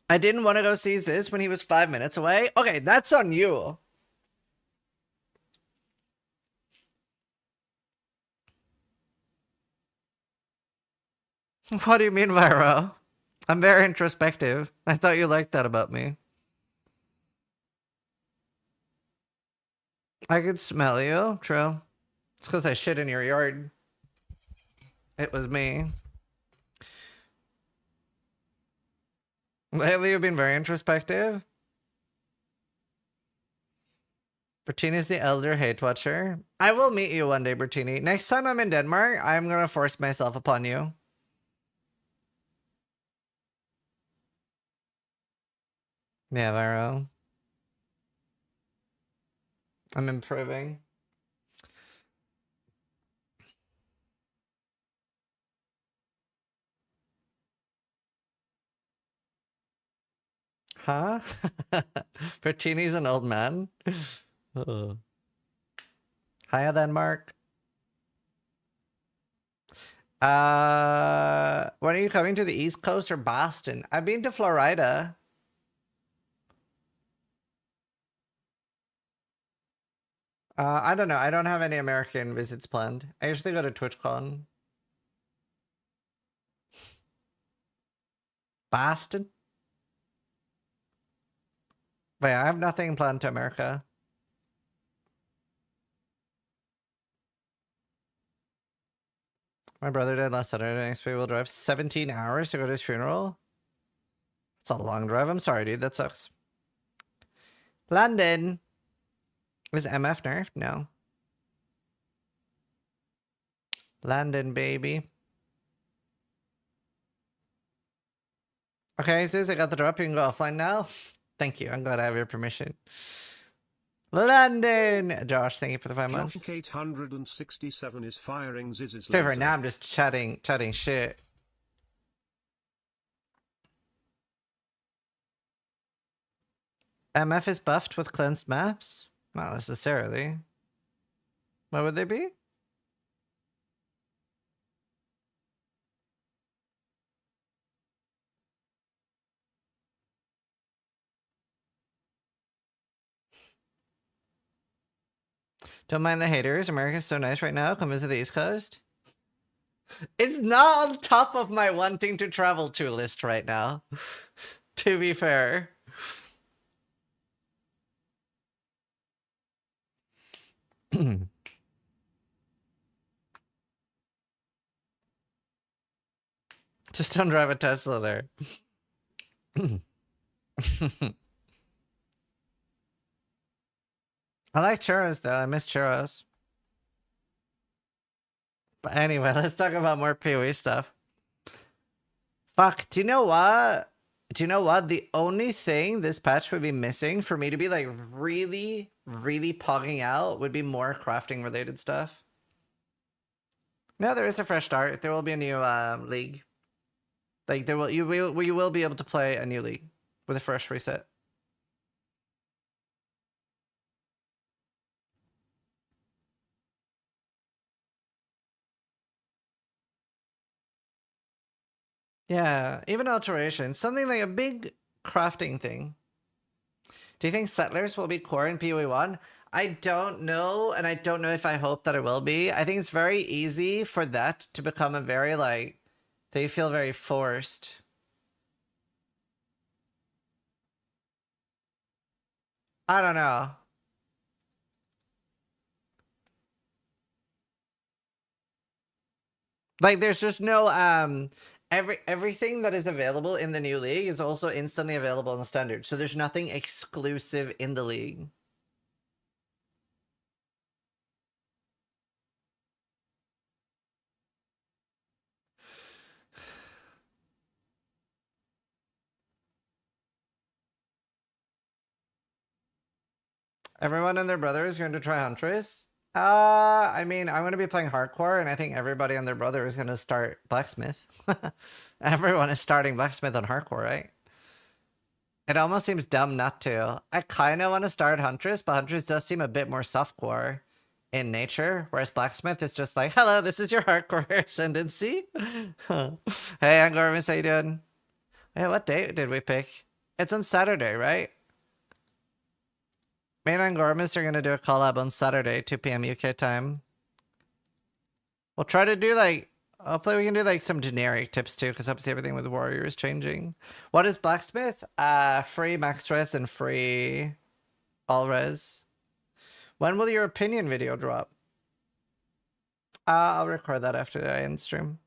I didn't want to go see Ziz when he was 5 minutes away. Okay, that's on you. What do you mean, Viro? I'm very introspective. I thought you liked that about me. I could smell you. True. It's because I shit in your yard. It was me. Lately, you've been very introspective. Bertini's the elder hate watcher. I will meet you one day, Bertini. Next time I'm in Denmark, I'm gonna force myself upon you. Yeah, Viro. I'm improving. Huh? Bertini's an old man? Oh. Hiya then, Mark. When are you coming to the East Coast or Boston? I've been to Florida. I don't know. I don't have any American visits planned. I usually go to TwitchCon. Boston? But yeah, I have nothing planned to America. My brother died last Saturday. Next week we'll drive 17 hours to go to his funeral. It's a long drive. I'm sorry, dude. That sucks. London. Is MF nerfed? No. London, baby. Okay, Sis, I got the drop. You can go offline now. Thank you. I'm glad I have your permission. London! Josh, thank you for the 5 months. 867 is firing Ziz's Okay, right laser. now I'm just chatting shit. MF is buffed with cleansed maps? Not necessarily. What would they be? Don't mind the haters. America's so nice right now. Come visit the East Coast. It's not on top of my wanting to travel to list right now. To be fair. Just don't drive a Tesla there. I like churros though. I miss churros. But anyway, let's talk about more PoE stuff. Fuck, do you know what? Do you know what? The only thing this patch would be missing for me to be like really, really pogging out would be more crafting related stuff. No, there is a fresh start. There will be a new league. Like you will be able to play a new league with a fresh reset. Yeah, even alteration. Something like a big crafting thing. Do you think settlers will be core in PoE 1? I don't know, and I don't know if I hope that it will be. I think it's very easy for that to become a very, like, they feel very forced. I don't know. Like, there's just no, everything that is available in the new league is also instantly available in the standard. So there's nothing exclusive in the league. Everyone and their brother is going to try Huntress. I mean, I'm going to be playing hardcore, and I think everybody and their brother is going to start blacksmith. Everyone is starting blacksmith on hardcore, right? It almost seems dumb not to. I kind of want to start Huntress, but Huntress does seem a bit more softcore in nature, whereas blacksmith is just like, hello, this is your hardcore ascendancy. Hey, Angormus, how you doing? Hey, what date did we pick? It's on Saturday, right? Me and Angormus are going to do a collab on Saturday, 2 p.m. UK time. We'll try to do like, hopefully we can do like some generic tips too, because obviously everything with Warrior is changing. What is Blacksmith? Free max res and free all res. When will your opinion video drop? I'll record that after the end stream.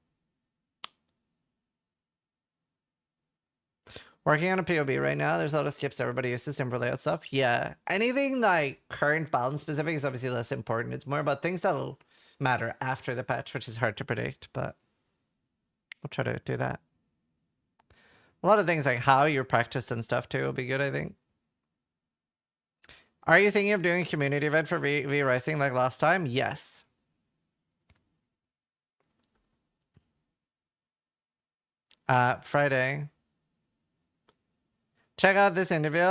Working on a POB right now. There's a lot of skips everybody uses in layout stuff. Yeah. Anything like current balance specific is obviously less important. It's more about things that'll matter after the patch, which is hard to predict, but we'll try to do that. A lot of things like how you're practiced and stuff too will be good, I think. Are you thinking of doing a community event for V-Rising like last time? Yes. Friday. Check out this interview.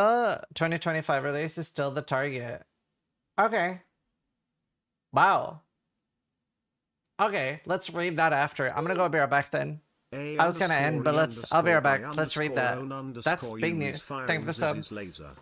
2025 release is still the target. Okay. Wow. Okay, let's read that after. I'm gonna go be right back then. I was gonna end, but I'll be right back. Let's read that. That's big news. Thank you for the sub.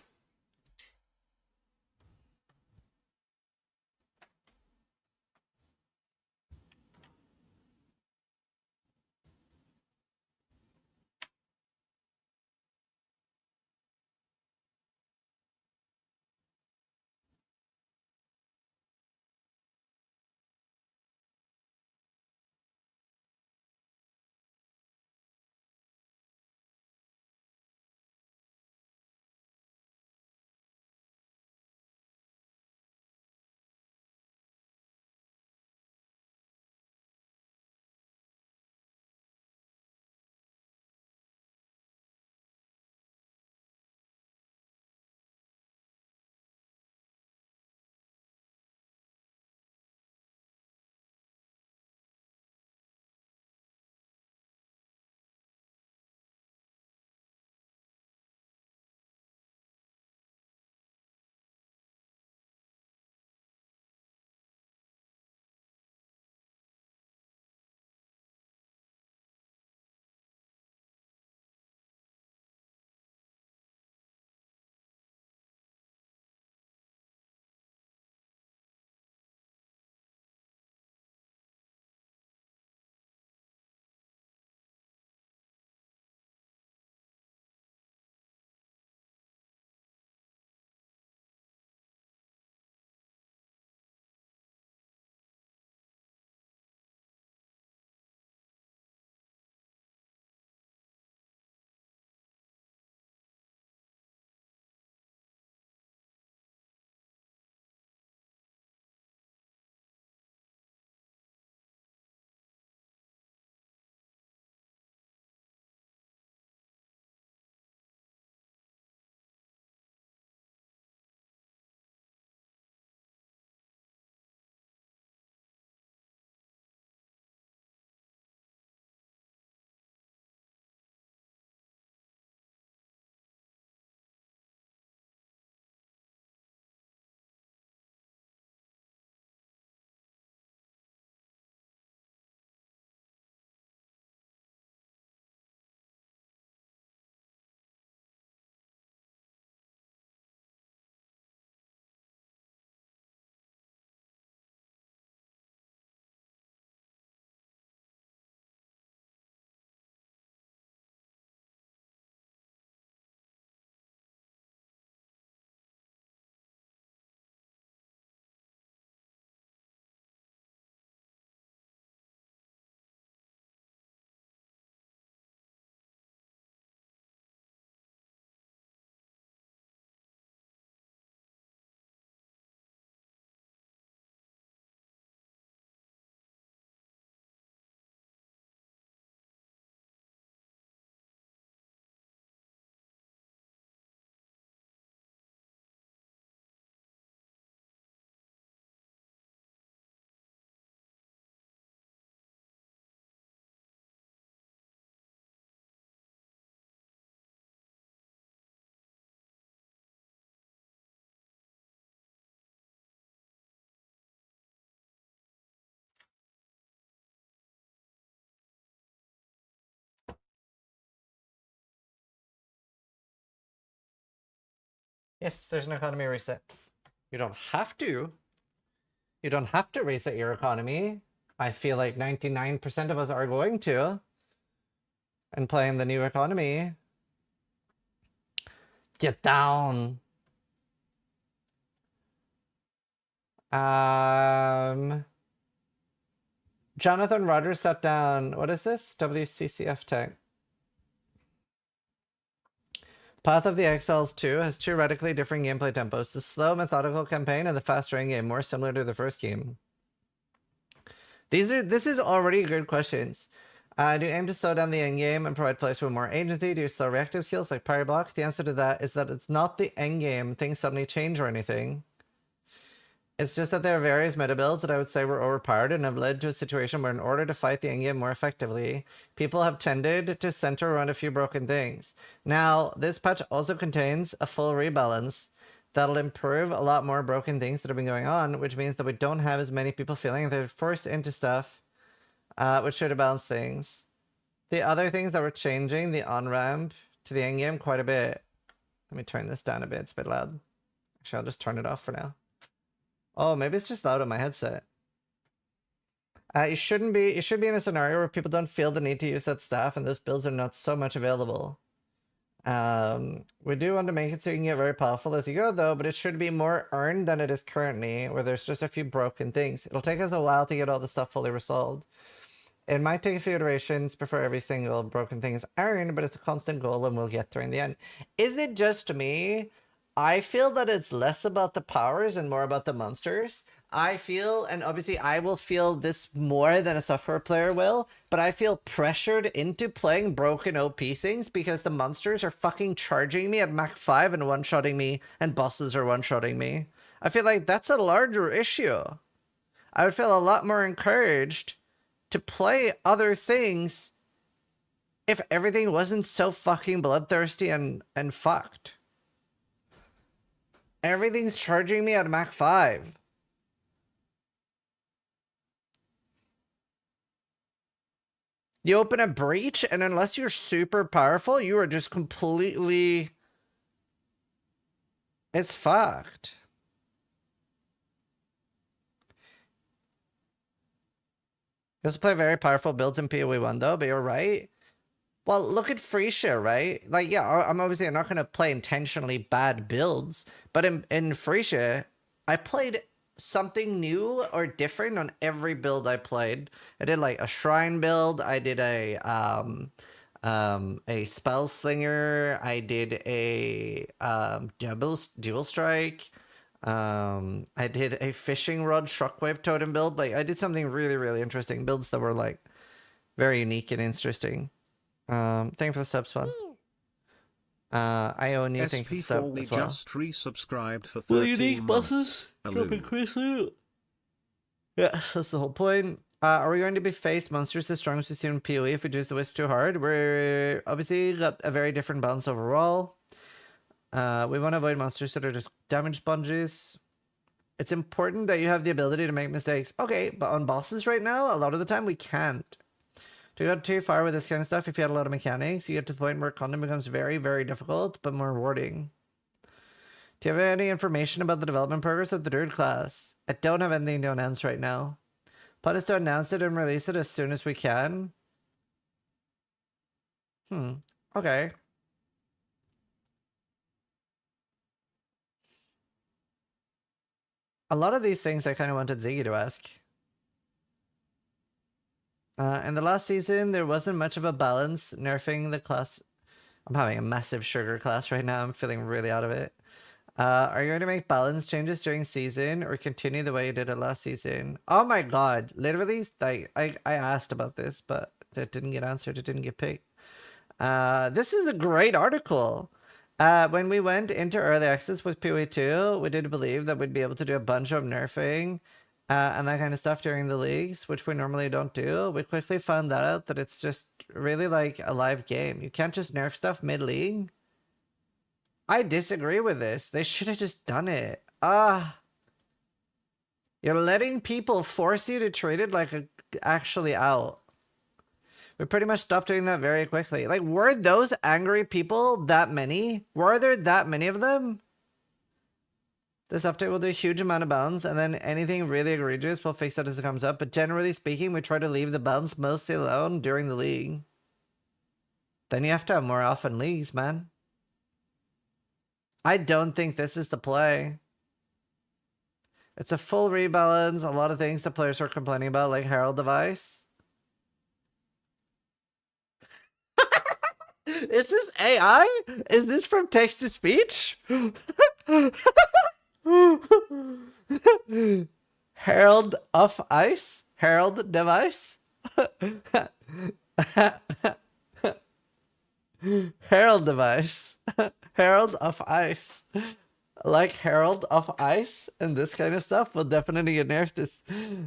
Yes, there's an economy reset. You don't have to. You don't have to reset your economy. I feel like 99% of us are going to. And playing the new economy. Get down. Jonathan Rogers sat down. What is this? WCCF tank. Path of the Exiles 2 has two radically different gameplay tempos. The slow, methodical campaign and the fast rain game, more similar to the first game. This is already good questions. Do you aim to slow down the endgame and provide players with more agency? Do you slow reactive skills like parry block? The answer to that is that it's not the endgame. Things suddenly change or anything. It's just that there are various meta builds that I would say were overpowered and have led to a situation where in order to fight the endgame more effectively, people have tended to center around a few broken things. Now, this patch also contains a full rebalance that'll improve a lot more broken things that have been going on, which means that we don't have as many people feeling they're forced into stuff, which should balance things. The other things that were changing the on-ramp to the endgame quite a bit. Let me turn this down a bit, it's a bit loud. Actually, I'll just turn it off for now. Oh, maybe it's just loud on my headset. You should be in a scenario where people don't feel the need to use that staff and those builds are not so much available. We do want to make it so you can get very powerful as you go though, but it should be more earned than it is currently, where there's just a few broken things. It'll take us a while to get all the stuff fully resolved. It might take a few iterations before every single broken thing is earned, but it's a constant goal and we'll get there in the end. Is it just me? I feel that it's less about the powers and more about the monsters. I feel, and obviously I will feel this more than a software player will, but I feel pressured into playing broken OP things because the monsters are fucking charging me at Mach 5 and one-shotting me, and bosses are one-shotting me. I feel like that's a larger issue. I would feel a lot more encouraged to play other things if everything wasn't so fucking bloodthirsty and fucked. Everything's charging me at Mach 5. You open a breach, and unless you're super powerful, you are just completely... It's fucked. You also play very powerful builds in PoE 1 though, but you're right. Well, look at Frisia, right? Like, yeah, I'm obviously not going to play intentionally bad builds, but in Frisia, I played something new or different on every build I played. I did like a shrine build. I did a spell slinger. I did a dual strike. I did a fishing rod shockwave totem build. Like, I did something really, really interesting. Builds that were like very unique and interesting. Thank you for the sub spawn. I own you. Thank you for the sub as well. Just resubscribed for 13 unique bosses dropping quickly. Yes, that's the whole point. Are we going to be faced monsters as strong as we see in PoE if we choose the Wisp too hard? We're obviously got a very different balance overall. We want to avoid monsters that are just damage sponges. It's important that you have the ability to make mistakes. Okay, but on bosses right now, a lot of the time we can't. To go too far with this kind of stuff, if you had a lot of mechanics, you get to the point where content becomes very, very difficult, but more rewarding. Do you have any information about the development progress of the Druid class? I don't have anything to announce right now. Plan is to announce it and release it as soon as we can. Okay. A lot of these things I kind of wanted Ziggy to ask. In the last season, there wasn't much of a balance nerfing the class. I'm having a massive sugar class right now. I'm feeling really out of it. Are you going to make balance changes during season or continue the way you did it last season? Oh my god. Literally, like, I asked about this, but it didn't get answered. It didn't get picked. This is a great article. When we went into early access with PoE 2, we did believe that we'd be able to do a bunch of nerfing and that kind of stuff during the leagues, which we normally don't do. We quickly found out that it's just really like a live game. You can't just nerf stuff mid-league. I disagree with this. They should have just done it. You're letting people force you to treat it like actually out. We pretty much stopped doing that very quickly. Like, were those angry people that many? Were there that many of them? This update will do a huge amount of balance, and then anything really egregious we'll fix it as it comes up. But generally speaking, we try to leave the balance mostly alone during the league. Then you have to have more often leagues, man. I don't think this is the play. It's a full rebalance. A lot of things the players are complaining about, like Herald device. Is this AI? Is this from text to speech? Herald of Ice? Herald device? Herald device. Herald of Ice. Like Herald of Ice and this kind of stuff will definitely get nerfed this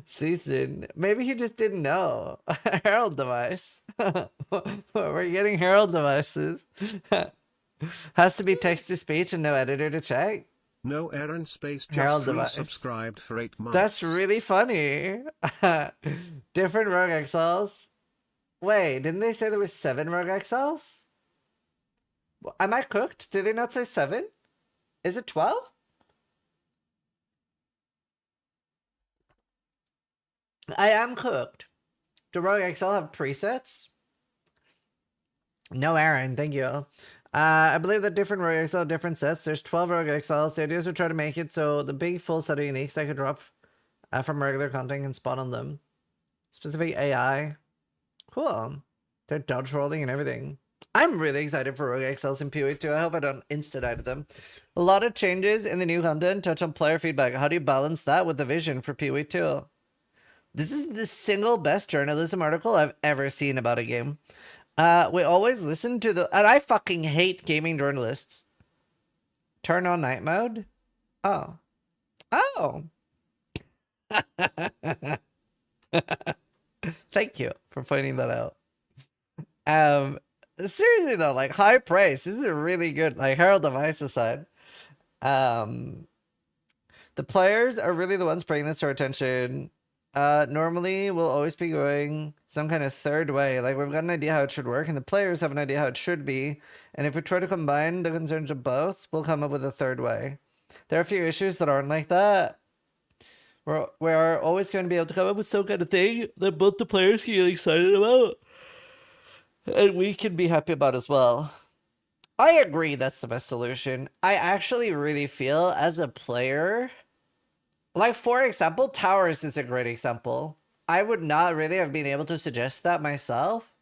season. Maybe he just didn't know. Herald device. We're getting Herald devices. Has to be text to speech and no editor to check. No Aaron Space Herald just device. subscribed for 8 months. That's really funny. Different Rogue Exiles. Wait, didn't they say there was 7 Rogue Exiles? Am I cooked? Did they not say 7? Is it 12? I am cooked. Do Rogue Exile have presets? No, Aaron, thank you. I believe that different Rogue Exile have different sets. There's 12 Rogue Exiles. The idea is to try to make it so the big full set of uniques that could drop from regular content can spawn on them. Specific AI. Cool. They're dodge rolling and everything. I'm really excited for Rogue Exiles in PoE 2. I hope I don't insta-die them. A lot of changes in the new content touch on player feedback. How do you balance that with the vision for PoE 2? This is the single best journalism article I've ever seen about a game. We always listen to the... And I fucking hate gaming journalists. Turn on night mode? Oh. Oh. Thank you for pointing that out. Seriously though, like high praise. This is a really good, like Herald device aside. The players are really the ones bringing this to our attention. Normally we'll always be going some kind of third way. Like we've got an idea how it should work and the players have an idea how it should be. And if we try to combine the concerns of both, we'll come up with a third way. There are a few issues that aren't like that. We're always going to be able to come up with some kind of thing that both the players can get excited about. And we can be happy about as well. I agree that's the best solution. I actually really feel as a player, like for example, Towers is a great example. I would not really have been able to suggest that myself.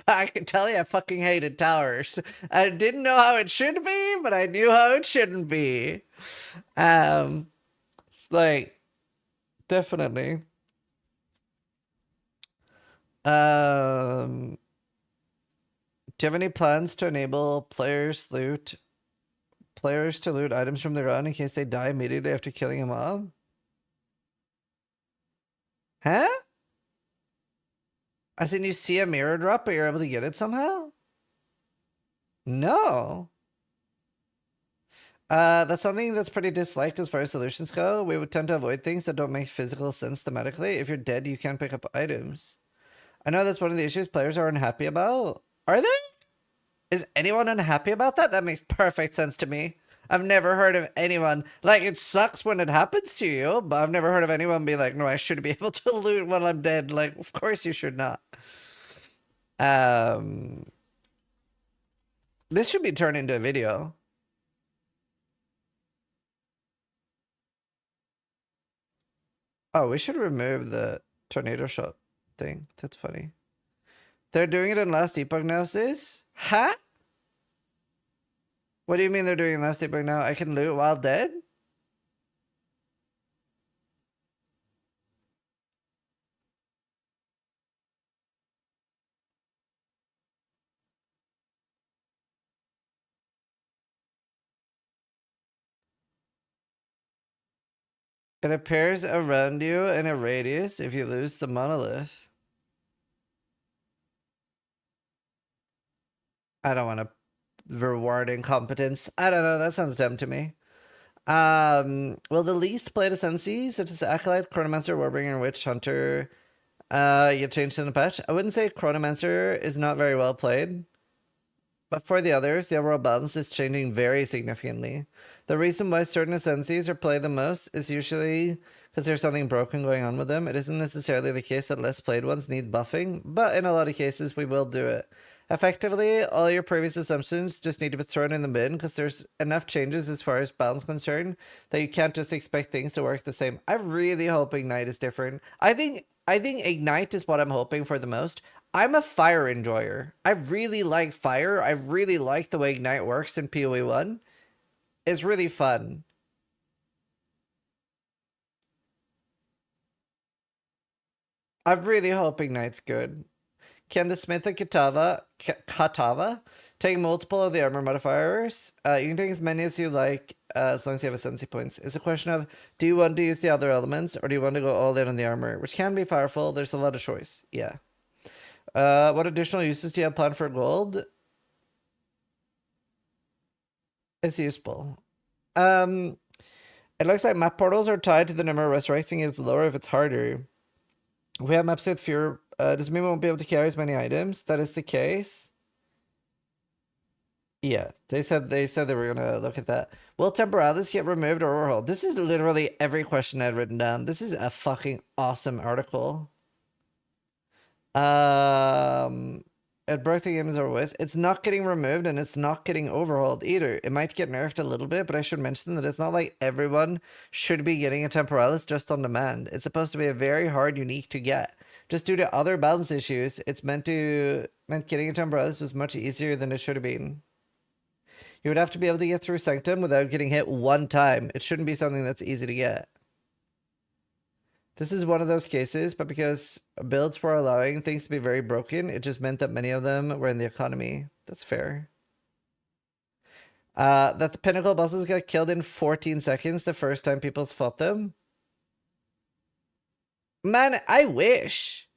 I can tell you I fucking hated Towers. I didn't know how it should be, but I knew how it shouldn't be. It's like, definitely. Do you have any plans to enable players to loot items from their own in case they die immediately after killing a mob? Huh? As in you see a mirror drop but you're able to get it somehow? No. That's something that's pretty disliked as far as solutions go. We would tend to avoid things that don't make physical sense thematically. If you're dead, you can't pick up items. I know that's one of the issues players are unhappy about. Are they? Is anyone unhappy about that? That makes perfect sense to me. I've never heard of anyone... Like, it sucks when it happens to you, but I've never heard of anyone be like, no, I should be able to loot when I'm dead. Like, of course you should not. This should be turned into a video. Oh, we should remove the tornado shot thing. That's funny. They're doing it in Last Epoch now, sis? Huh? What do you mean they're doing Last Epoch now? I can loot while dead? It appears around you in a radius if you lose the monolith. I don't want to reward incompetence. I don't know. That sounds dumb to me. Will the least played Ascensi, such as Acolyte, Chronomancer, Warbringer, Witch, Hunter, get changed in the patch? I wouldn't say Chronomancer is not very well played. But for the others, the overall balance is changing very significantly. The reason why certain Ascensies are played the most is usually because there's something broken going on with them. It isn't necessarily the case that less played ones need buffing, but in a lot of cases we will do it. Effectively, all your previous assumptions just need to be thrown in the bin because there's enough changes as far as balance concerned that you can't just expect things to work the same. I really hope Ignite is different. I think Ignite is what I'm hoping for the most. I'm a fire enjoyer. I really like fire. I really like the way Ignite works in PoE 1. It's really fun. I really hope Ignite's good. Can the Smith and Katava take multiple of the armor modifiers? You can take as many as you like, as long as you have Ascendancy points. It's a question of, do you want to use the other elements, or do you want to go all in on the armor? Which can be powerful. There's a lot of choice. Yeah. What additional uses do you have planned for gold? It's useful. It looks like map portals are tied to the number of resurrecting. It's lower if it's harder. We have maps with fewer. Does mean we won't be able to carry as many items? That is the case. Yeah, they said they were gonna look at that. Will Temporalis get removed or overhauled? This is literally every question I'd written down. This is a fucking awesome article. It broke the games over with. It's not getting removed and it's not getting overhauled either. It might get nerfed a little bit, but I should mention that it's not like everyone should be getting a Temporalis just on demand. It's supposed to be a very hard unique to get. Just due to other balance issues, it's meant getting a Temporalis was much easier than it should have been. You would have to be able to get through Sanctum without getting hit one time. It shouldn't be something that's easy to get. This is one of those cases, but because builds were allowing things to be very broken, it just meant that many of them were in the economy. That's fair. That the pinnacle bosses got killed in 14 seconds the first time people fought them. Man, I wish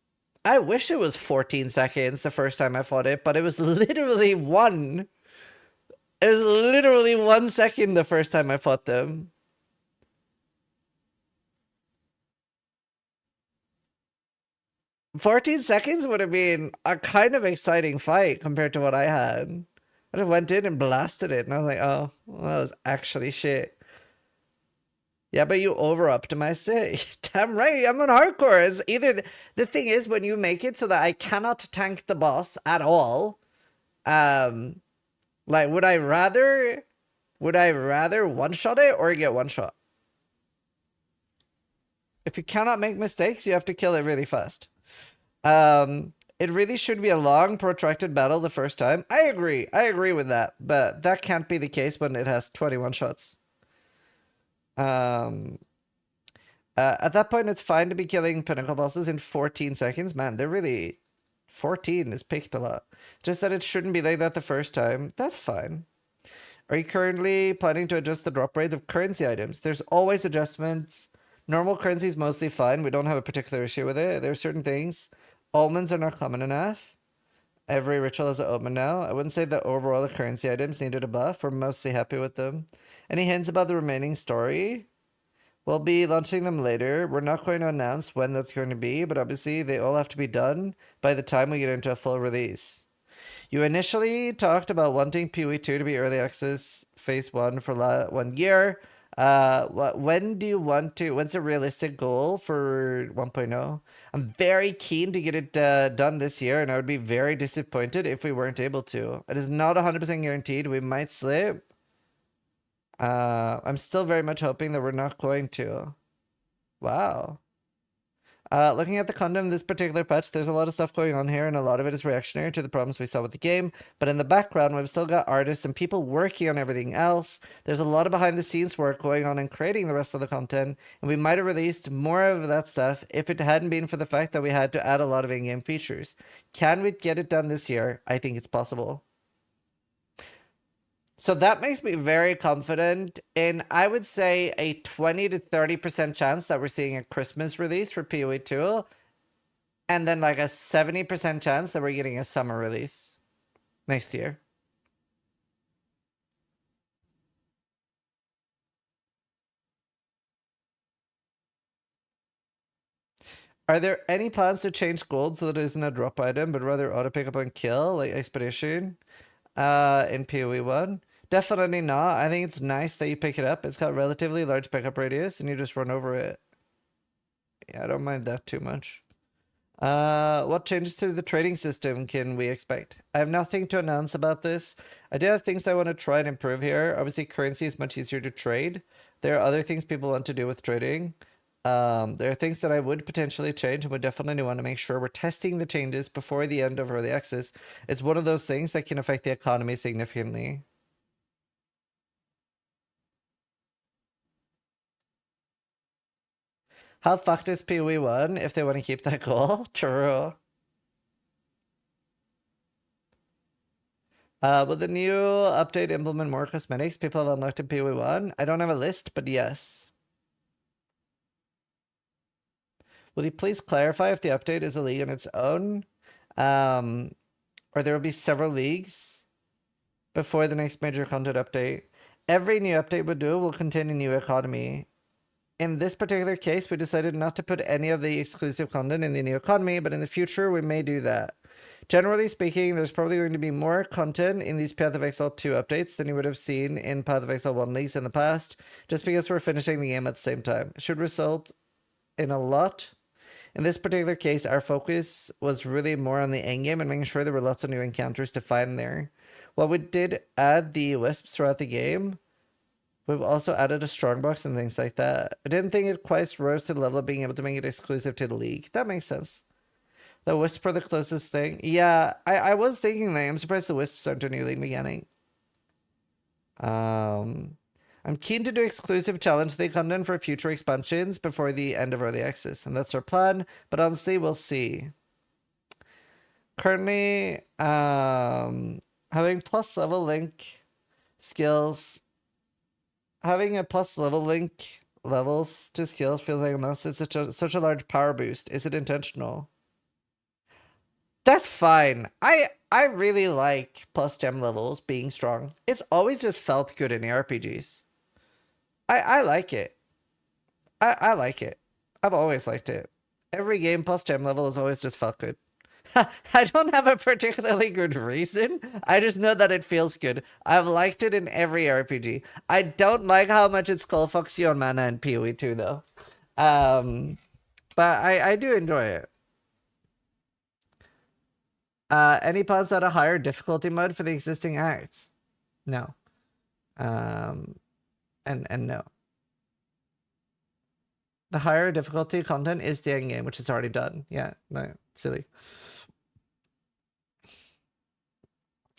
it was 14 seconds the first time I fought it, but it was literally one. It was literally 1 second the first time I fought them. "14 seconds would have been a kind of exciting fight compared to what I had. I just went in and blasted it, and I was like, oh, well, that was actually shit. Yeah, but you over-optimized it. Damn right, I'm on hardcore. It's either the thing is, when you make it so that I cannot tank the boss at all, like, would I rather one-shot it or get one-shot? If you cannot make mistakes, you have to kill it really fast. It really should be a long, protracted battle the first time. I agree with that, but that can't be the case when it has 21 shots. At that point, it's fine to be killing pinnacle bosses in 14 seconds. Man, they're really... 14 is picked a lot. Just that it shouldn't be like that the first time. That's fine. Are you currently planning to adjust the drop rate of currency items? There's always adjustments. Normal currency is mostly fine. We don't have a particular issue with it. There are certain things. Almonds are not common enough. Every ritual has an omen now. I wouldn't say that overall the currency items needed a buff. We're mostly happy with them. Any hints about the remaining story? We'll be launching them later. We're not going to announce when that's going to be, but obviously they all have to be done by the time we get into a full release. You initially talked about wanting PoE 2 to be early access phase 1 for 1 year. When do you want to, when's a realistic goal for 1.0? I'm very keen to get it done this year, and I would be very disappointed if we weren't able to. It is not 100% guaranteed. We might slip. I'm still very much hoping that we're not going to. Wow. Looking at the content of this particular patch, there's a lot of stuff going on here, and a lot of it is reactionary to the problems we saw with the game. But in the background, we've still got artists and people working on everything else. There's a lot of behind-the-scenes work going on in creating the rest of the content, and we might have released more of that stuff if it hadn't been for the fact that we had to add a lot of in-game features. Can we get it done this year? I think it's possible. So that makes me very confident in, I would say, a 20 to 30% chance that we're seeing a Christmas release for PoE 2. And then like a 70% chance that we're getting a summer release next year. Are there any plans to change gold so that it isn't a drop item, but rather auto pick up and kill, like Expedition? in PoE 1? Definitely not. I think it's nice that you pick it up. It's got relatively large pickup radius and you just run over it. Yeah, I don't mind that too much. What changes to the trading system can we expect? I have nothing to announce about this. I do have things that I want to try and improve here. Obviously, currency is much easier to trade. There are other things people want to do with trading. There are things that I would potentially change and would definitely want to make sure we're testing the changes before the end of early access. It's one of those things that can affect the economy significantly. How fucked is PoE 1 if they want to keep that goal? True. Will the new update implement more cosmetics people have unlocked in PoE 1? I don't have a list, but yes. Will you please clarify if the update is a league on its own? Or there will be several leagues before the next major content update. Every new update we do will contain a new economy. In this particular case, we decided not to put any of the exclusive content in the new economy, but in the future, we may do that. Generally speaking, there's probably going to be more content in these Path of Exile 2 updates than you would have seen in Path of Exile 1 leagues in the past, just because we're finishing the game at the same time. It should result in a lot. In this particular case, our focus was really more on the endgame and making sure there were lots of new encounters to find there. While we did add the wisps throughout the game, we've also added a strongbox and things like that. I didn't think it quite rose to the level of being able to make it exclusive to the league. That makes sense. The wisps are the closest thing. Yeah, I was thinking that. I'm surprised the wisps aren't a new league beginning. I'm keen to do exclusive challenge league content for future expansions before the end of early access, and that's our plan. But honestly, we'll see. Currently, having plus level link skills. Having a plus level link levels to skills feels like a must. It's such a large power boost. Is it intentional? That's fine. I really like plus 10 levels being strong. It's always just felt good in the RPGs. I like it. I like it. I've always liked it. Every game plus 10 level has always just felt good. I don't have a particularly good reason. I just know that it feels good. I've liked it in every RPG. I don't like how much it skull fucks you on mana in PoE 2 though. But I do enjoy it. Any plans at a higher difficulty mode for the existing acts? No. And no. The higher difficulty content is the endgame, which is already done. Yeah, no, silly.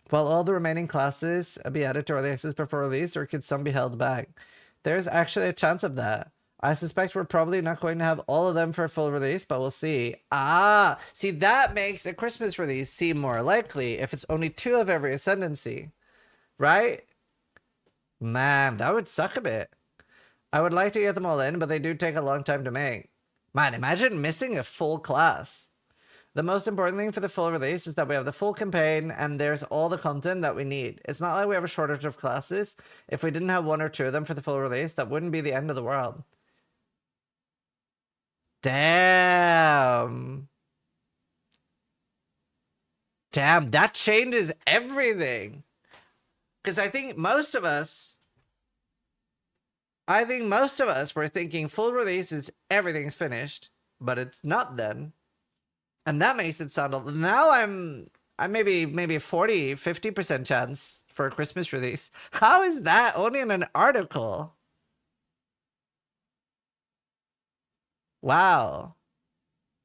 Will all the remaining classes be added to early access before release, or could some be held back? There's actually a chance of that. I suspect we're probably not going to have all of them for a full release, but we'll see. Ah, see, that makes a Christmas release seem more likely if it's only 2 of every ascendancy, right? Man, that would suck a bit. I would like to get them all in, but they do take a long time to make. Man, imagine missing a full class. The most important thing for the full release is that we have the full campaign and there's all the content that we need. It's not like we have a shortage of classes. If we didn't have 1 or 2 of them for the full release, that wouldn't be the end of the world. Damn. Damn, that changes everything. Because I think most of us were thinking full release is everything's finished, but it's not then. And that makes it sound now I'm maybe 40-50% chance for a Christmas release. How is that only in an article? Wow.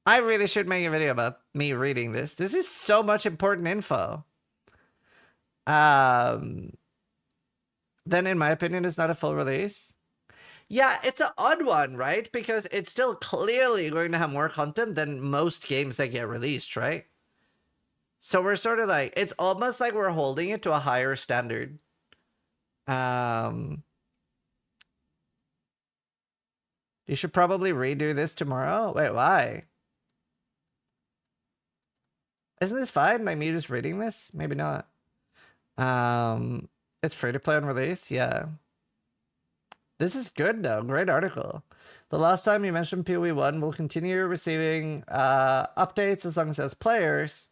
I really should make a video about me reading this. This is so much important info. Then in my opinion, it's not a full release. Yeah, it's an odd one, right? Because it's still clearly going to have more content than most games that get released, right? So we're sort of like, it's almost like we're holding it to a higher standard. You should probably redo this tomorrow. Wait, why? Isn't this fine? Like me just reading this? Maybe not. It's free to play on release. Yeah. This is good though. Great article. The last time you mentioned PoE 1 will continue receiving updates as long as it has players.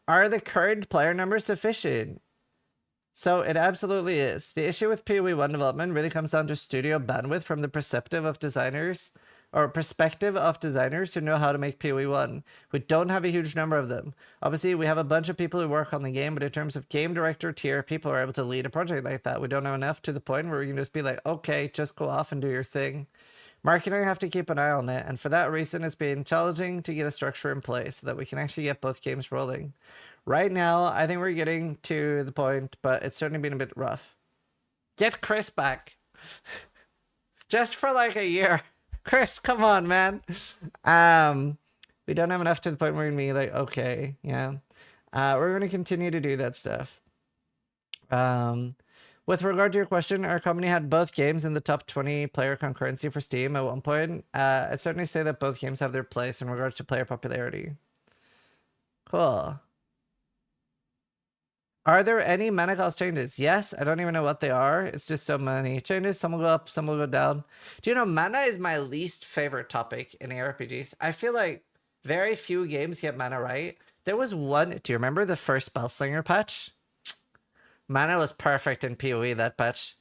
Are the current player numbers sufficient? So it absolutely is. The issue with PoE 1 development really comes down to studio bandwidth from the perspective of designers who know how to make PoE 1. We don't have a huge number of them. Obviously, we have a bunch of people who work on the game, but in terms of game director tier, people are able to lead a project like that. We don't know enough to the point where we can just be like, okay, just go off and do your thing. Marketing have to keep an eye on it, and for that reason, it's been challenging to get a structure in place so that we can actually get both games rolling. Right now, I think we're getting to the point, but it's certainly been a bit rough. Get Chris back. Just for like a year. Chris, come on, man. We don't have enough to the point where we're gonna be like, okay, yeah. We're gonna continue to do that stuff. With regard to your question, our company had both games in the top 20 player concurrency for Steam at one point. I'd certainly say that both games have their place in regards to player popularity. Cool. Are there any mana cost changes? Yes, I don't even know what they are. It's just so many changes. Some will go up, some will go down. Do you know, mana is my least favorite topic in ARPGs. I feel like very few games get mana right. There was one, do you remember the first Spellslinger patch? Mana was perfect in PoE, that patch.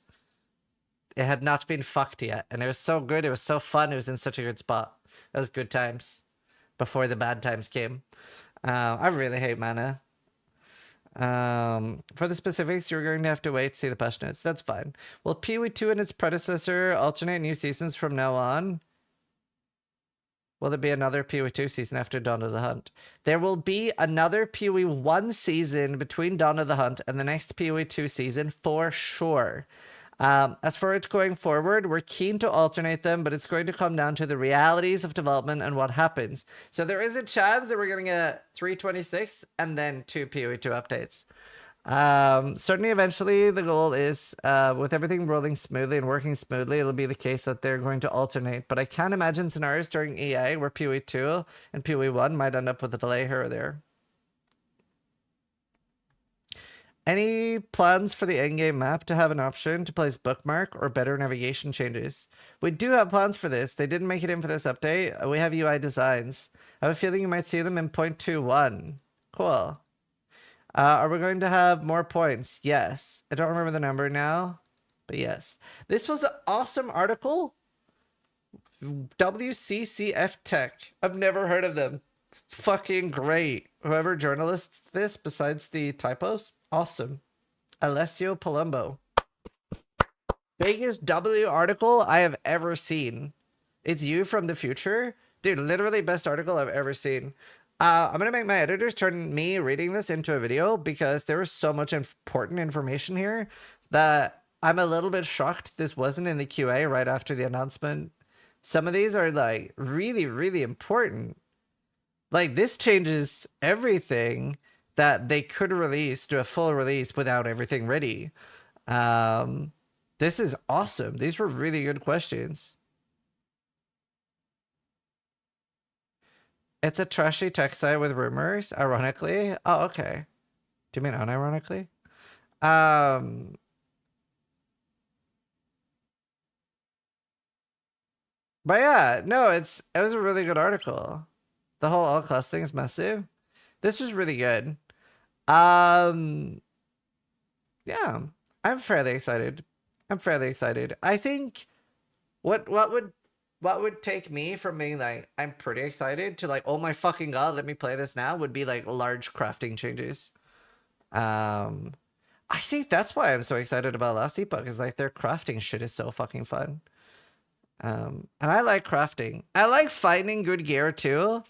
It had not been fucked yet, and it was so good, it was so fun, it was in such a good spot. That was good times. Before the bad times came. I really hate mana. For the specifics, you're going to have to wait to see the patch notes. That's fine. Will PoE 2 and its predecessor alternate new seasons from now on? Will there be another PoE 2 season after Dawn of the Hunt? There will be another PoE 1 season between Dawn of the Hunt and the next PoE 2 season for sure. As for it going forward, we're keen to alternate them, but it's going to come down to the realities of development and what happens. So there is a chance that we're going to get 326 and then 2 PoE 2 updates. Certainly eventually the goal is, with everything rolling smoothly and working smoothly, it'll be the case that they're going to alternate. But I can't imagine scenarios during EA where PoE 2 and PoE 1 might end up with a delay here or there. Any plans for the endgame map to have an option to place bookmark or better navigation changes? We do have plans for this. They didn't make it in for this update. We have UI designs. I have a feeling you might see them in 0.21. Cool. Are we going to have more points? Yes. I don't remember the number now, but yes. This was an awesome article. WCCF Tech. I've never heard of them. Fucking great. Whoever journalists this, besides the typos, awesome. Alessio Palumbo. Biggest W article I have ever seen. It's you from the future? Dude, literally best article I've ever seen. I'm going to make my editors turn me reading this into a video because there is so much important information here that I'm a little bit shocked this wasn't in the QA right after the announcement. Some of these are like really, really important. Like this changes everything that they could release to a full release without everything ready. This is awesome. These were really good questions. It's a trashy tech site with rumors, ironically. Oh, okay. Do you mean unironically? But yeah, no, it was a really good article. The whole all class thing is massive. This was really good. Yeah, I'm fairly excited. I think what would take me from being like, I'm pretty excited to like, oh my fucking god, let me play this now, would be like large crafting changes. I think that's why I'm so excited about Last Epoch, is like their crafting shit is so fucking fun. And I like crafting. I like finding good gear too.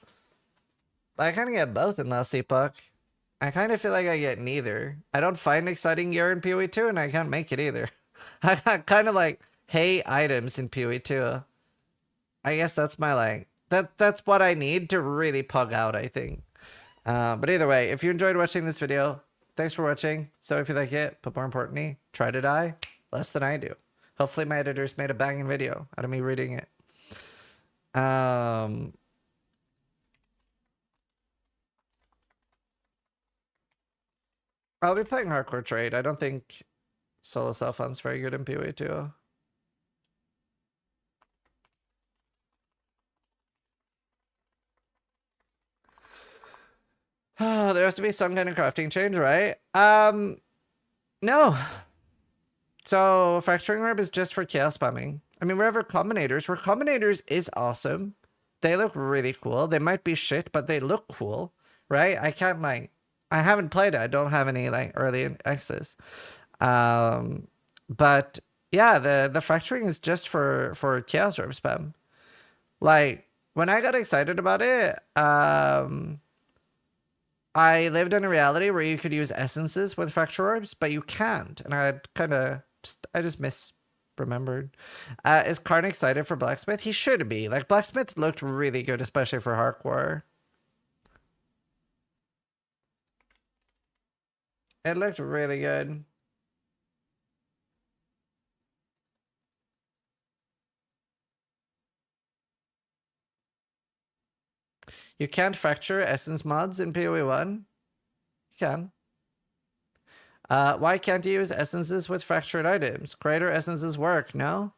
But I kind of get both in Last Epoch. I kind of feel like I get neither. I don't find exciting gear in PoE 2 and I can't make it either. I kind of like hate items in PoE 2. I guess that's my like, that's what I need to really pug out, I think. But either way, if you enjoyed watching this video, thanks for watching. So if you like it, but more importantly, try to die less than I do. Hopefully my editors made a banging video out of me reading it. I'll be playing Hardcore Trade. I don't think solo self-fun's very good in PoE 2. Oh, there has to be some kind of crafting change, right? No. So Fracturing Orb is just for chaos spamming. I mean, wherever Combinators, where Combinators is awesome. They look really cool. They might be shit, but they look cool, right? I can't like, I haven't played it. I don't have any like early access. But yeah, the Fracturing is just for chaos orb spam. Like when I got excited about it, I lived in a reality where you could use essences with fracture orbs, but you can't. And I just misremembered. Is Karn excited for Blacksmith? He should be. Like, Blacksmith looked really good, especially for hardcore. It looked really good. You can't fracture essence mods in PoE 1? You can. Why can't you use essences with fractured items? Greater essences work, no?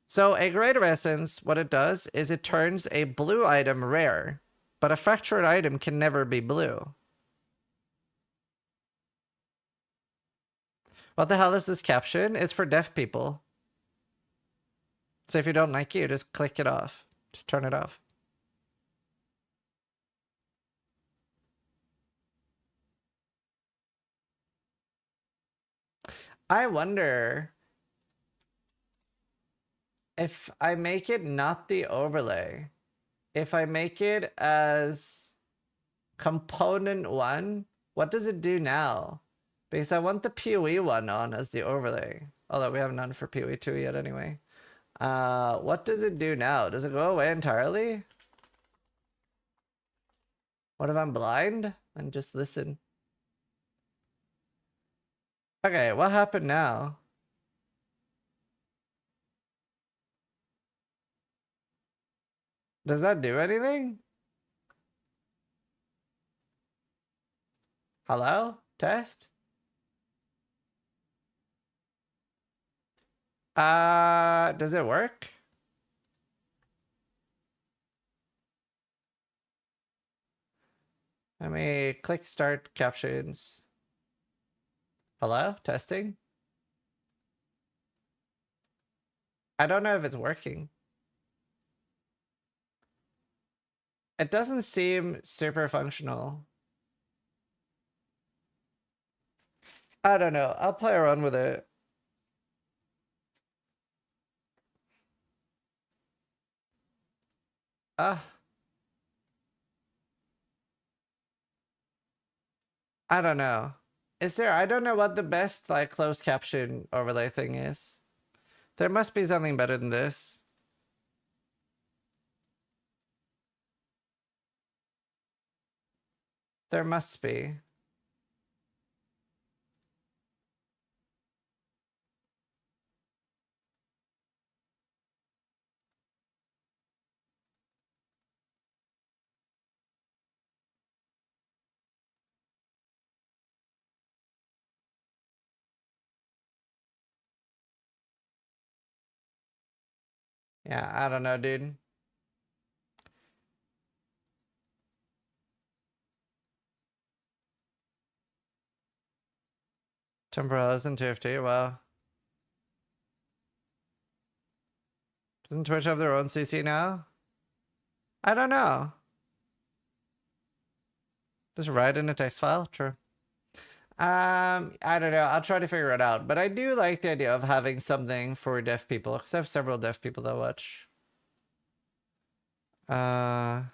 So a greater essence, what it does is it turns a blue item rare, but a fractured item can never be blue. What the hell is this caption? It's for deaf people. So if you don't like it, just click it off. Just turn it off. I wonder if I make it not the overlay, if I make it as component 1, what does it do now? Because I want the PoE one on as the overlay. Although we have none for PoE 2 yet anyway. What does it do now? Does it go away entirely? What if I'm blind? And just listen. Okay, what happened now? Does that do anything? Hello? Test? Does it work? Let me click start captions. Hello? Testing? I don't know if it's working. It doesn't seem super functional. I don't know. I'll play around with it. I don't know. Is there? I don't know what the best like closed caption overlay thing is. There must be something better than this. There must be. Yeah, I don't know, dude. Temporals and TFT, wow. Doesn't Twitch have their own CC now? I don't know. Just write in a text file? True. I don't know. I'll try to figure it out. But I do like the idea of having something for deaf people, because I have several deaf people that watch. When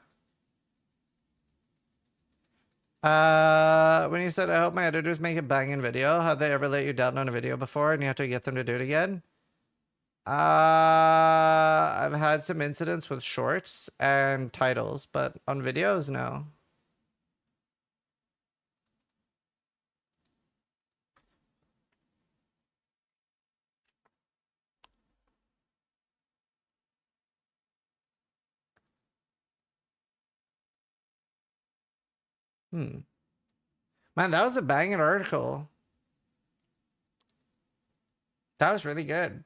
you said, I hope my editors make a banging video, have they ever let you download a video before and you have to get them to do it again? I've had some incidents with shorts and titles, but on videos, no. Man, that was a banging article. That was really good.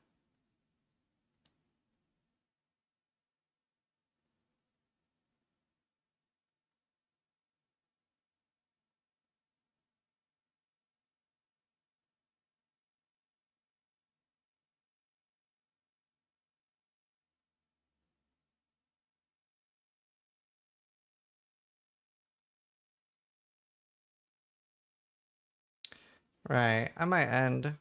Right, I might end.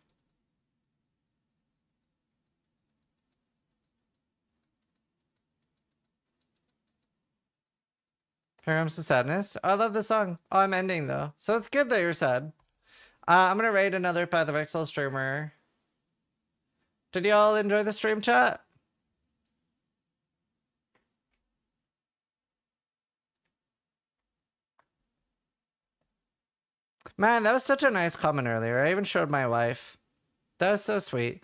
Here comes the sadness. Oh, I love the song. Oh, I'm ending though. So it's good that you're sad. I'm gonna raid another Path of Exile streamer. Did y'all enjoy the stream, chat? Man, that was such a nice comment earlier. I even showed my wife. That was so sweet.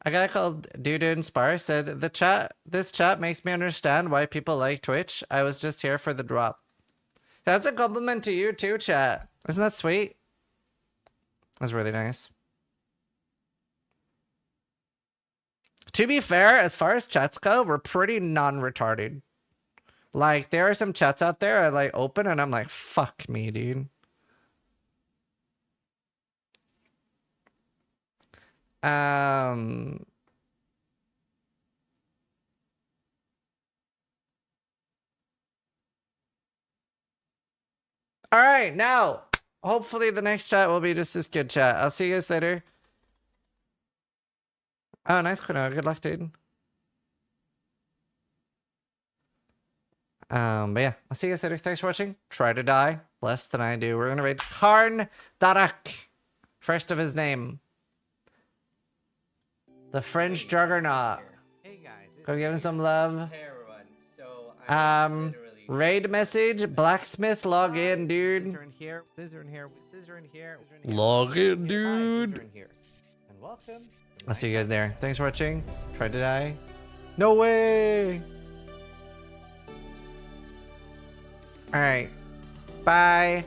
A guy called Dude Inspire said, this chat makes me understand why people like Twitch. I was just here for the drop. That's a compliment to you too, chat. Isn't that sweet? That's really nice. To be fair, as far as chats go, we're pretty non-retarded. Like, there are some chats out there I like open and I'm like, fuck me, dude. All right, now, hopefully the next chat will be just as good, chat. I'll see you guys later. Oh, nice, Quino. Good luck, dude. But yeah, I'll see you guys later. Thanks for watching. Try to die less than I do. We're gonna raid Karn Darak, first of his name. The French Juggernaut. Hey guys. Go give him some love. Hey everyone. So Raid message. Blacksmith, log in, dude. Zizaran here. Zizaran here. Zizaran here. Log in, dude. Zizaran here. And welcome. I'll see you guys there. Thanks for watching. Try to die. No way. All right. Bye.